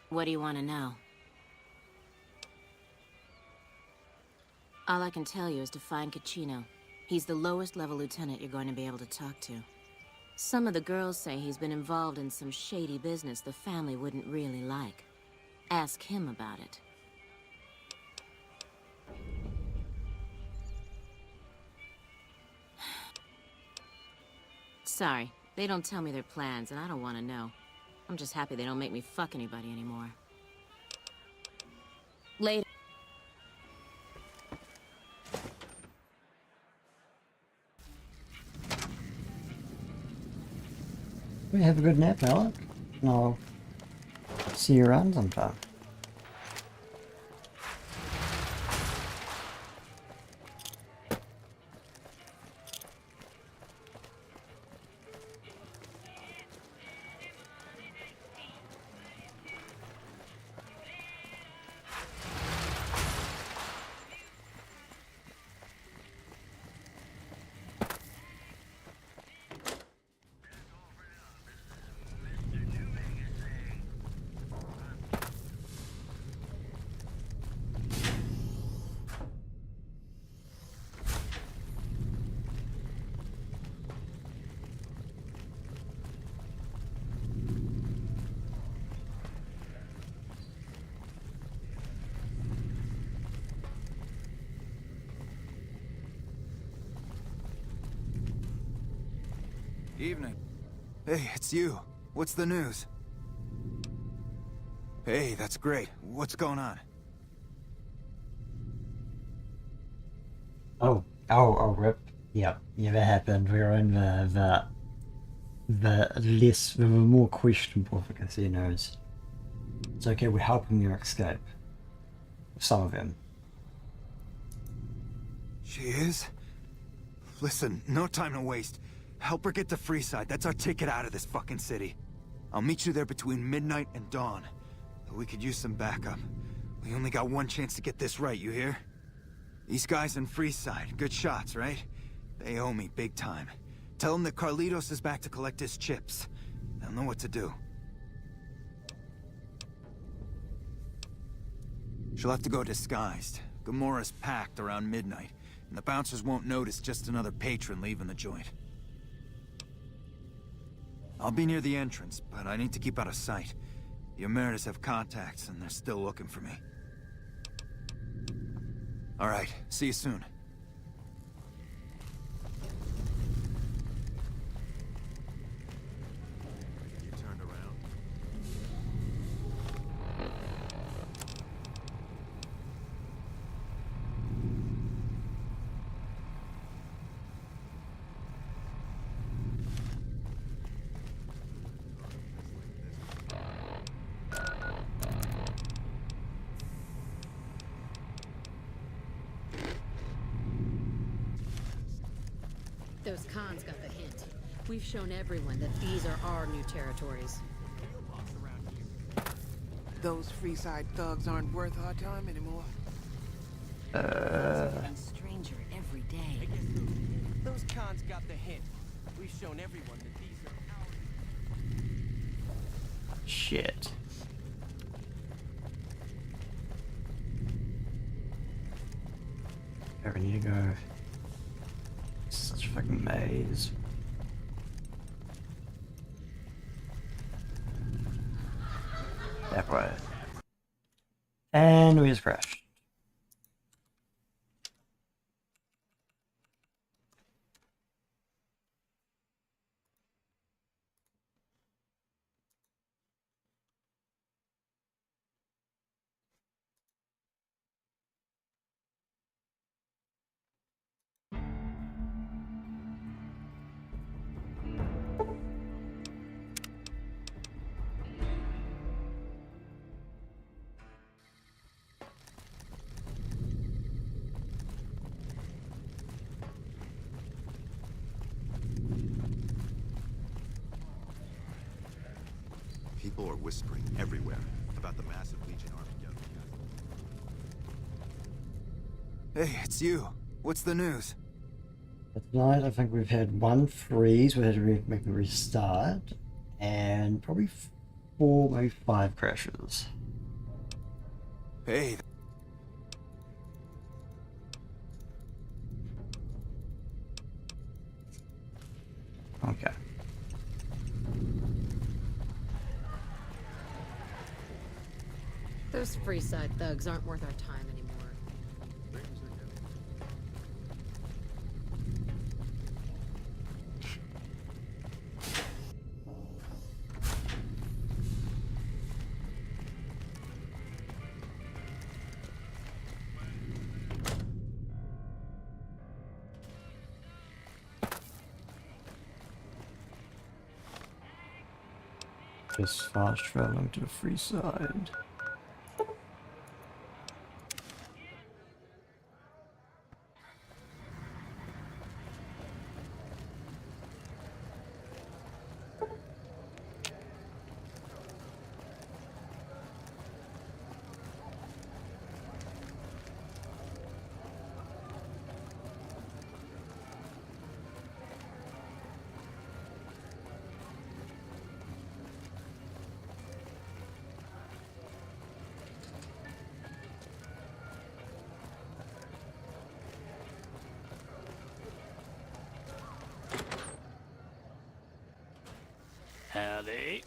What do you want to know? All I can tell you is to find Caccino. He's the lowest level lieutenant you're going to be able to talk to. Some of the girls say he's been involved in some shady business the family wouldn't really like. Ask him about it. Sorry, they don't tell me their plans, and I don't want to know. I'm just happy they don't make me fuck anybody anymore. Later. We have a good nap, Alec. And I'll see you around sometime. Evening. Hey, it's you. What's the news? Hey, that's great. What's going on? Oh, rip. Yep, yeah, that happened. We were in the more questionable of the casinos. It's okay, we're helping you escape. Some of them. She is? Listen, no time to waste. Help her get to Freeside. That's our ticket out of this fucking city. I'll meet you there between midnight and dawn. We could use some backup. We only got one chance to get this right, you hear? These guys in Freeside, good shots, right? They owe me big time. Tell them that Carlitos is back to collect his chips. They'll know what to do. She'll have to go disguised. Gamora's packed around midnight, and the bouncers won't notice just another patron leaving the joint. I'll be near the entrance, but I need to keep out of sight. The Emeritus have contacts, and they're still looking for me. All right, see you soon. You turned around. Those cons got the hint. We've shown everyone that these are our new territories. Those Freeside thugs aren't worth our time anymore. Something stranger every day. Those cons got the hint. We've shown everyone that these are Shit. Where we need to go. Such a fucking maze. That way. And we just crashed. People are whispering everywhere about the massive Legion army. Hey, it's you. What's the news? Tonight I think we've had one freeze, we had to make a restart, and probably 4, maybe 5 crashes. Hey. Okay. Those Freeside thugs aren't worth our time anymore. Just fast traveling to the free side. Howdy.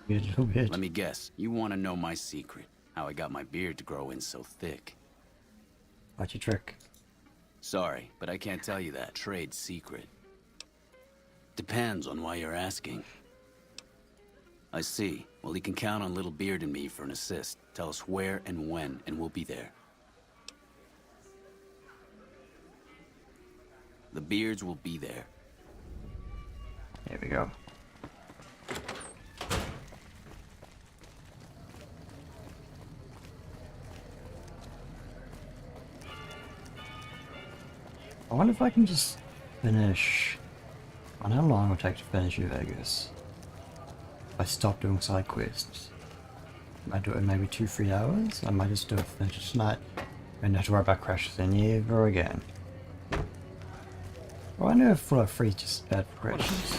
Let me guess. You want to know my secret. How I got my beard to grow in so thick. What's your trick? Sorry, but I can't tell you that. Trade secret. Depends on why you're asking. I see. Well, you can count on Little Beard and me for an assist. Tell us where and when, and we'll be there. The Beards will be there. There we go. I wonder if I can just finish. I know how long it will take to finish New Vegas. If I stop doing side quests. Might do it in maybe 2-3 hours. I might just do it for tonight. And not have to worry about crashes ever again. Well, I know Fallout 3 is just bad for crashes.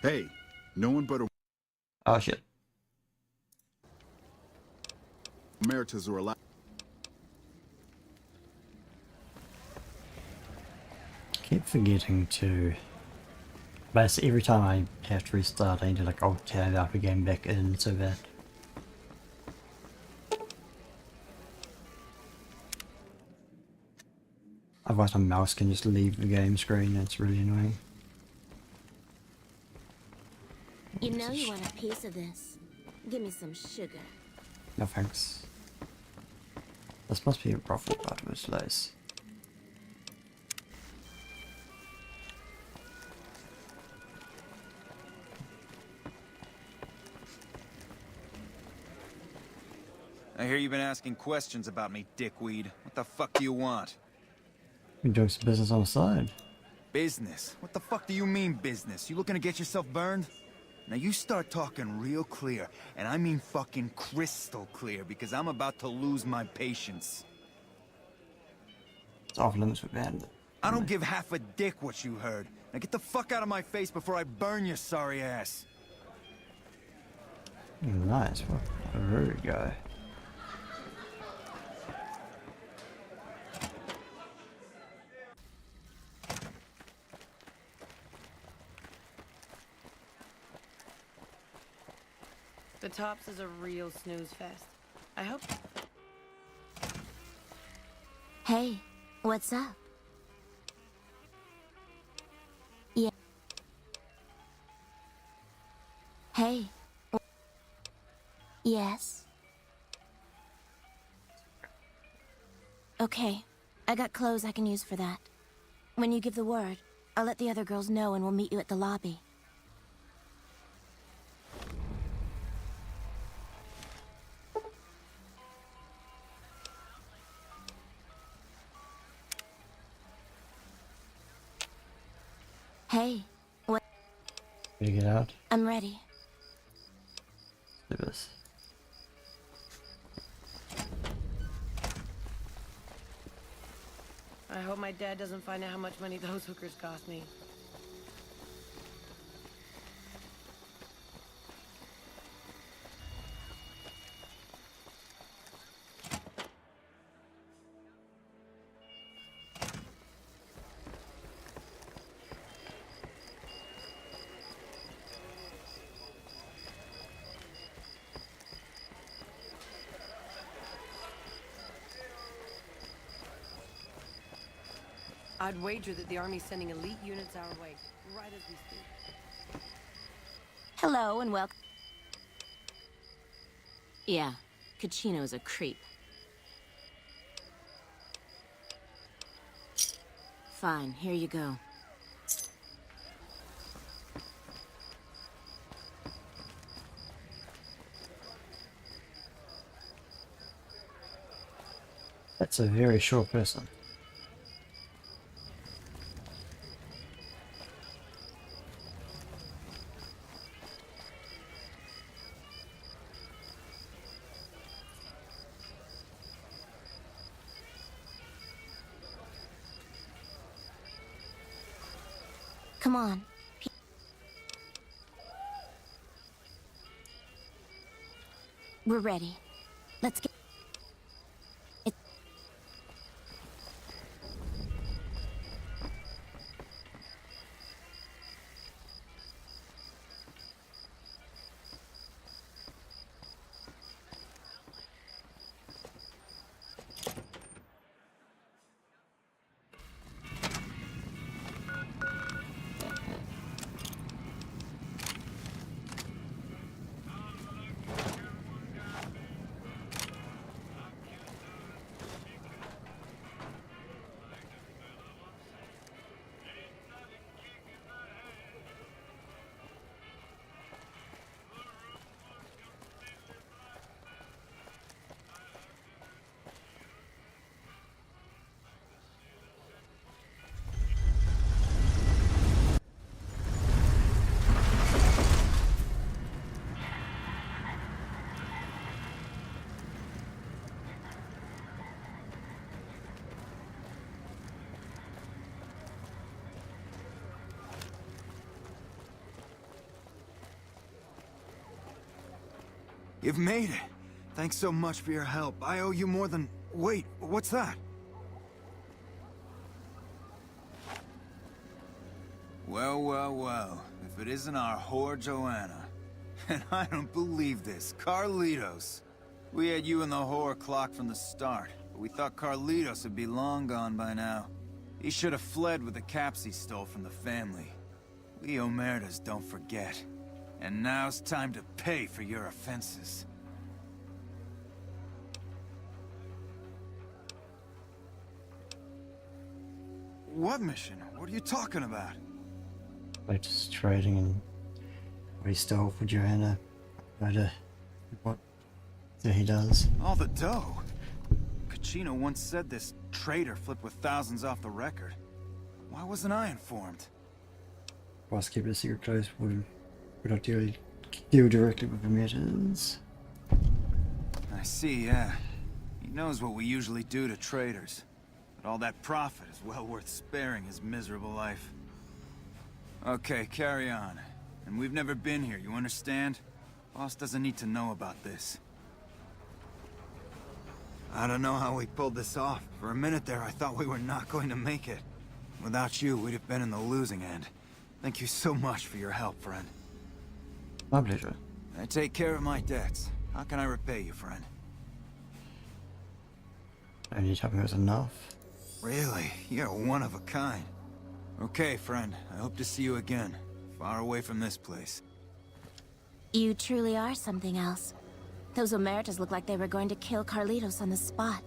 Hey, no one but Oh shit. Emeritus are allowed. Keep forgetting to. Basically, every time I have to restart, I need to like alt tab up again back in so that. Otherwise, my mouse can just leave the game screen. That's really annoying. You know you want a piece of this. Give me some sugar. No thanks. This must be a profitable part of this place. I hear you've been asking questions about me, dickweed. What the fuck do you want? You're doing some business on the side. Business? What the fuck do you mean business? You looking to get yourself burned? Now you start talking real clear, and I mean fucking crystal clear, because I'm about to lose my patience. It's off limits with Bandit. I don't give half a dick what you heard. Now get the fuck out of my face before I burn your sorry ass. Nice. What a rude guy. The Tops is a real snooze fest. I hope... Hey, what's up? Yeah. Hey. Yes. Okay, I got clothes I can use for that. When you give the word, I'll let the other girls know and we'll meet you at the lobby. Hey, what? Ready to get out? I'm ready. Do this. I hope my dad doesn't find out how much money those hookers cost me. I'd wager that the Army's sending elite units our way, right as we speak. Hello and welcome. Yeah, Kachino's a creep. Fine, here you go. That's a very short person. Come on. We're ready. Let's get... You've made it. Thanks so much for your help. I owe you more than... Wait, what's that? Well, well, well. If it isn't our whore Joanna. And I don't believe this. Carlitos. We had you in the whore clock from the start. But we thought Carlitos would be long gone by now. He should have fled with the caps he stole from the family. We Omertas don't forget. And now's time to pay for your offenses. What mission? What are you talking about? Like just trading and what he stole for Joanna. What he does. All the dough. Kachino once said this traitor flipped with thousands off the record. Why wasn't I informed? Boss keep it a secret close. We don't deal directly with the matters. I see, yeah. He knows what we usually do to traitors. But all that profit is well worth sparing his miserable life. Okay, carry on. And we've never been here, you understand? Boss doesn't need to know about this. I don't know how we pulled this off. For a minute there, I thought we were not going to make it. Without you, we'd have been in the losing end. Thank you so much for your help, friend. My pleasure. I take care of my debts. How can I repay you, friend? And you tell me it was enough. Really? You're one of a kind. Okay, friend. I hope to see you again. Far away from this place. You truly are something else. Those Omertas look like they were going to kill Carlitos on the spot.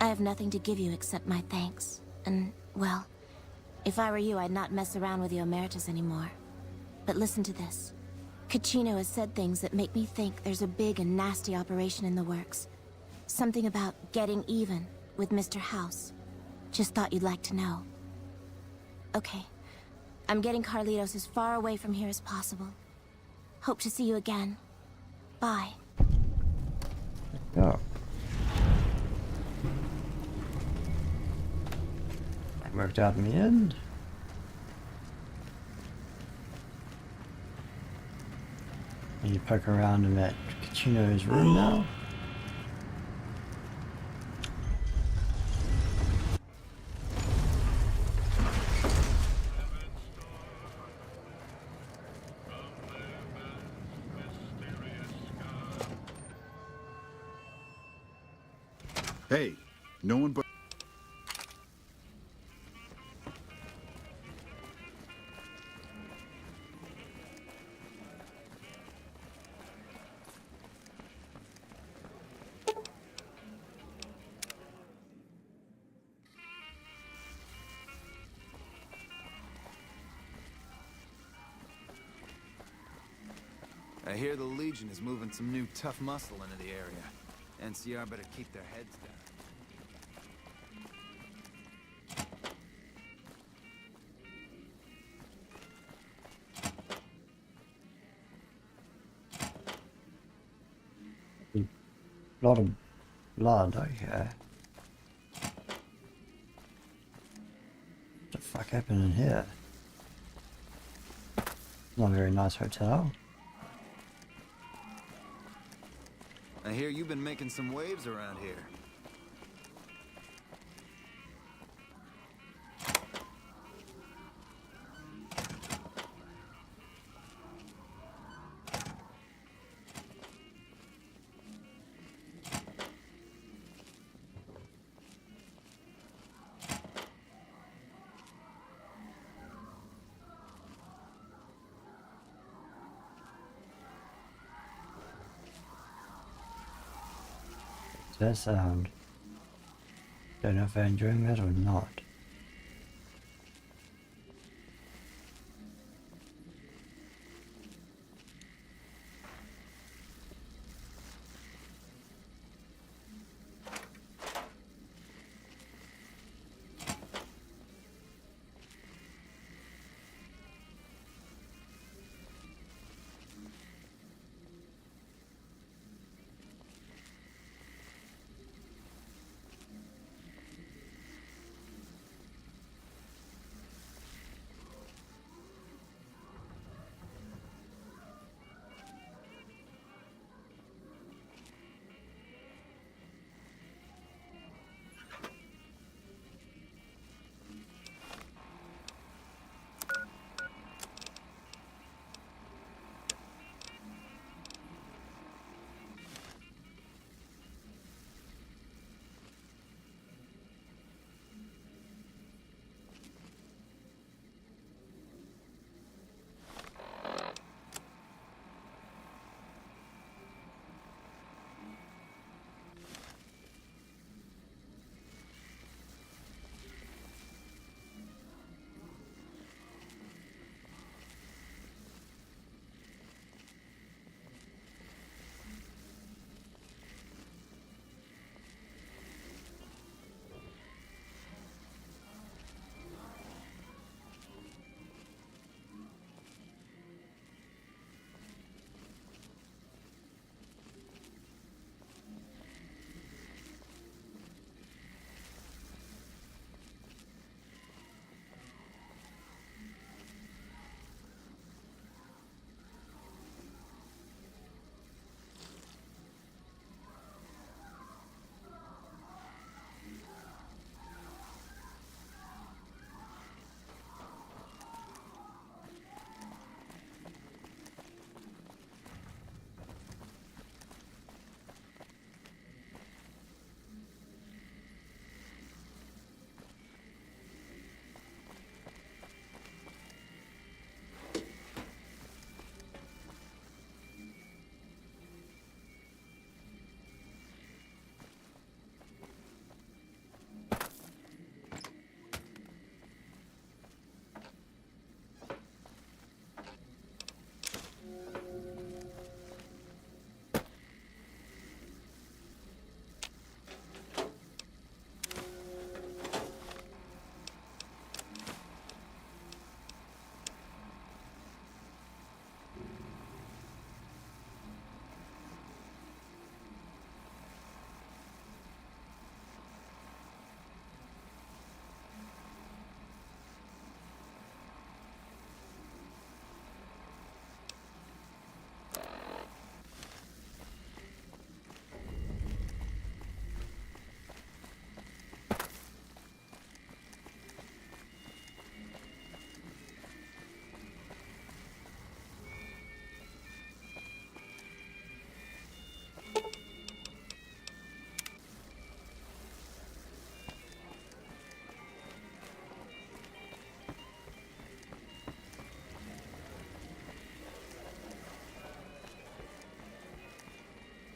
I have nothing to give you except my thanks. And, well, if I were you, I'd not mess around with the Omertas anymore. But listen to this. Kachino has said things that make me think there's a big and nasty operation in the works. Something about getting even with Mr. House. Just thought you'd like to know. Okay. I'm getting Carlitos as far away from here as possible. Hope to see you again. Bye. Oh. That worked out in the end. And you poke around in that Kachino's room now. Hey, no one but... I hear the Legion is moving some new tough muscle into the area. NCR better keep their heads down. A lot of blood, okay. What the fuck happened in here? Not a very nice hotel. I hear you've been making some waves around here. That sound. Don't know if I'm enjoying that or not.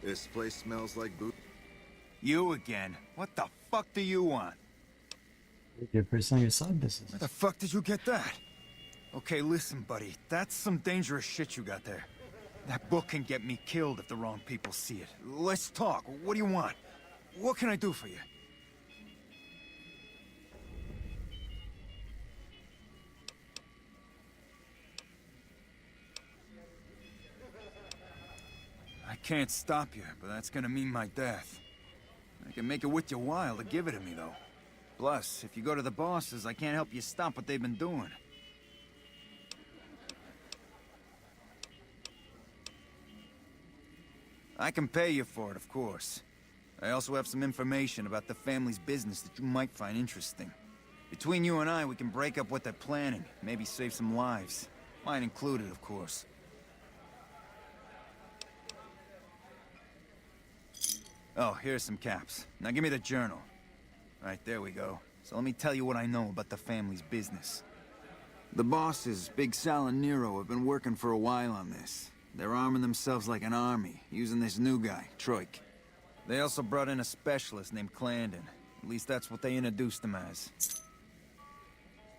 This place smells like boot. You again? What the fuck do you want? You're pursuing your side business. Where the fuck did you get that? Okay, listen, buddy. That's some dangerous shit you got there. That book can get me killed if the wrong people see it. Let's talk. What do you want? What can I do for you? I can't stop you, but that's gonna mean my death. I can make it worth your while to give it to me, though. Plus, if you go to the bosses, I can't help you stop what they've been doing. I can pay you for it, of course. I also have some information about the family's business that you might find interesting. Between you and I, we can break up what they're planning, maybe save some lives. Mine included, of course. Oh, here's some caps. Now give me the journal. Right, there we go. So let me tell you what I know about the family's business. The bosses, Big Sal and Nero, have been working for a while on this. They're arming themselves like an army, using this new guy, Troik. They also brought in a specialist named Clarendon. At least that's what they introduced him as.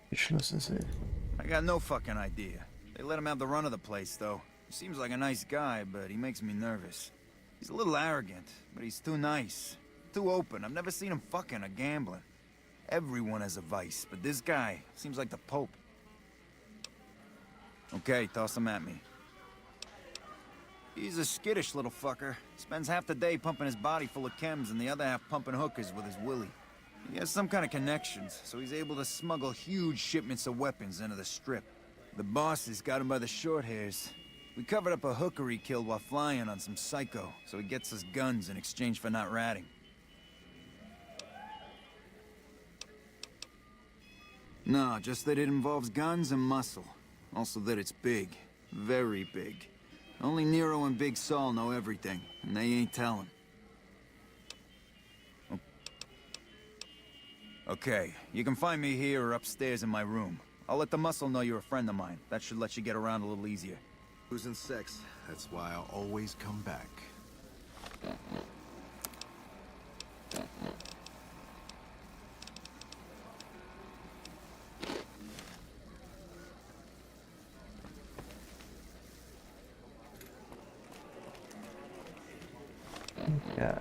Specialist, is it? I got no fucking idea. They let him have the run of the place, though. He seems like a nice guy, but he makes me nervous. He's a little arrogant, but he's too nice. Too open. I've never seen him fucking or gambling. Everyone has a vice, but this guy seems like the Pope. Okay, toss him at me. He's a skittish little fucker. Spends half the day pumping his body full of chems and the other half pumping hookers with his willy. He has some kind of connections, so he's able to smuggle huge shipments of weapons into the Strip. The bosses got him by the short hairs. We covered up a hooker he killed while flying on some psycho, so he gets us guns in exchange for not ratting. No, just that it involves guns and muscle. Also that it's big. Very big. Only Nero and Big Saul know everything, and they ain't telling. Okay, you can find me here or upstairs in my room. I'll let the muscle know you're a friend of mine. That should let you get around a little easier. Who's in sex? That's why I'll always come back. Yeah.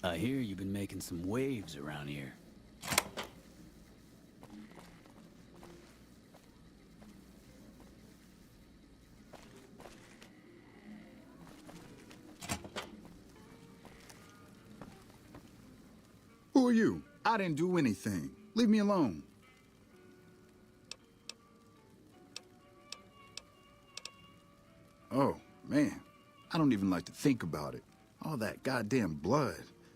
I hear you've been making some waves around here. Who are you? I didn't do anything. Leave me alone. Oh, man. I don't even like to think about it. All that goddamn blood.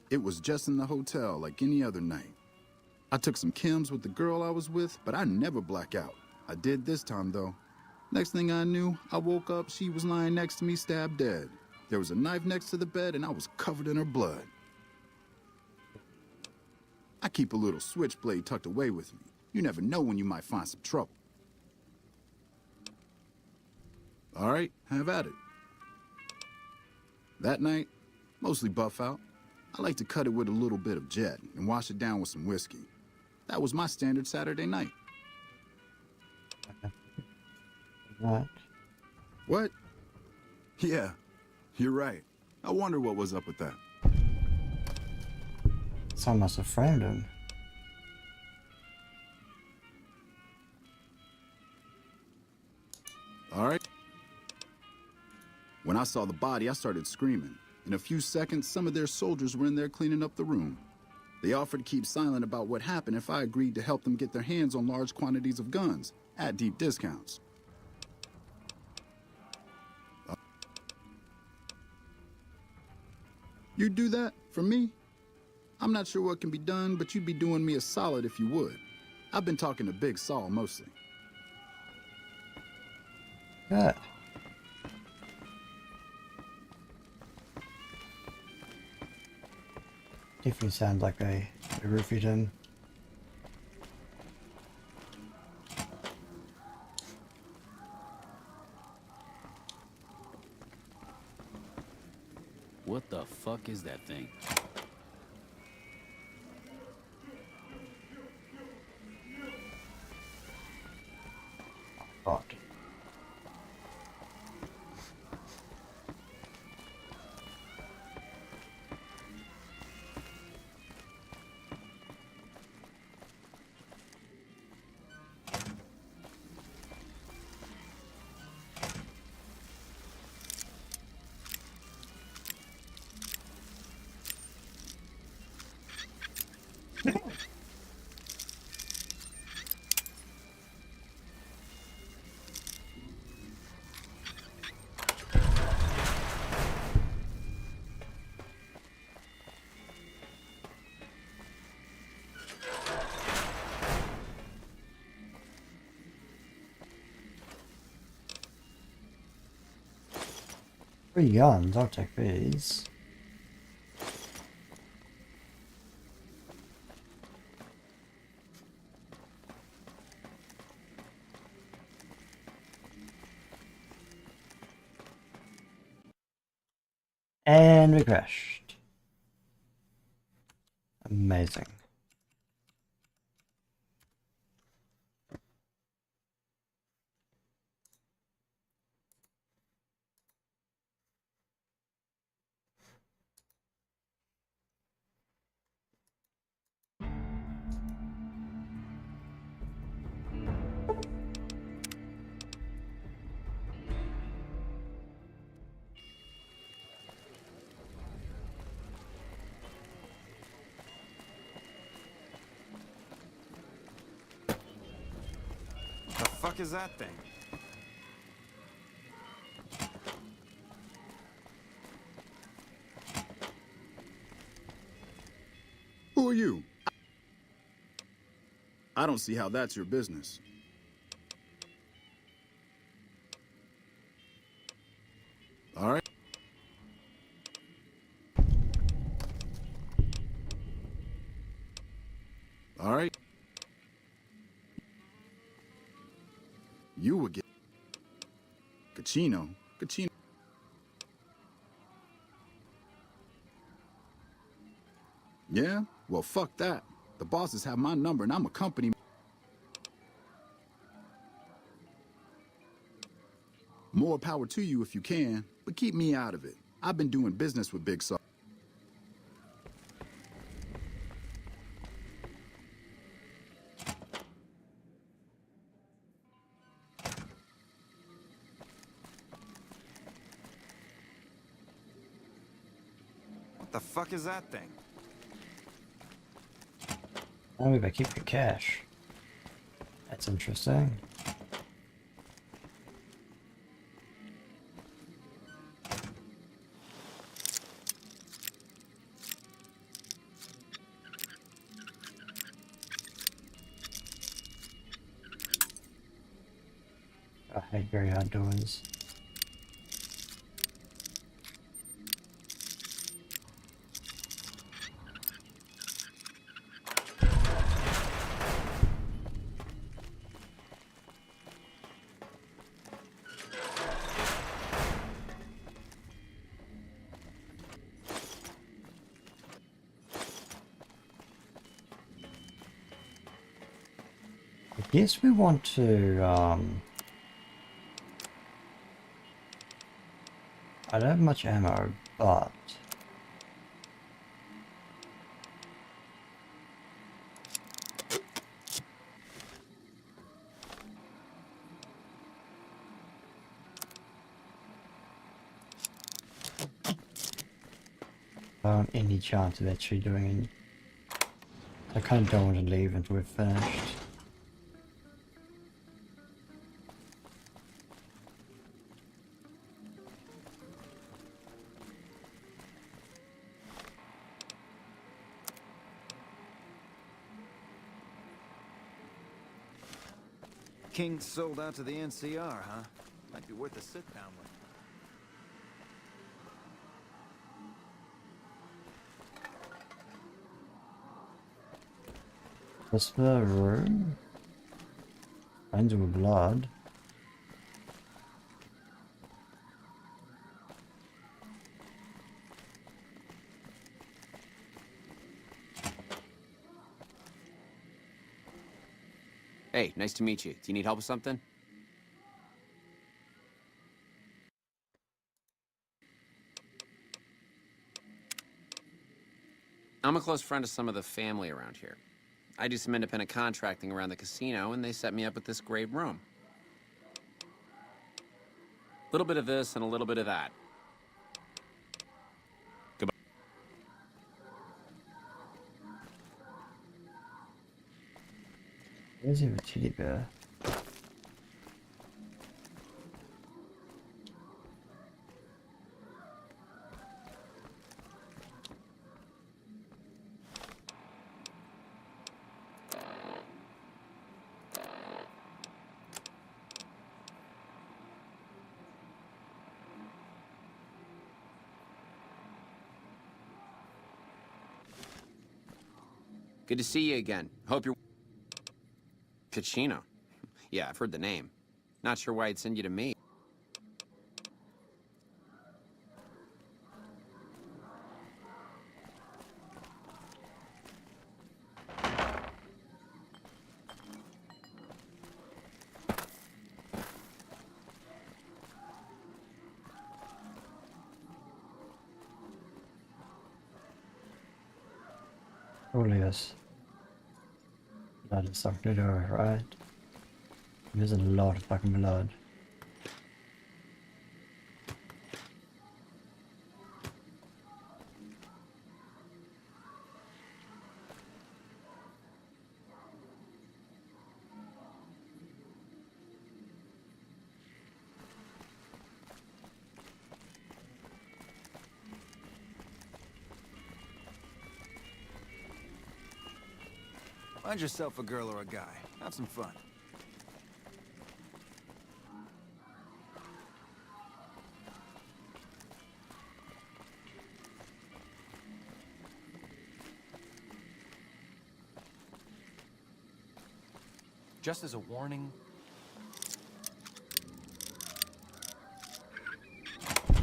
It was just in the hotel like any other night. I took some chems with the girl I was with, but I never black out. I did this time, though. Next thing I knew, I woke up, she was lying next to me, stabbed dead. There was a knife next to the bed, and I was covered in her blood. I keep a little switchblade tucked away with me. You never know when you might find some trouble. All right, have at it. That night, mostly buff out. I like to cut it with a little bit of jet and wash it down with some whiskey. That was my standard Saturday night. What? What? Yeah, you're right. I wonder what was up with that. Someone must have framed him. All right. When I saw the body, I started screaming. In a few seconds, some of their soldiers were in there cleaning up the room. They offered to keep silent about what happened if I agreed to help them get their hands on large quantities of guns at deep discounts. You'd do that for me? I'm not sure what can be done, but you'd be doing me a solid if you would. I've been talking to Big Saul mostly. Good. Definitely sounds like a roofied him. What the fuck is that thing? God. Three guns, I'll take these. And we crashed. Amazing. The fuck is that thing? Who are you? I don't see how that's your business. All right. All right. You would get Cachino. Cachino. Yeah? Well, fuck that. The bosses have my number and I'm a company. More power to you if you can, but keep me out of it. I've been doing business with Big Saul. What the fuck is that thing? Oh, we better keep your cash. That's interesting. I hate very hard doings. I guess we want to, I don't have much ammo, but Any chance of actually doing any. I kind of don't want to leave until we've finished. King sold out to the NCR, huh? Might be worth a sit-down with. Whisper room. Angel with blood. Hey, nice to meet you. Do you need help with something? I'm a close friend of some of the family around here. I do some independent contracting around the casino, and they set me up with this great room. A little bit of this and a little bit of that. Goodbye. Where's he have a teddy bear? Good to see you again. Hope you're... Kachino. Yeah, I've heard the name. Not sure why I'd send you to me. Surely yes. Blood is something to do, right? There's a lot of fucking blood. Find yourself a girl or a guy. Have some fun. Just as a warning,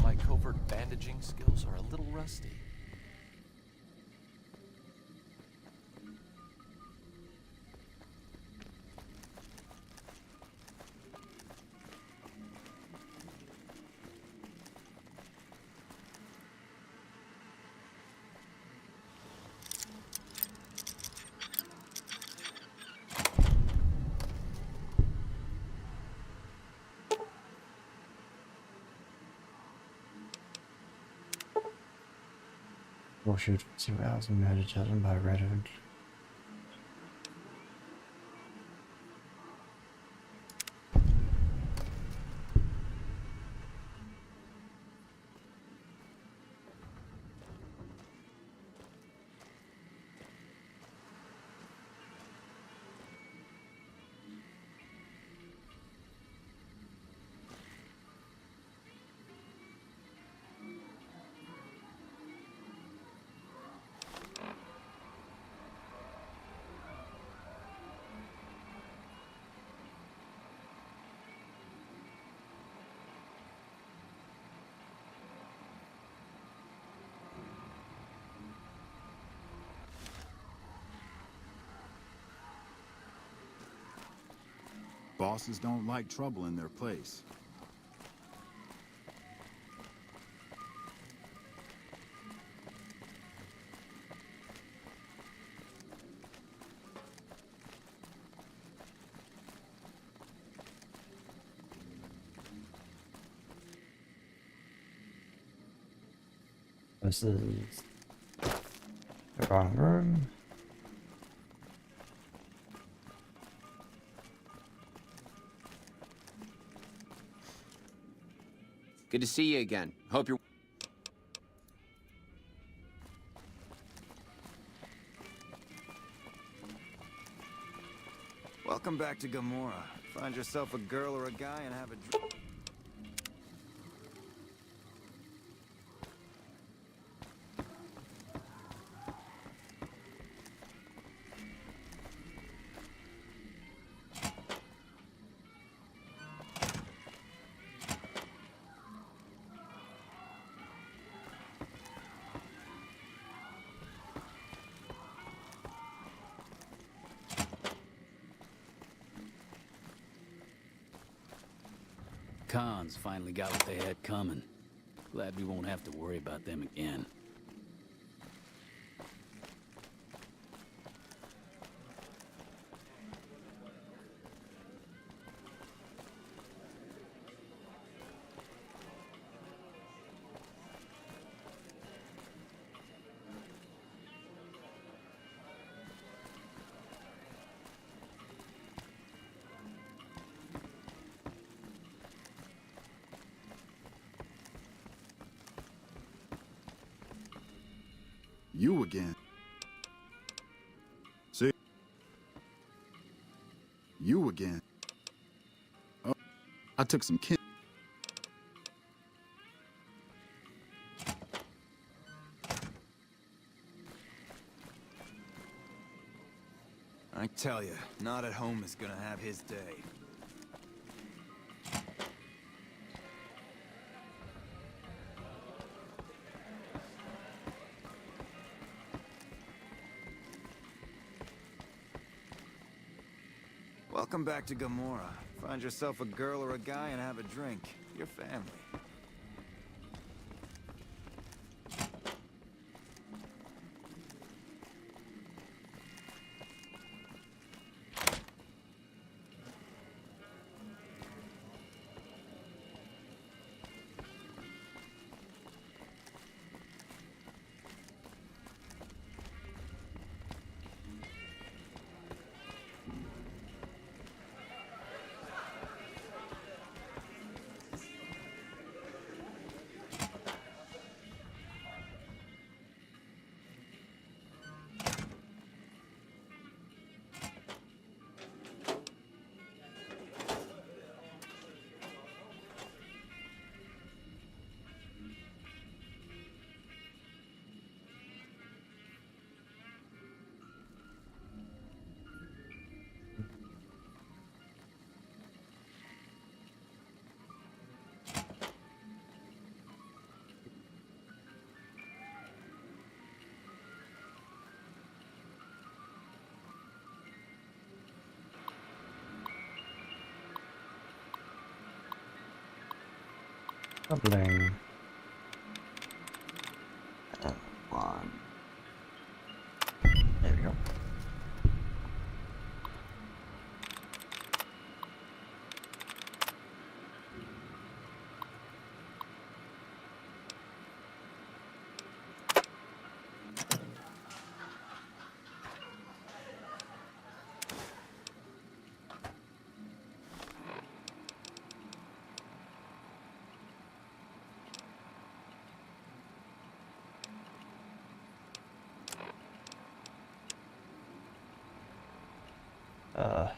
my covert bandaging skills are a little rusty. Or shoot 2 hours and murder judgment by Red Hood. Bosses don't like trouble in their place. This is The wrong room. Good to see you again. Hope you're... Welcome back to Gamora. Find yourself a girl or a guy and have a drink. Cons finally got what they had coming. Glad we won't have to worry about them again. You again. See? You again. Oh, I took some kin. I tell you, not at home is gonna have his day. Welcome back to Gamora. Find yourself a girl or a guy and have a drink. Your family. Lovely. One. There we go. Uh.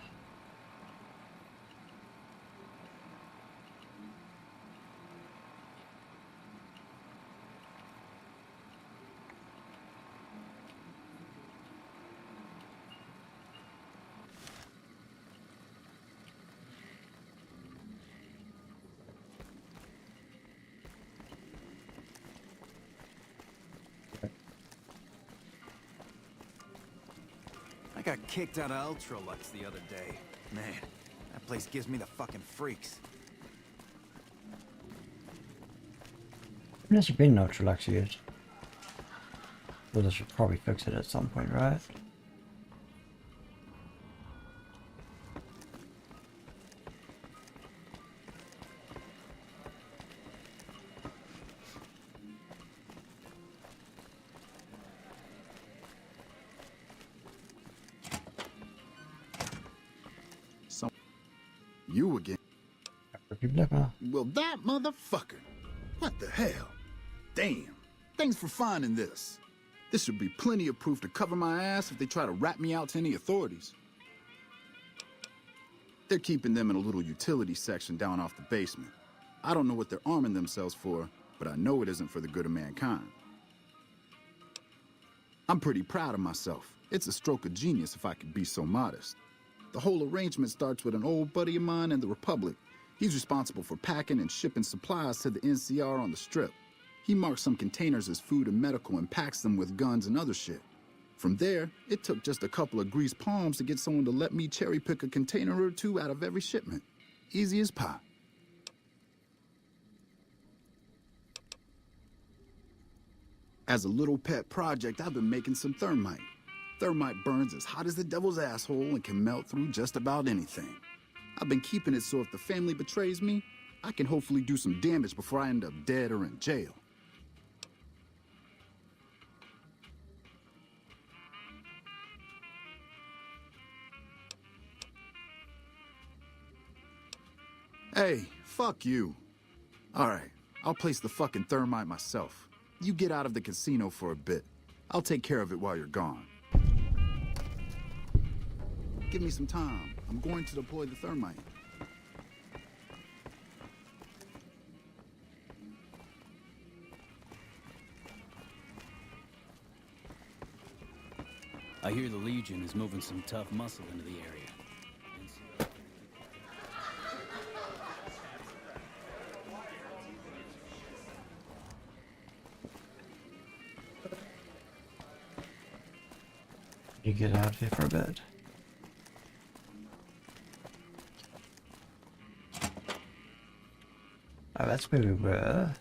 I got kicked out of Ultralux the other day. Man, that place gives me the fucking freaks. Haven't actually been in Ultralux yet. Well, they should probably fix it at some point, right? You again? Well, Well, that motherfucker. What the hell? Damn. Thanks for finding this. This should be plenty of proof to cover my ass if they try to rat me out to any authorities. They're keeping them in a little utility section down off the basement. I don't know what they're arming themselves for, but I know it isn't for the good of mankind. I'm pretty proud of myself. It's a stroke of genius if I could be so modest. The whole arrangement starts with an old buddy of mine in the Republic. He's responsible for packing and shipping supplies to the NCR on the Strip. He marks some containers as food and medical and packs them with guns and other shit. From there, it took just a couple of greased palms to get someone to let me cherry pick a container or two out of every shipment. Easy as pie. As a little pet project, I've been making some thermite. Thermite burns as hot as the devil's asshole and can melt through just about anything. I've been keeping it so if the family betrays me, I can hopefully do some damage before I end up dead or in jail. Hey, fuck you. Alright, I'll place the fucking thermite myself. You get out of the casino for a bit. I'll take care of it while you're gone. Give me some time. I'm going to deploy the thermite. I hear the Legion is moving some tough muscle into the area. You get out of here for a bit. Oh, that's where we were.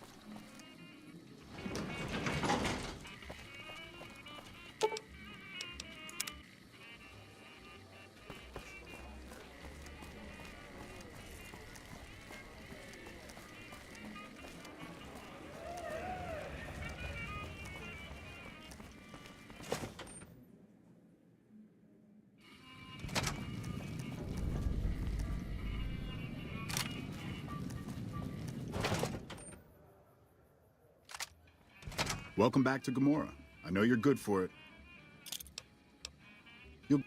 Welcome back to Gamora. I know you're good for it. You'll...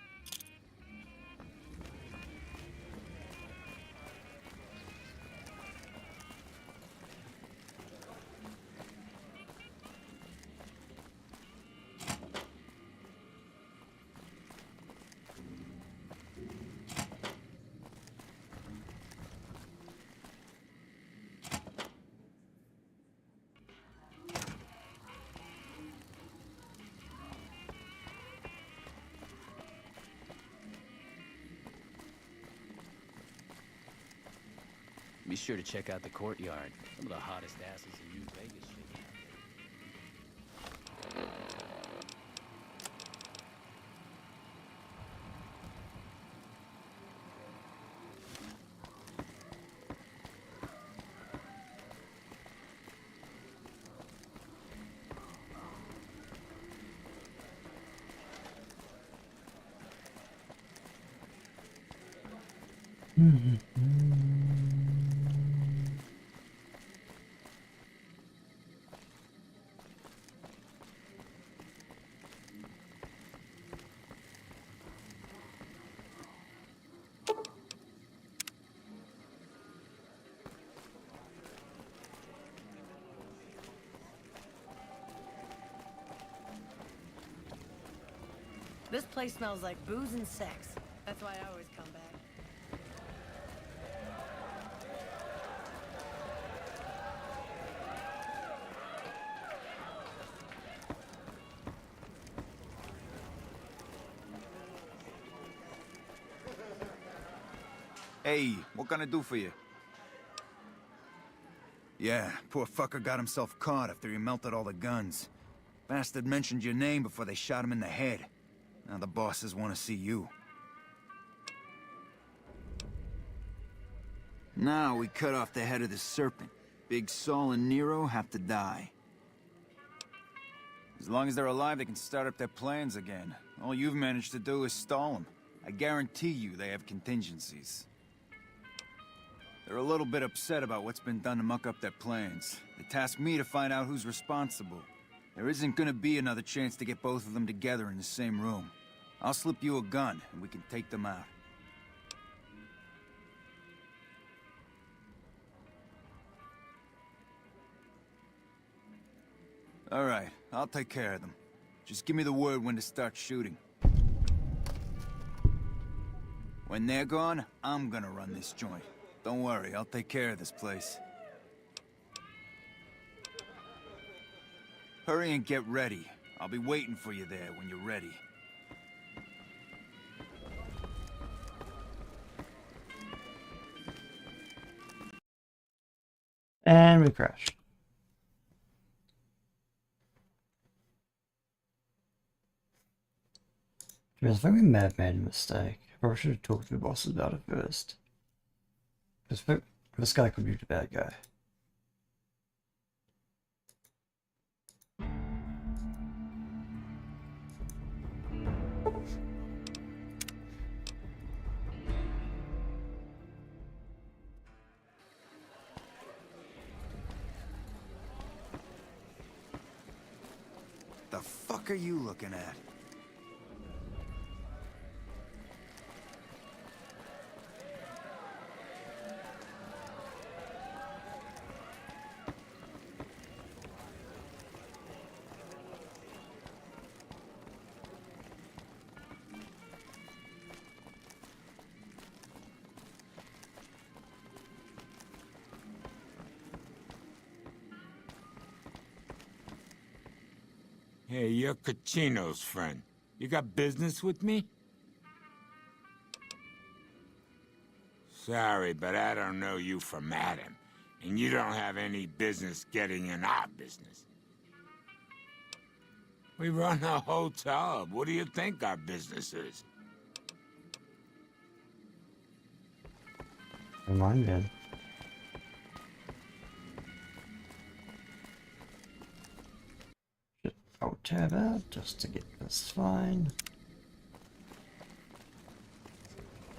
Be sure to check out the courtyard. Some of the hottest asses in New Vegas shit. This place smells like booze and sex. That's why I always come back. Hey, what can I do for you? Yeah, poor fucker got himself caught after he melted all the guns. Bastard mentioned your name before they shot him in the head. Now the bosses want to see you. Now we cut off the head of the serpent. Big Saul and Nero have to die. As long as they're alive, they can start up their plans again. All you've managed to do is stall them. I guarantee you they have contingencies. They're a little bit upset about what's been done to muck up their plans. They tasked me to find out who's responsible. There isn't gonna be another chance to get both of them together in the same room. I'll slip you a gun, and we can take them out. All right, I'll take care of them. Just give me the word when to start shooting. When they're gone, I'm gonna run this joint. Don't worry, I'll take care of this place. Hurry and get ready. I'll be waiting for you there when you're ready. And we crash. I think we may have made a mistake. I probably should have talked to the bosses about it first. Because this guy could be the bad guy. The fuck are you looking at? Hey, you're Cachino's friend. You got business with me? Sorry, but I don't know you from Adam, and you don't have any business getting in our business. We run a hotel. What do you think our business is? Remind me. I'll tab out just to get this fine.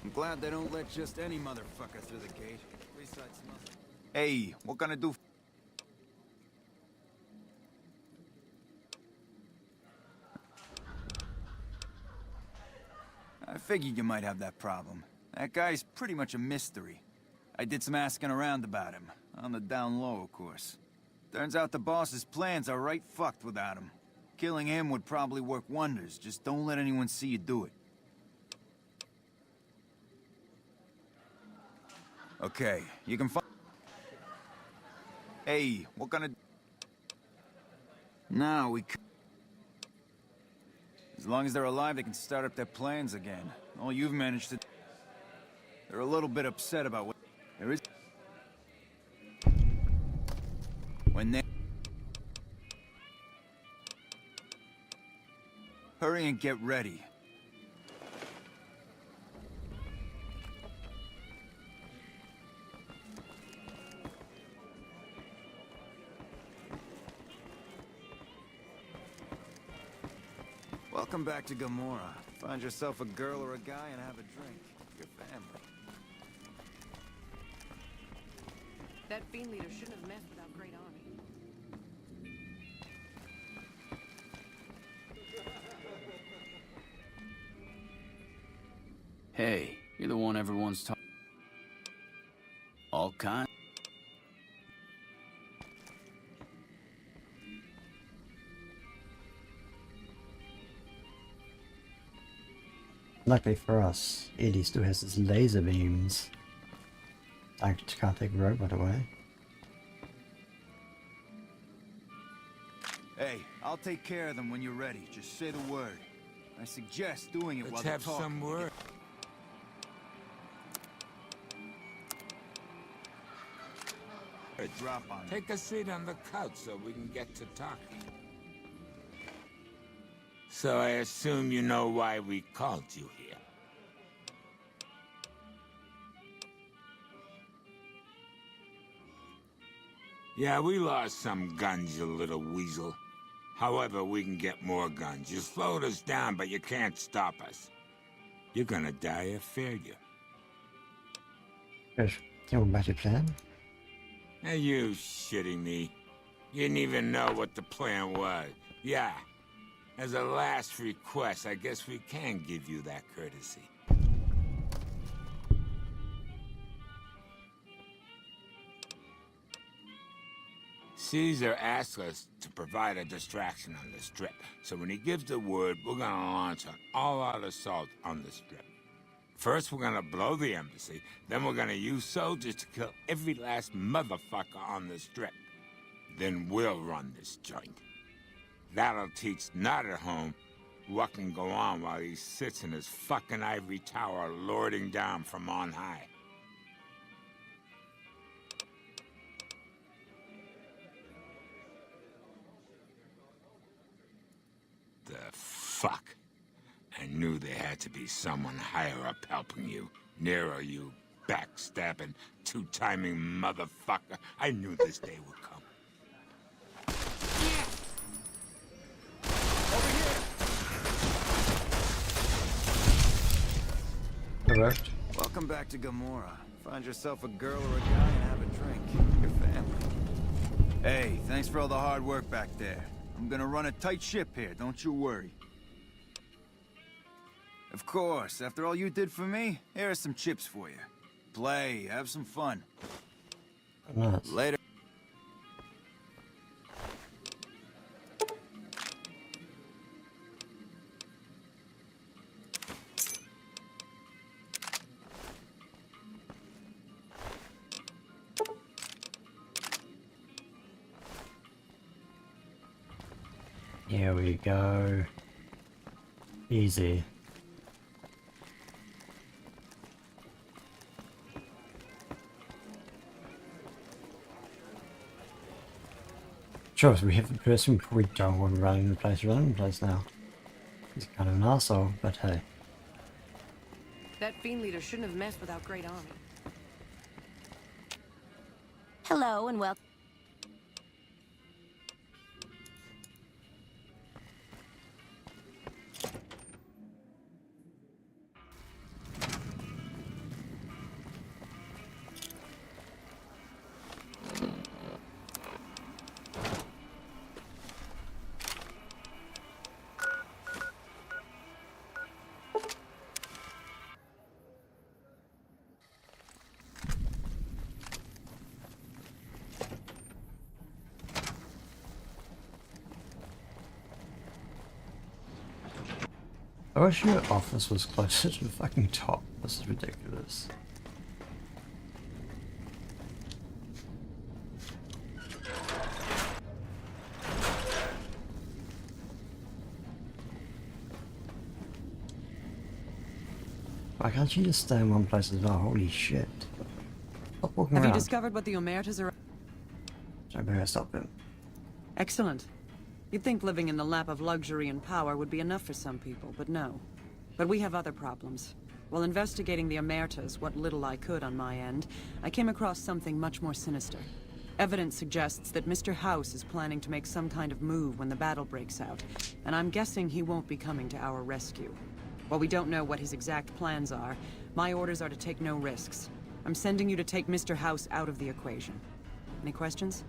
I'm glad they don't let just any motherfucker through the gate. Hey, what gonna do? I figured you might have that problem. That guy's pretty much a mystery. I did some asking around about him. On the down low, of course. Turns out the boss's plans are right fucked without him. Killing him would probably work wonders. Just don't let anyone see you do it. Okay, you can find... Hey, what gonna... Now we... As long as they're alive, they can start up their plans again. All you've managed to... They're a little bit upset about what... There is... When they... Hurry and get ready. Welcome back to Gamora. Find yourself a girl or a guy and have a drink. Your family. That fiend leader shouldn't have messed with our great army. Hey, you're the one everyone's talking. All kinds. Luckily for us, Eddie still has his laser beams. I can't take a robot away. Hey, I'll take care of them when you're ready. Just say the word. I suggest doing it while Let's they're have talking. some word. Drop on it. Take a seat on the couch so we can get to talking. So I assume you know why we called you here. Yeah, we lost some guns, you little weasel. However, we can get more guns. You slowed us down, but you can't stop us. You're gonna die of failure. Good. You want back your plan? Are you shitting me? You didn't even know what the plan was. Yeah. As a last request, I guess we can give you that courtesy. Caesar asked us to provide a distraction on the Strip, so when he gives the word, we're gonna launch an all-out assault on the Strip. First, we're gonna blow the embassy, then we're gonna use soldiers to kill every last motherfucker on the Strip. Then we'll run this joint. That'll teach Not at Home what can go on while he sits in his fucking ivory tower lording down from on high. The fuck? I knew there had to be someone higher up helping you. Nero, you backstabbing, two-timing motherfucker. I knew this day would come. Correct. Welcome back to Gamora. Find yourself a girl or a guy and have a drink. Your family. Hey, thanks for all the hard work back there. I'm gonna run a tight ship here, don't you worry. Of course, after all you did for me, here are some chips for you. Play, have some fun. Nice. Later. Here we go. Easy. Sure, so we have the person, we don't want to run the place now. He's kind of an asshole, but hey. That fiend leader shouldn't have messed with our great army. Hello and welcome. I wish your office was closer to the fucking top. This is ridiculous. Why can't you just stay in one place as well? Holy shit. Stop walking Have around. you discovered what the Omertas are? Don't better stop him. Excellent. You'd think living in the lap of luxury and power would be enough for some people, but no. But we have other problems. While investigating the Omertas, what little I could on my end, I came across something much more sinister. Evidence suggests that Mr. House is planning to make some kind of move when the battle breaks out, and I'm guessing he won't be coming to our rescue. While we don't know what his exact plans are, my orders are to take no risks. I'm sending you to take Mr. House out of the equation. Any questions?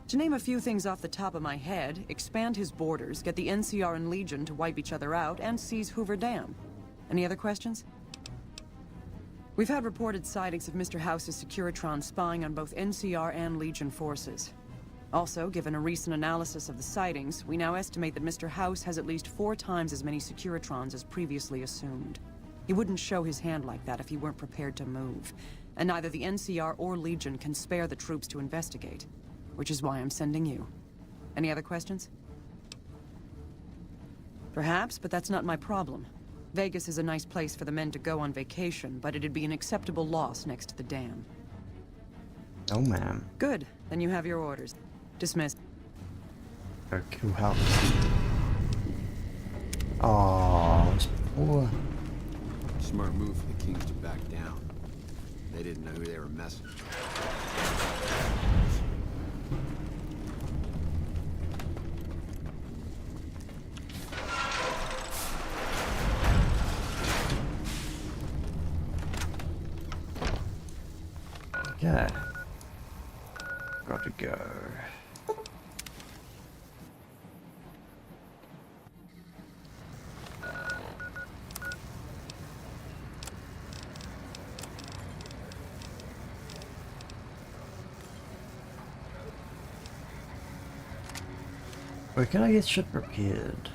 To name a few things off the top of my head, expand his borders, get the NCR and Legion to wipe each other out, and seize Hoover Dam. Any other questions? We've had reported sightings of Mr. House's Securitron spying on both NCR and Legion forces. Also, given a recent analysis of the sightings, we now estimate that Mr. House has at least 4 times as many Securitrons as previously assumed. He wouldn't show his hand like that if he weren't prepared to move. And neither the NCR or Legion can spare the troops to investigate. Which is why I'm sending you. Any other questions? Perhaps, but that's not my problem. Vegas is a nice place for the men to go on vacation, but it'd be an acceptable loss next to the dam. Oh, ma'am. Good. Then you have your orders. Dismissed. Go kill House. Aww, it's poor. Smart move for the Kings to back down. They didn't know who they were messing with. Okay. Got to go. Where can I get ship repaired?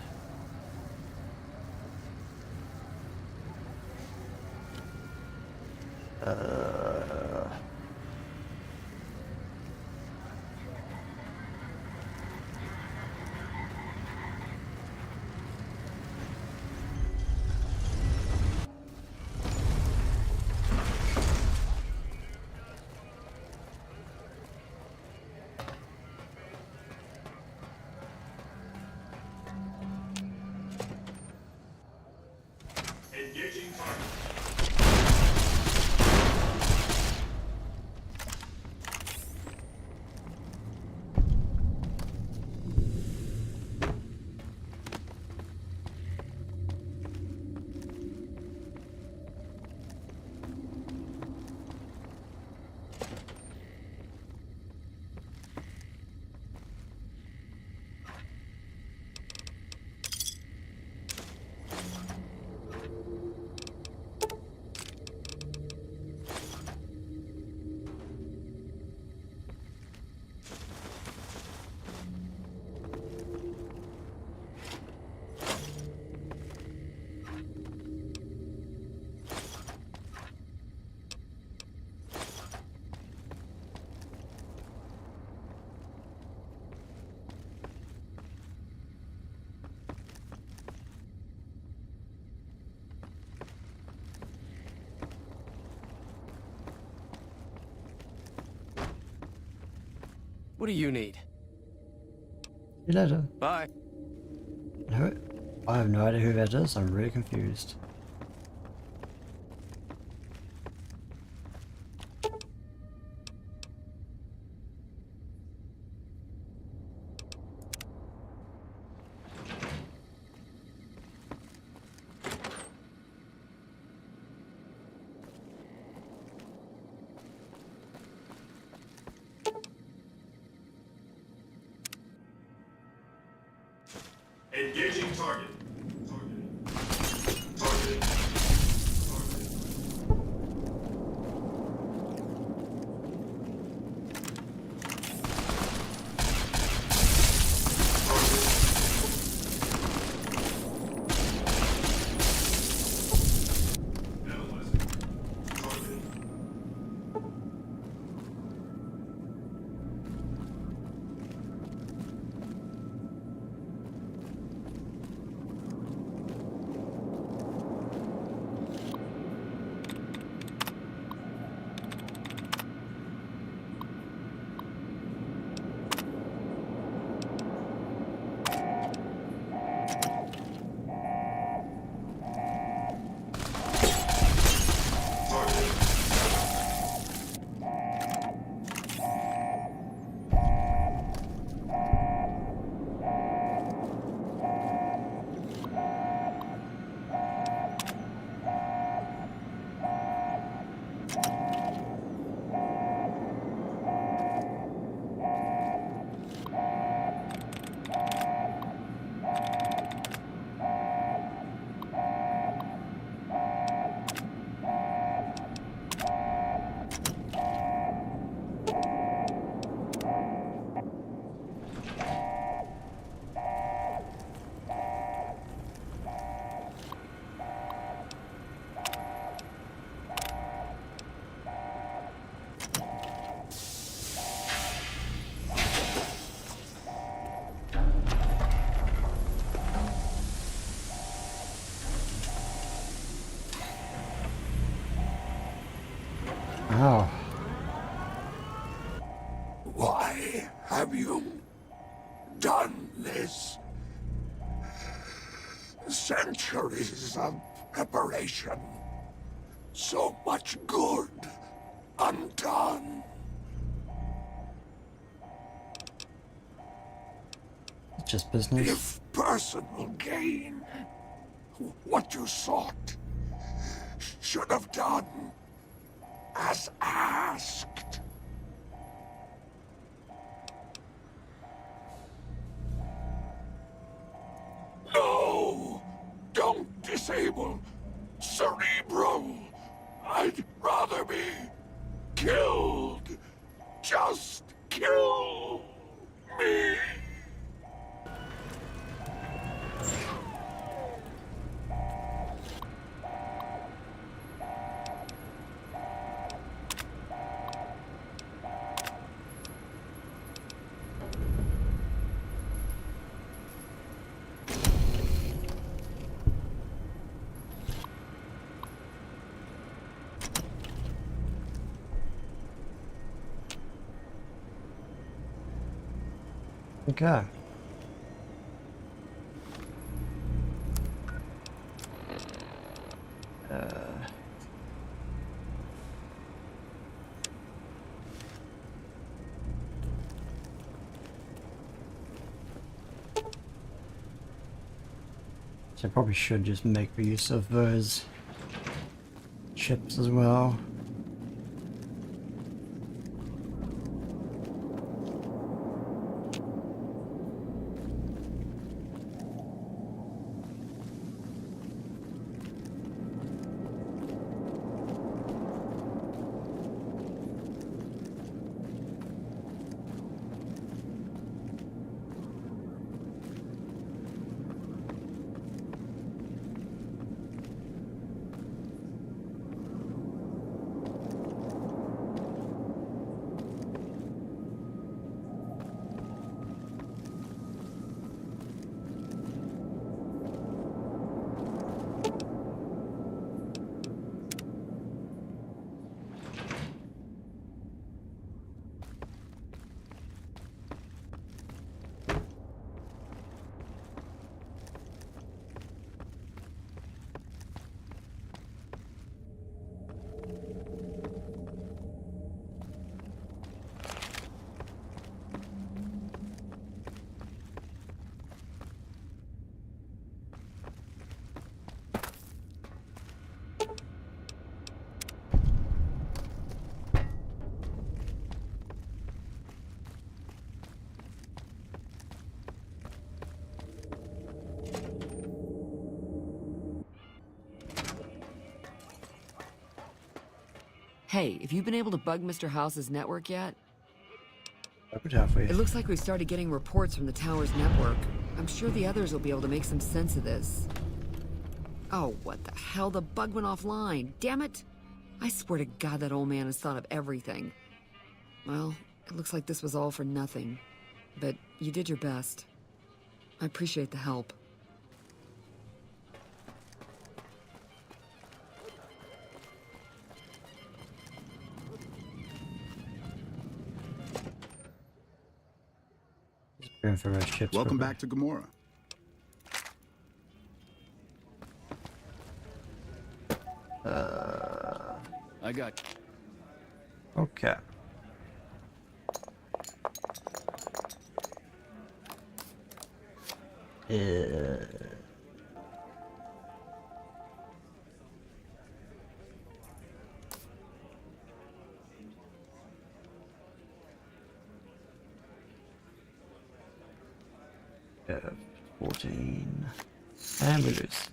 Engaging target. What do you need? See you later. Bye. No, I have no idea who that is. I'm really confused. Engaging target. Target. Oh. Why have you done this? Centuries of preparation. So much good undone. It's just business. If personal gain, what you sought, should have done as asked. fable. Cerebral. I'd rather be killed. Just kill me. Okay. So I probably should just make use of those chips as well. Hey, have you been able to bug Mr. House's network yet? Halfway. It looks like we started getting reports from the tower's network. I'm sure the others will be able to make some sense of this. Oh, what the hell? The bug went offline. Damn it! I swear to God that old man has thought of everything. Well, it looks like this was all for nothing. But you did your best. I appreciate the help. For our ships. Welcome back to Gamora. I got. Okay. Yeah, 14. And we lose.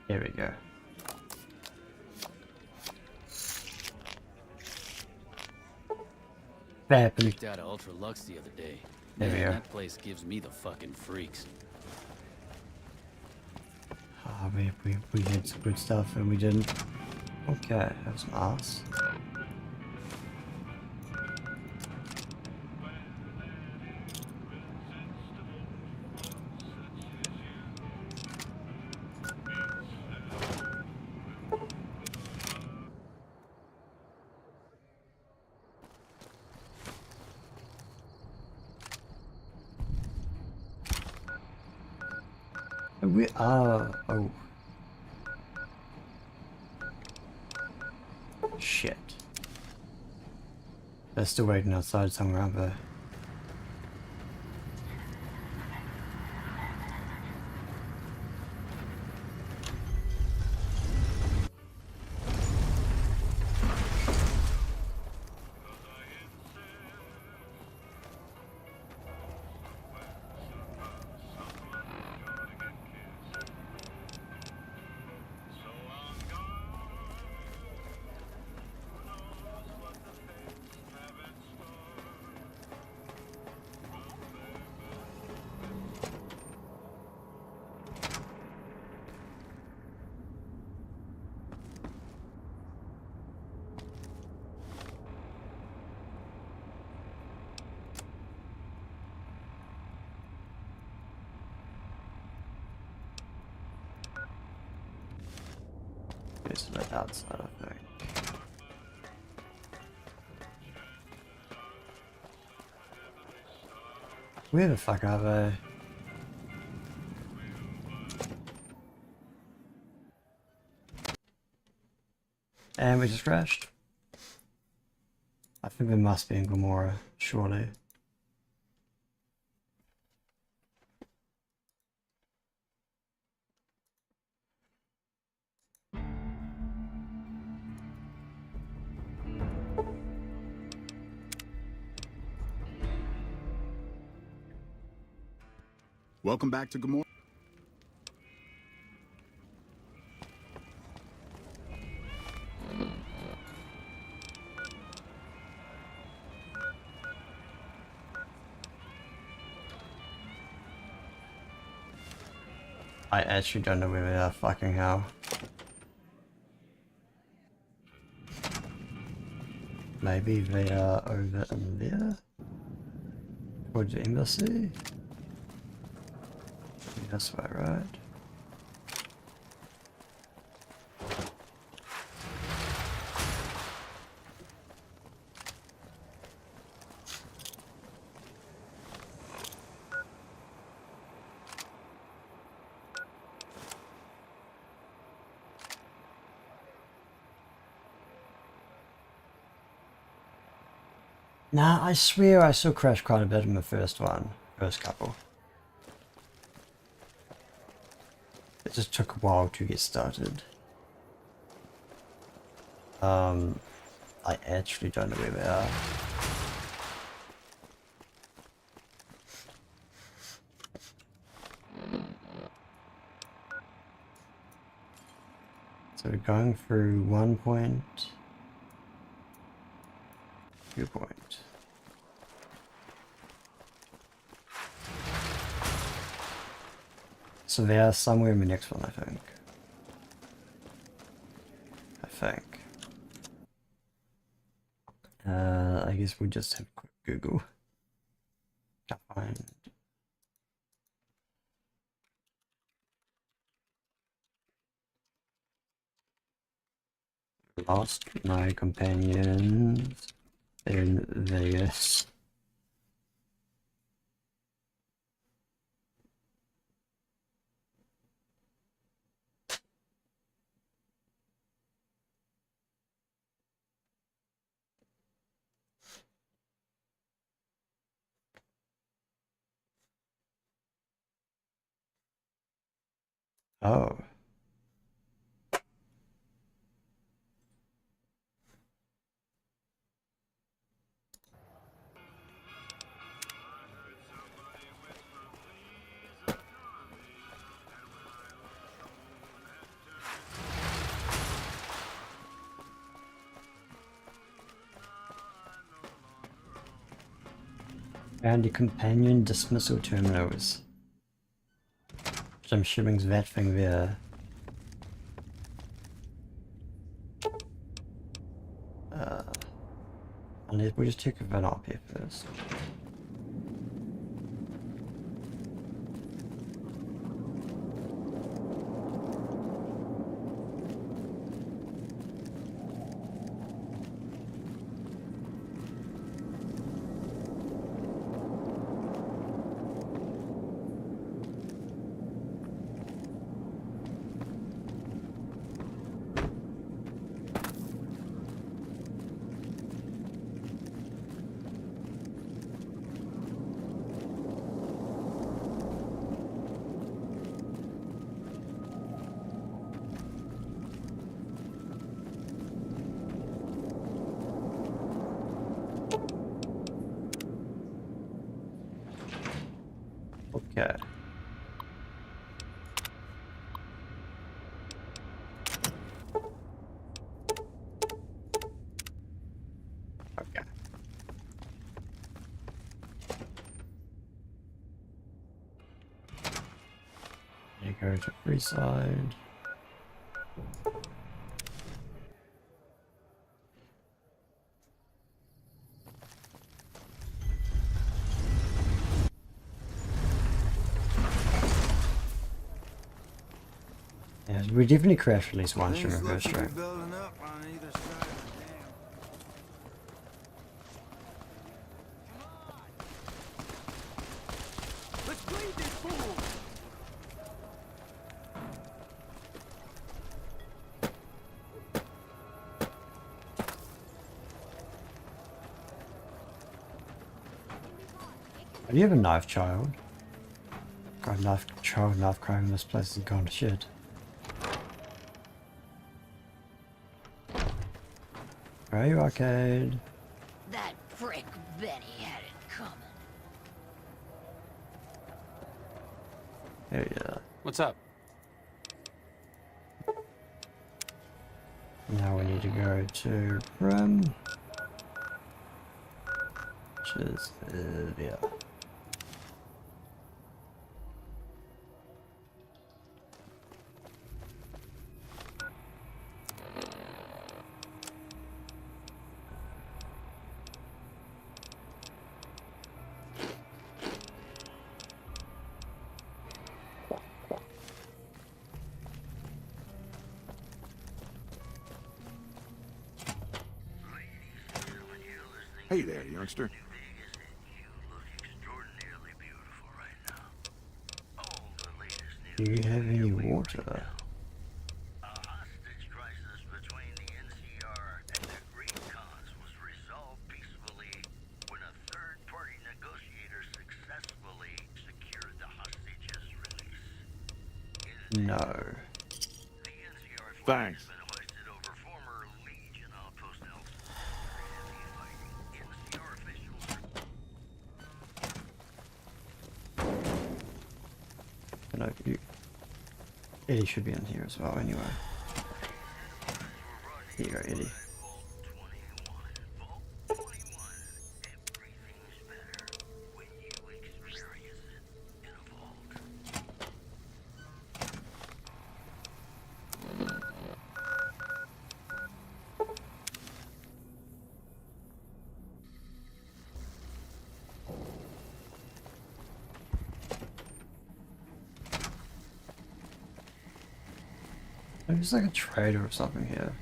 Here we go. Badly. Checked out Ultra Lux the other day. There we Man, go. that place gives me the fucking freaks. Oh, we had some good stuff and we didn't. Okay, that was nice. We are. Oh. Shit. They're still waiting outside somewhere, aren't they? It's right outside, I think. Where the fuck are they? And we just crashed. I think they must be in Gomorrah, surely. Welcome back to Gomorrah. I actually don't know where they are, fucking hell. Maybe they are over in there? Towards the embassy? That's way, right? Nah, I swear I saw crash quite a bit in the first couple. It just took a while to get started. I actually don't know where they are. So we're going through 1 point, 2 point. So they are somewhere in the next one, I think. I guess we'll just have a quick Google. Can't find. Lost my companions in Vegas. Oh. Found the companion dismissal terminals. Which I'm assuming is that thing there. Unless we just check if they're not up here first. Okay. Okay. You go to Freeside. Yeah, we definitely crashed at least once during the first trip. Building up on either side of the dam. Let's bleed this fool! Do you have a knife, child? Got a knife, child, knife crime in this place is gone to shit. Where are you, arcade? That prick Benny had it coming. Here you are. What's up? Now we need to go to Prim. Which is yeah. Hey there, youngster. Do you have any water? No. Thanks. No, Eddie should be in here as well anyway. Here you go, Eddie. There's like a trader or something here.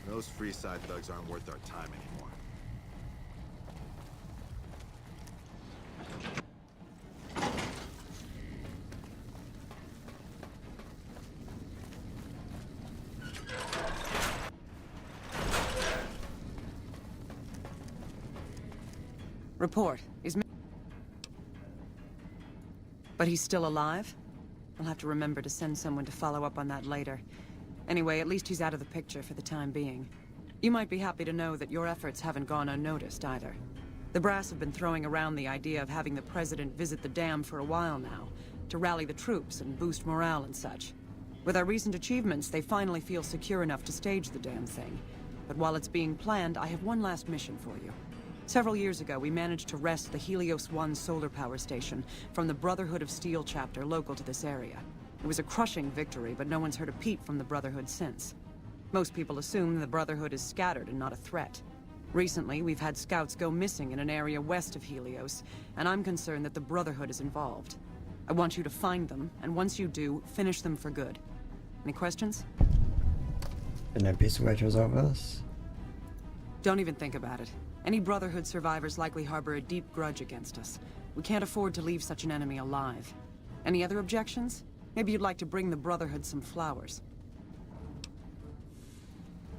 Those Freeside thugs aren't worth our time anymore. Report. But he's still alive? I'll have to remember to send someone to follow up on that later. Anyway, at least he's out of the picture for the time being. You might be happy to know that your efforts haven't gone unnoticed either. The brass have been throwing around the idea of having the president visit the dam for a while now, to rally the troops and boost morale and such. With our recent achievements, they finally feel secure enough to stage the damn thing. But while it's being planned, I have one last mission for you. Several years ago, we managed to wrest the Helios 1 solar power station from the Brotherhood of Steel chapter local to this area. It was a crushing victory, but no one's heard a peep from the Brotherhood since. Most people assume the Brotherhood is scattered and not a threat. Recently, we've had scouts go missing in an area west of Helios, and I'm concerned that the Brotherhood is involved. I want you to find them, and once you do, finish them for good. Any questions? And no best way to resolve this? Don't even think about it. Any Brotherhood survivors likely harbor a deep grudge against us. We can't afford to leave such an enemy alive. Any other objections? Maybe you'd like to bring the Brotherhood some flowers.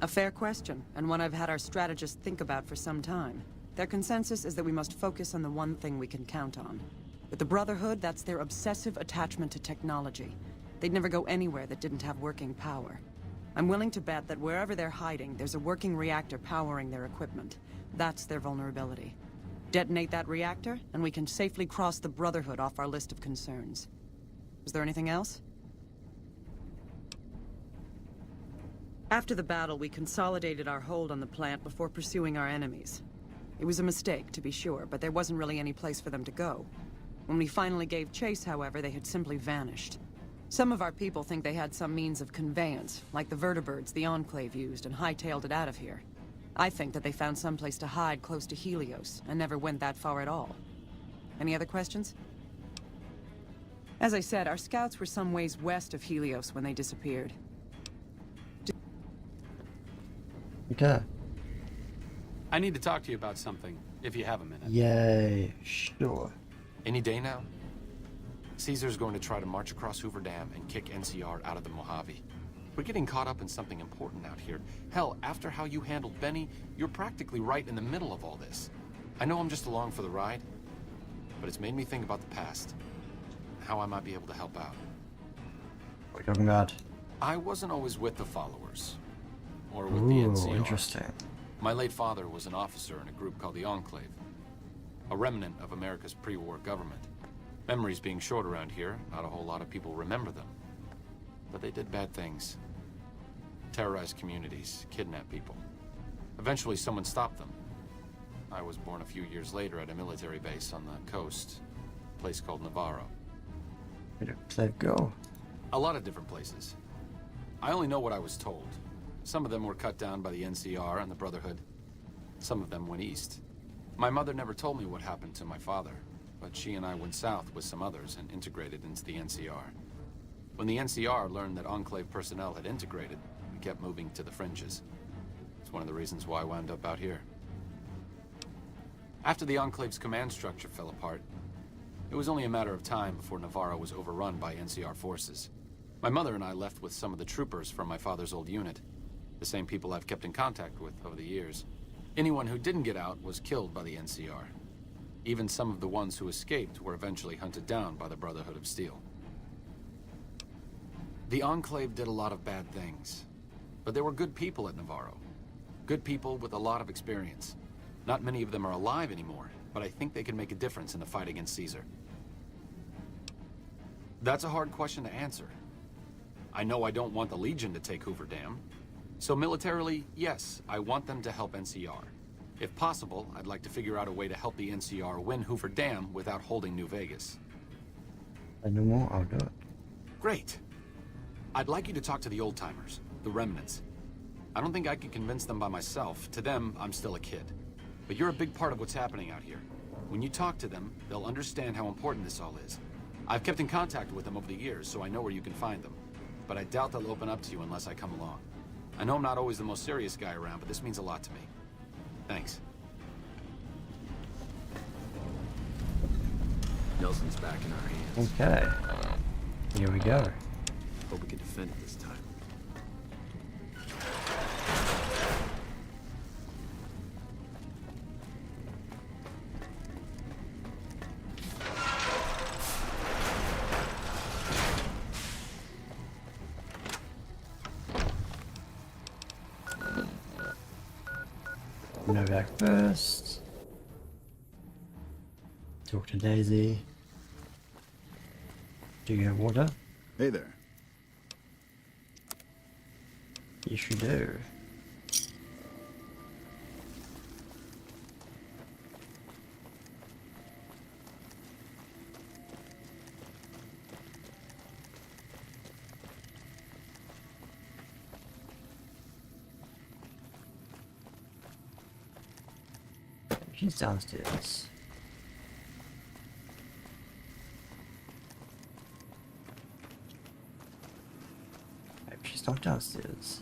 A fair question, and one I've had our strategists think about for some time. Their consensus is that we must focus on the one thing we can count on. With the Brotherhood, that's their obsessive attachment to technology. They'd never go anywhere that didn't have working power. I'm willing to bet that wherever they're hiding, there's a working reactor powering their equipment. That's their vulnerability. Detonate that reactor, and we can safely cross the Brotherhood off our list of concerns. Was there anything else? After the battle, we consolidated our hold on the plant before pursuing our enemies. It was a mistake, to be sure, but there wasn't really any place for them to go. When we finally gave chase, however, they had simply vanished. Some of our people think they had some means of conveyance, like the vertibirds the Enclave used, and hightailed it out of here. I think that they found some place to hide close to Helios, and never went that far at all. Any other questions? As I said, our scouts were some ways west of Helios when they disappeared. Okay. I need to talk to you about something, if you have a minute. Yay, sure. Any day now? Caesar's going to try to march across Hoover Dam and kick NCR out of the Mojave. We're getting caught up in something important out here. Hell, after how you handled Benny, you're practically right in the middle of all this. I know I'm just along for the ride, but it's made me think about the past. How I might be able to help out. What are you talking about? I wasn't always with the followers. Or with the NCR. Interesting. My late father was an officer in a group called the Enclave. A remnant of America's pre-war government. Memories being short around here, not a whole lot of people remember them. But they did bad things. Terrorized communities, kidnapped people. Eventually someone stopped them. I was born a few years later at a military base on the coast. A place called Navarro. Where did Clive go? A lot of different places. I only know what I was told. Some of them were cut down by the NCR and the Brotherhood. Some of them went east. My mother never told me what happened to my father, but she and I went south with some others and integrated into the NCR. When the NCR learned that Enclave personnel had integrated, we kept moving to the fringes. It's one of the reasons why I wound up out here. After the Enclave's command structure fell apart, it was only a matter of time before Navarro was overrun by NCR forces. My mother and I left with some of the troopers from my father's old unit. The same people I've kept in contact with over the years. Anyone who didn't get out was killed by the NCR. Even some of the ones who escaped were eventually hunted down by the Brotherhood of Steel. The Enclave did a lot of bad things, but there were good people at Navarro. Good people with a lot of experience. Not many of them are alive anymore, but I think they can make a difference in the fight against Caesar. That's a hard question to answer. I know I don't want the Legion to take Hoover Dam. So militarily, yes, I want them to help NCR. If possible, I'd like to figure out a way to help the NCR win Hoover Dam without holding New Vegas. No more, I'll do it. Great. I'd like you to talk to the old-timers, the remnants. I don't think I can convince them by myself. To them, I'm still a kid. But you're a big part of what's happening out here. When you talk to them, they'll understand how important this all is. I've kept in contact with them over the years, so I know where you can find them. But I doubt they'll open up to you unless I come along. I know I'm not always the most serious guy around, but this means a lot to me. Thanks. Nelson's back in our hands. Okay. Here we go. Hope we can defend it this time. Go back first. Talk to Daisy. Do you have water? Hey there. Yes, you do. she's downstairs. Maybe she's not downstairs.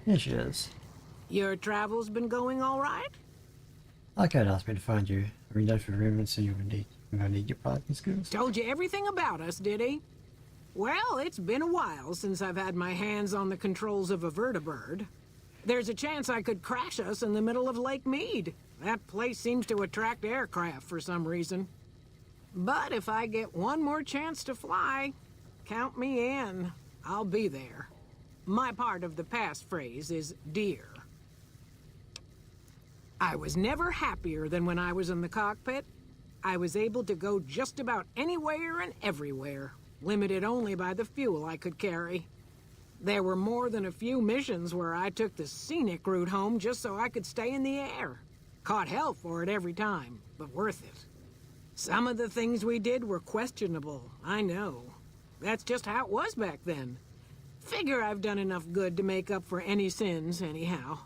Here she is. Your travels been going all right? Arcade asked me to find you. I mean, for remembrance, so you're gonna need your parking skills. Told you everything about us, did he? Well, it's been a while since I've had my hands on the controls of a vertibird. There's a chance I could crash us in the middle of Lake Mead. That place seems to attract aircraft for some reason. But if I get one more chance to fly, count me in. I'll be there. My part of the passphrase is dear. I was never happier than when I was in the cockpit. I was able to go just about anywhere and everywhere, limited only by the fuel I could carry. There were more than a few missions where I took the scenic route home just so I could stay in the air. Caught hell for it every time, but worth it. Some of the things we did were questionable, I know. That's just how it was back then. Figure I've done enough good to make up for any sins, anyhow.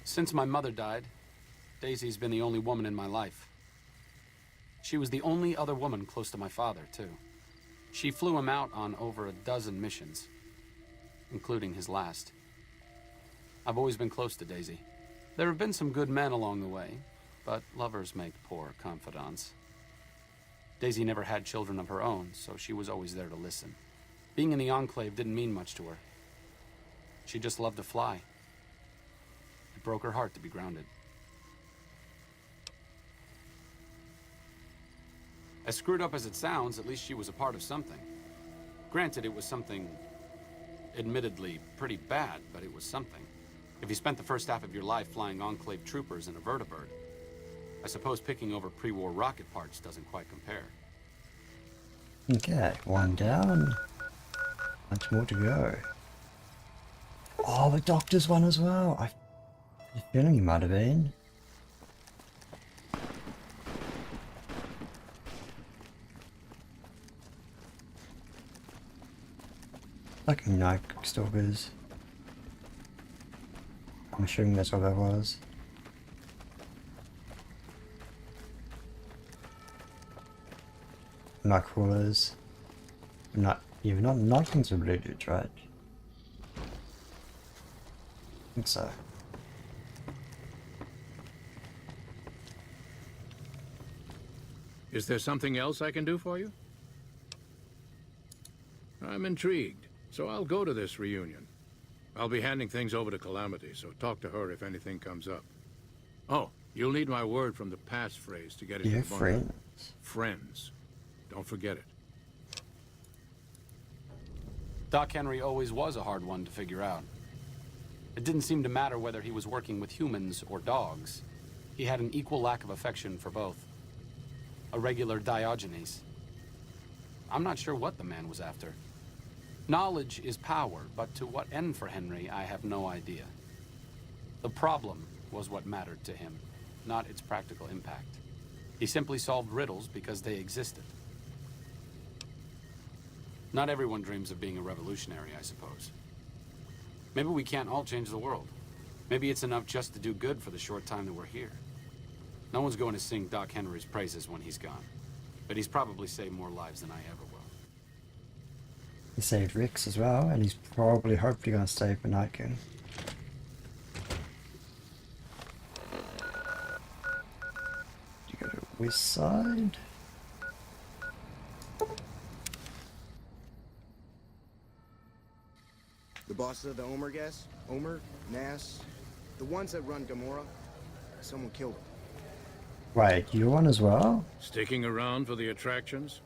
Since my mother died, Daisy's been the only woman in my life. She was the only other woman close to my father, too. She flew him out on over a dozen missions, including his last. I've always been close to Daisy. There have been some good men along the way, but lovers make poor confidants. Daisy never had children of her own, so she was always there to listen. Being in the Enclave didn't mean much to her. She just loved to fly. It broke her heart to be grounded. As screwed up as it sounds, at least she was a part of something. Granted, it was something admittedly pretty bad, but it was something. If you spent the first half of your life flying Enclave troopers in a vertibird, I suppose picking over pre-war rocket parts doesn't quite compare. Okay, one down. Much more to go. Oh, the doctor's one as well. I have a feeling he might have been. Like night stalkers. I'm assuming that's what that was. Night crawlers. Not even not Nightwings with blue dudes, right? I think so. Is there something else I can do for you? I'm intrigued, so I'll go to this reunion. I'll be handing things over to Calamity, so talk to her if anything comes up. Oh, you'll need my word from the passphrase to get it. Dear friends. Friends. Don't forget it. Doc Henry always was a hard one to figure out. It didn't seem to matter whether he was working with humans or dogs. He had an equal lack of affection for both. A regular Diogenes. I'm not sure what the man was after. Knowledge is power, but to what end for Henry, I have no idea. The problem was what mattered to him, not its practical impact. He simply solved riddles because they existed. Not everyone dreams of being a revolutionary, I suppose. Maybe we can't all change the world. Maybe it's enough just to do good for the short time that we're here. No one's going to sing Doc Henry's praises when he's gone. But he's probably saved more lives than I ever will. He saved Rick's as well, and he's probably hopefully going to save the Night King. You go to west side. The bosses of the Omer guys? Omer, Nass, the ones that run Gamora? Someone killed them. Wait, you one as well? Sticking around for the attractions?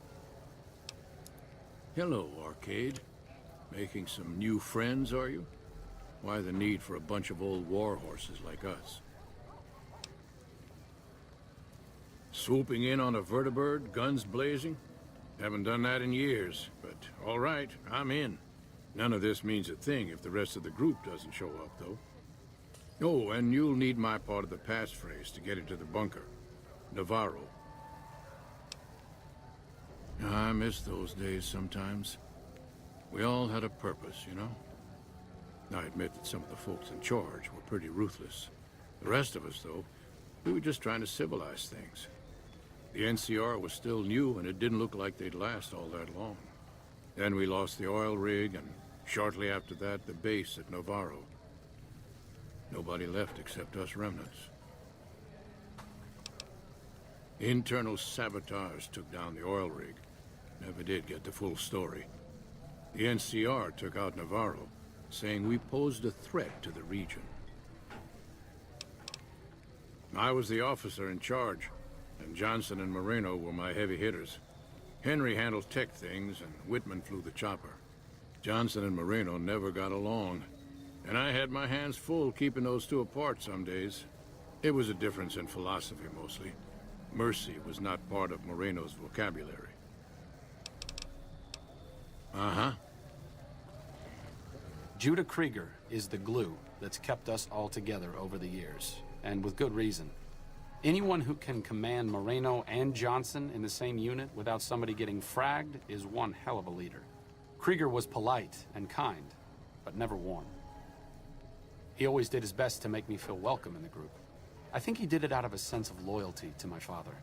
Hello, Arcade. Making some new friends, are you? Why the need for a bunch of old war horses like us? Swooping in on a vertibird, guns blazing? Haven't done that in years, but all right, I'm in. None of this means a thing if the rest of the group doesn't show up, though. Oh, and you'll need my part of the passphrase to get into the bunker. Navarro. I miss those days sometimes. We all had a purpose, you know? I admit that some of the folks in charge were pretty ruthless. The rest of us, though, we were just trying to civilize things. The NCR was still new, and it didn't look like they'd last all that long. Then we lost the oil rig, and shortly after that, the base at Navarro. Nobody left except us remnants. Internal sabotage took down the oil rig. Never did get the full story. The NCR took out Navarro, saying we posed a threat to the region. I was the officer in charge, and Johnson and Moreno were my heavy hitters. Henry handled tech things, and Whitman flew the chopper. Johnson and Moreno never got along, and I had my hands full keeping those two apart some days. It was a difference in philosophy, mostly. Mercy was not part of Moreno's vocabulary. Uh-huh. Judah Krieger is the glue that's kept us all together over the years, and with good reason. Anyone who can command Moreno and Johnson in the same unit without somebody getting fragged is one hell of a leader. Krieger was polite and kind, but never warm. He always did his best to make me feel welcome in the group. I think he did it out of a sense of loyalty to my father.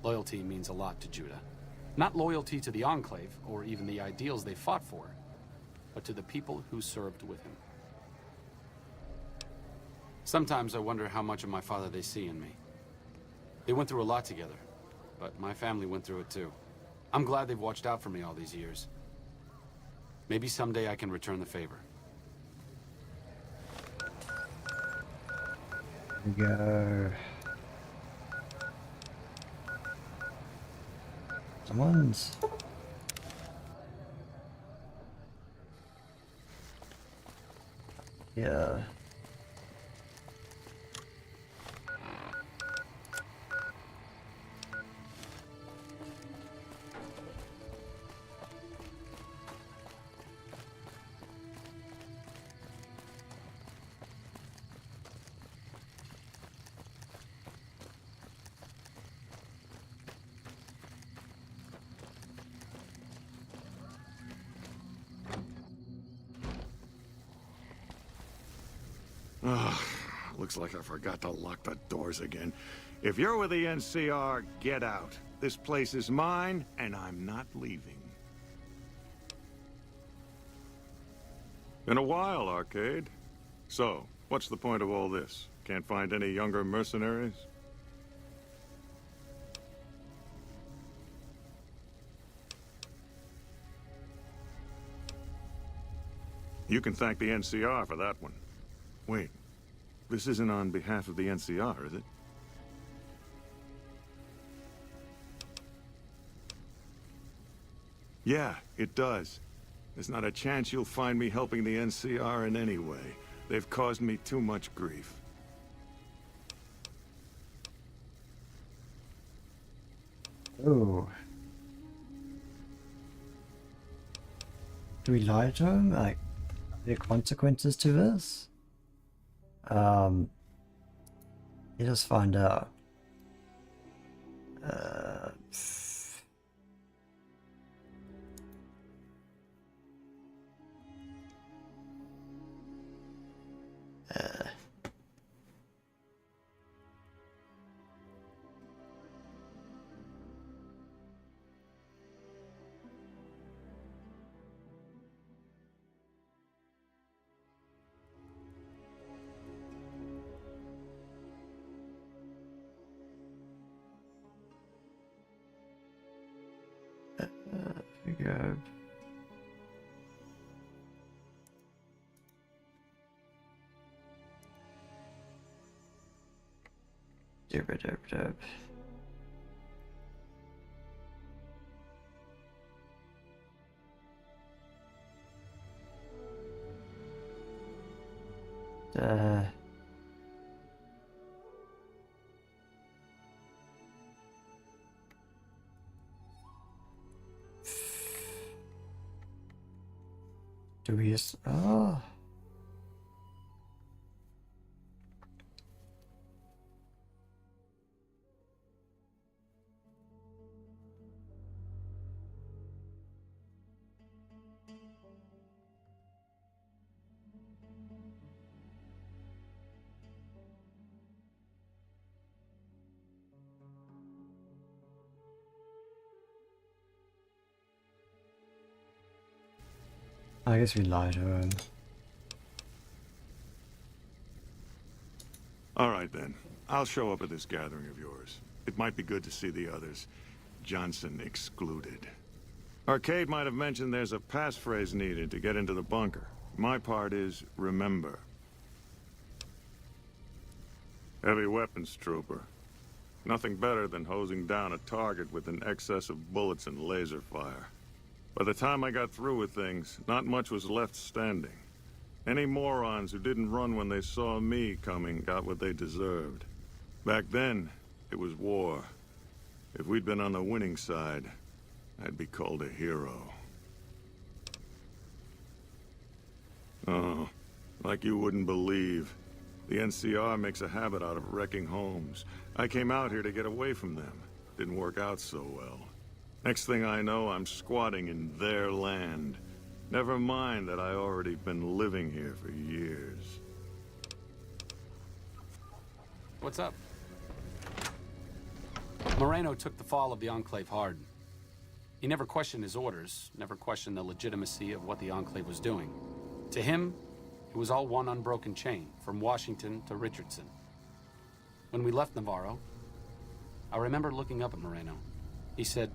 Loyalty means a lot to Judah. Not loyalty to the Enclave, or even the ideals they fought for, but to the people who served with him. Sometimes I wonder how much of my father they see in me. They went through a lot together, but my family went through it too. I'm glad they've watched out for me all these years. Maybe someday I can return the favor. Here we go. Someone's... Yeah. Ugh, looks like I forgot to lock the doors again. If you're with the NCR, get out. This place is mine, and I'm not leaving. Been a while, Arcade. So, what's the point of all this? Can't find any younger mercenaries? You can thank the NCR for that one. Wait, this isn't on behalf of the NCR, is it? Yeah, it does. There's not a chance you'll find me helping the NCR in any way. They've caused me too much grief. Ooh. Do we lie to him? Like, are there consequences to this? Let us find out. Here we go. Derp. Do we just... Oh. I guess we lied to him. All right, then. I'll show up at this gathering of yours. It might be good to see the others. Johnson excluded. Arcade might have mentioned there's a passphrase needed to get into the bunker. My part is, remember. Heavy weapons trooper. Nothing better than hosing down a target with an excess of bullets and laser fire. By the time I got through with things, not much was left standing. Any morons who didn't run when they saw me coming got what they deserved. Back then, it was war. If we'd been on the winning side, I'd be called a hero. Oh, like you wouldn't believe. The NCR makes a habit out of wrecking homes. I came out here to get away from them. Didn't work out so well. Next thing I know, I'm squatting in their land. Never mind that I already been living here for years. What's up? Moreno took the fall of the Enclave hard. He never questioned his orders, never questioned the legitimacy of what the Enclave was doing. To him, it was all one unbroken chain, from Washington to Richardson. When we left Navarro, I remember looking up at Moreno. He said,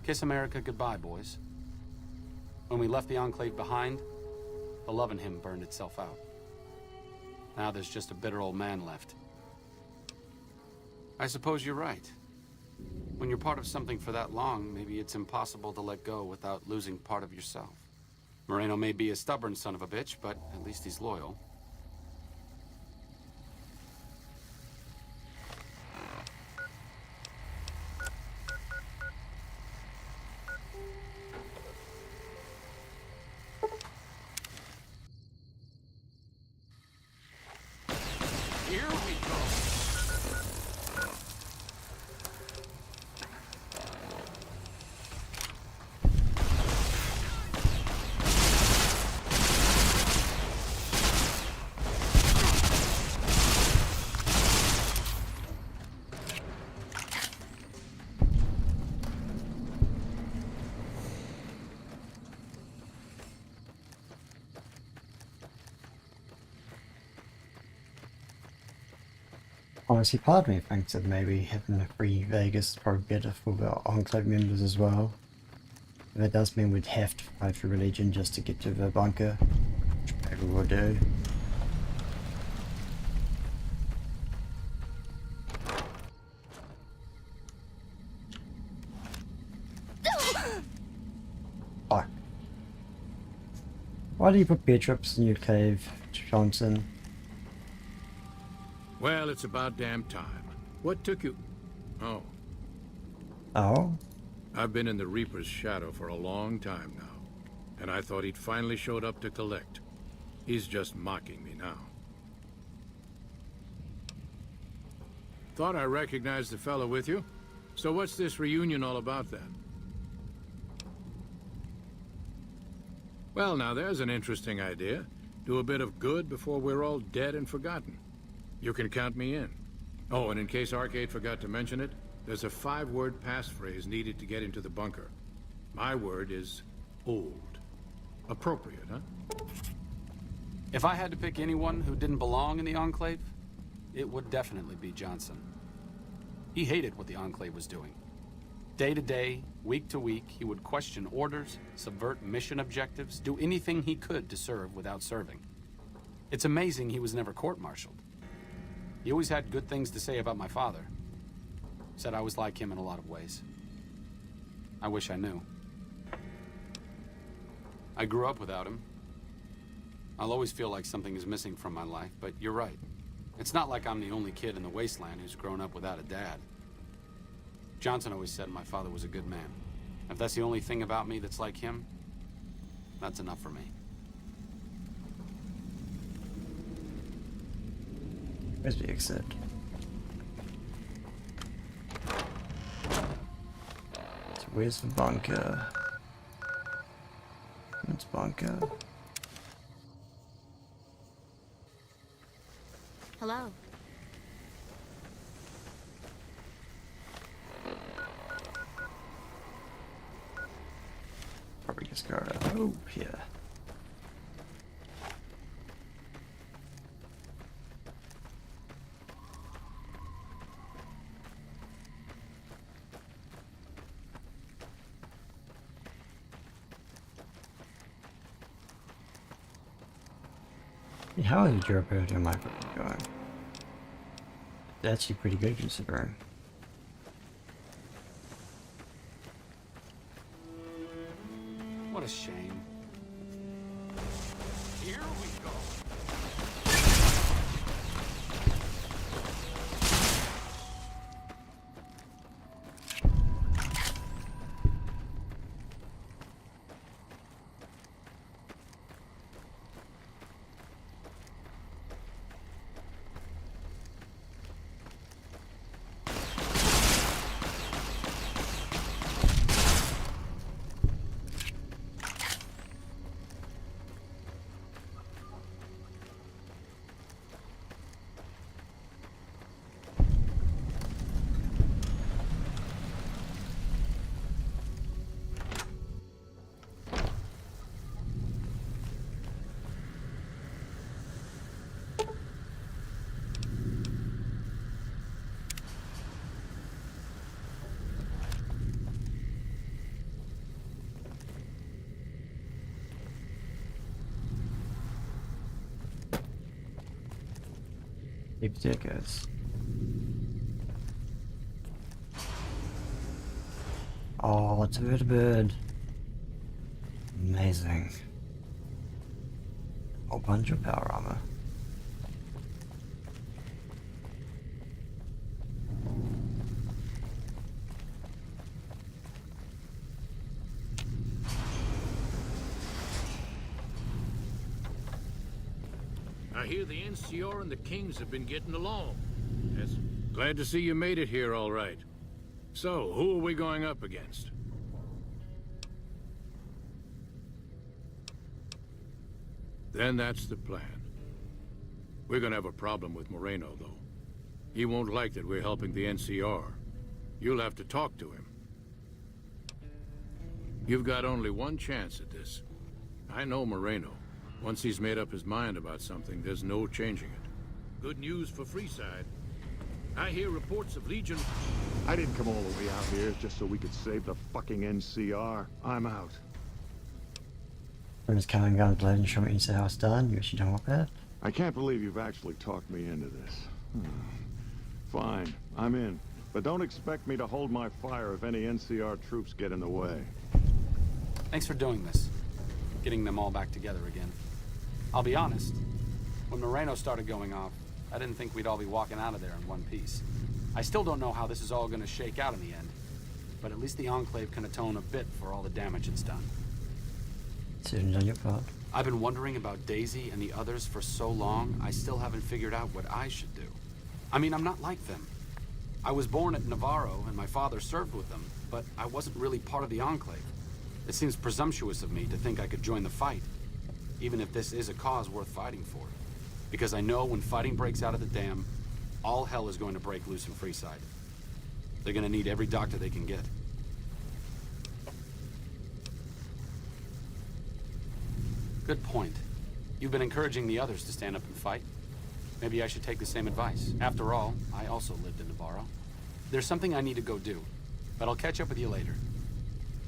"Kiss America goodbye, boys." When we left the Enclave behind, the love in him burned itself out. Now there's just a bitter old man left. I suppose you're right. When you're part of something for that long, maybe it's impossible to let go without losing part of yourself. Moreno may be a stubborn son of a bitch, but at least he's loyal. Here we go. Honestly, part of me thinks that maybe having a free Vegas is probably better for the Enclave members as well. If it does mean we'd have to fight for religion just to get to the bunker, which maybe we'll do. Fuck. Why do you put bear traps in your cave, Johnson? Well, it's about damn time. What took you... Oh. Oh? I've been in the Reaper's shadow for a long time now, and I thought he'd finally showed up to collect. He's just mocking me now. Thought I recognized the fellow with you. So what's this reunion all about then? Well, now there's an interesting idea. Do a bit of good before we're all dead and forgotten. You can count me in. Oh, and in case Arcade forgot to mention it, there's a 5-word passphrase needed to get into the bunker. My word is old. Appropriate, huh? If I had to pick anyone who didn't belong in the Enclave, it would definitely be Johnson. He hated what the Enclave was doing. Day to day, week to week, he would question orders, subvert mission objectives, do anything he could to serve without serving. It's amazing he was never court-martialed. He always had good things to say about my father. Said I was like him in a lot of ways. I wish I knew. I grew up without him. I'll always feel like something is missing from my life, but you're right. It's not like I'm the only kid in the wasteland who's grown up without a dad. Johnson always said my father was a good man. If that's the only thing about me that's like him, that's enough for me. Where's the exit? So where's the bunker? It's bunker. Hello. Probably just go over here. How is the durability on my equipment going? It's actually pretty good considering. What a shame. Here we go. Keep tickets. Oh, it's a bird. Amazing. A bunch of power armor. I hear the NCR and the Kings have been getting along. Yes. Glad to see you made it here all right. So, who are we going up against? Then that's the plan. We're gonna have a problem with Moreno, though. He won't like that we're helping the NCR. You'll have to talk to him. You've got only one chance at this. I know Moreno. Once he's made up his mind about something, there's no changing it. Good news for Freeside. I hear reports of Legion... I didn't come all the way out here just so we could save the fucking NCR. I'm out. When it's coming down the blade and show me how it's done, you actually don't want that? I can't believe you've actually talked me into this. Fine, I'm in. But don't expect me to hold my fire if any NCR troops get in the way. Thanks for doing this. Getting them all back together again. I'll be honest, when Moreno started going off, I didn't think we'd all be walking out of there in one piece. I still don't know how this is all gonna shake out in the end, but at least the Enclave can atone a bit for all the damage it's done. Decisions on your part. I've been wondering about Daisy and the others for so long, I still haven't figured out what I should do. I mean, I'm not like them. I was born at Navarro and my father served with them, but I wasn't really part of the Enclave. It seems presumptuous of me to think I could join the fight, even if this is a cause worth fighting for. Because I know when fighting breaks out of the dam, all hell is going to break loose in Freeside. They're gonna need every doctor they can get. Good point. You've been encouraging the others to stand up and fight. Maybe I should take the same advice. After all, I also lived in Navarro. There's something I need to go do, but I'll catch up with you later.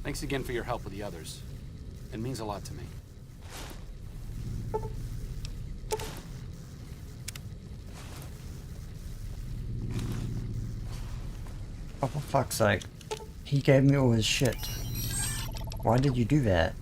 Thanks again for your help with the others. It means a lot to me. Oh, for fuck's sake. He gave me all his shit. Why did you do that?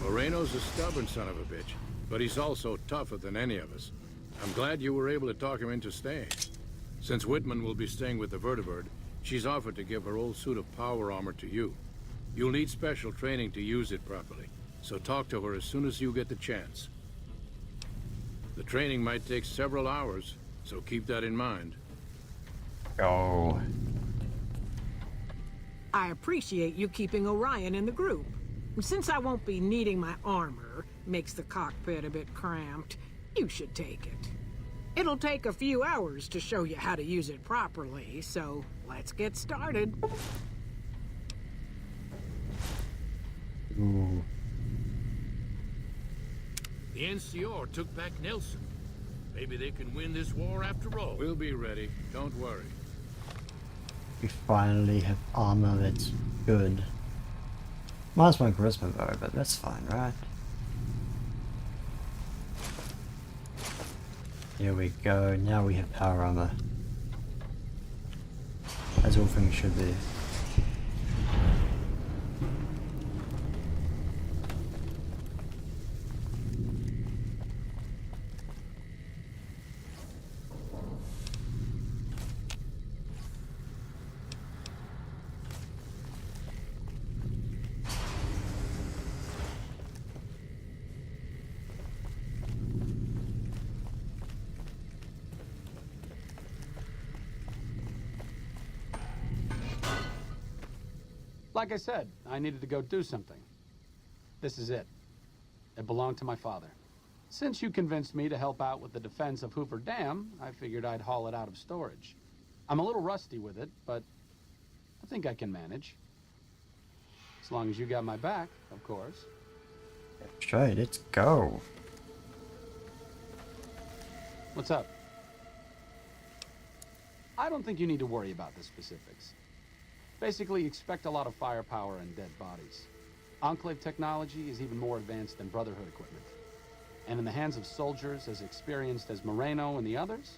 Moreno's a stubborn son of a bitch. but he's also tougher than any of us. I'm glad you were able to talk him into staying. Since Whitman will be staying with the Vertibird, she's offered to give her old suit of power armor to you. You'll need special training to use it properly, so talk to her as soon as you get the chance. The training might take several hours, so keep that in mind. Oh. I appreciate you keeping Orion in the group. Since I won't be needing my armor, makes the cockpit a bit cramped, you should take it. It'll take a few hours to show you how to use it properly, so let's get started. Ooh. The NCR took back Nelson. Maybe they can win this war after all. We'll be ready, don't worry. We finally have armor that's good. Minus 1 charisma though, but that's fine, right? Here we go, now we have power armor. As all things should be. Like I said, I needed to go do something. This is it. It belonged to my father. Since you convinced me to help out with the defense of Hoover Dam, I figured I'd haul it out of storage. I'm a little rusty with it, but I think I can manage. As long as you got my back, of course. Straight, let's go. What's up? I don't think you need to worry about the specifics. Basically, expect a lot of firepower and dead bodies. Enclave technology is even more advanced than Brotherhood equipment. And in the hands of soldiers as experienced as Moreno and the others,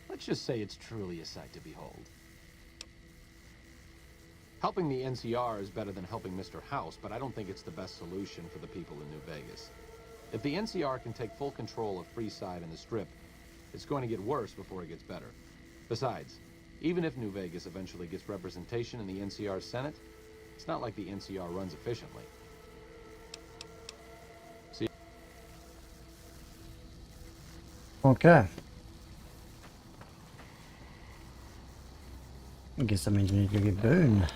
let's just say it's truly a sight to behold. Helping the NCR is better than helping Mr. House, but I don't think it's the best solution for the people in New Vegas. If the NCR can take full control of Freeside and the Strip, it's going to get worse before it gets better. Besides, even if New Vegas eventually gets representation in the NCR Senate, it's not like the NCR runs efficiently. See? Okay. I guess that means we need to go get Boone.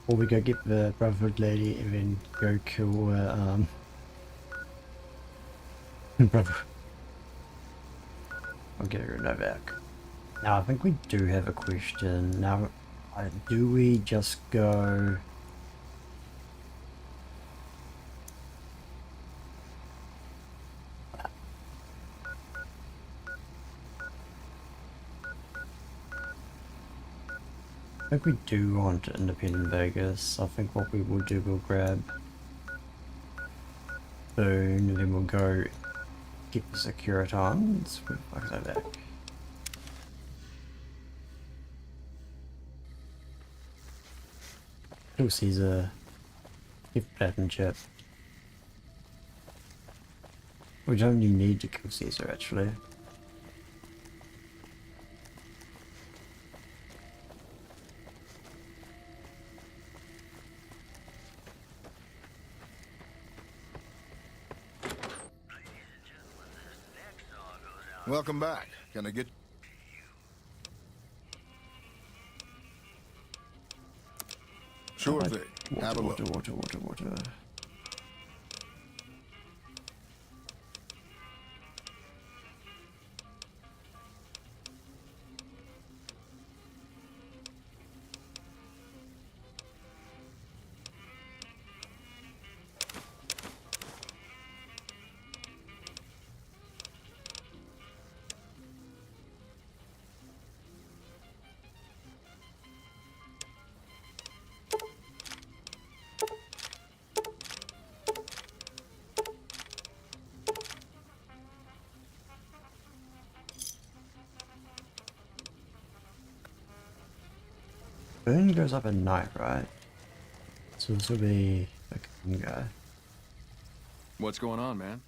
Or we go get the Brotherhood lady and then go kill Brother. I'll get her Novak. Now I think we do have a question. Now, do we just go... I think we do want Independent Vegas. I think what we will do, we'll grab Boone, and then we'll go get the Securitons. Like that. Kill Caesar. Give Platinum Chip. We don't even need to kill Caesar actually. Welcome back. Can I get... Sure thing. Have a look. Water. Boone goes up at night, right? So this will be like a guy. What's going on, man?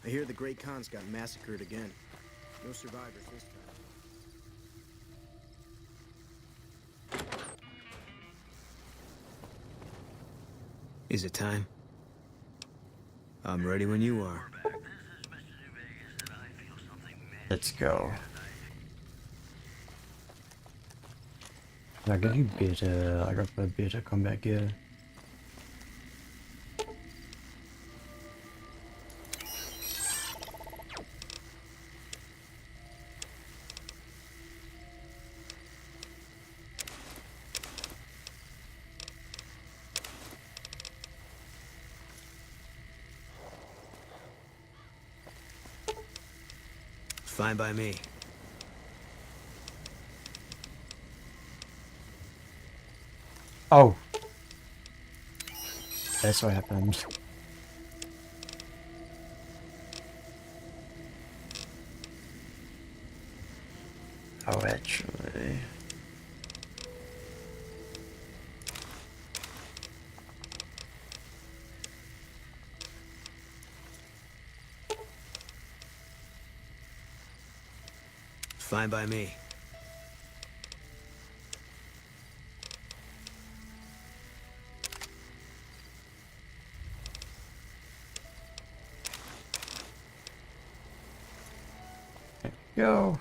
I hear the Great Khans got massacred again. No survivors this time. Is it time? I'm ready when you are. Let's go. I got you better. I got the better combat gear. Fine by me. Oh. That's what happened. Oh, actually. Fine by me. Go.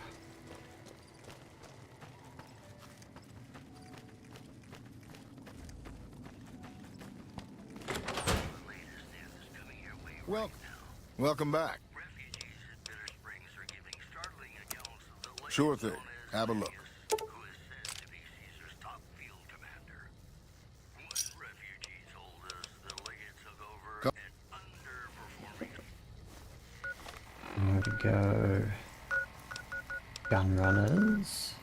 Welcome back. Sure thing. Have a look. There we go. Gun runners.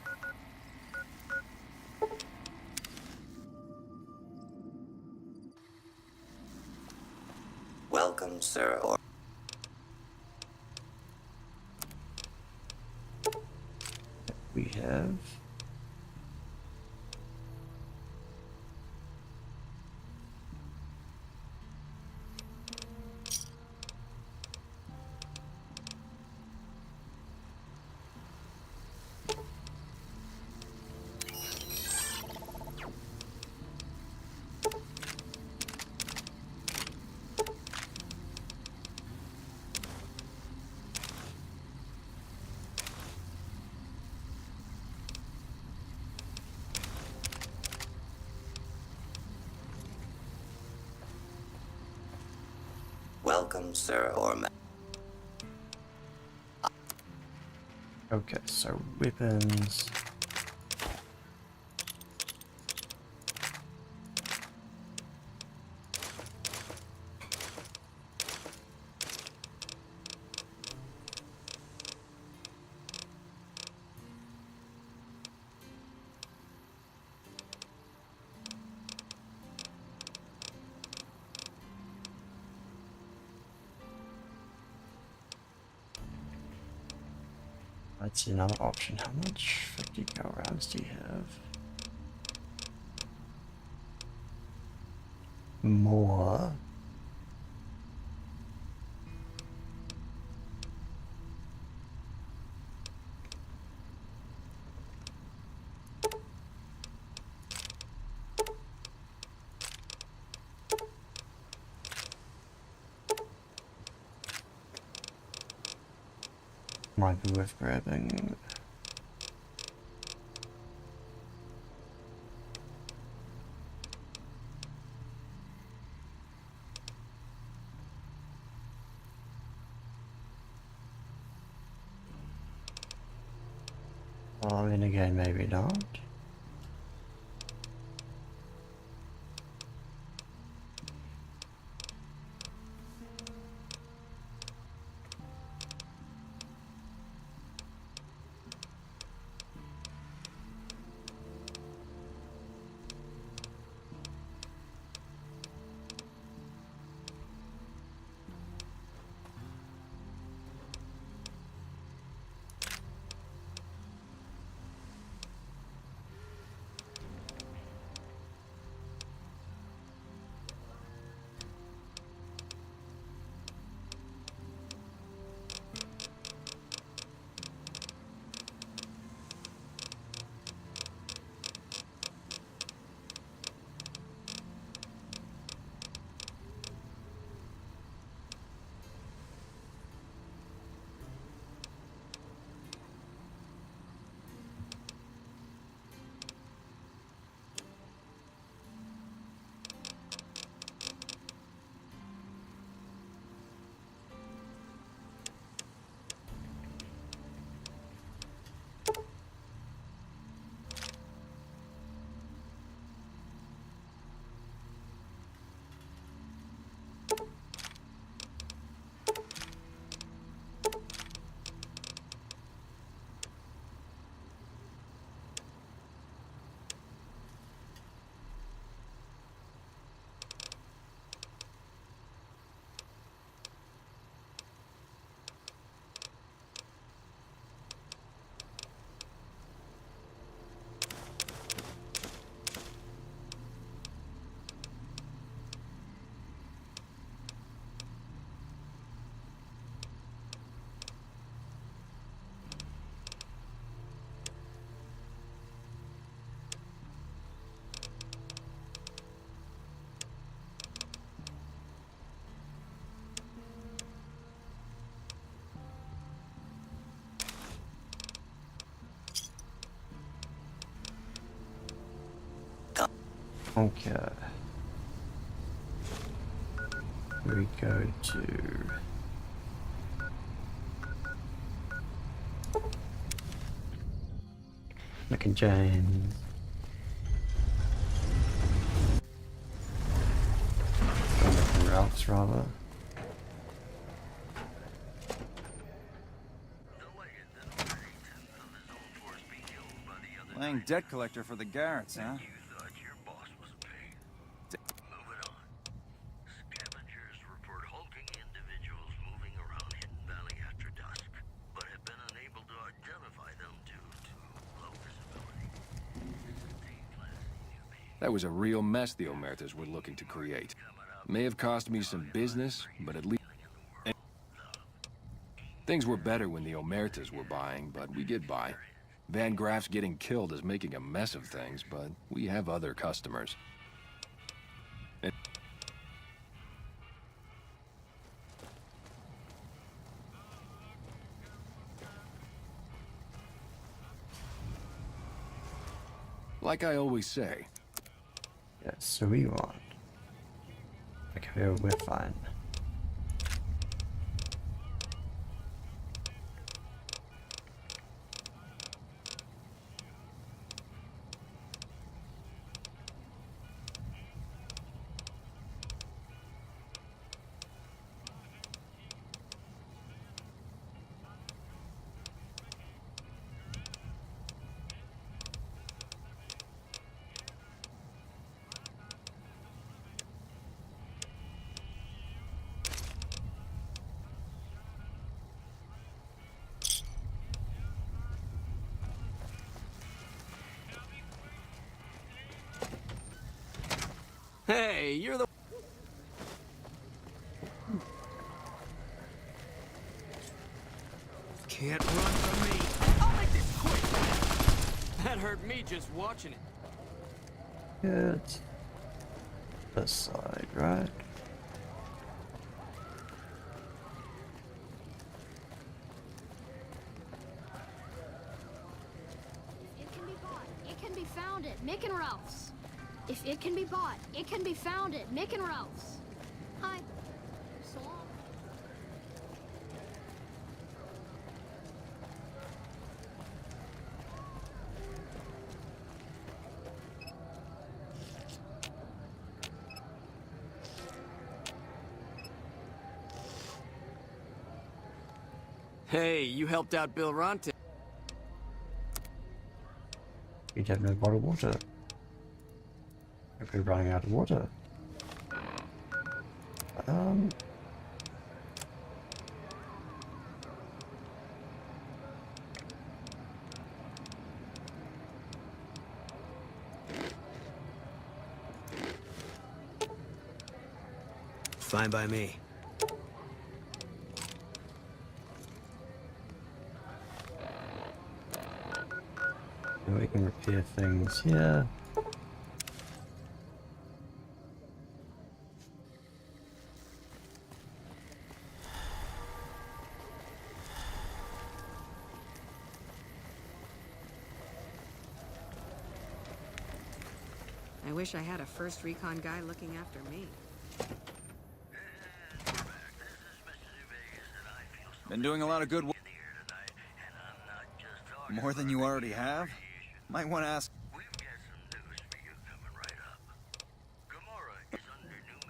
Welcome, sir. We have. Welcome, sir, or ma- Okay, so weapons. That's another option. How much 50 go rounds do you have? More. Might be worth grabbing. Well, then again, maybe not. Okay. We go to Nick and James. Nick and Ralph's rather. Playing debt collector for the Garretts, huh? That was a real mess the Omertas were looking to create. May have cost me some business, but at least... Things were better when the Omertas were buying, but we get by. Van Graff's getting killed is making a mess of things, but we have other customers. Like I always say. Yes, so we want. Okay, we're fine. Hey, you're the... Can't run from me. I'll make this quick. That hurt me just watching it. Good. This side, right? It can be bought. It can be found at Mick and Ralph's. If it can be bought, it can be found at Mick and Ralph's. Hi. So long. Hey, you helped out Bill Ronte. You'd have no bottled water. If we're running out of water. Fine by me. And we can repair things here. I wish I had a first recon guy looking after me. Been doing a lot of good work. More than you already have? Might want to ask.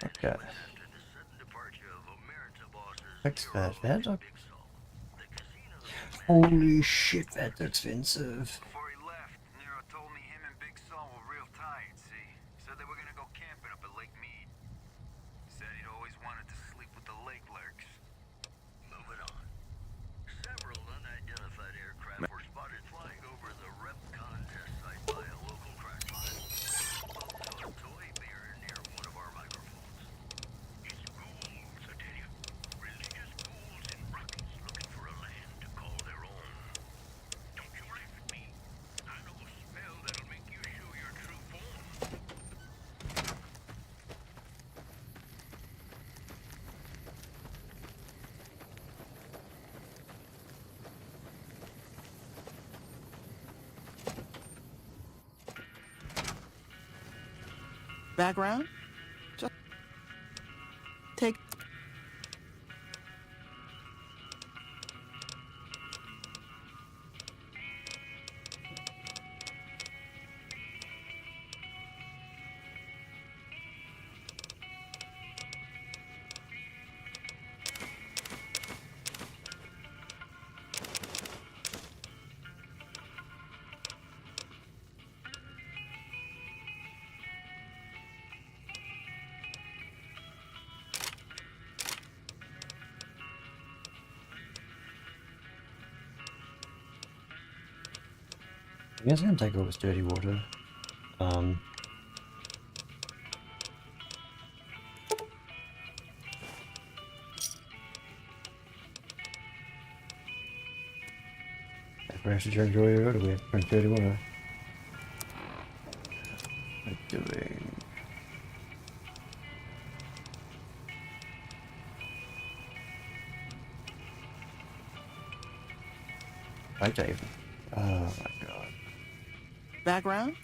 Okay. Fix that. That's a... Holy shit, that's expensive. Background? Just take... I guess I'm gonna take all this dirty water. If we have to drink dirty water, we have to drink dirty water. What are we doing? Hi, Dave. Oh my god. Background?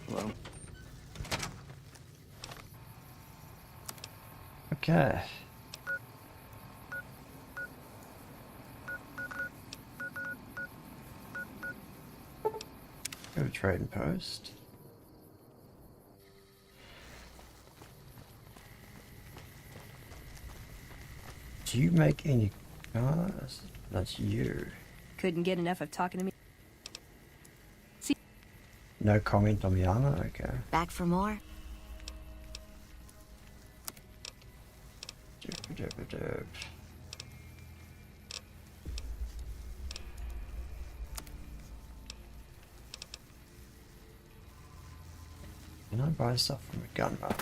Hello. Okay. Go to trading post. Do you make any cars? That's you. Couldn't get enough of talking to me. No comment on the armor? Okay. Back for more? Can I buy stuff from a gun bar?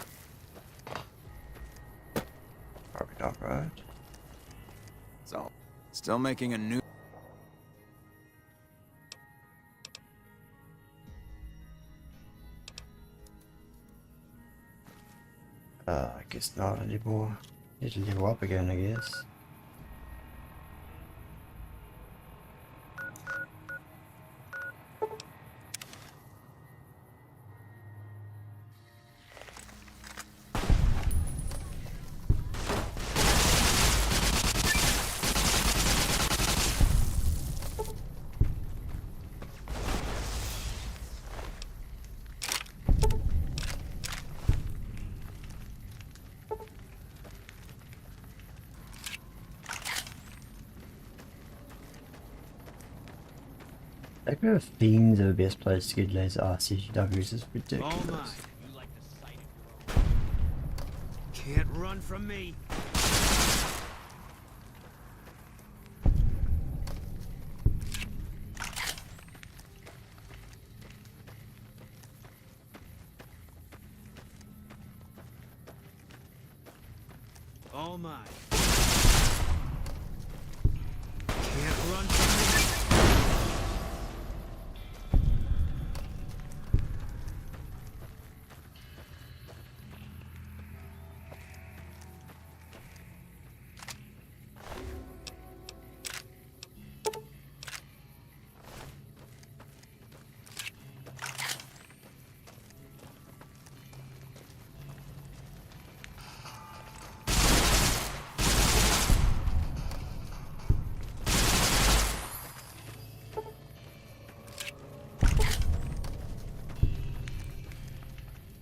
Probably not, right? So, still making a new... I guess not anymore. Need to level up again, I guess. That kind of themes of the best place to get laser RCWs is ridiculous. Oh my. You like the sight of your own. Can't run from me. Oh my. Can't run from me.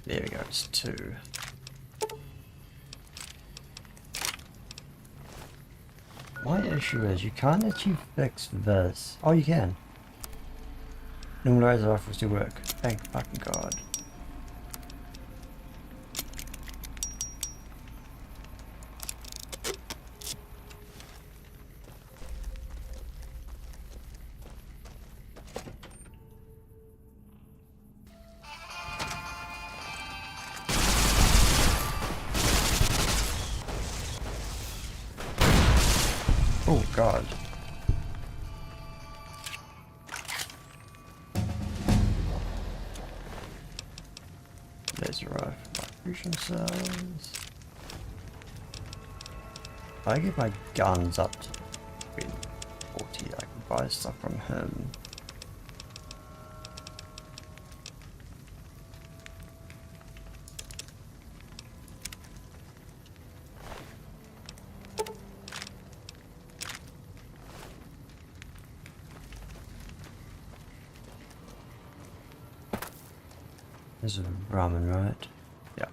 There we go, it's 2. My issue is you can't actually fix this. Oh, you can. Normal laser rifles do work. Thank fucking god. Oh god. Laser rifle, fusion cells. If I get my guns up to 40, I can buy stuff from him. This is ramen, right? Yeah.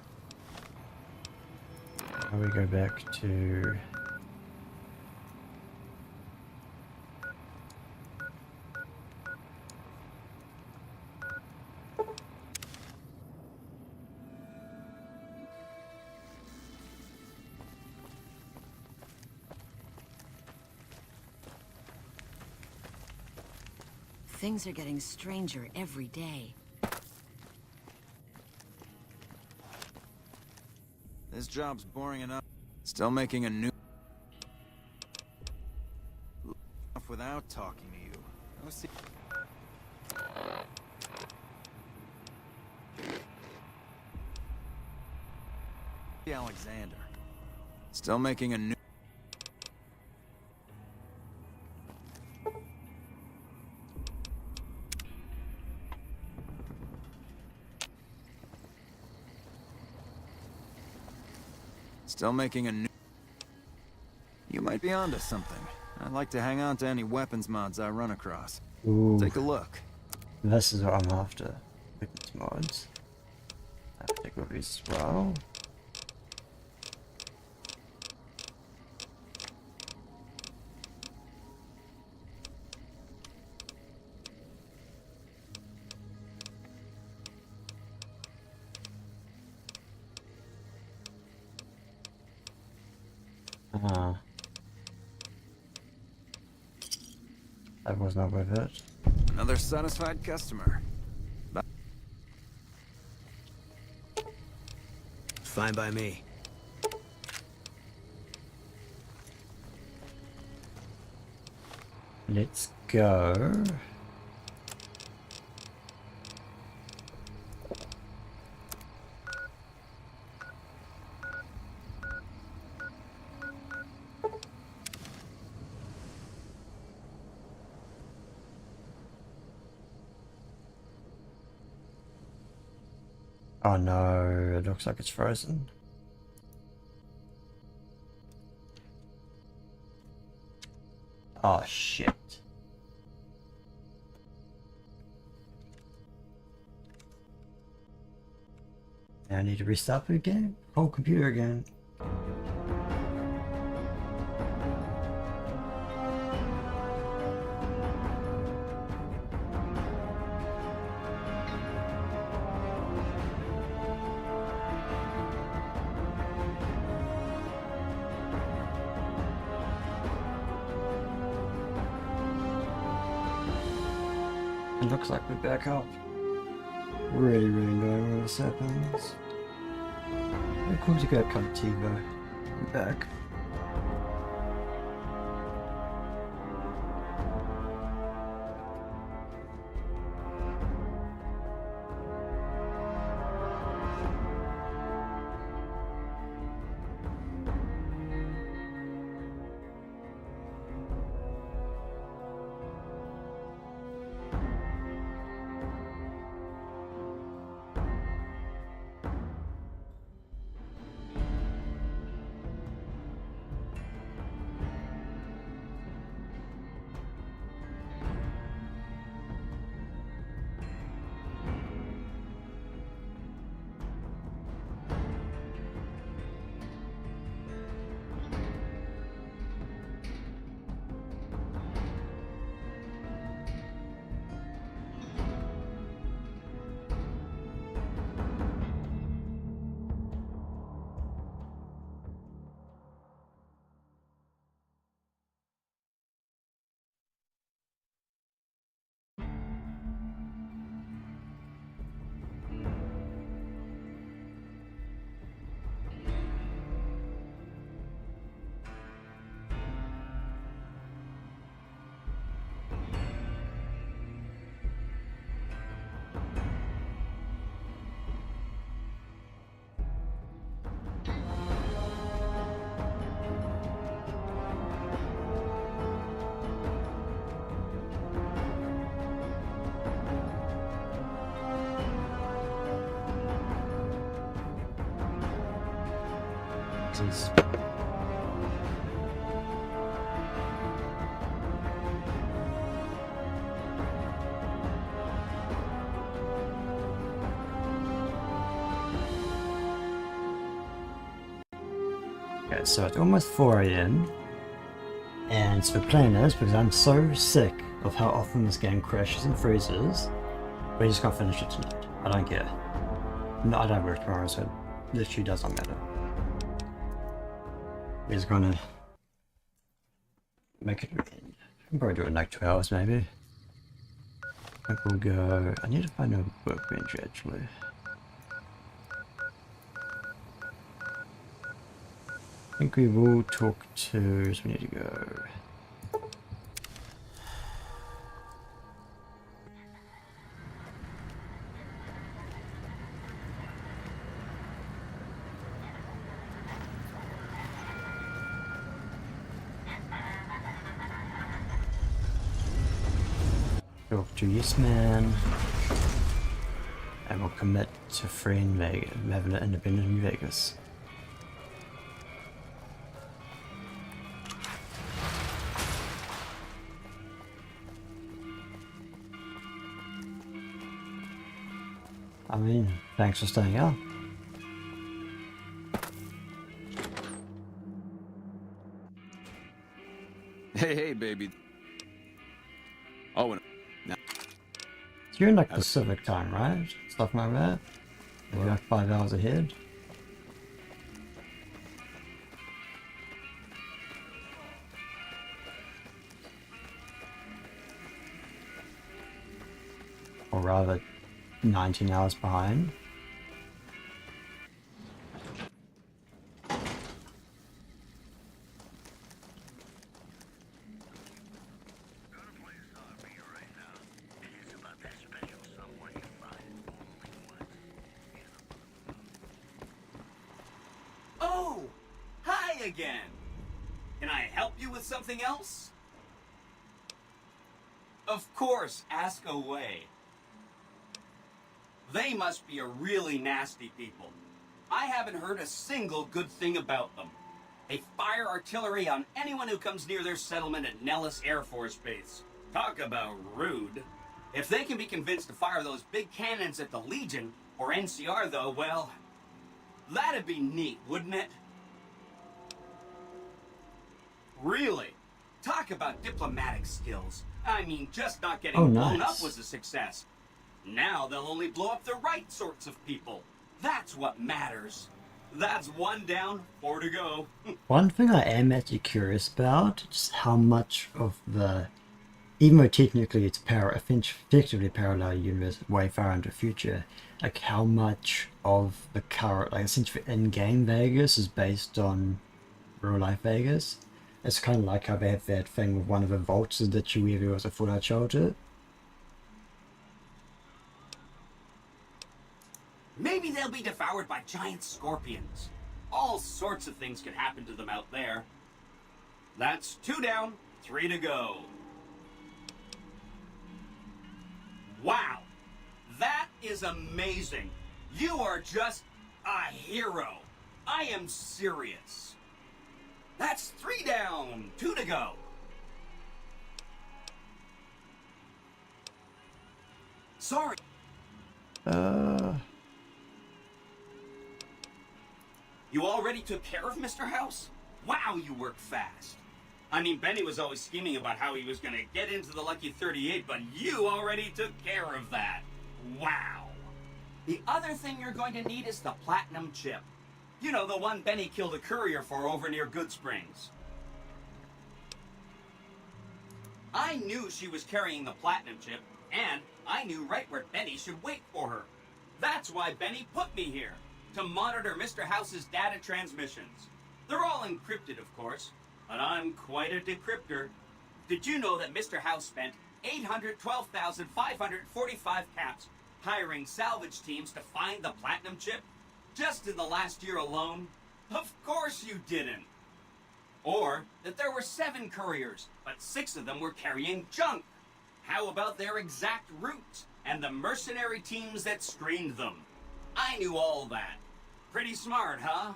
Now we go back to... Things are getting stranger every day. This job's boring enough. Still making a new... without talking to you. Go see... Alexander. Still making a new... Still making a new... You might be onto something. I'd like to hang on to any weapons mods I run across. Ooh. Take a look. This is what I'm after. Weapons mods. I have to take with these as well. That was not worth it. Another satisfied customer. Fine by me. Let's go. Oh no, it looks like it's frozen. Oh shit. Now I need to restart it again. Whole computer again. It looks like we're back up. Really annoying when this happens. Very cool to get kind of TiVo. We're back. boxes. Okay, so it's almost 4 AM, and so the plan is, because I'm so sick of how often this game crashes and freezes, we're just gonna finish it tonight. I don't care. No, I don't work tomorrow, so it literally doesn't matter. We're just gonna make it. I'll probably do it in like 2 hours, maybe. I think we'll go. I need to find a workbench actually. I think we will talk to. So we need to go. Talk to Yes Man, and we'll commit to freeing Vegas, having it independent in Vegas. I mean, thanks for staying up. Hey, baby. Oh, no. So you're in like Pacific time, right? Stuff like that. You're like 5 hours ahead. Or rather, 19 hours behind. Oh! Hi again! Can I help you with something else? Of course, ask away. They must be a really nasty people. I haven't heard a single good thing about them. They fire artillery on anyone who comes near their settlement at Nellis Air Force Base. Talk about rude. If they can be convinced to fire those big cannons at the Legion, or NCR though, well, that'd be neat, wouldn't it? Really? Talk about diplomatic skills. I mean, just not getting blown up was a success. Now they'll only blow up the right sorts of people. That's what matters. That's 1 down, 4 to go. One thing I am actually curious about is how much of the, even though technically it's effectively parallel universe way far into the future, like how much of the current, like essentially in-game Vegas is based on real-life Vegas. It's kind of like how they have that thing with one of the vaults that you where was a Fallout shelter. Maybe they'll be devoured by giant scorpions. All sorts of things can happen to them out there. That's 2 down, 3 to go. Wow, that is amazing. You are just a hero. I am serious. That's 3 down, 2 to go. Sorry. You already took care of Mr. House? Wow, you work fast. I mean, Benny was always scheming about how he was going to get into the Lucky 38, but you already took care of that. Wow. The other thing you're going to need is the platinum chip. You know, the one Benny killed a courier for over near Good Springs. I knew she was carrying the platinum chip, and I knew right where Benny should wait for her. That's why Benny put me here, to monitor Mr. House's data transmissions. They're all encrypted, of course, but I'm quite a decryptor. Did you know that Mr. House spent 812,545 caps hiring salvage teams to find the platinum chip? Just in the last year alone? Of course you didn't. Or that there were 7 couriers, but 6 of them were carrying junk. How about their exact routes and the mercenary teams that screened them? I knew all that. Pretty smart, huh?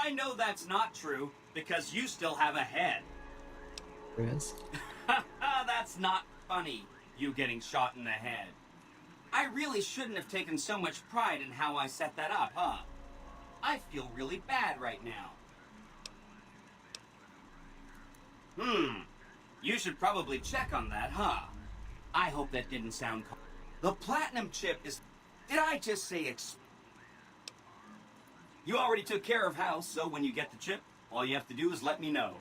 I know that's not true, because you still have a head. Yes. That's not funny, you getting shot in the head. I really shouldn't have taken so much pride in how I set that up, huh? I feel really bad right now. You should probably check on that, huh? I hope that didn't sound... The platinum chip is... Did I just say You already took care of house, so when you get the chip, all you have to do is let me know.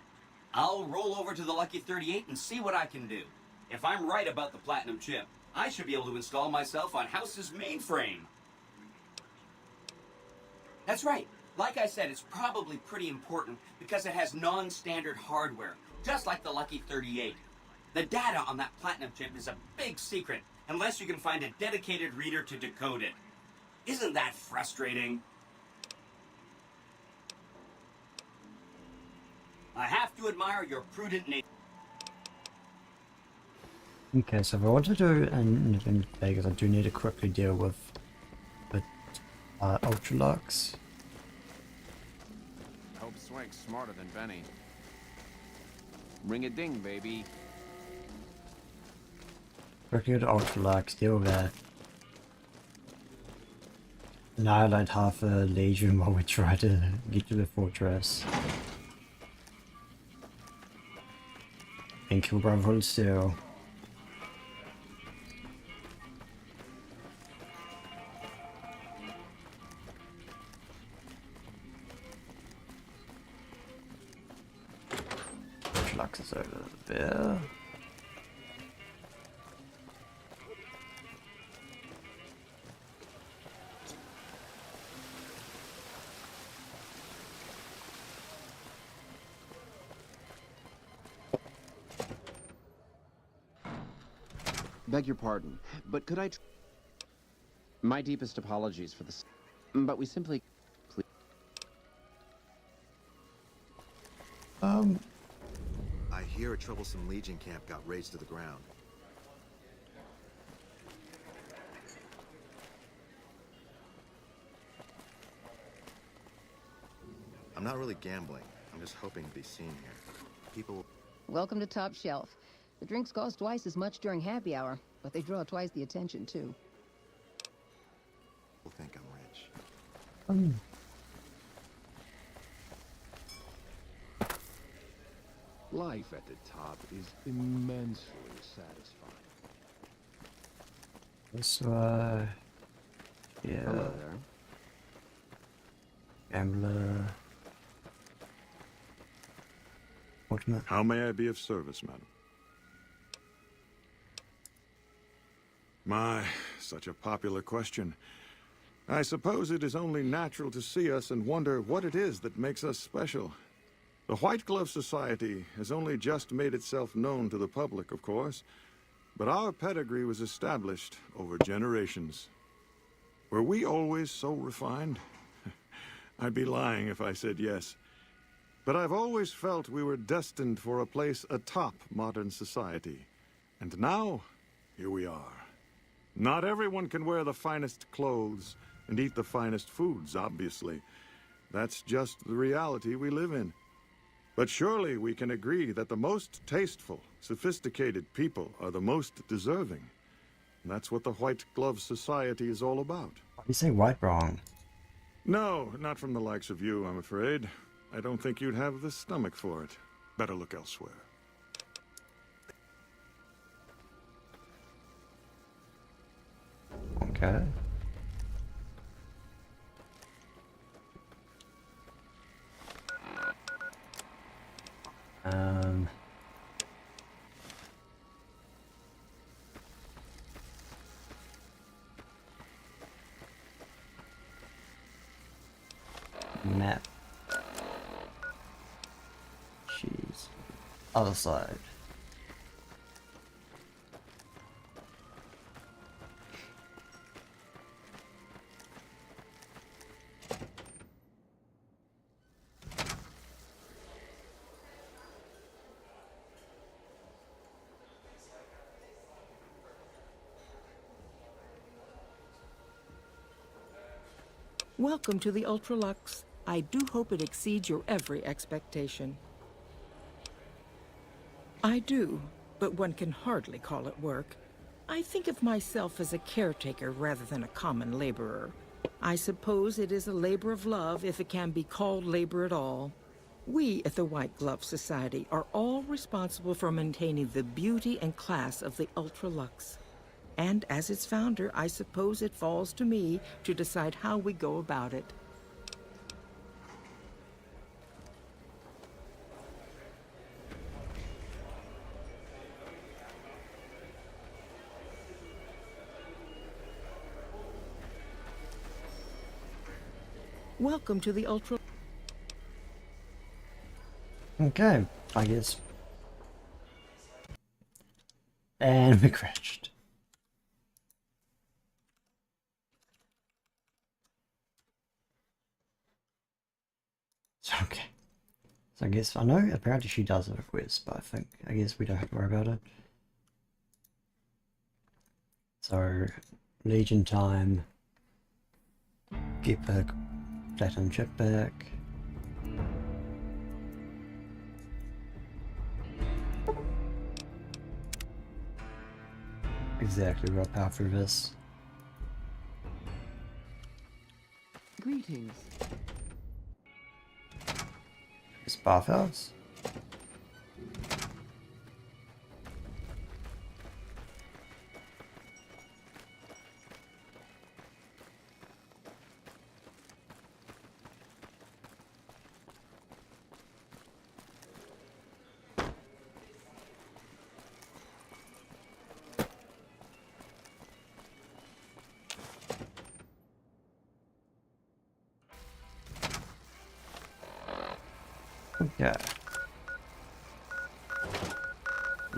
I'll roll over to the Lucky 38 and see what I can do. If I'm right about the platinum chip, I should be able to install myself on House's mainframe. That's right. Like I said, it's probably pretty important because it has non-standard hardware, just like the Lucky 38. The data on that platinum chip is a big secret, unless you can find a dedicated reader to decode it. Isn't that frustrating? I have to admire your prudent nature. Okay, so if I want to do an event in Vegas, I do need to quickly deal with the Ultralux. I hope Swank's smarter than Benny. Ring a ding, baby. Quickly go to Ultralux, deal with that. Annihilate half a legion while we try to get to the fortress. And kill Brotherhood still. Ultralux is over there. Beg your pardon, but could I... My deepest apologies for this, but we simply... I hear a troublesome Legion camp got razed to the ground. I'm not really gambling. I'm just hoping to be seen here. People... Welcome to Top Shelf. The drinks cost twice as much during happy hour, but they draw twice the attention, too. will think I'm rich. Life at the top is immensely satisfying. This yeah. Hello there. Gambler. Ultimate. How may I be of service, madam? My, such a popular question. I suppose it is only natural to see us and wonder what it is that makes us special. The White Glove Society has only just made itself known to the public, of course, but our pedigree was established over generations. Were we always so refined? I'd be lying if I said yes. But I've always felt we were destined for a place atop modern society. And now, here we are. Not everyone can wear the finest clothes and eat the finest foods, obviously. That's just the reality we live in. But surely we can agree that the most tasteful, sophisticated people are the most deserving. And that's what the White Glove Society is all about. Why do you say white wrong? No, not from the likes of you, I'm afraid. I don't think you'd have the stomach for it. Better look elsewhere. Okay. Map. Jeez. Other side. Welcome to the Ultralux I do hope it exceeds your every expectation. I do, but one can hardly call it work. I think of myself as a caretaker rather than a common laborer. I suppose it is a labor of love if it can be called labor at all. We at the White Glove Society are all responsible for maintaining the beauty and class of the Ultra-Luxe. And as its founder, I suppose it falls to me to decide how we go about it. Welcome to the Ultra... Okay, I guess. And we crashed. So, okay. So I guess, I know apparently she does have a quiz, but I guess we don't have to worry about it. So, Legion time. Get back. Platinum chip back. Exactly, we'll power through this. Greetings. This bathhouse. Okay.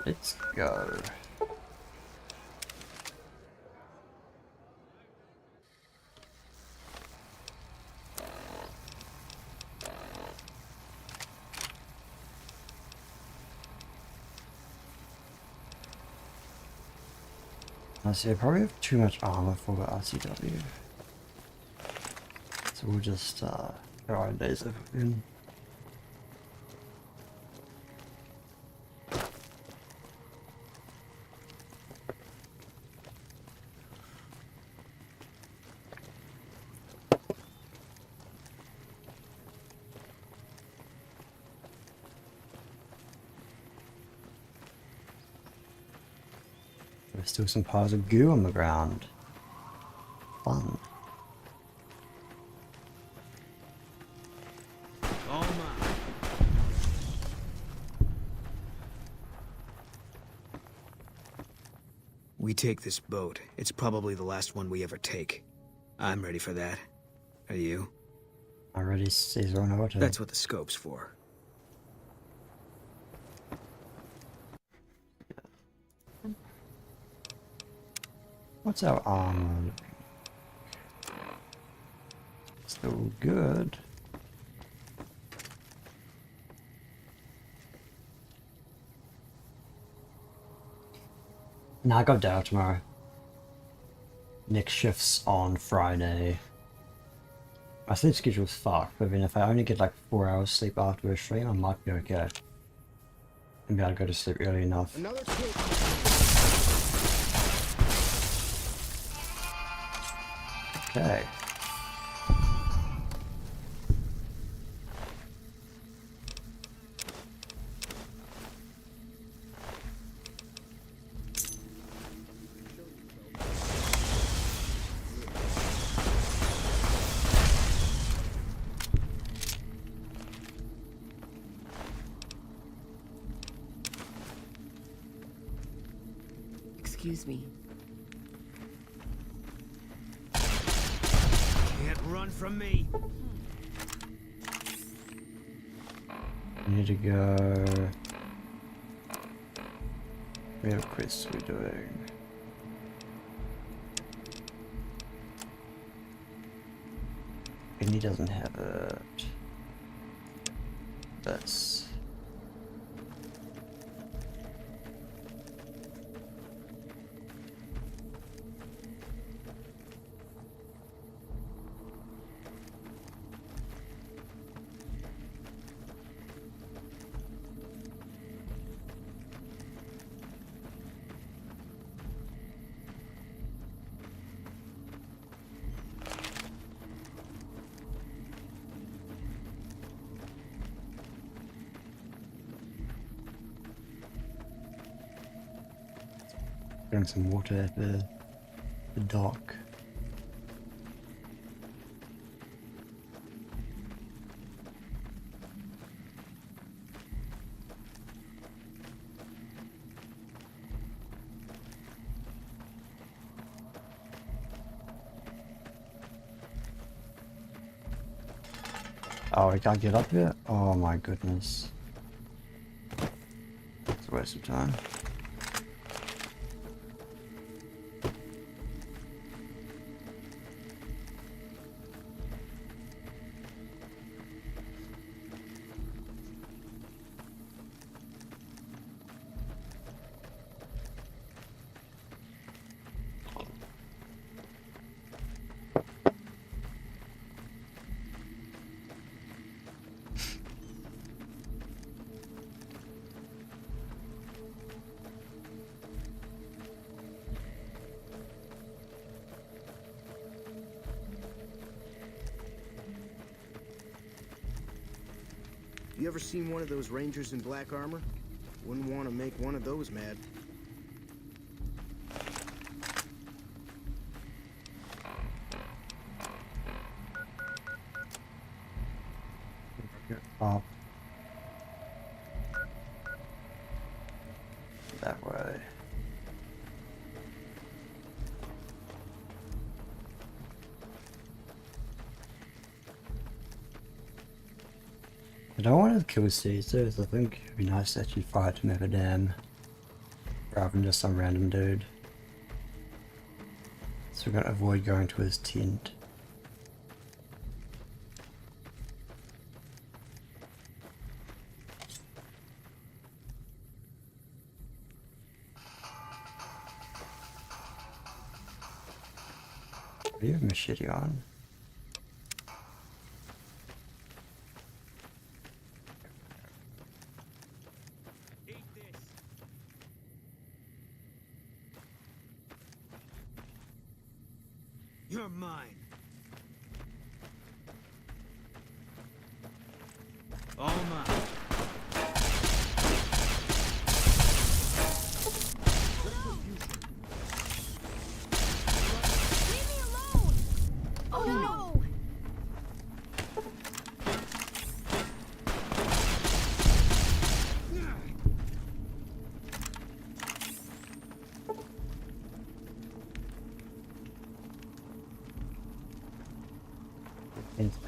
Let's go. I see, I probably have too much armor for the RCW. So we'll just go on days of in. There's still some piles of goo on the ground. Fun. All mine. We take this boat. It's probably the last one we ever take. I'm ready for that. Are you? Already Caesar on order. That's what the scope's for. What's our armor? Still good. Nah, I got down tomorrow. Next shift's on Friday. My sleep schedule's fucked, but then if I only get like 4 hours sleep after a stream, I might be okay. And be able to go to sleep early enough. Okay. Excuse me. Can't run from me. I need to go. We have quests we're doing. And he doesn't have it. This. Getting some water at the dock. Oh, we can't get up here? Oh my goodness. It's a waste of time. You ever seen one of those rangers in black armor? Wouldn't want to make one of those mad. Up. That way. I don't want to kill Caesars. I think it'd be nice to actually fight him over dam rather than just some random dude. So we're going to avoid going to his tent. Do you have a machete on? You're mine. All mine. Leave me alone! Oh no!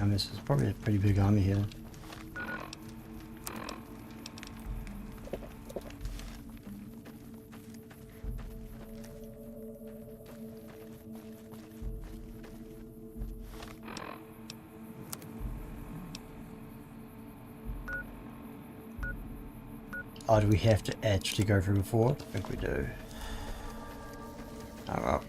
And this is probably a pretty big army here. Oh, do we have to actually go through before? I think we do. Oh well.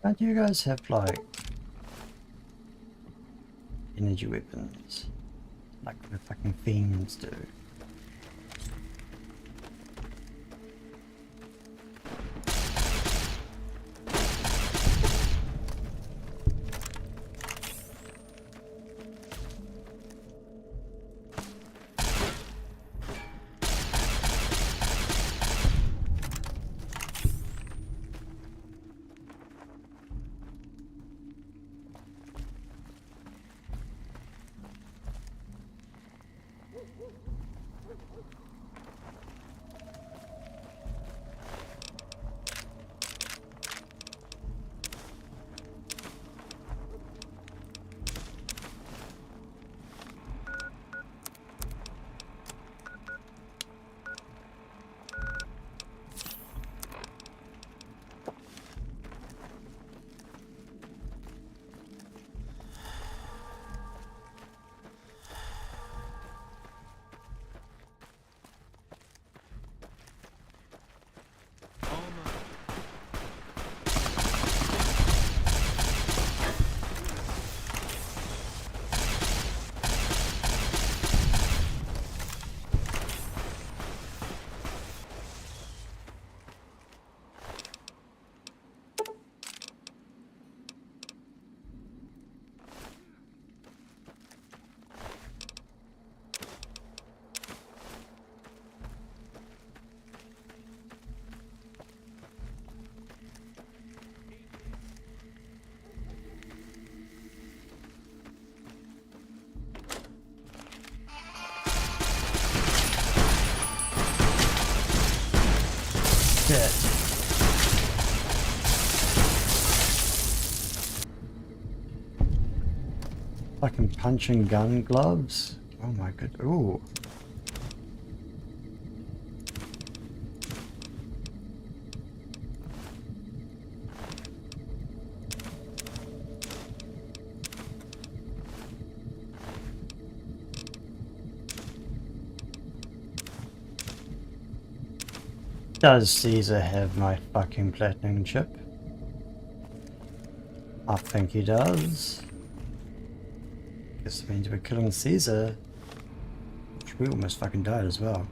Don't you guys have like energy weapons like the fucking fiends do? Fucking punching gun gloves. Oh my god. Ooh. Does Caesar have my fucking platinum chip? I think he does. Guess it means we're killing Caesar. Which we almost fucking died as well.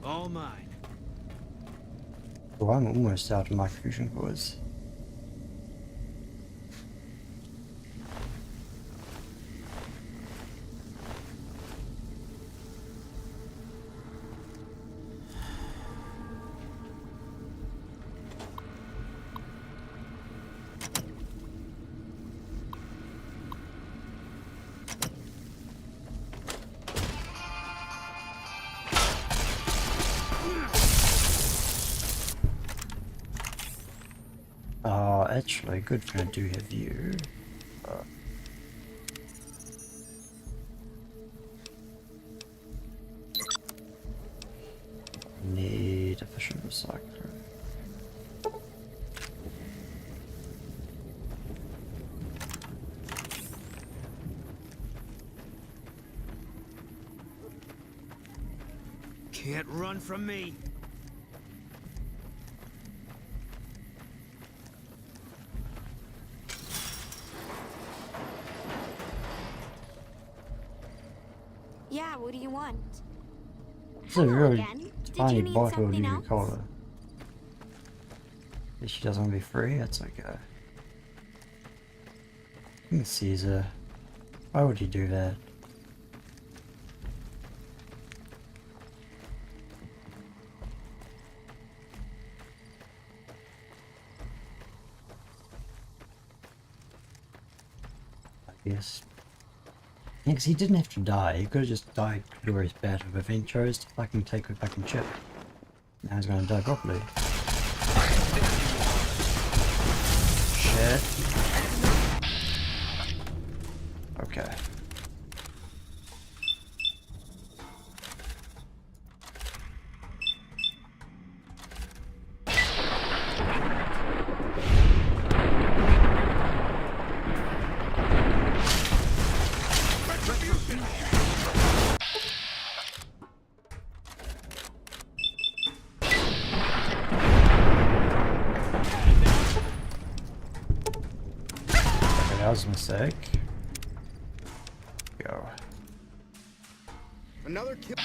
All mine. Oh, I'm almost out of my fusion cores. Actually, good thing I do have you. Need efficient recycler. Can't run from me. Yeah, what do you want? It's a really again. Did tiny you need bottle of something Coca else? Cola. If she doesn't want to be free, that's okay. Caesar. Why would you do that? Yes. Yeah, because he didn't have to die. He could have just died glorious battle, but then he chose to fucking take the fucking chip. Now he's gonna die properly. Shit. Okay. That was a mistake. Go. Another kill.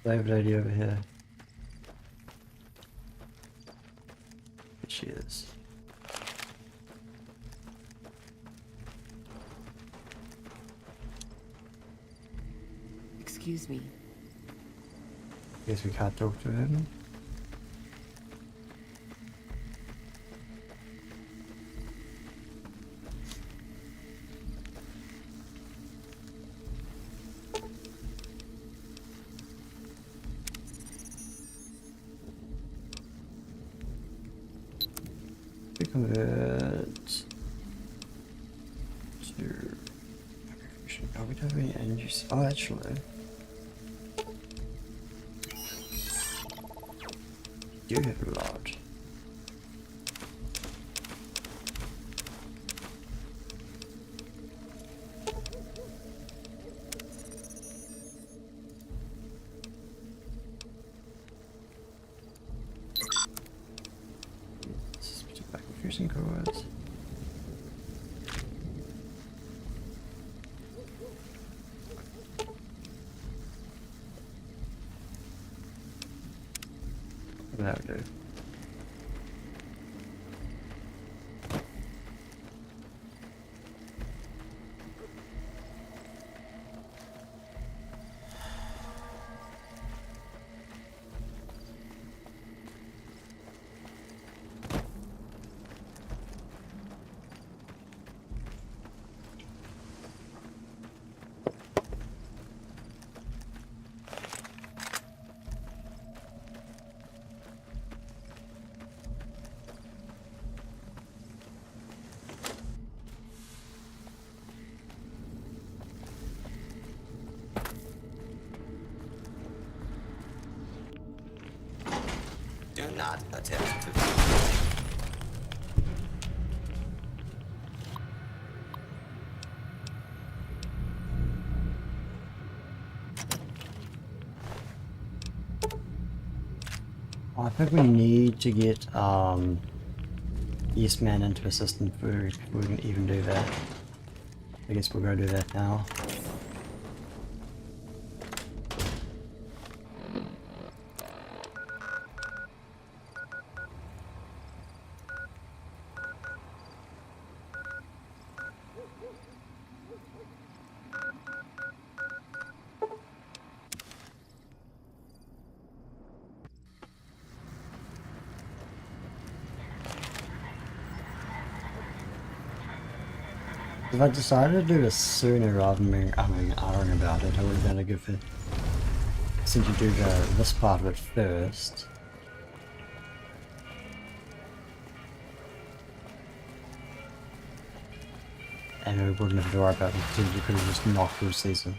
David lady over here. Here she is. Excuse me. Guess we can't talk to him. We convert to. Oh, we don't have any energy. Oh, actually. You have a lot. Let's put back confusing codes. That would do. Do not attempt to... I think we need to get Yes Man into assistant food before we can even do that. I guess we're gonna do that now. If I decided to do this sooner rather than being arguing about it, I would have been a good fit. Since you do this part of it first. And we wouldn't have to worry about it because you could have just knocked through season.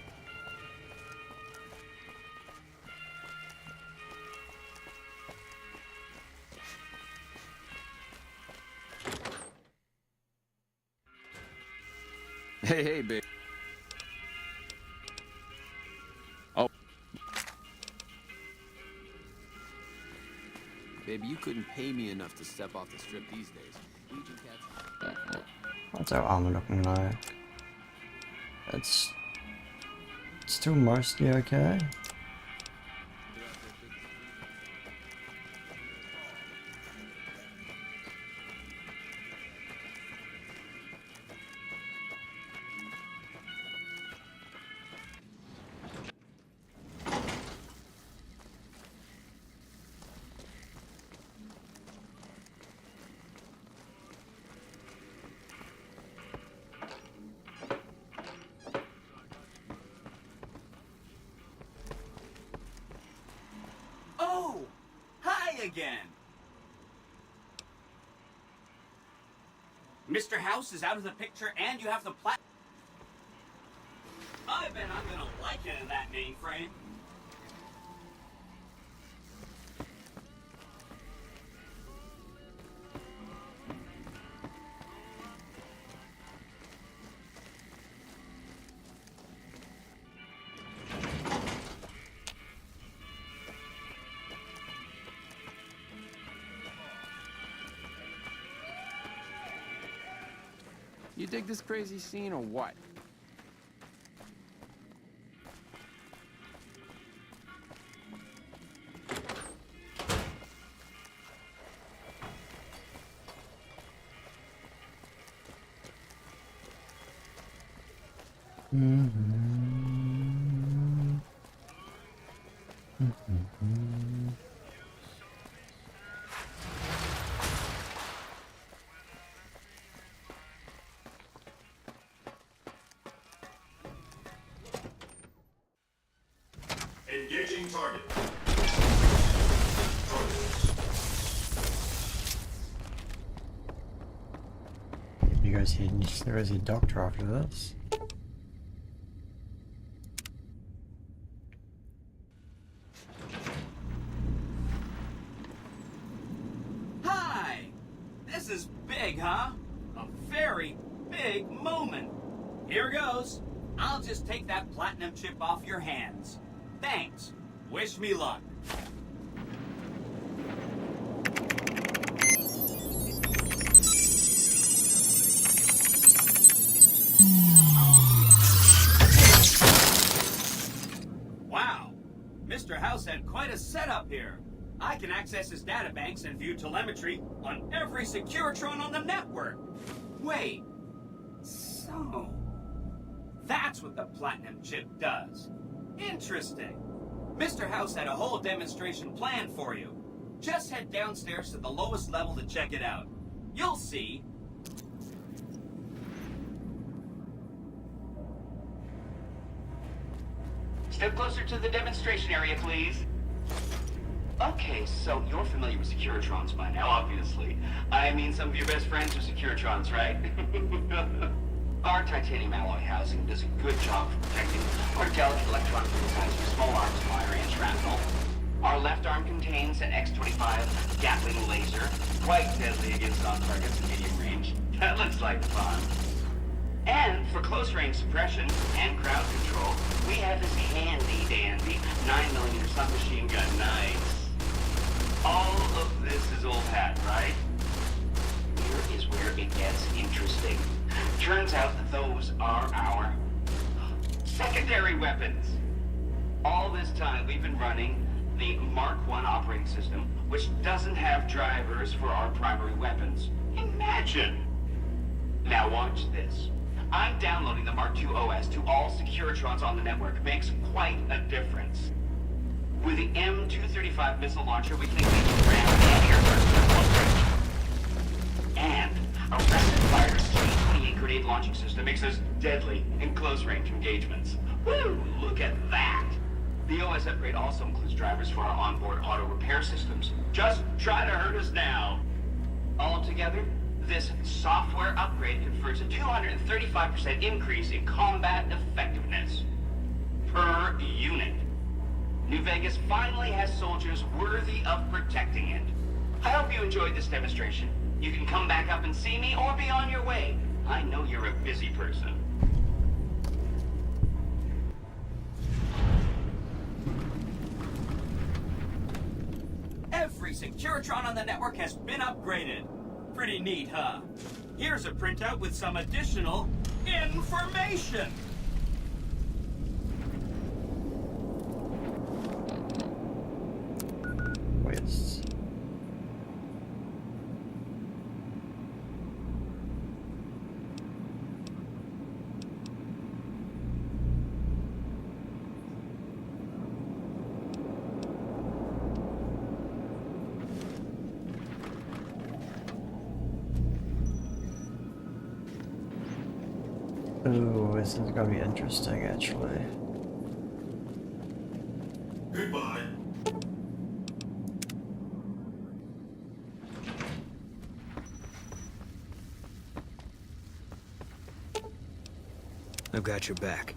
Hey, babe. Oh. Baby, you couldn't pay me enough to step off the strip these days. Legion cats. What's our armor looking like? It's still mostly okay. Oh! Hi again! Mr. House is out of the picture and you have the I bet I'm gonna like it in that mainframe. You dig this crazy scene or what? Engaging target. You guys here, there is a doctor after this. Hi! This is big, huh? A very big moment. Here goes. I'll just take that platinum chip off your hands. Thanks. Wish me luck. Wow. Mr. House had quite a setup here. I can access his databanks and view telemetry on every Securitron on the network. Wait. So... that's what the platinum chip does. Interesting. Mr. House had a whole demonstration planned for you. Just head downstairs to the lowest level to check it out. You'll see. Step closer to the demonstration area, please. Okay, so you're familiar with Securitrons by now, obviously. I mean, some of your best friends are Securitrons, right? Our titanium alloy housing does a good job of protecting our delicate electron size from small arms fire and shrapnel. Our left arm contains an X-25 Gatling laser, quite deadly against non-targets in medium range. That looks like fun. And for close-range suppression and crowd control, we have this handy-dandy 9mm submachine gun. Nice. All of this is old hat, right? Here is where it gets interesting. Turns out that those are our secondary weapons. All this time we've been running the Mark I operating system, which doesn't have drivers for our primary weapons. Imagine! Now watch this. I'm downloading the Mark II OS to all Securitrons on the network. Makes quite a difference. With the M235 missile launcher, we can engage ground and air targets at close range. And a rapid-fire G-28 grenade launching system makes us deadly in close-range engagements. Woo! Look at that! The OS upgrade also includes drivers for our onboard auto repair systems. Just try to hurt us now. Altogether, this software upgrade confers a 235% increase in combat effectiveness per unit. New Vegas finally has soldiers worthy of protecting it. I hope you enjoyed this demonstration. You can come back up and see me or be on your way. I know you're a busy person. Every Securitron on the network has been upgraded. Pretty neat, huh? Here's a printout with some additional information. Yes. Ooh, this is gonna be interesting, actually. Goodbye. I've got your back.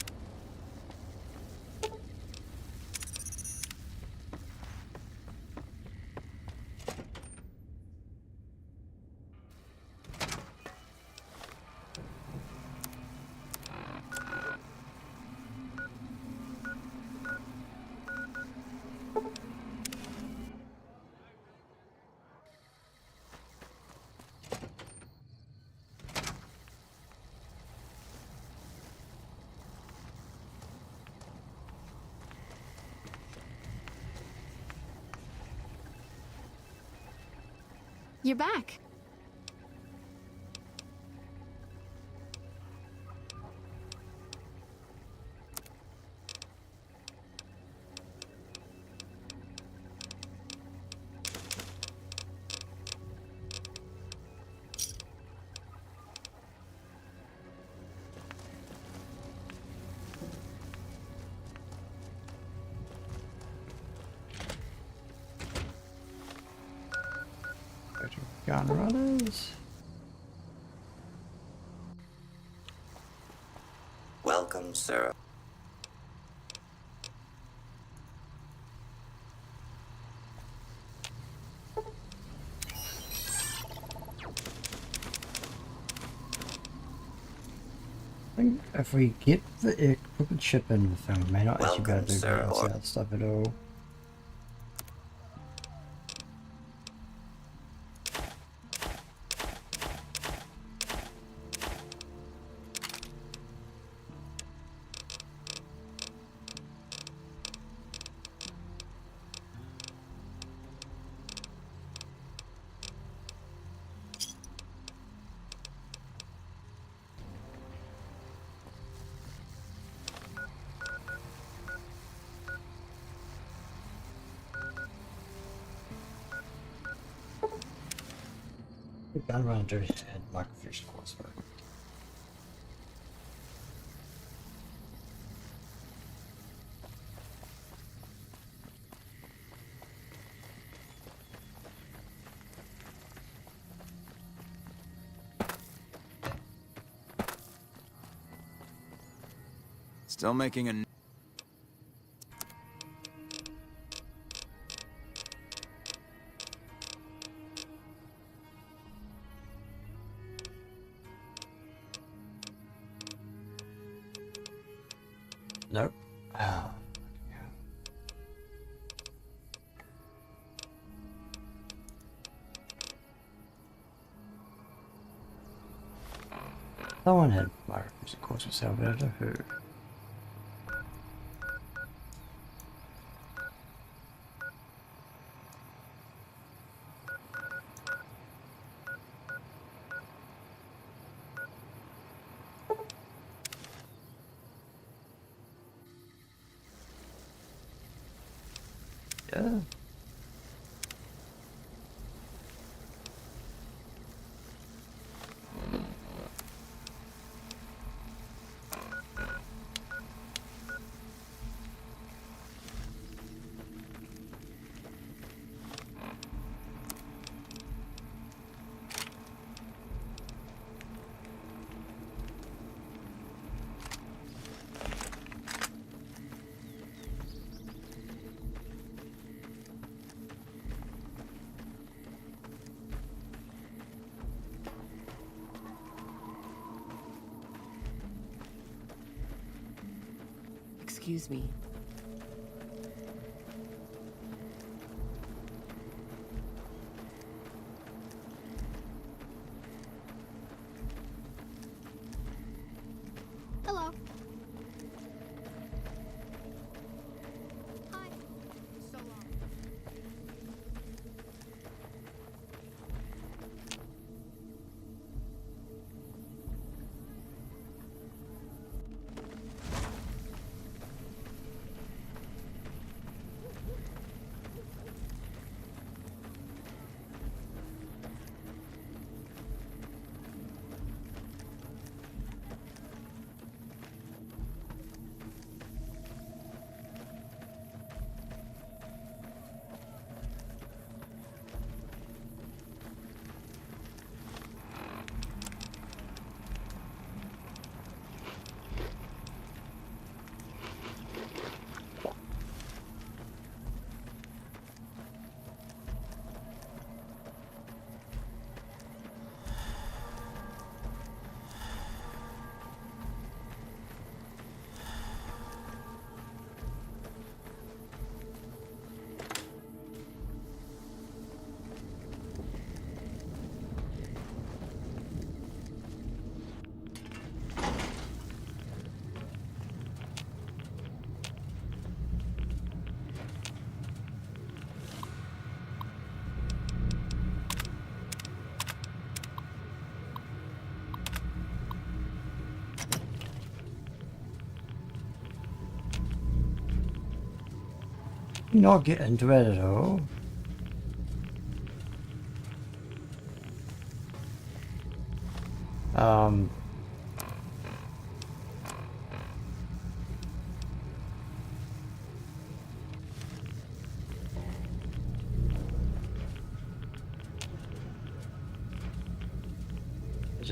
You're back. Gun runners. Welcome, sir. I think if we get the equipment chip in the thing, we may not actually be able to do Sir, the outside stuff at all. The gun runners and microfiche course. Still making a... Nope. Oh. Someone had microfiche course myself, but I don't know who. Yeah. Excuse me. Hello. Hi. So long. Not get into it at all.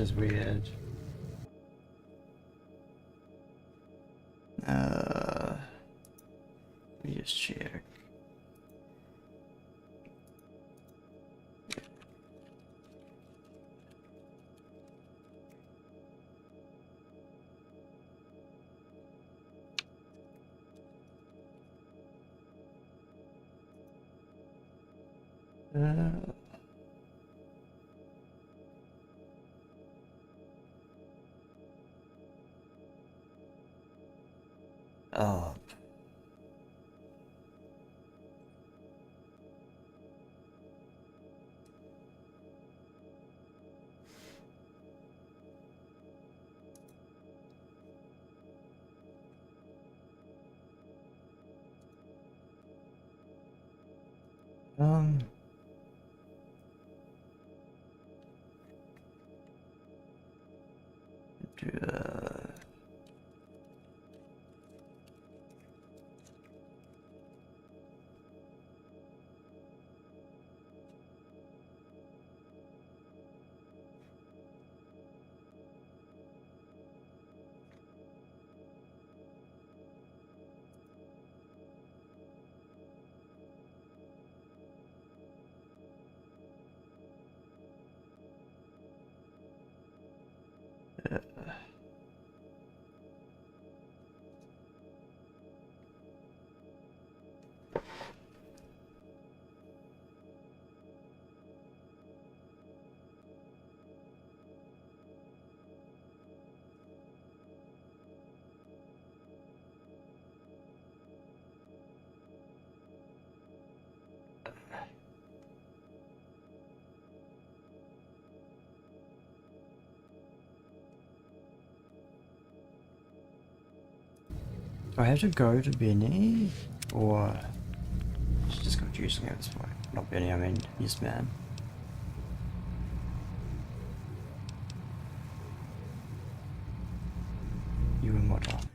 is weird. Let me just check. Oh. Um. Do I have to go to Benny? Or it's just confusing at this point. Not Benny, I mean yes man. You and what army?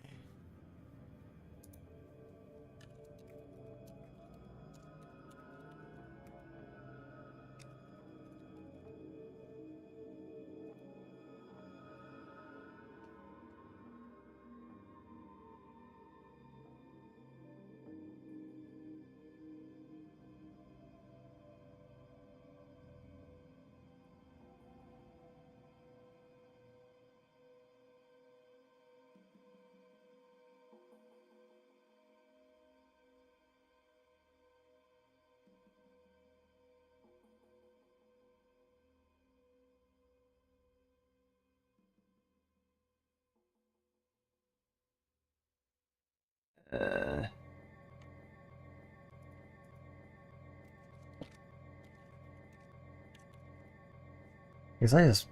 Because I just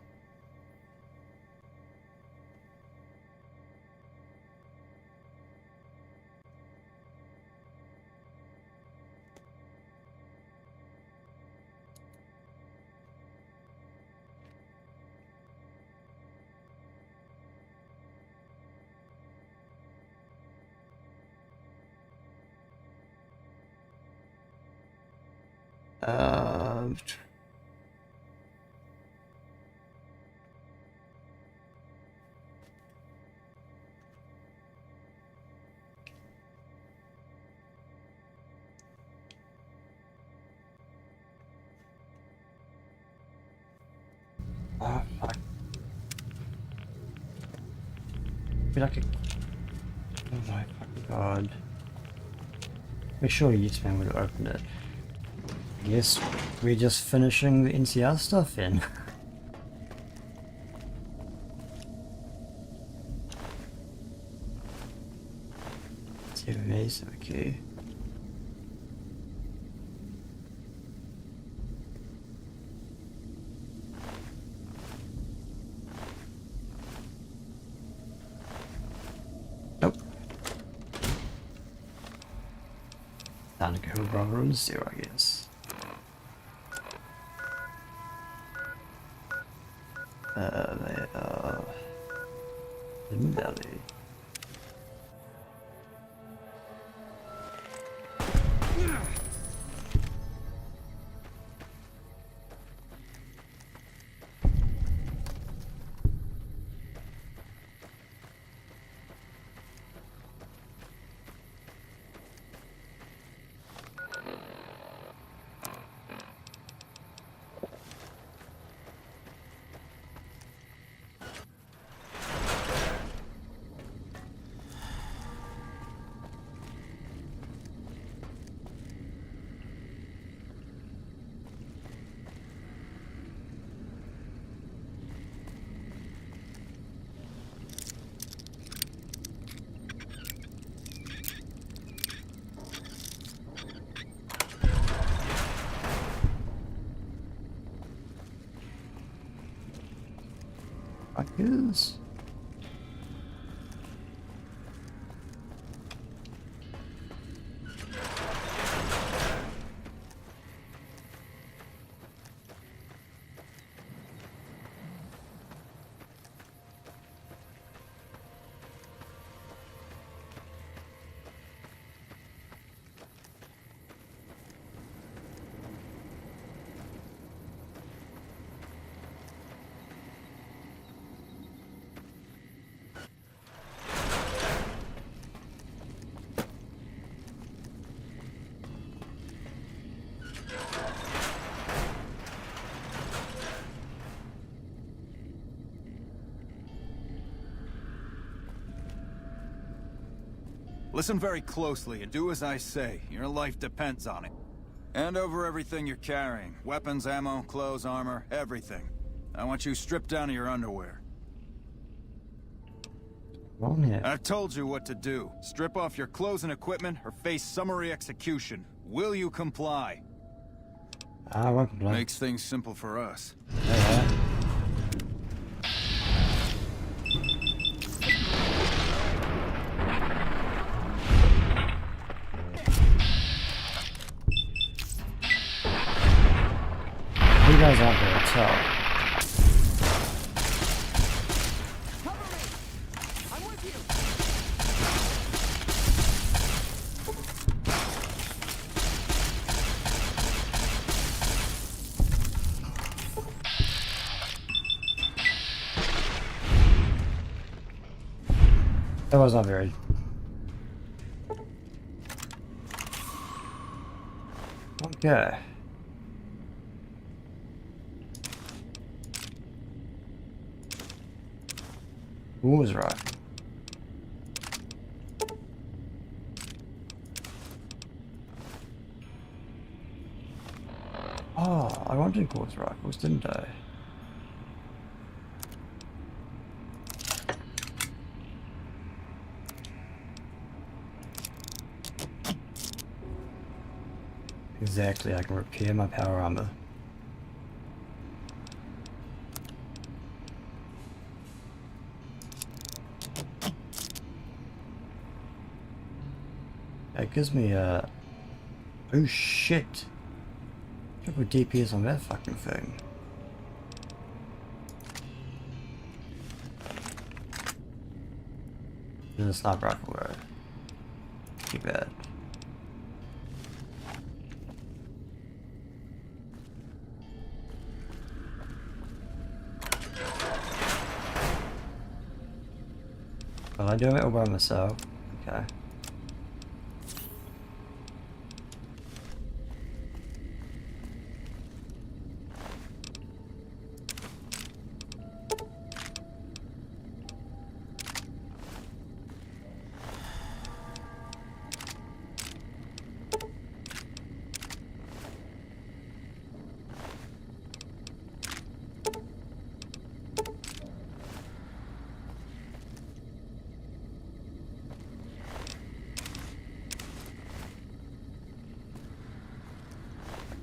oh fuck. Be like a oh my fucking god. Make sure yes man would have opened it. Yes, we're just finishing the NCR stuff in. Too amazing, okay. Nope. Time to go above room 0, I guess. They are in the valley. Fuckers. Listen very closely and do as I say. Your life depends on it. Hand over everything you're carrying. Weapons, ammo, clothes, armor, everything. I want you stripped down to your underwear. Oh, yeah. I've told you what to do. Strip off your clothes and equipment or face summary execution. Will you comply? I won't comply. Makes things simple for us. Yeah. You guys aren't very tough. That was not very. Okay. Who was right? Oh, I wanted Gauze rifles, didn't I? Exactly, I can repair my power armor. That gives me a... Oh shit! Triple DPS on that fucking thing. There's a sniper rifle though. Too bad. Well, I'm doing it all by myself. Okay.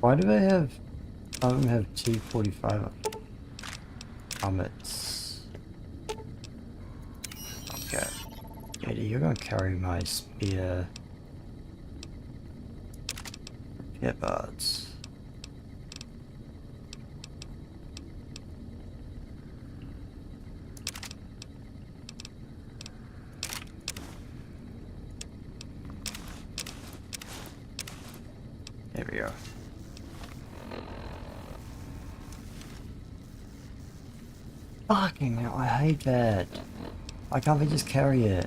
Why do they have... Some of them have T-45 helmets. Okay. Eddie, you're gonna carry my spear. Yeah, buds. There we go. Fucking hell, I hate that. Why can't they just carry it?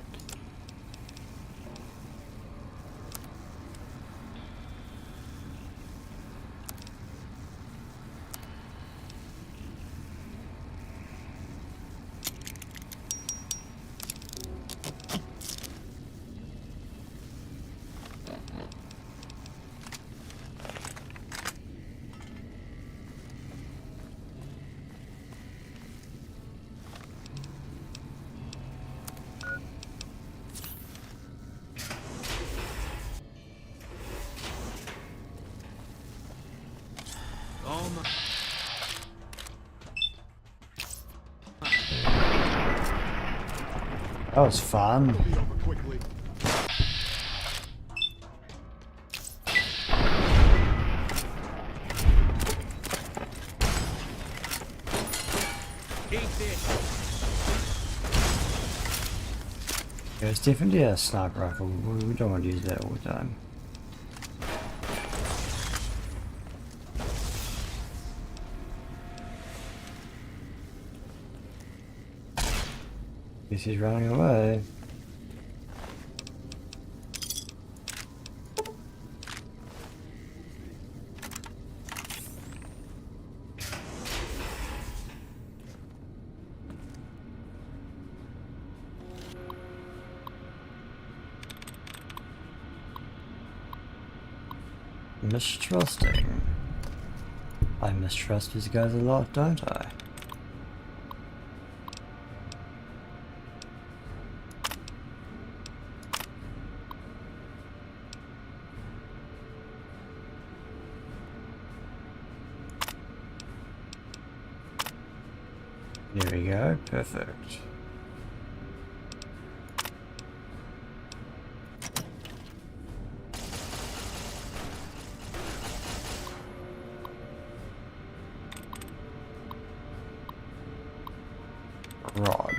That was fun. Yeah, it's definitely a sniper rifle. We don't want to use that all the time. Guess he's running away. Mistrusting. I mistrust these guys a lot, don't I? There we go, perfect. Rod.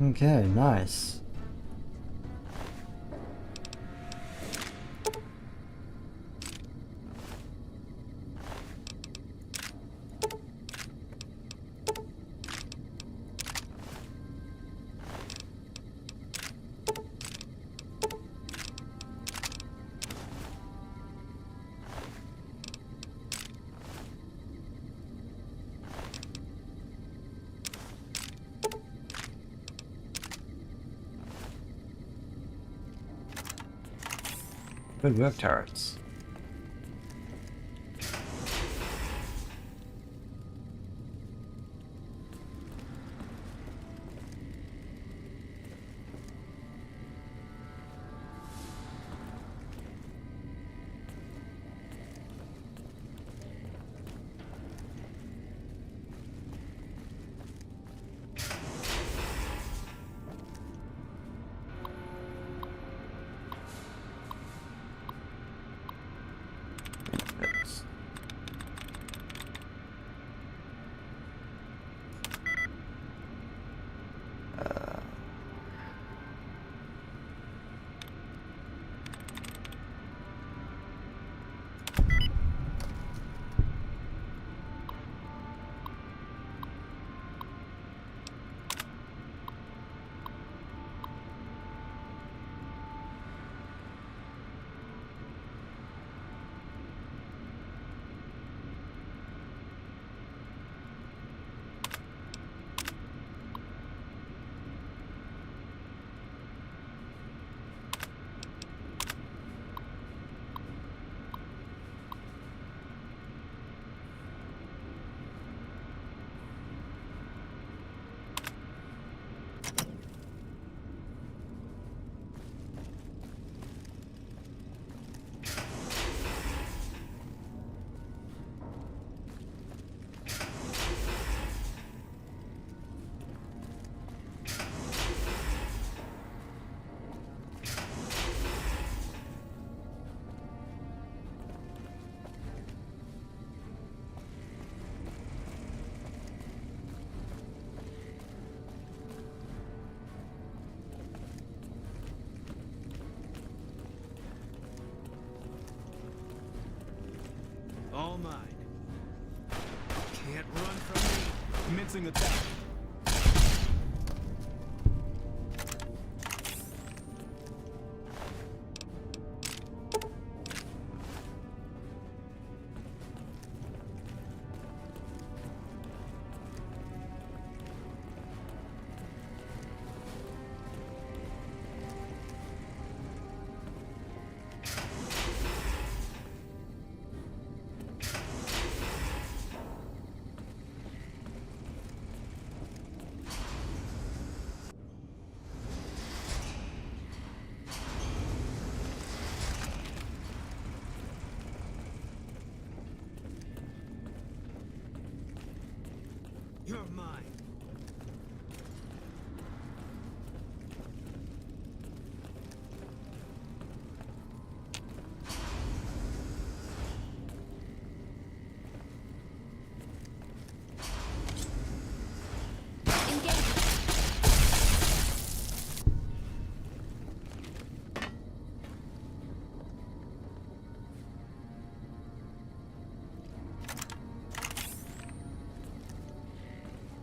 Okay, nice. Good work, turrets. All mine. Can't run from me. Commencing attack. You're mine.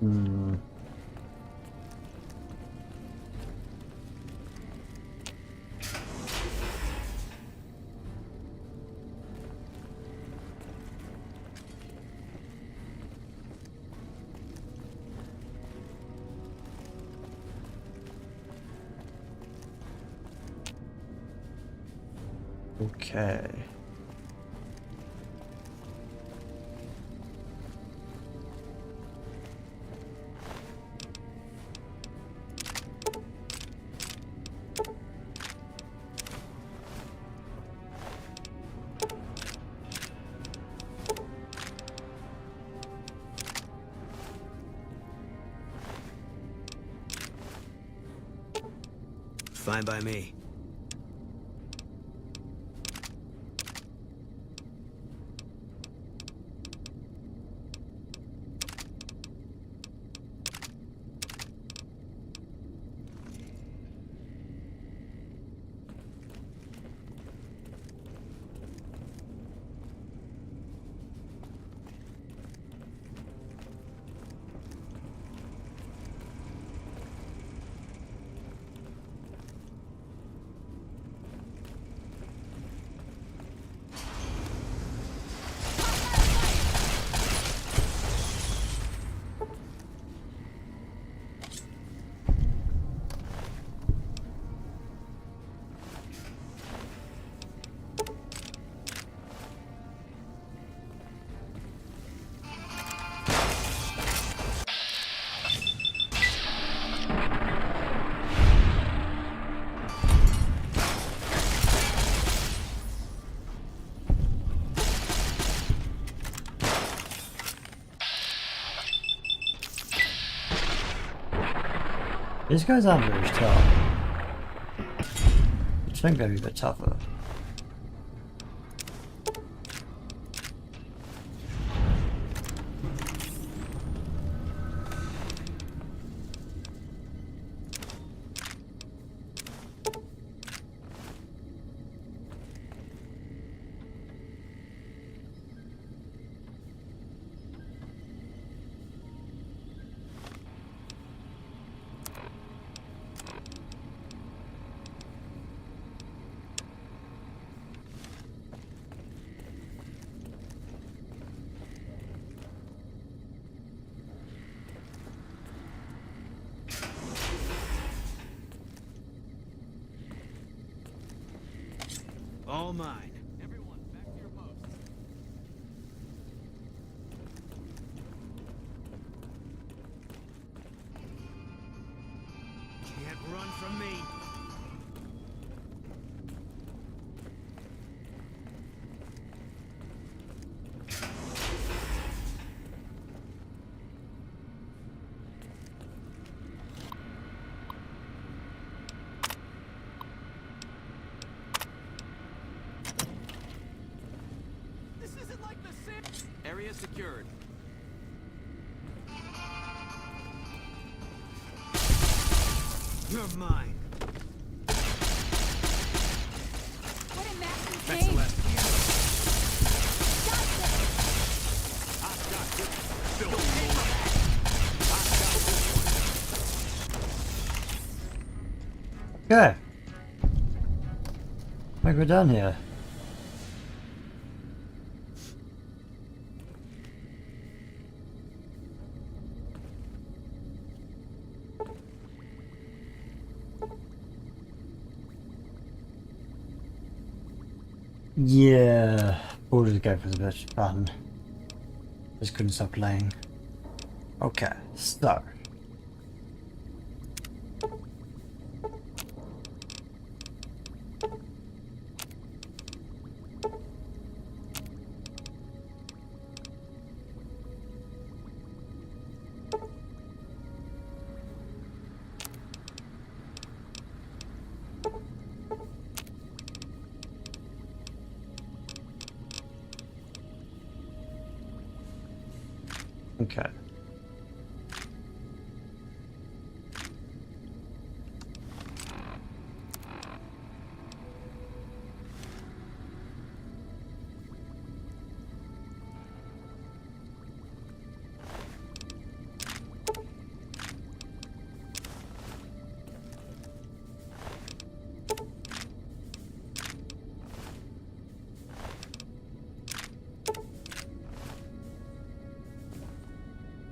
Hmm. Okay. Fine by me. These guys aren't very tough. I think they'd be a bit tougher. All mine. Everyone, back to your posts. Can't run from me. Area secured. You're mine. What a massive That's the pain. last. Okay. I think we're done here. Yeah, Baldur's Gate was a bit fun. Just couldn't stop playing. Okay, so. Okay.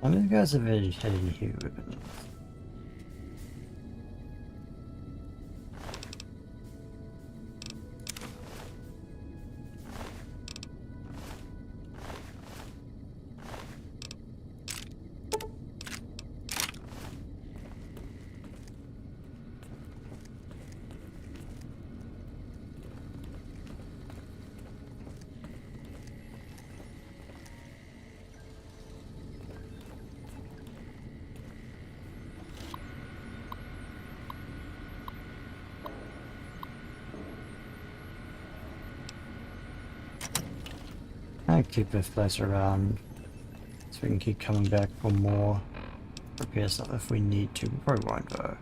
How many guys have vegetarian here? I keep this place around so we can keep coming back for more repair stuff if we need to. We probably won't though.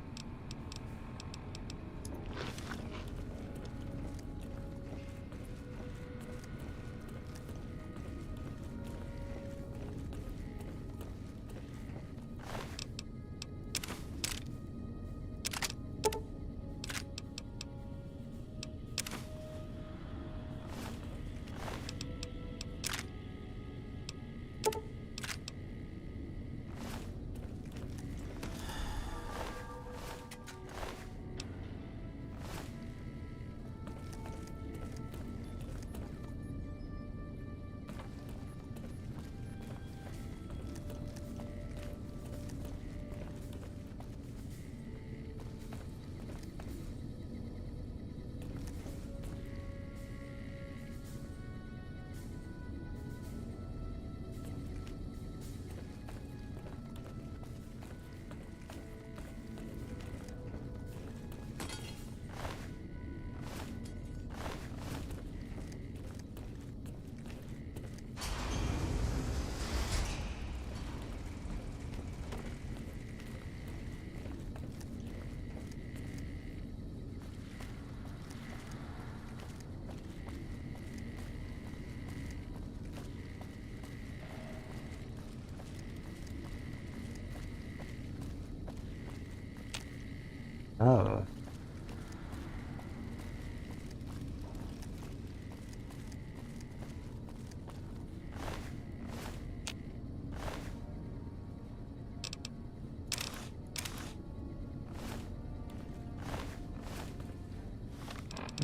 Oh.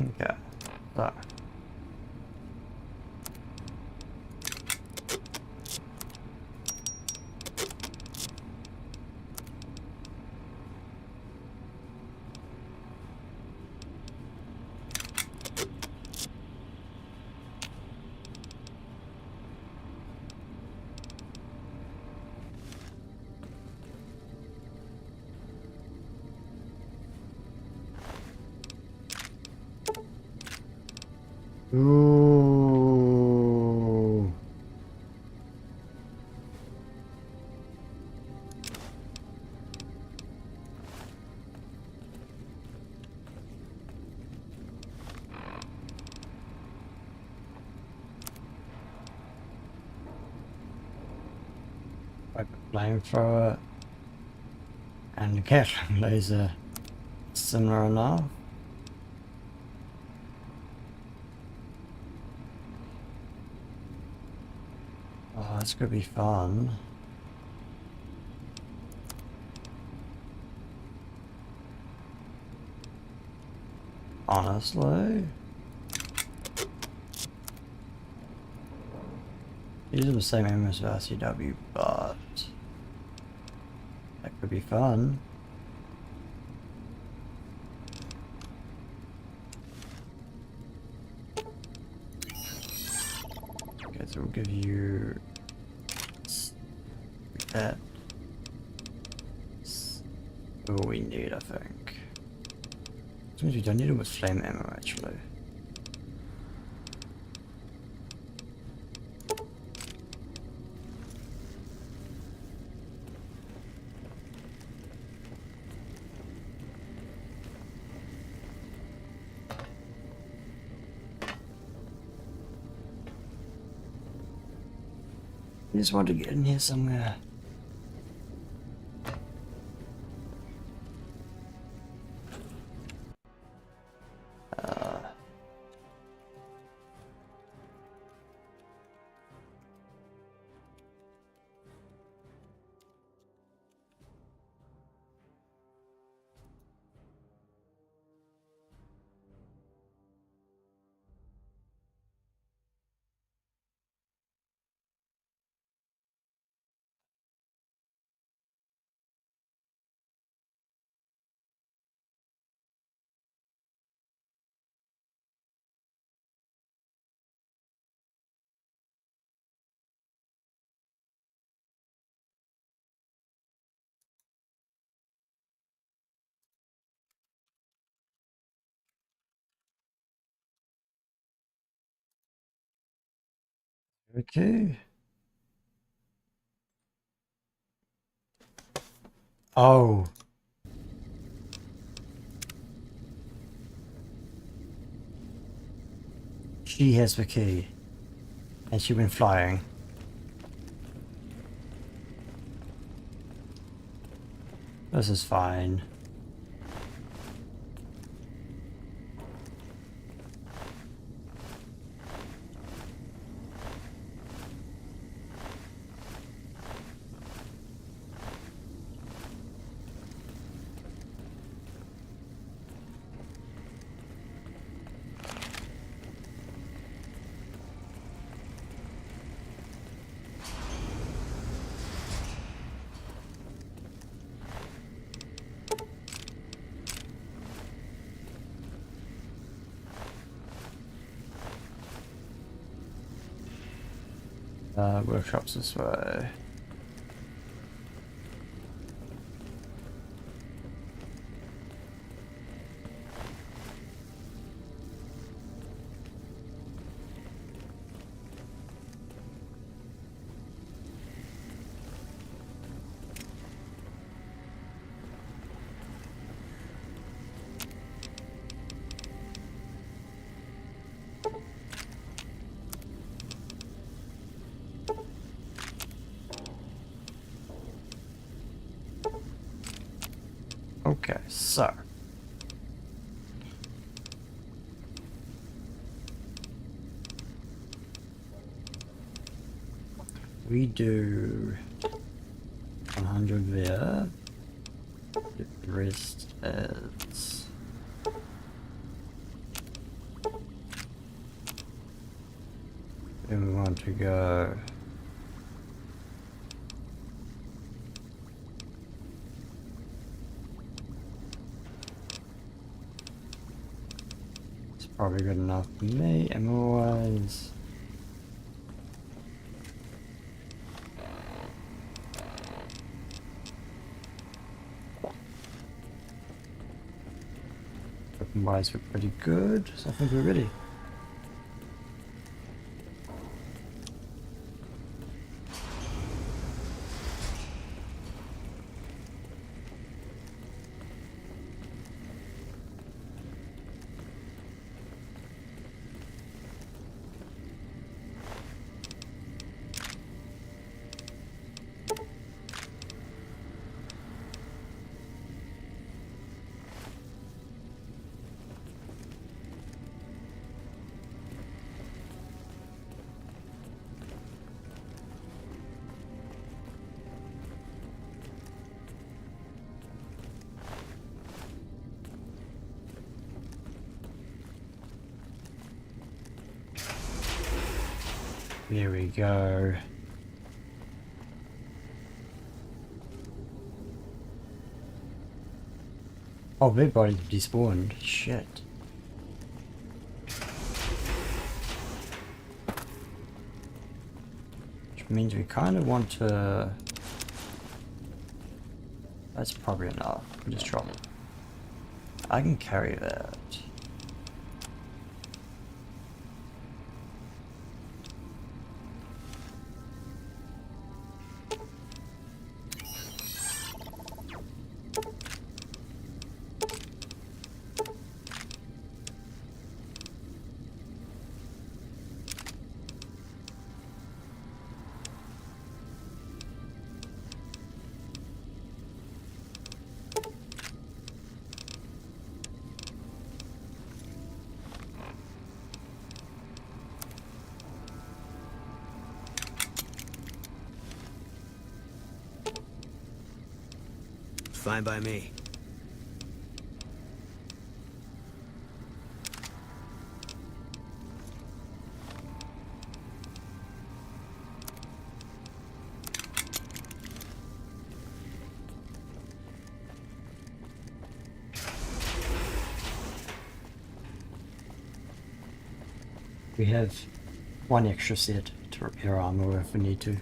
Okay. So. Ooh. Flamethrower and the Gatling laser similar enough. Oh, it's gonna be fun. Honestly. These are the same aim as RCW, but that could be fun. Okay, so we'll give you that. All we need, I think. Which means we don't need it with flame ammo, actually. I just want to get in here somewhere. Okay. Oh. She has the key. And she went flying. This is fine. Workshops this way. Okay, so we do 100 there. The rest is then we want to go probably good enough for me, ammo-wise. Weapon-wise, we're pretty good, so I think we're ready. There we go. Oh, big body despawned. Shit. Which means we kind of want to... That's probably enough. We'll just drop it. I can carry that. Fine by me. We have one extra set to repair armor if we need to.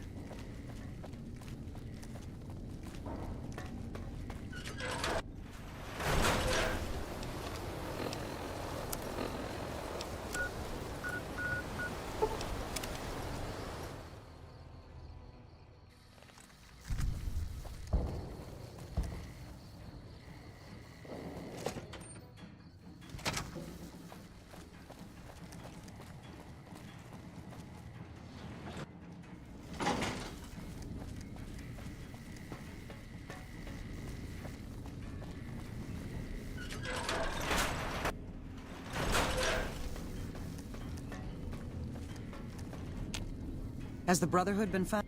Has the Brotherhood been found?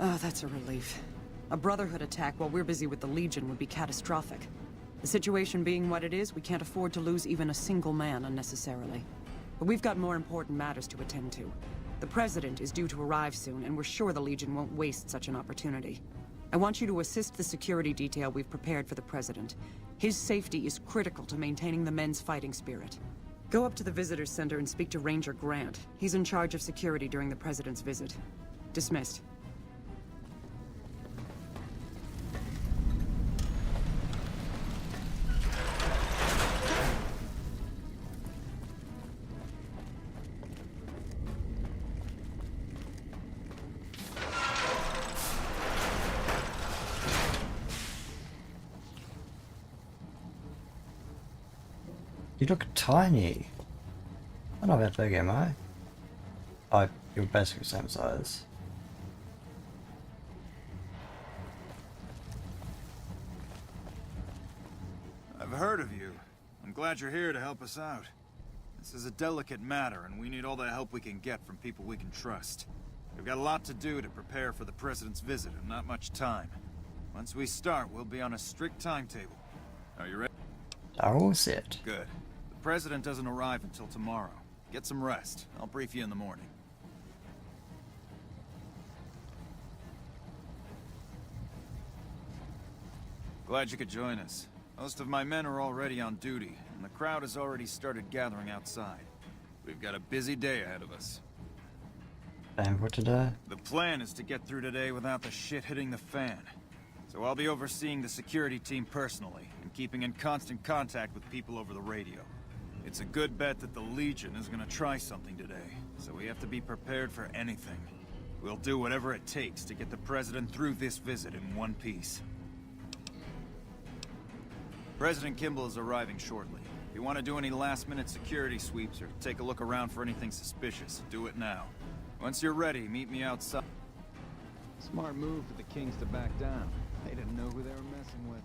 Oh, that's a relief. A Brotherhood attack while we're busy with the Legion would be catastrophic. The situation being what it is, we can't afford to lose even a single man unnecessarily. But we've got more important matters to attend to. The President is due to arrive soon, and we're sure the Legion won't waste such an opportunity. I want you to assist the security detail we've prepared for the President. His safety is critical to maintaining the men's fighting spirit. Go up to the Visitors Center and speak to Ranger Grant. He's in charge of security during the President's visit. Dismissed. You look tiny. I'm not that big, am I? Oh, you're basically the same size. I've heard of you. I'm glad you're here to help us out. This is a delicate matter, and we need all the help we can get from people we can trust. We've got a lot to do to prepare for the President's visit, and not much time. Once we start, we'll be on a strict timetable. Are you ready? All set. Good. The President doesn't arrive until tomorrow. Get some rest. I'll brief you in the morning. Glad you could join us. Most of my men are already on duty, and the crowd has already started gathering outside. We've got a busy day ahead of us. And for today? The plan is to get through today without the shit hitting the fan. So I'll be overseeing the security team personally, and keeping in constant contact with people over the radio. It's a good bet that the Legion is gonna try something today, so we have to be prepared for anything. We'll do whatever it takes to get the President through this visit in one piece. President Kimball is arriving shortly. If you want to do any last-minute security sweeps or take a look around for anything suspicious, do it now. Once you're ready, meet me outside. Smart move for the Kings to back down. They didn't know who they were messing with.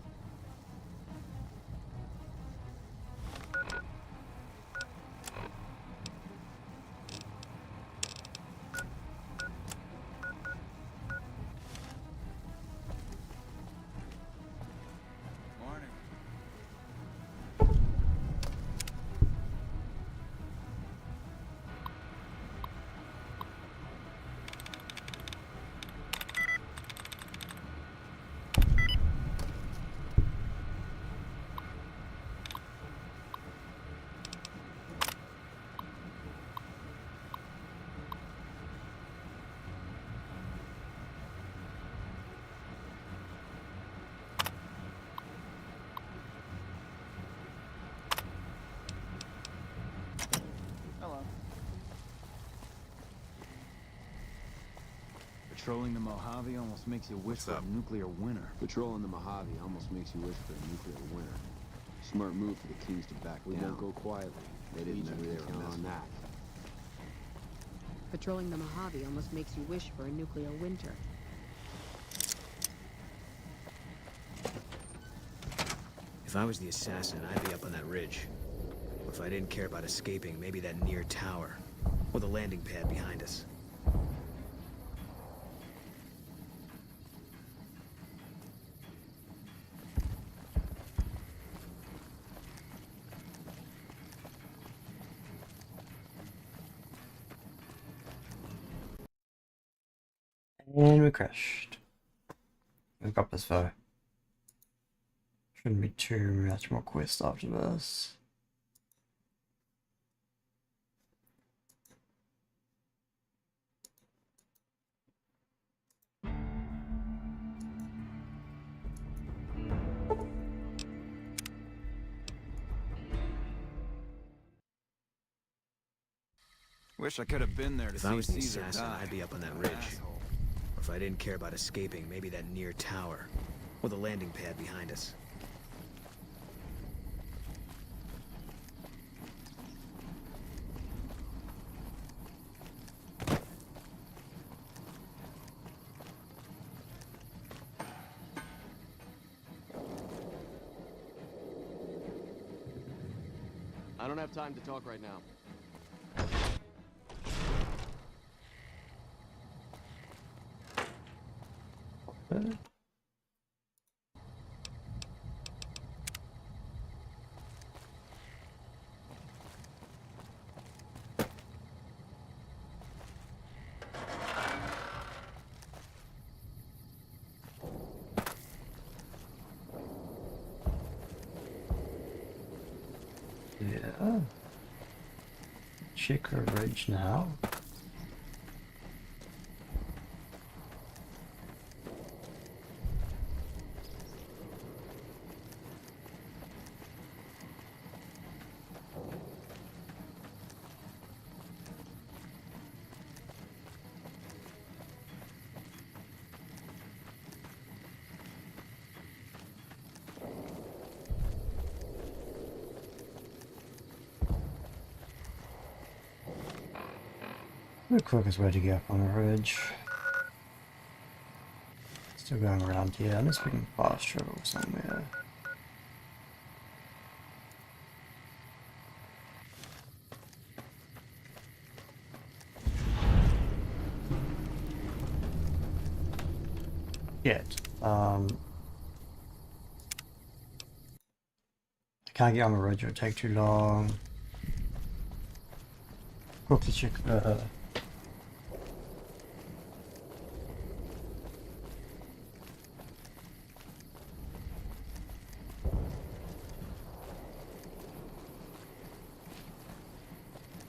Patrolling the Mojave almost makes you wish for a nuclear winter. Patrolling the Mojave almost makes you wish for a nuclear winter. Smart move for the Kings to back down. We won't go quietly. They didn't really count on that. Patrolling the Mojave almost makes you wish for a nuclear winter. If I was the assassin, I'd be up on that ridge. If I didn't care about escaping, maybe that near tower. Or the landing pad behind us. And we crashed. We've got this though. Shouldn't be too much more quest after this. Wish I could have been there to If see I was the Caesar assassin, die. I'd be up on that ridge. If I didn't care about escaping, maybe that near tower. Or the landing pad behind us. I don't have time to talk right now. Yeah. Check her ridge now. The quickest way to get up on a ridge. Still going around here, unless we can fast travel somewhere. Yet. I can't get on the ridge, it'll take too long. Quickly check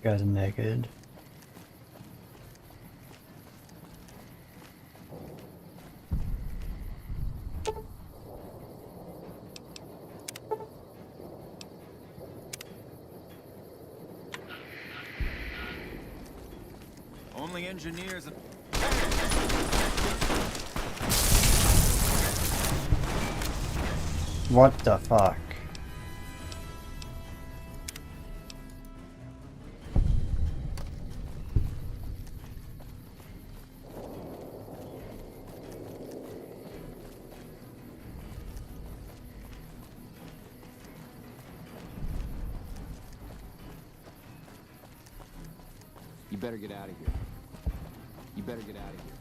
guys are naked. Only engineers and... What the fuck? You better get out of here. You better get out of here.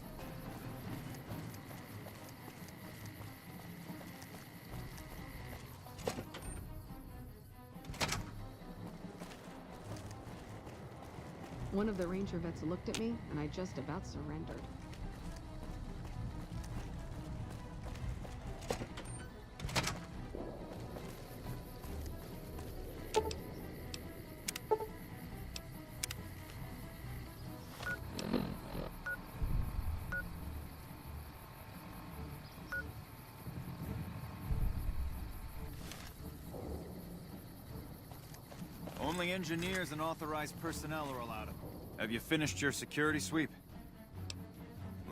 One of the ranger vets looked at me, and I just about surrendered. Only engineers and authorized personnel are allowed. Have you finished your security sweep?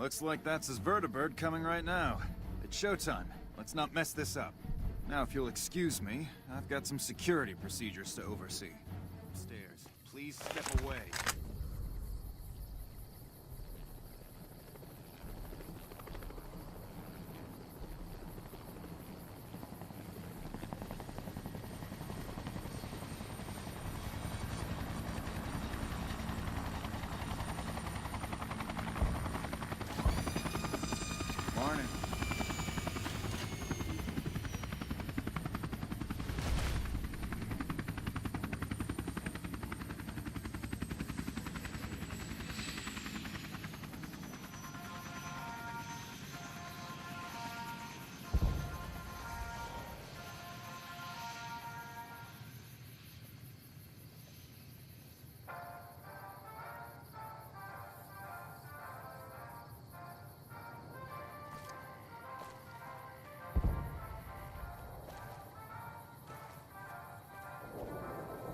Looks like that's his vertibird coming right now. It's showtime. Let's not mess this up. Now, if you'll excuse me, I've got some security procedures to oversee. Upstairs. Please step away. Morning.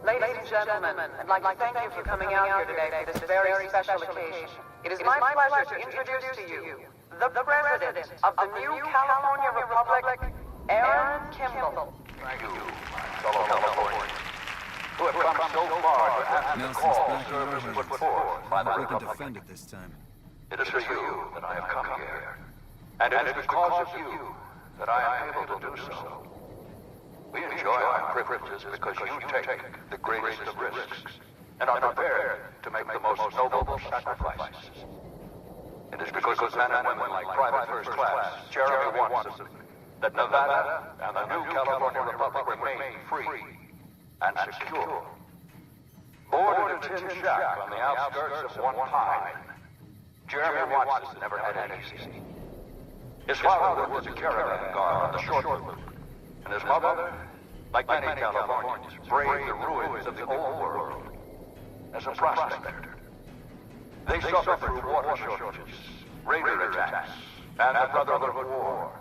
Ladies and gentlemen, I'd like to thank you for coming out here today for this very special occasion. It is my pleasure to introduce to you the President of the new California Republic, Aaron Kimball. Thank you, fellow Californians, who have come so far to answer the call service put forth by the We can Republic. defend it this time. It is for you that I have come here, and it is because of you that I am able to do so. We enjoy our privileges because you take the greatest of risks and are prepared to make the most noble sacrifices. It is because of men and women like Private First Class Jeremy Watson that Nevada and the new California Republic remain free and secure. Born in a tin shack on the outskirts of one pine, Jeremy Watson never had it easy. His father was a caravan guard on the short loop, and his mother, like many Californians, braved the ruins of the old world as a prospector. They suffered through water shortages, raider attacks, and the Brotherhood War.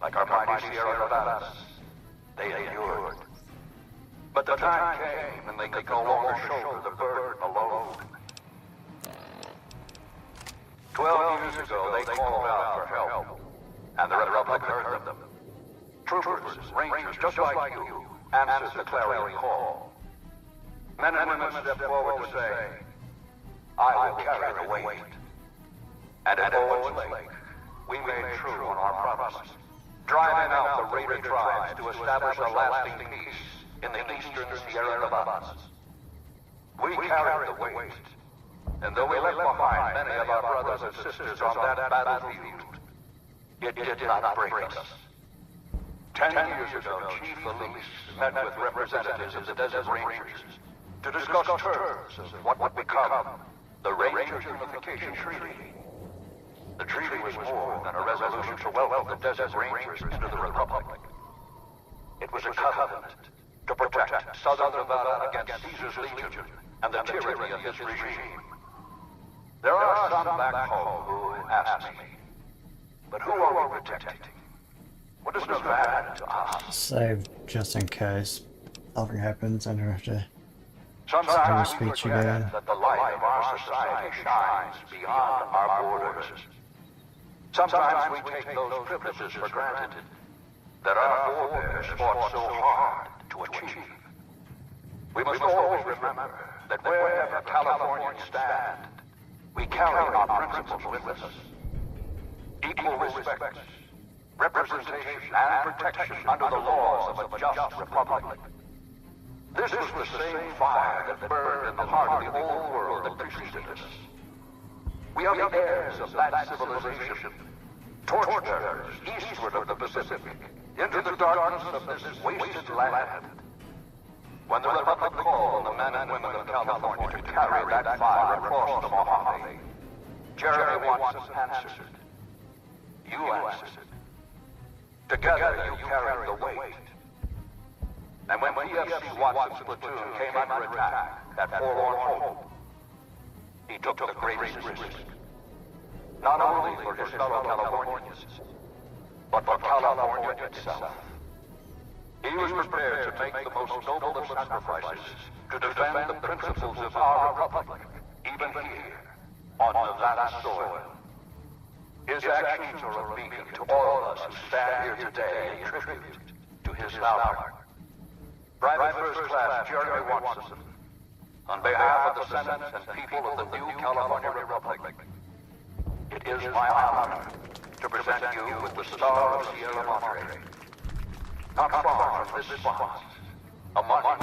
Like our mighty Sierra Nevadas, they endured. But the time came when they could no longer shoulder the burden alone. 12 years ago, they called out for help, and the Republic heard them. Troopers, rangers, just like you, answered the clarion call. Men and women stepped forward to say, I will carry the weight. And at Owens Lake, we made true on our promise, driving out the raider tribes to establish a lasting peace in the eastern Sierra Nevadas. We carried the weight, and though we left behind many of our brothers and sisters on that battlefield, it did not break us. 10 years ago, Chief Elise met with representatives of the Desert Rangers to discuss terms of what would become the Ranger Unification Treaty. The treaty was more than a resolution to welcome the Desert Rangers into the Republic. It was a covenant to protect Southern Nevada against Caesar's Legion and the tyranny of his regime. There are some back home who ask me, but who are we protecting? What is Nevada to us? Save just in case something happens and you have to Sometimes we speech forget again. that the light of our society shines beyond our borders. Sometimes we take those privileges for granted that our forebears fought so hard to achieve. We must always remember that wherever Californians stand, we carry our principles with us. Equal respect, representation, and protection under the laws of a just republic. This was the same fire that burned in the heart of the old world that preceded us. We are the heirs of that civilization, torchbearers eastward of the Pacific, into the darkness of this wasted land. When the Republic called on the men and women of California to carry that fire across the Mojave, Jeremy Watson answered. You answered. Together you carried the weight. And when PFC Watson's platoon came under attack at Forlorn Hope, he took the greatest risk. Not only for his fellow Californians, but for California itself. He was prepared to make the most noble of sacrifices to defend the principles of our republic, even here, on Nevada soil. His actions are a beacon to all of us who stand here today in tribute to his valor. Private First Class Jeremy Watson, on behalf of the Senate and people of the new California Republic, it is my honor to present you with the Star of Sierra Madre. Not far from this spot, among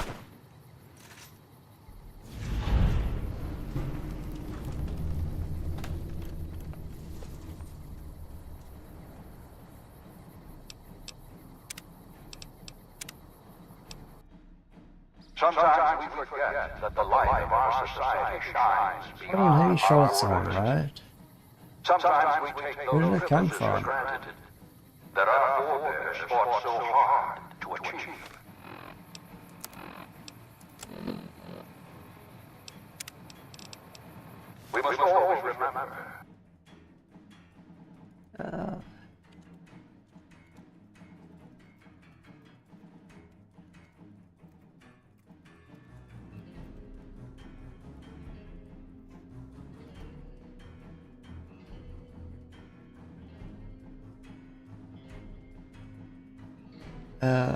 sometimes we forget that the light of our society shines I don't know, he shot someone, right? Sometimes we take Where did those it come privileges from? for granted that our forebears fought so hard to achieve. We must always remember. Uh, uh,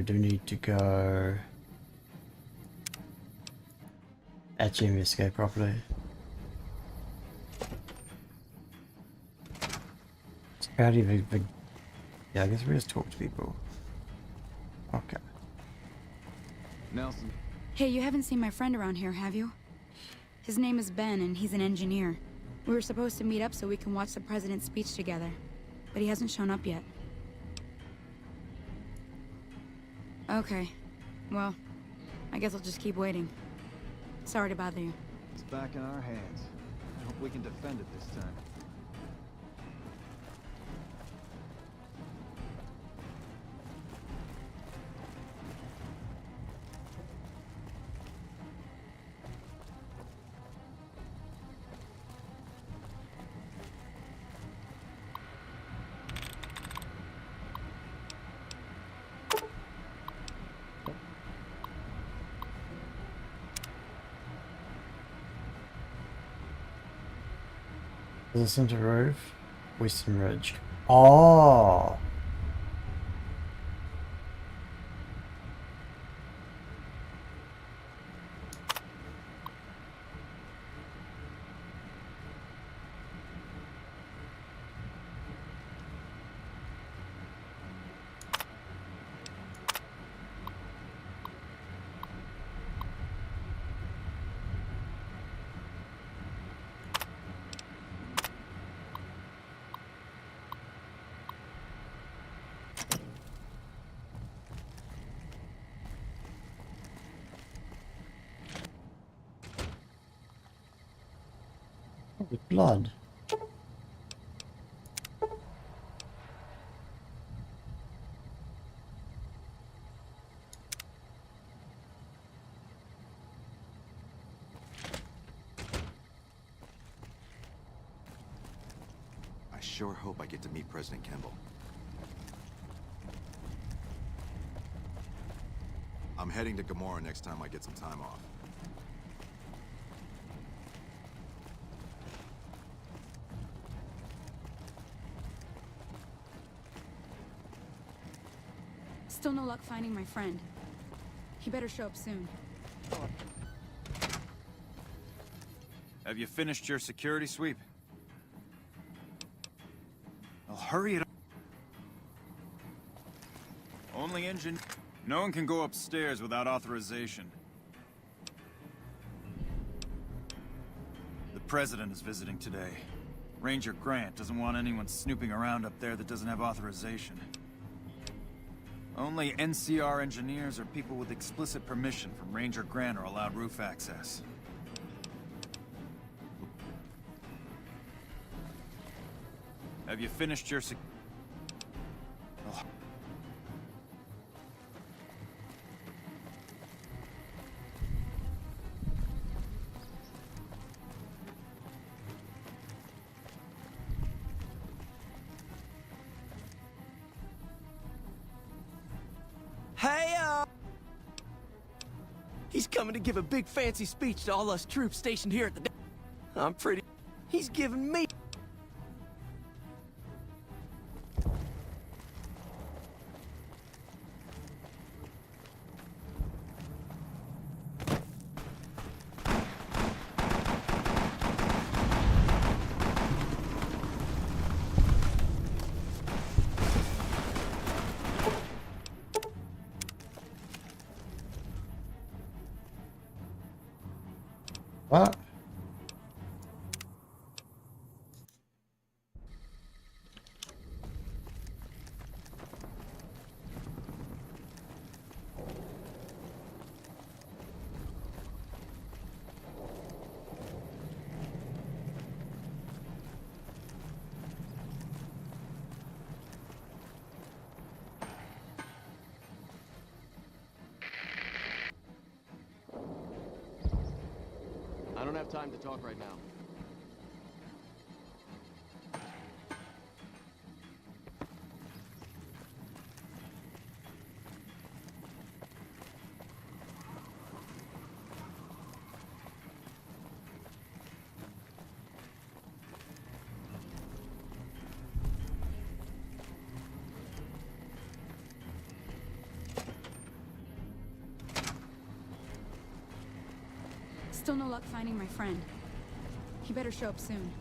we do need to go actually investigate properly. So how do you yeah, I guess we just talk to people. Okay. Nelson. Hey, you haven't seen my friend around here, have you? His name is Ben, and he's an engineer. We were supposed to meet up so we can watch the president's speech together, but he hasn't shown up yet. Okay. Well, I guess I'll just keep waiting. Sorry to bother you. It's back in our hands. I hope we can defend it this time. Is this into roof? Western Ridge. Oh! With blood. sure hope I get to meet President Kemble. I'm heading to Gamora next time I get some time off. Still no luck finding my friend. He better show up soon. Have you finished your security sweep? Well, hurry it up. Only engine... No one can go upstairs without authorization. The President is visiting today. Ranger Grant doesn't want anyone snooping around up there that doesn't have authorization. Only NCR engineers or people with explicit permission from Ranger Grant are allowed roof access. Have you finished your Oh. Hey, he's coming to give a big fancy speech to all us troops stationed here at the... I'm pretty... He's giving me... What? I don't have time to talk right now. Still no luck finding my friend. He better show up soon.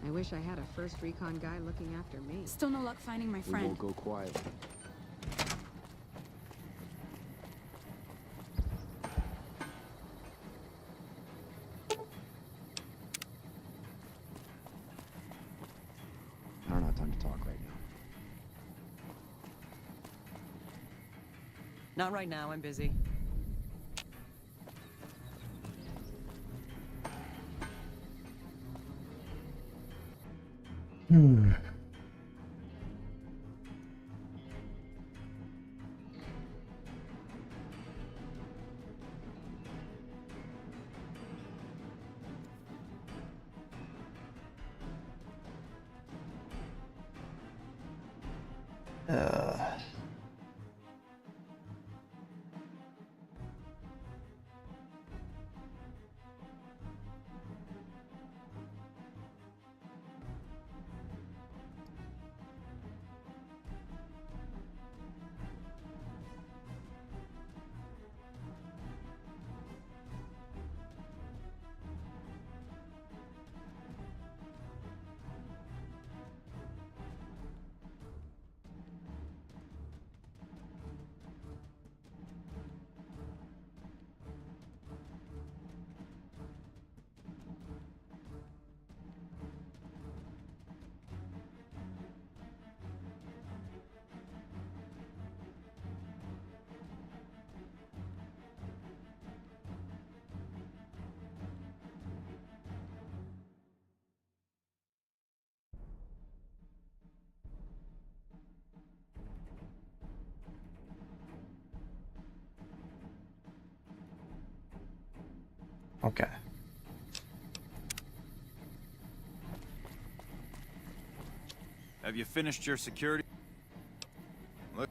I wish I had a first recon guy looking after me. Still no luck finding my We friend. won't go quietly. I don't have time to talk right now. Not right now, I'm busy. Hmm. Okay. Have you finished your security? Look.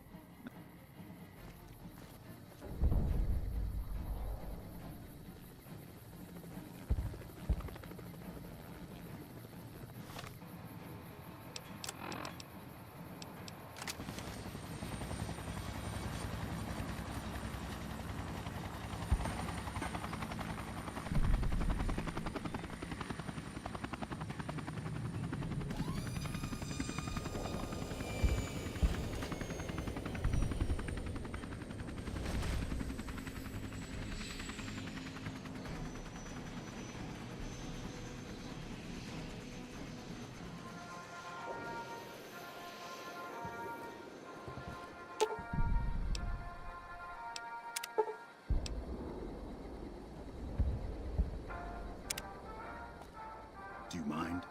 Do you mind?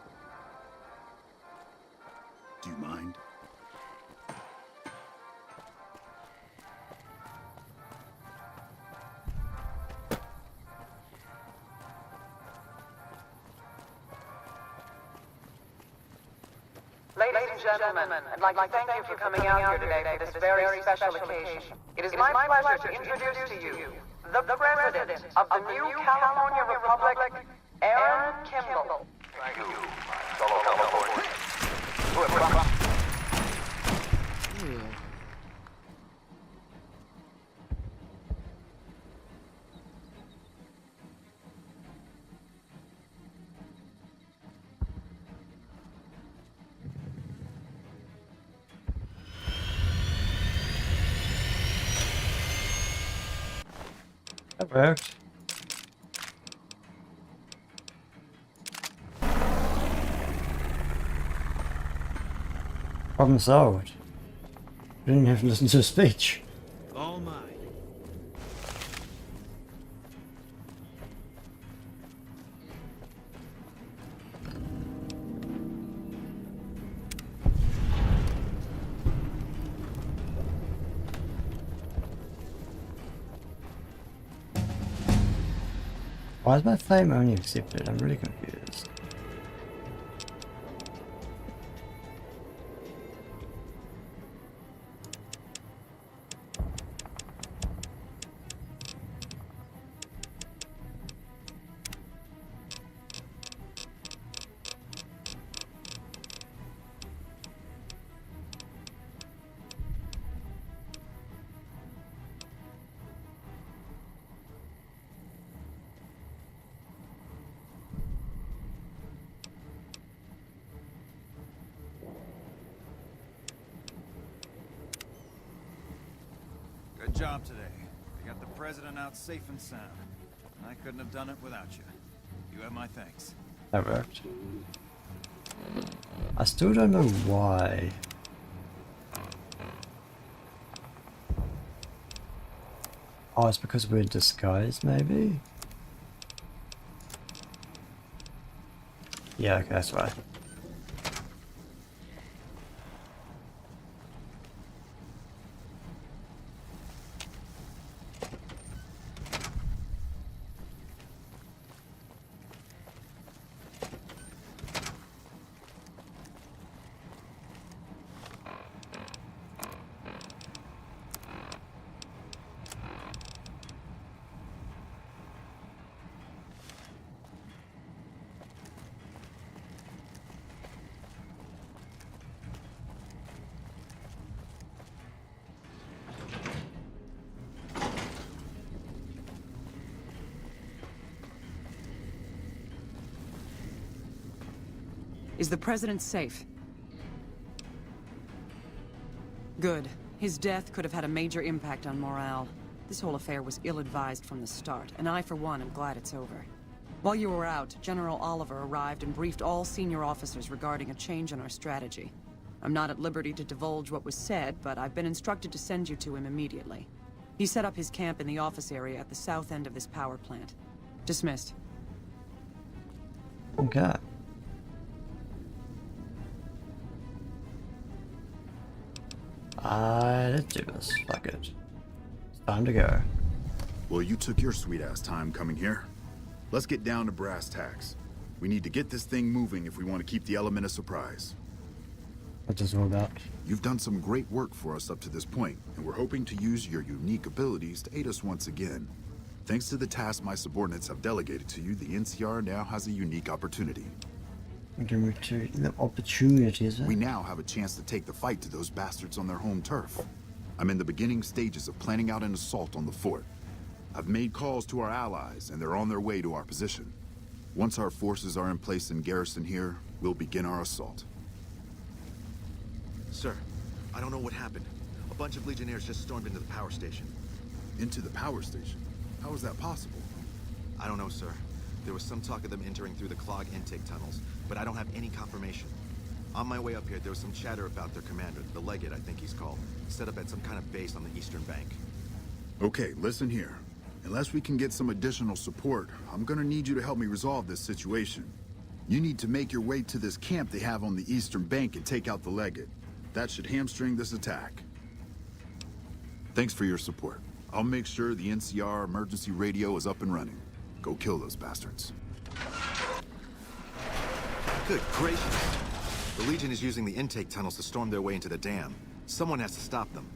Do you mind? Ladies and gentlemen, I'd like to thank you for coming out here today for this very special occasion. It is my pleasure to introduce to you the President of the new California Republic, Aaron Kimball. Thank you, my fellow Californians. Who have promised That worked. Problem solved. I didn't have to listen to a speech. All mine. Why is my flame only accepted? I'm really confused. Good job today. You got the president out safe and sound. I couldn't have done it without you. You have my thanks. That worked. I still don't know why. Oh, it's because we're disguised, maybe? Yeah, okay, that's why. Is the president safe? Good. His death could have had a major impact on morale. This whole affair was ill-advised from the start, and I, for one, am glad it's over. While you were out, General Oliver arrived and briefed all senior officers regarding a change in our strategy. I'm not at liberty to divulge what was said, but I've been instructed to send you to him immediately. He set up his camp in the office area at the south end of this power plant. Dismissed. Okay. Let's do this. Fuck it. It's time to go. Well, you took your sweet ass time coming here. Let's get down to brass tacks. We need to get this thing moving if we want to keep the element of surprise. What's this all about? You've done some great work for us up to this point, and we're hoping to use your unique abilities to aid us once again. Thanks to the task my subordinates have delegated to you, the NCR now has a unique opportunity. The opportunity, is it? We now have a chance to take the fight to those bastards on their home turf. I'm in the beginning stages of planning out an assault on the fort. I've made calls to our allies, and they're on their way to our position. Once our forces are in place in garrison here, we'll begin our assault. Sir, I don't know what happened. A bunch of Legionnaires just stormed into the power station. Into the power station? How is that possible? I don't know, sir. There was some talk of them entering through the clog intake tunnels, but I don't have any confirmation. On my way up here, there was some chatter about their commander, the Legate, I think he's called, set up at some kind of base on the eastern bank. Okay, listen here. Unless we can get some additional support, I'm gonna need you to help me resolve this situation. You need to make your way to this camp they have on the eastern bank and take out the Legate. That should hamstring this attack. Thanks for your support. I'll make sure the NCR emergency radio is up and running. Go kill those bastards. Good gracious! The Legion is using the intake tunnels to storm their way into the dam. Someone has to stop them.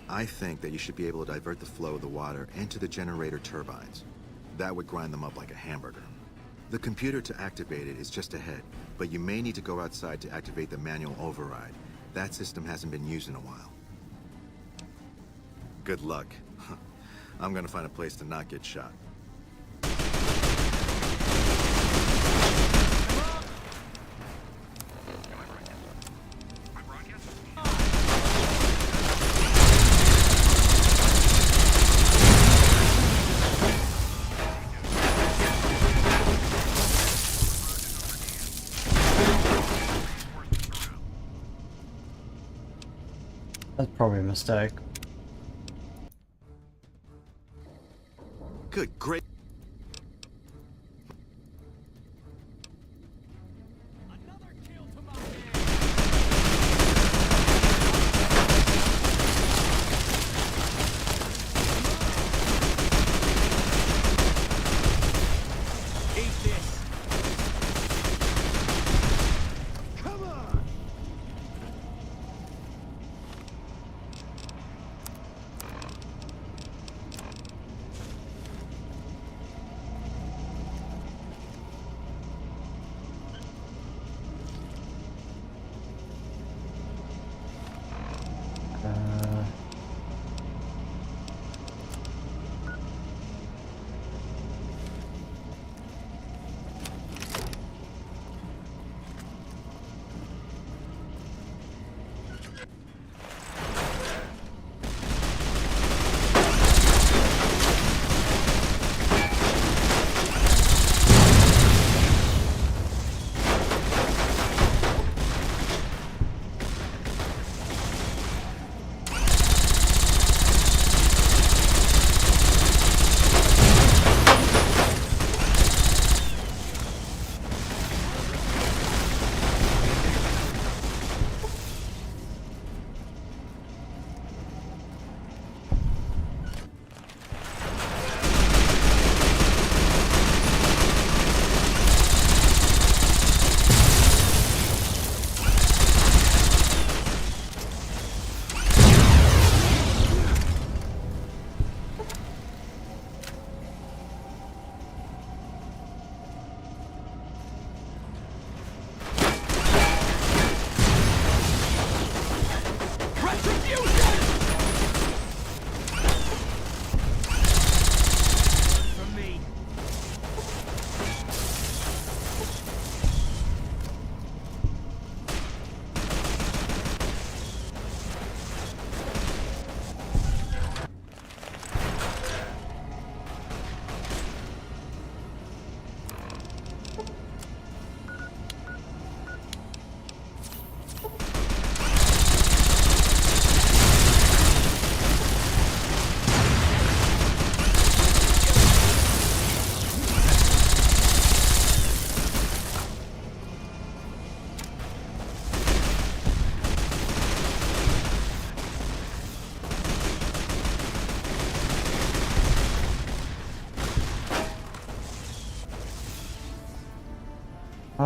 I think that you should be able to divert the flow of the water into the generator turbines. That would grind them up like a hamburger. The computer to activate it is just ahead, but you may need to go outside to activate the manual override. That system hasn't been used in a while. Good luck. I'm gonna find a place to not get shot. That's probably a mistake. Good great.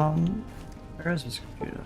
Where is this computer?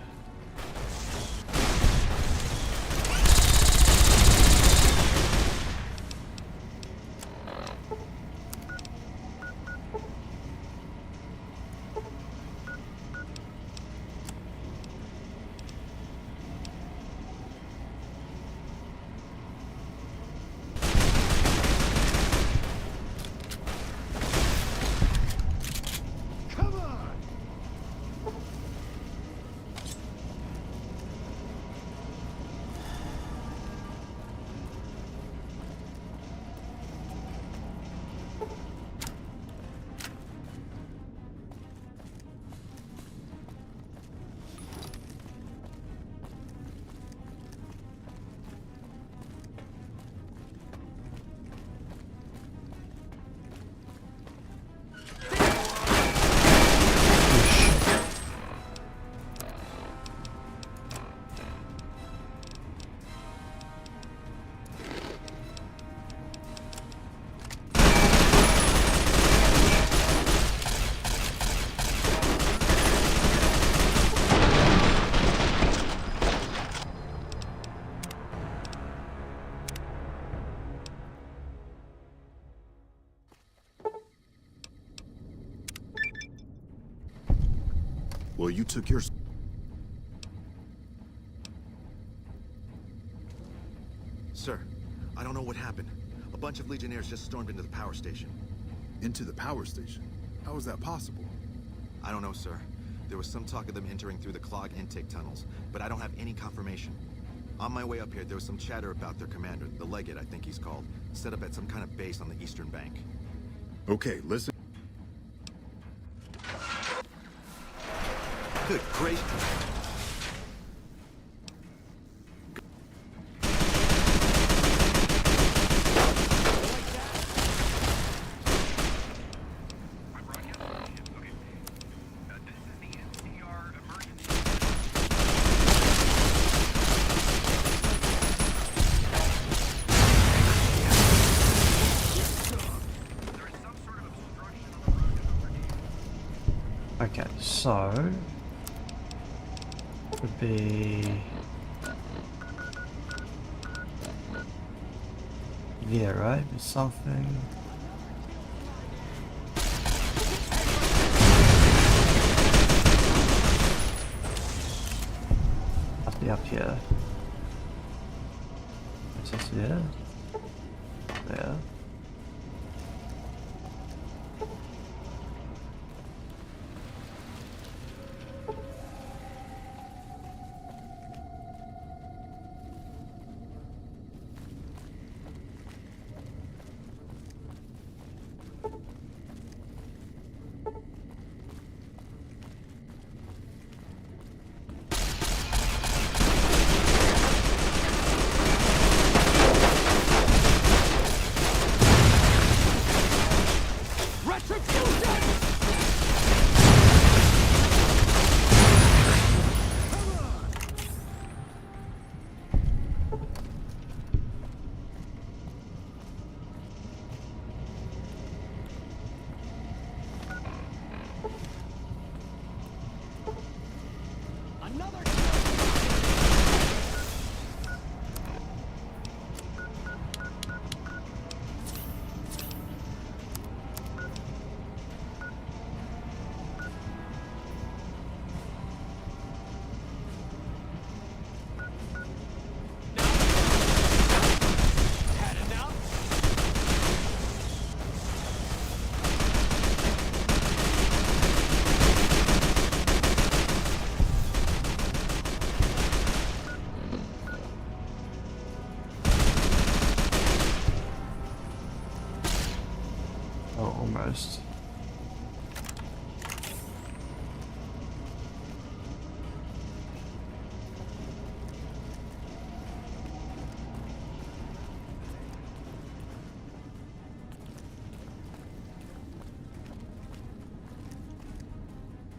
Well, you took your... Sir, I don't know what happened. A bunch of Legionnaires just stormed into the power station. Into the power station? How is that possible? I don't know, sir. There was some talk of them entering through the clog intake tunnels, but I don't have any confirmation. On my way up here, there was some chatter about their commander, the Legate, I think he's called, set up at some kind of base on the eastern bank. Okay, listen. Good gracious. Okay, so would be yeah, right? There's something. Must be up here. Is this here? There. Oh, almost.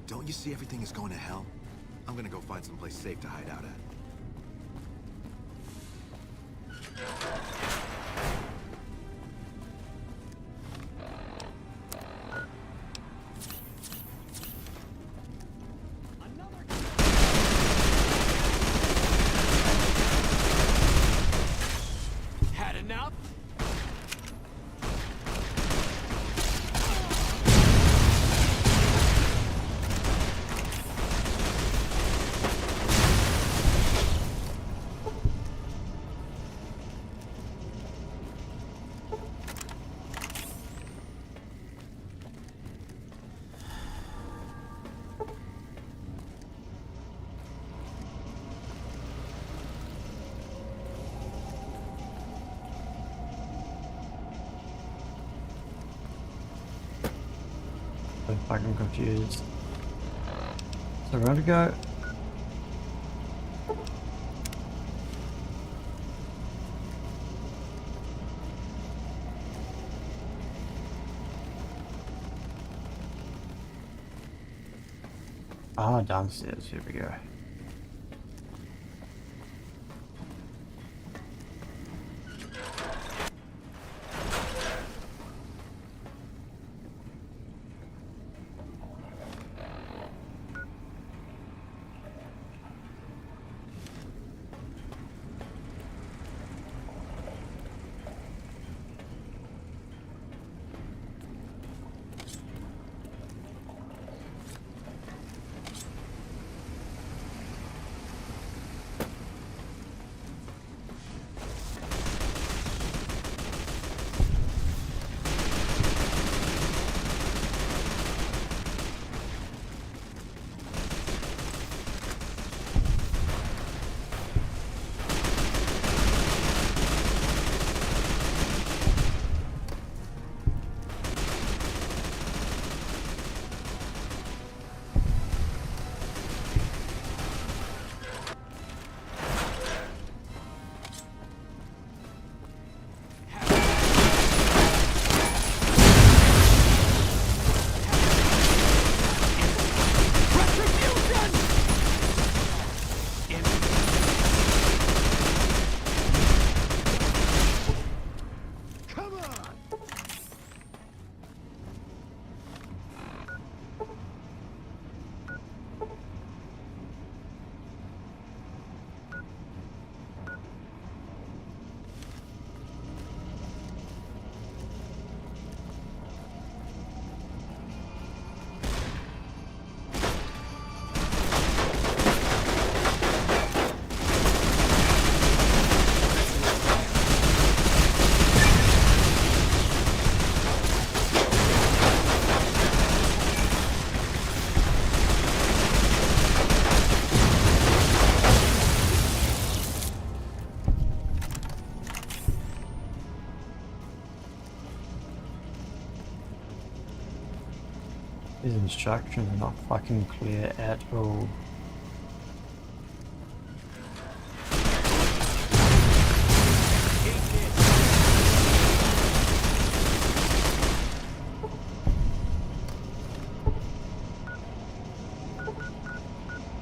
Don't you see everything is going to hell? I'm gonna go find someplace safe to hide out at. So fucking confused. So we're gonna go. Ah, downstairs, here we go. These instructions are not fucking clear at all.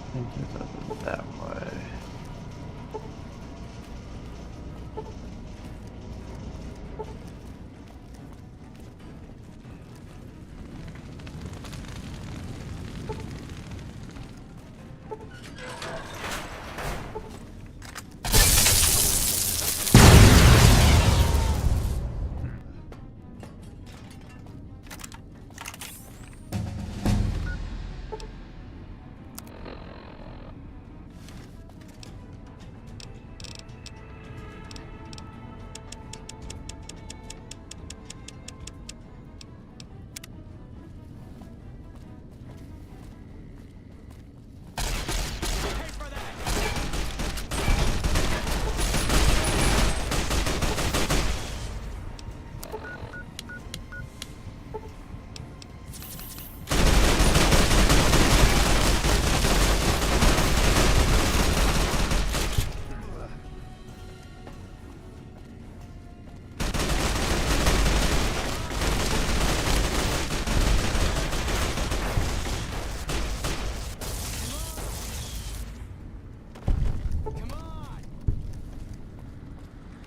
I think it's over that way.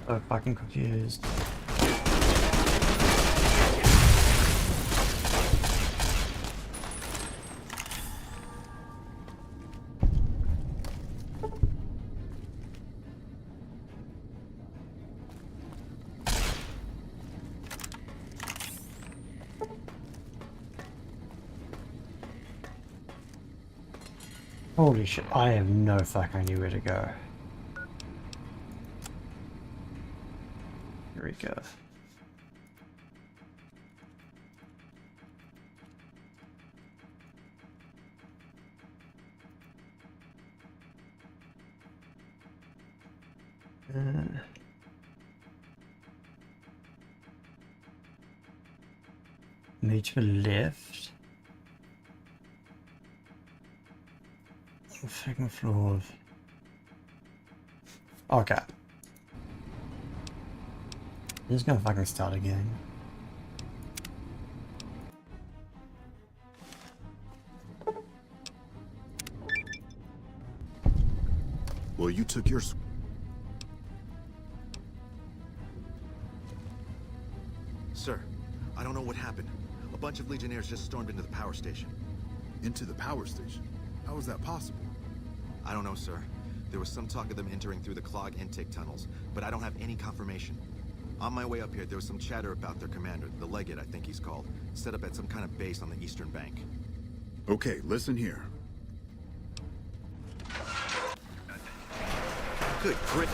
So fucking confused. Holy shit, I have no fucking idea where to go. Here we go. Me to the left. Second floor. Okay. Just gonna fucking start again. Well, you took your... Sir, I don't know what happened. A bunch of Legionnaires just stormed into the power station. Into the power station? How is that possible? I don't know, sir. There was some talk of them entering through the clog intake tunnels, but I don't have any confirmation. On my way up here, there was some chatter about their commander, the Legate, I think he's called, set up at some kind of base on the eastern bank. Okay, listen here. Good grit.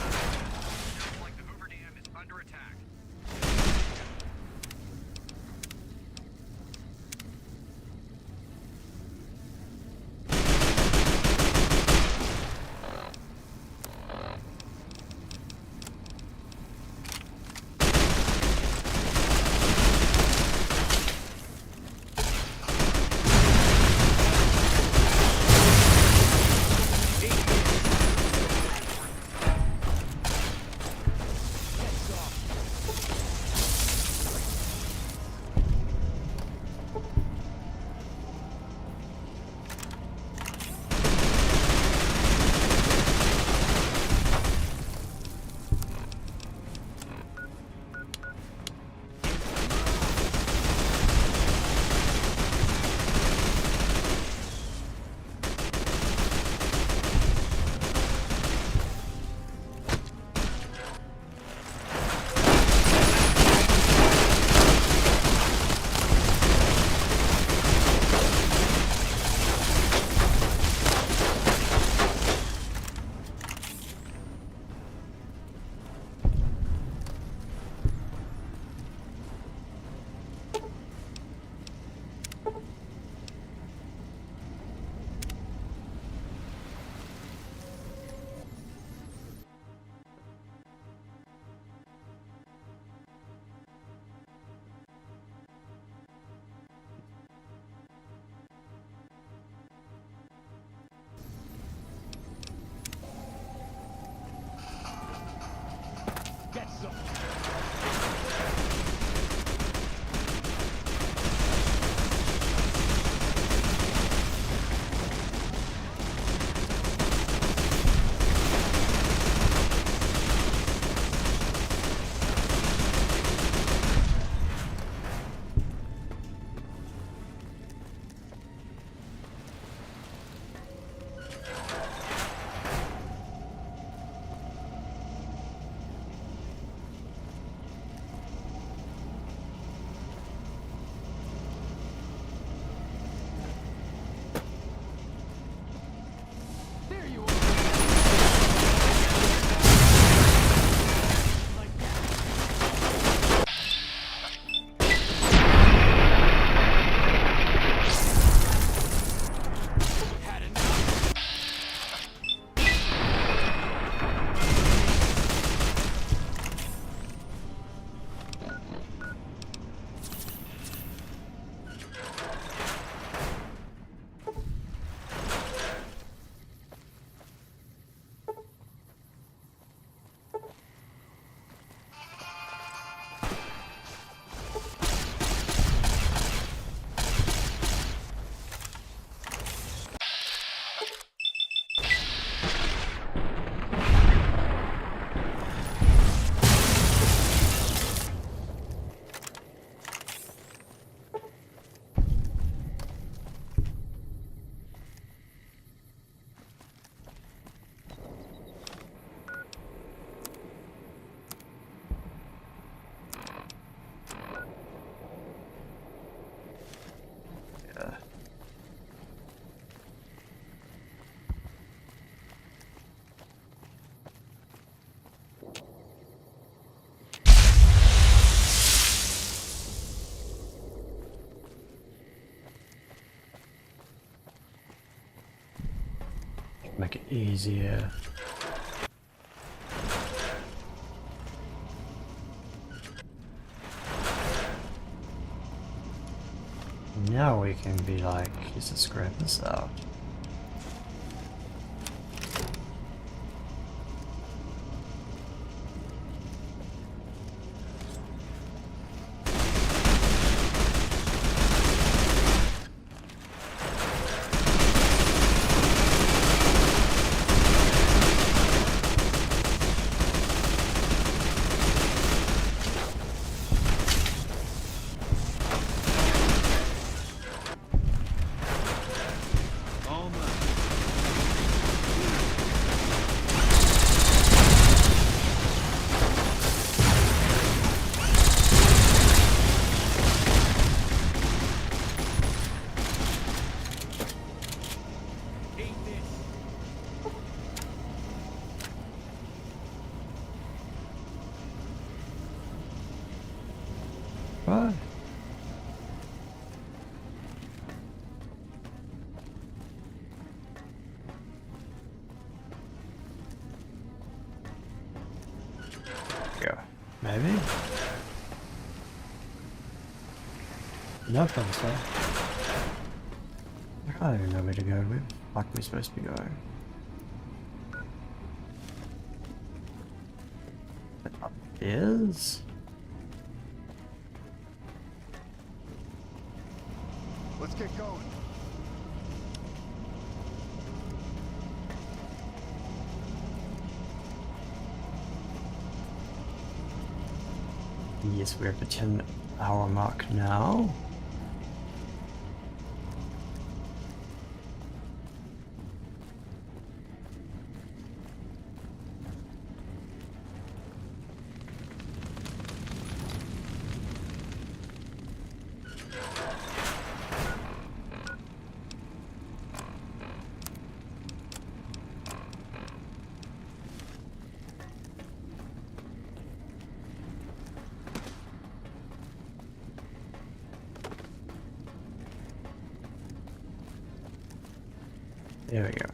Make it easier. Now we can be like, just scrap this out. over. Yeah, maybe. No place there. I don't even know where to go with. Like we're supposed to be going. Up is. Let's get going. Yes, we're at the 10-hour mark now. There we go.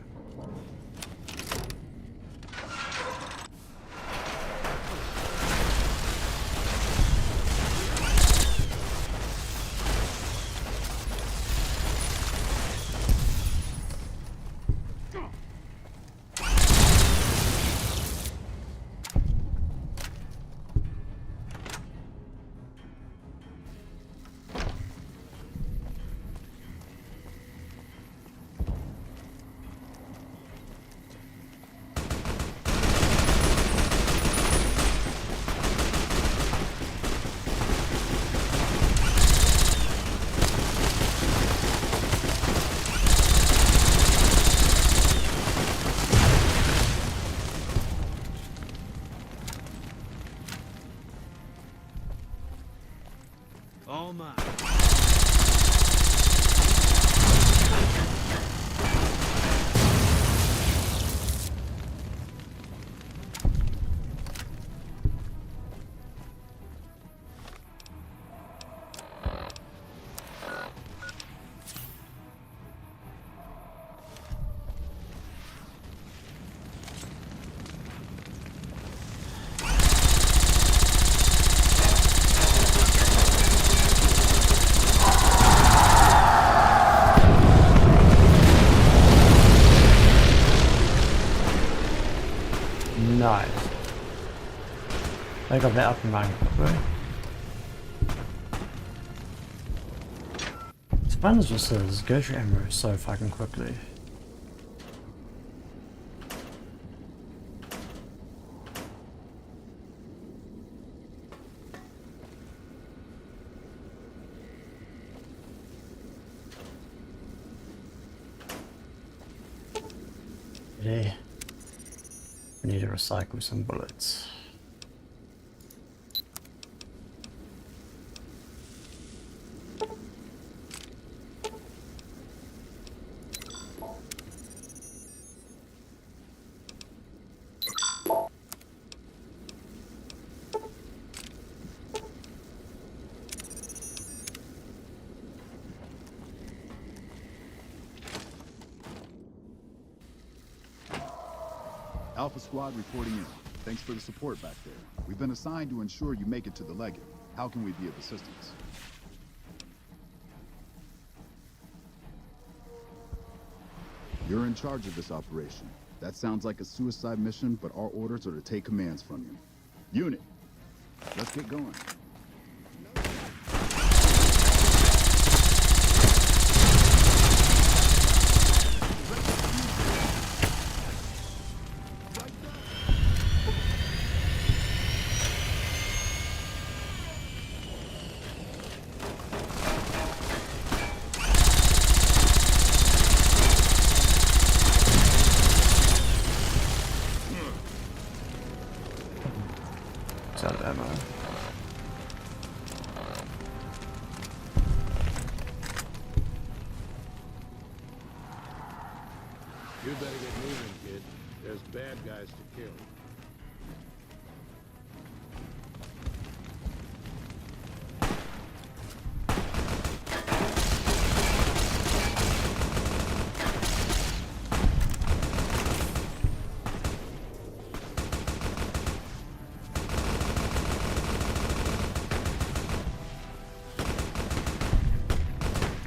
All mine. Nice. I got that up and running quickly. It's fun as just says go through ammo so fucking quickly. Today, we need to recycle some bullets. Alpha Squad reporting in. Thanks for the support back there. We've been assigned to ensure you make it to the Legate. How can we be of assistance? You're in charge of this operation. That sounds like a suicide mission, but our orders are to take commands from you. Unit, let's get going. It's out of ammo. You better get moving, kid. There's bad guys to kill.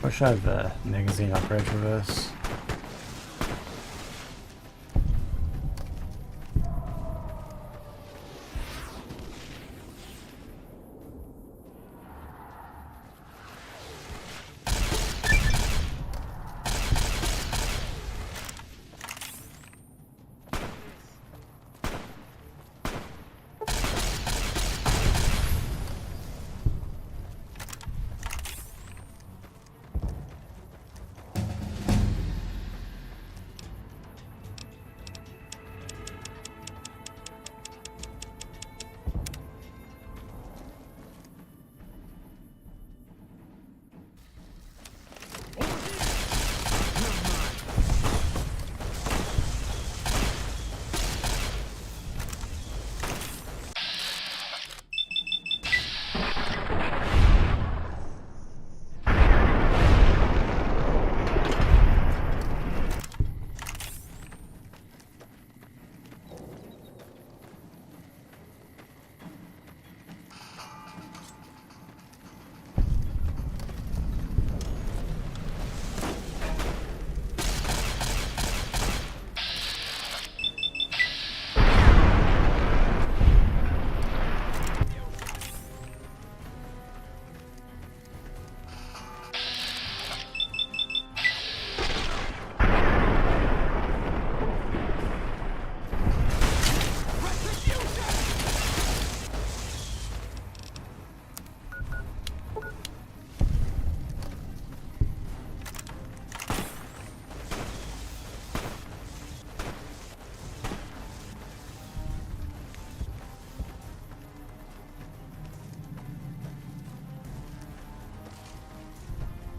Wish I had the magazine upgrade for this.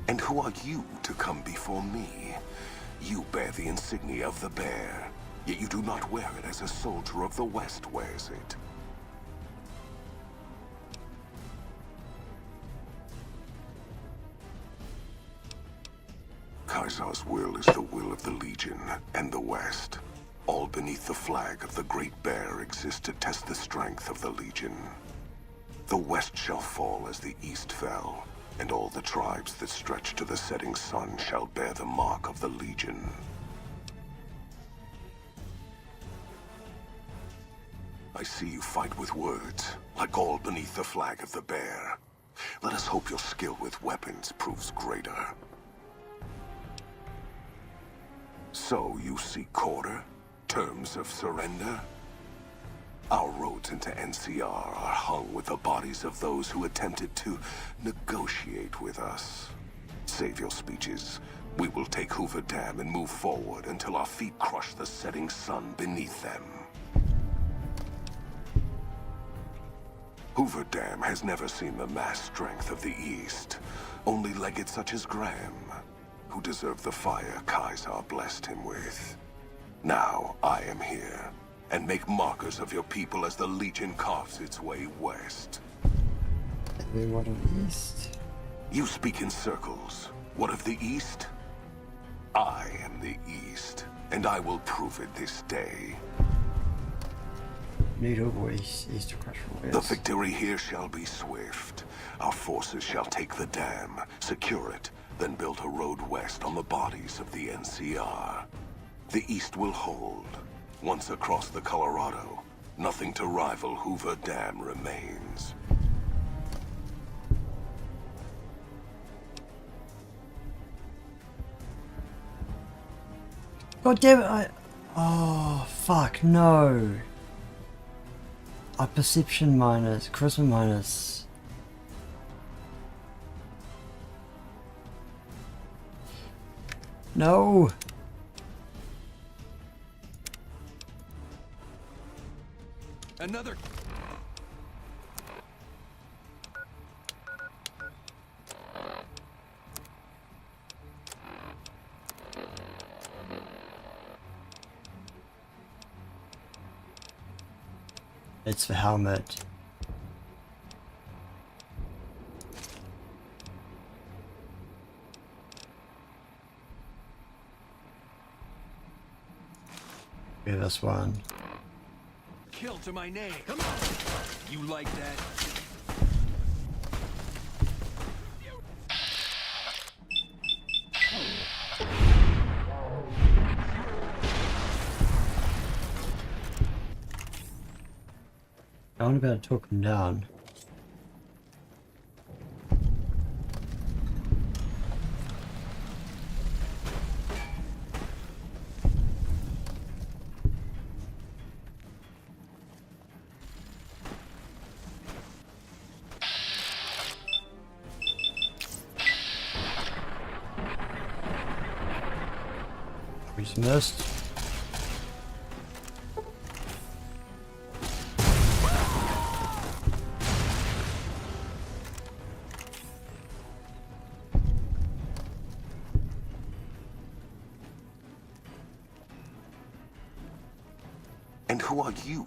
And who are you to come before me? You bear the insignia of the bear, yet you do not wear it as a soldier of the West wears it. Caesar's will is the will of the Legion and the West. All beneath the flag of the Great Bear exist to test the strength of the Legion. The West shall fall as the East fell, and all the tribes that stretch to the setting sun shall bear the mark of the Legion. I see you fight with words, like all beneath the flag of the bear. Let us hope your skill with weapons proves greater. So you seek quarter? Terms of surrender? Our roads into NCR are hung with the bodies of those who attempted to negotiate with us. Save your speeches. We will take Hoover Dam and move forward until our feet crush the setting sun beneath them. Hoover Dam has never seen the mass strength of the East. Only legates such as Graham, who deserve the fire Caesar blessed him with. Now I am here, and make markers of your people as the Legion carves its way west. They want an East. You speak in circles. What of the East? I am the East, and I will prove it this day. NATO voice, East to crush for The victory here shall be swift. Our forces shall take the dam, secure it, then build a road west on the bodies of the NCR. The East will hold. Once across the Colorado, nothing to rival Hoover Dam remains. God damn it, oh, fuck, no. A perception minus, charisma minus. No. Another. It's the helmet. Yeah, this one. Kill to my name. Come on. You like that? I want to be able to talk them down. We just missed. And who are you?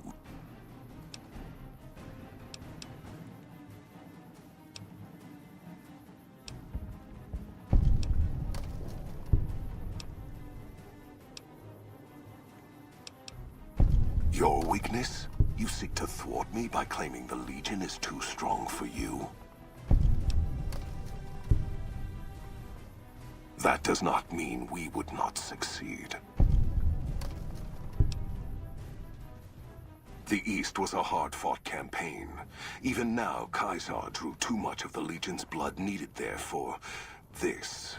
Your weakness? You seek to thwart me by claiming the Legion is too strong for you? That does not mean we would not succeed. The East was a hard-fought campaign. Even now, Caesar drew too much of the Legion's blood needed there for this.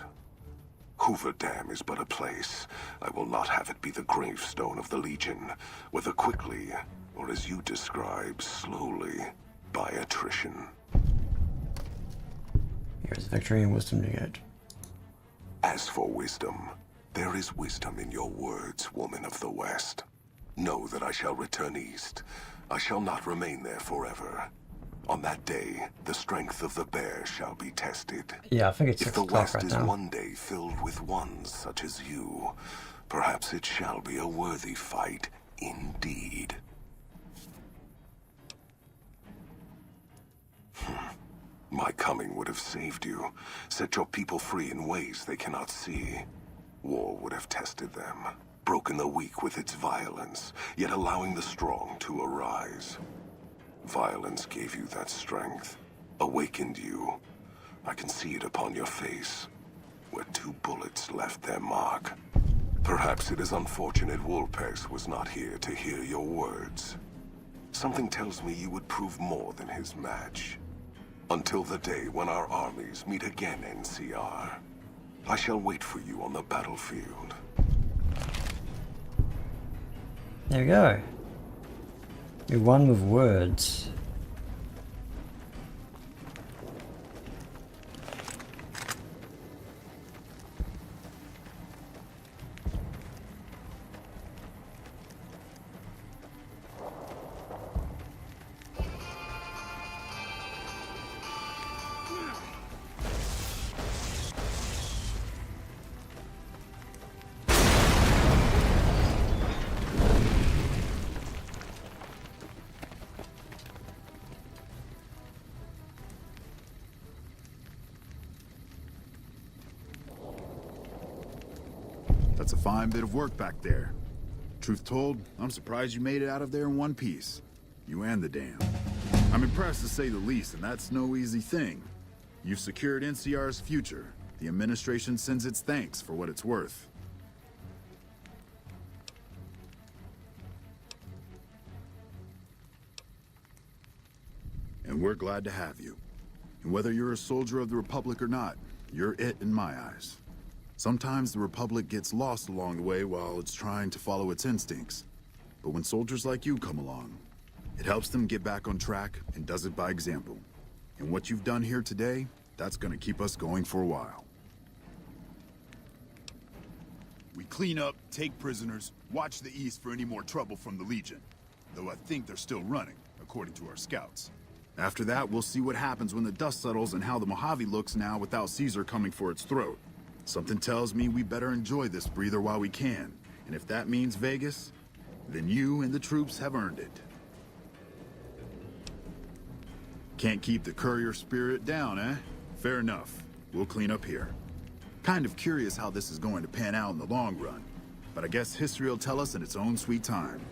Hoover Dam is but a place. I will not have it be the gravestone of the Legion, whether quickly, or as you describe, slowly, by attrition. Here's victory and wisdom to get. As for wisdom, there is wisdom in your words, woman of the West. Know that I shall return east. I shall not remain there forever. On that day, the strength of the bear shall be tested. Yeah, I think it's if 6 the o'clock West right is now. one day filled with ones such as you, perhaps it shall be a worthy fight indeed. My coming would have saved you, set your people free in ways they cannot see. War would have tested them, broken the weak with its violence, yet allowing the strong to arise. Violence gave you that strength, awakened you. I can see it upon your face, where 2 bullets left their mark. Perhaps it is unfortunate Wolpex was not here to hear your words. Something tells me you would prove more than his match. Until the day when our armies meet again, NCR. I shall wait for you on the battlefield. There we go. We won with words. That's a fine bit of work back there. Truth told, I'm surprised you made it out of there in one piece. You and the dam. I'm impressed to say the least, and that's no easy thing. You've secured NCR's future. The administration sends its thanks for what it's worth. And we're glad to have you. And whether you're a soldier of the Republic or not, you're it in my eyes. Sometimes the Republic gets lost along the way while it's trying to follow its instincts. But when soldiers like you come along, it helps them get back on track and does it by example. And what you've done here today, that's gonna keep us going for a while. We clean up, take prisoners, watch the East for any more trouble from the Legion. Though I think they're still running, according to our scouts. After that, we'll see what happens when the dust settles and how the Mojave looks now without Caesar coming for its throat. Something tells me we better enjoy this breather while we can. And if that means Vegas, then you and the troops have earned it. Can't keep the courier spirit down, eh? Fair enough. We'll clean up here. Kind of curious how this is going to pan out in the long run. But I guess history will tell us in its own sweet time.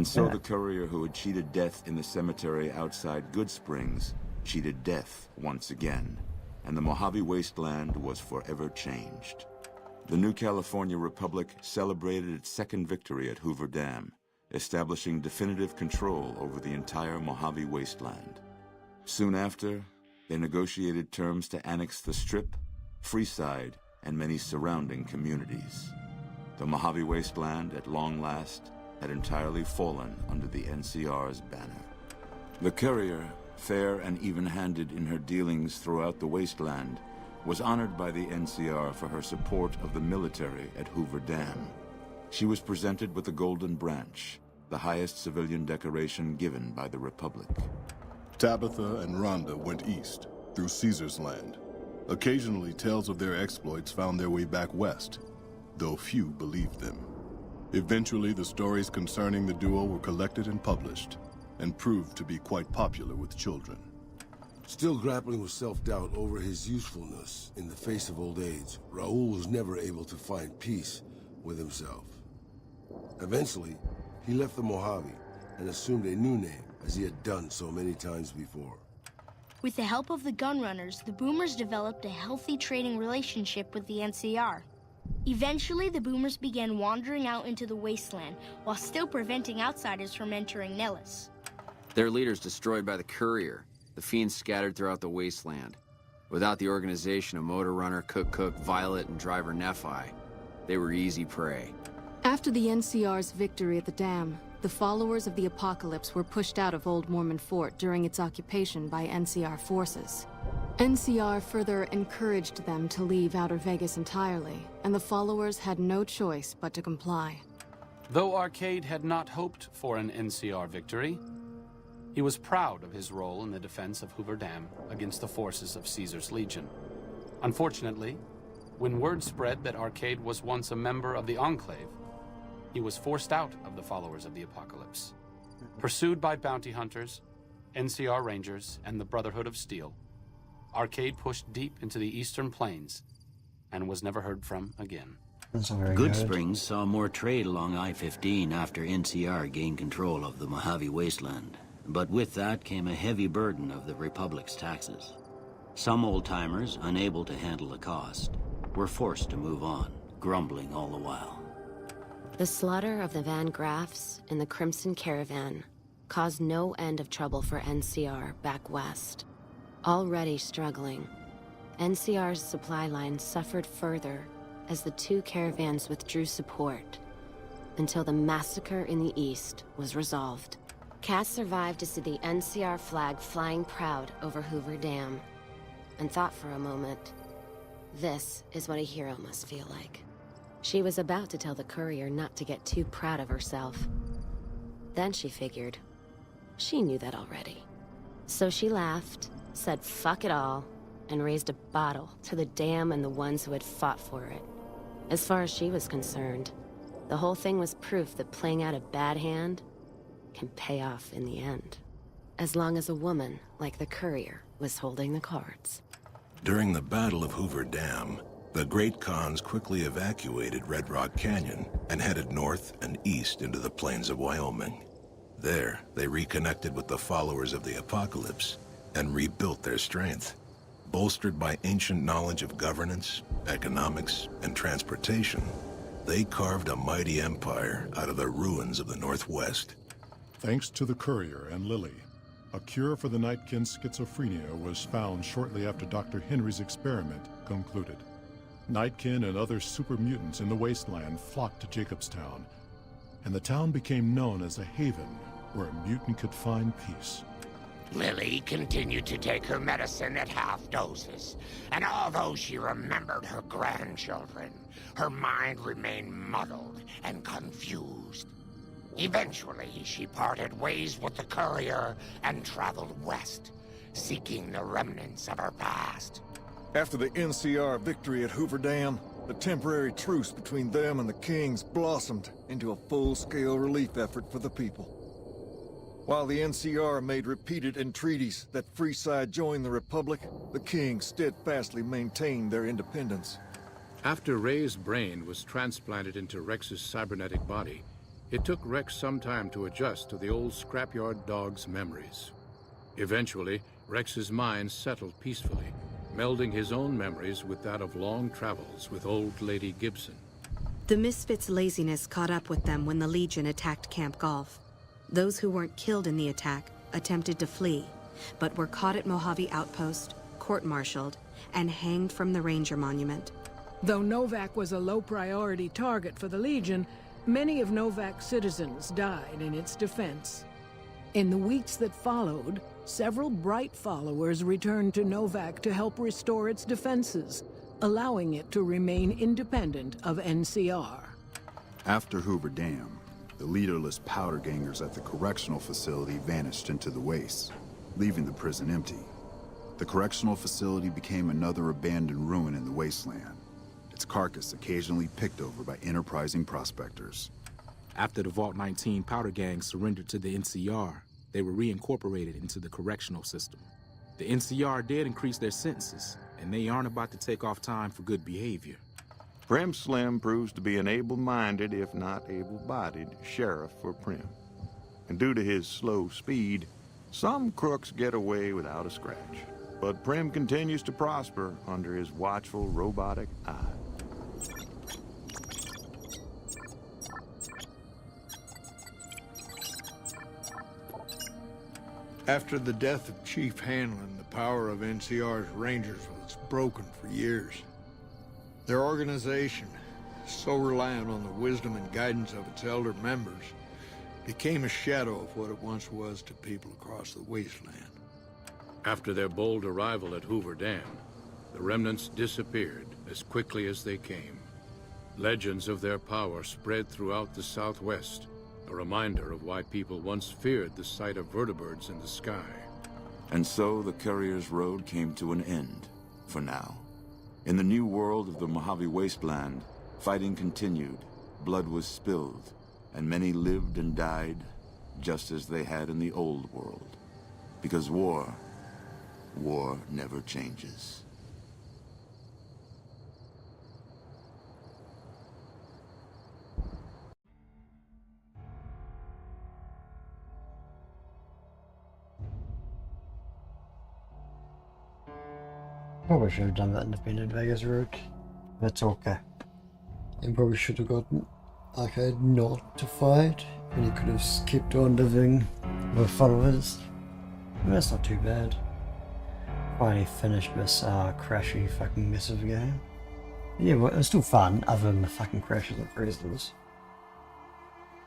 so the courier who had cheated death in the cemetery outside Good Springs cheated death once again, and the Mojave Wasteland was forever changed. The new California Republic celebrated its second victory at Hoover Dam, establishing definitive control over the entire Mojave Wasteland. Soon after, they negotiated terms to annex the Strip, Freeside, and many surrounding communities. The Mojave Wasteland, at long last, had entirely fallen under the NCR's banner. The courier, fair and even-handed in her dealings throughout the wasteland, was honored by the NCR for her support of the military at Hoover Dam. She was presented with the Golden Branch, the highest civilian decoration given by the Republic. Tabitha and Rhonda went east, through Caesar's land. Occasionally, tales of their exploits found their way back west, though few believed them. Eventually, the stories concerning the duo were collected and published, and proved to be quite popular with children. Still grappling with self-doubt over his usefulness in the face of old age, Raoul was never able to find peace with himself. Eventually, he left the Mojave and assumed a new name, as he had done so many times before. With the help of the Gunrunners, the Boomers developed a healthy trading relationship with the NCR. Eventually, the Boomers began wandering out into the wasteland, while still preventing outsiders from entering Nellis. Their leaders destroyed by the courier, the fiends scattered throughout the wasteland. Without the organization of Motor Runner, Cook, Violet, and driver Nephi, they were easy prey. After the NCR's victory at the dam, the followers of the Apocalypse were pushed out of Old Mormon Fort during its occupation by NCR forces. NCR further encouraged them to leave Outer Vegas entirely, and the followers had no choice but to comply. Though Arcade had not hoped for an NCR victory, he was proud of his role in the defense of Hoover Dam against the forces of Caesar's Legion. Unfortunately, when word spread that Arcade was once a member of the Enclave, he was forced out of the followers of the Apocalypse. Pursued by bounty hunters, NCR Rangers, and the Brotherhood of Steel, Arcade pushed deep into the eastern plains and was never heard from again. Good Springs saw more trade along I-15 after NCR gained control of the Mojave Wasteland. But with that came a heavy burden of the Republic's taxes. Some old-timers, unable to handle the cost, were forced to move on, grumbling all the while. The slaughter of the Van Graffs in the Crimson Caravan caused no end of trouble for NCR back west. Already struggling, NCR's supply line suffered further as the two caravans withdrew support, until the massacre in the east was resolved. Cass survived to see the NCR flag flying proud over Hoover Dam, and thought for a moment, this is what a hero must feel like. She was about to tell the courier not to get too proud of herself. Then she figured, she knew that already. So she laughed, said fuck it all, and raised a bottle to the dam and the ones who had fought for it. As far as she was concerned, the whole thing was proof that playing out a bad hand can pay off in the end. As long as a woman like the courier was holding the cards. During the Battle of Hoover Dam, the Great Khans quickly evacuated Red Rock Canyon and headed north and east into the plains of Wyoming. There, they reconnected with the followers of the Apocalypse and rebuilt their strength. Bolstered by ancient knowledge of governance, economics, and transportation, they carved a mighty empire out of the ruins of the Northwest. Thanks to the courier and Lily, a cure for the Nightkin's schizophrenia was found shortly after Dr. Henry's experiment concluded. Nightkin and other super mutants in the wasteland flocked to Jacobstown, and the town became known as a haven where a mutant could find peace. Lily continued to take her medicine at half doses, and although she remembered her grandchildren, her mind remained muddled and confused. Eventually, she parted ways with the courier and traveled west, seeking the remnants of her past. After the NCR victory at Hoover Dam, the temporary truce between them and the Kings blossomed into a full-scale relief effort for the people. While the NCR made repeated entreaties that Freeside join the Republic, the Kings steadfastly maintained their independence. After Ray's brain was transplanted into Rex's cybernetic body, It took Rex some time to adjust to the old scrapyard dog's memories. Eventually, Rex's mind settled peacefully, melding his own memories with that of long travels with Old Lady Gibson. The Misfits' laziness caught up with them when the Legion attacked Camp Golf. Those who weren't killed in the attack attempted to flee, but were caught at Mojave Outpost, court-martialed, and hanged from the Ranger Monument. Though Novak was a low-priority target for the Legion, many of Novak's citizens died in its defense. In the weeks that followed, several bright followers returned to Novak to help restore its defenses, allowing it to remain independent of NCR. After Hoover Dam, the leaderless powder gangers at the correctional facility vanished into the wastes, leaving the prison empty. The correctional facility became another abandoned ruin in the wasteland, its carcass occasionally picked over by enterprising prospectors. After the Vault 19 powder gang surrendered to the NCR, they were reincorporated into the correctional system. The NCR did increase their sentences, and they aren't about to take off time for good behavior. Prim Slim proves to be an able-minded, if not able-bodied, sheriff for Prim. And due to his slow speed, some crooks get away without a scratch. But Prim continues to prosper under his watchful, robotic eye. After the death of Chief Hanlon, the power of NCR's Rangers was broken for years. Their organization, so reliant on the wisdom and guidance of its elder members, became a shadow of what it once was to people across the wasteland. After their bold arrival at Hoover Dam, the remnants disappeared as quickly as they came. Legends of their power spread throughout the Southwest, a reminder of why people once feared the sight of vertibirds in the sky. And so the Courier's Road came to an end, for now. In the new world of the Mojave Wasteland, fighting continued, blood was spilled, and many lived and died just as they had in the old world. Because war never changes. Probably should have done that independent Vegas route. That's okay. And probably should have gotten Arcade not to fight, and he could have kept on living with followers. But that's not too bad. Finally finished this crashy fucking mess of a game. Yeah, well, it was still fun, other than the fucking crashes and freezes.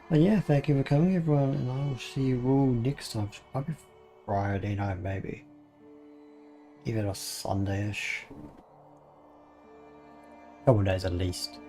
But yeah, thank you for coming everyone, and I will see you all next time. Probably Friday night maybe. Even a Sunday-ish. Couple days at least.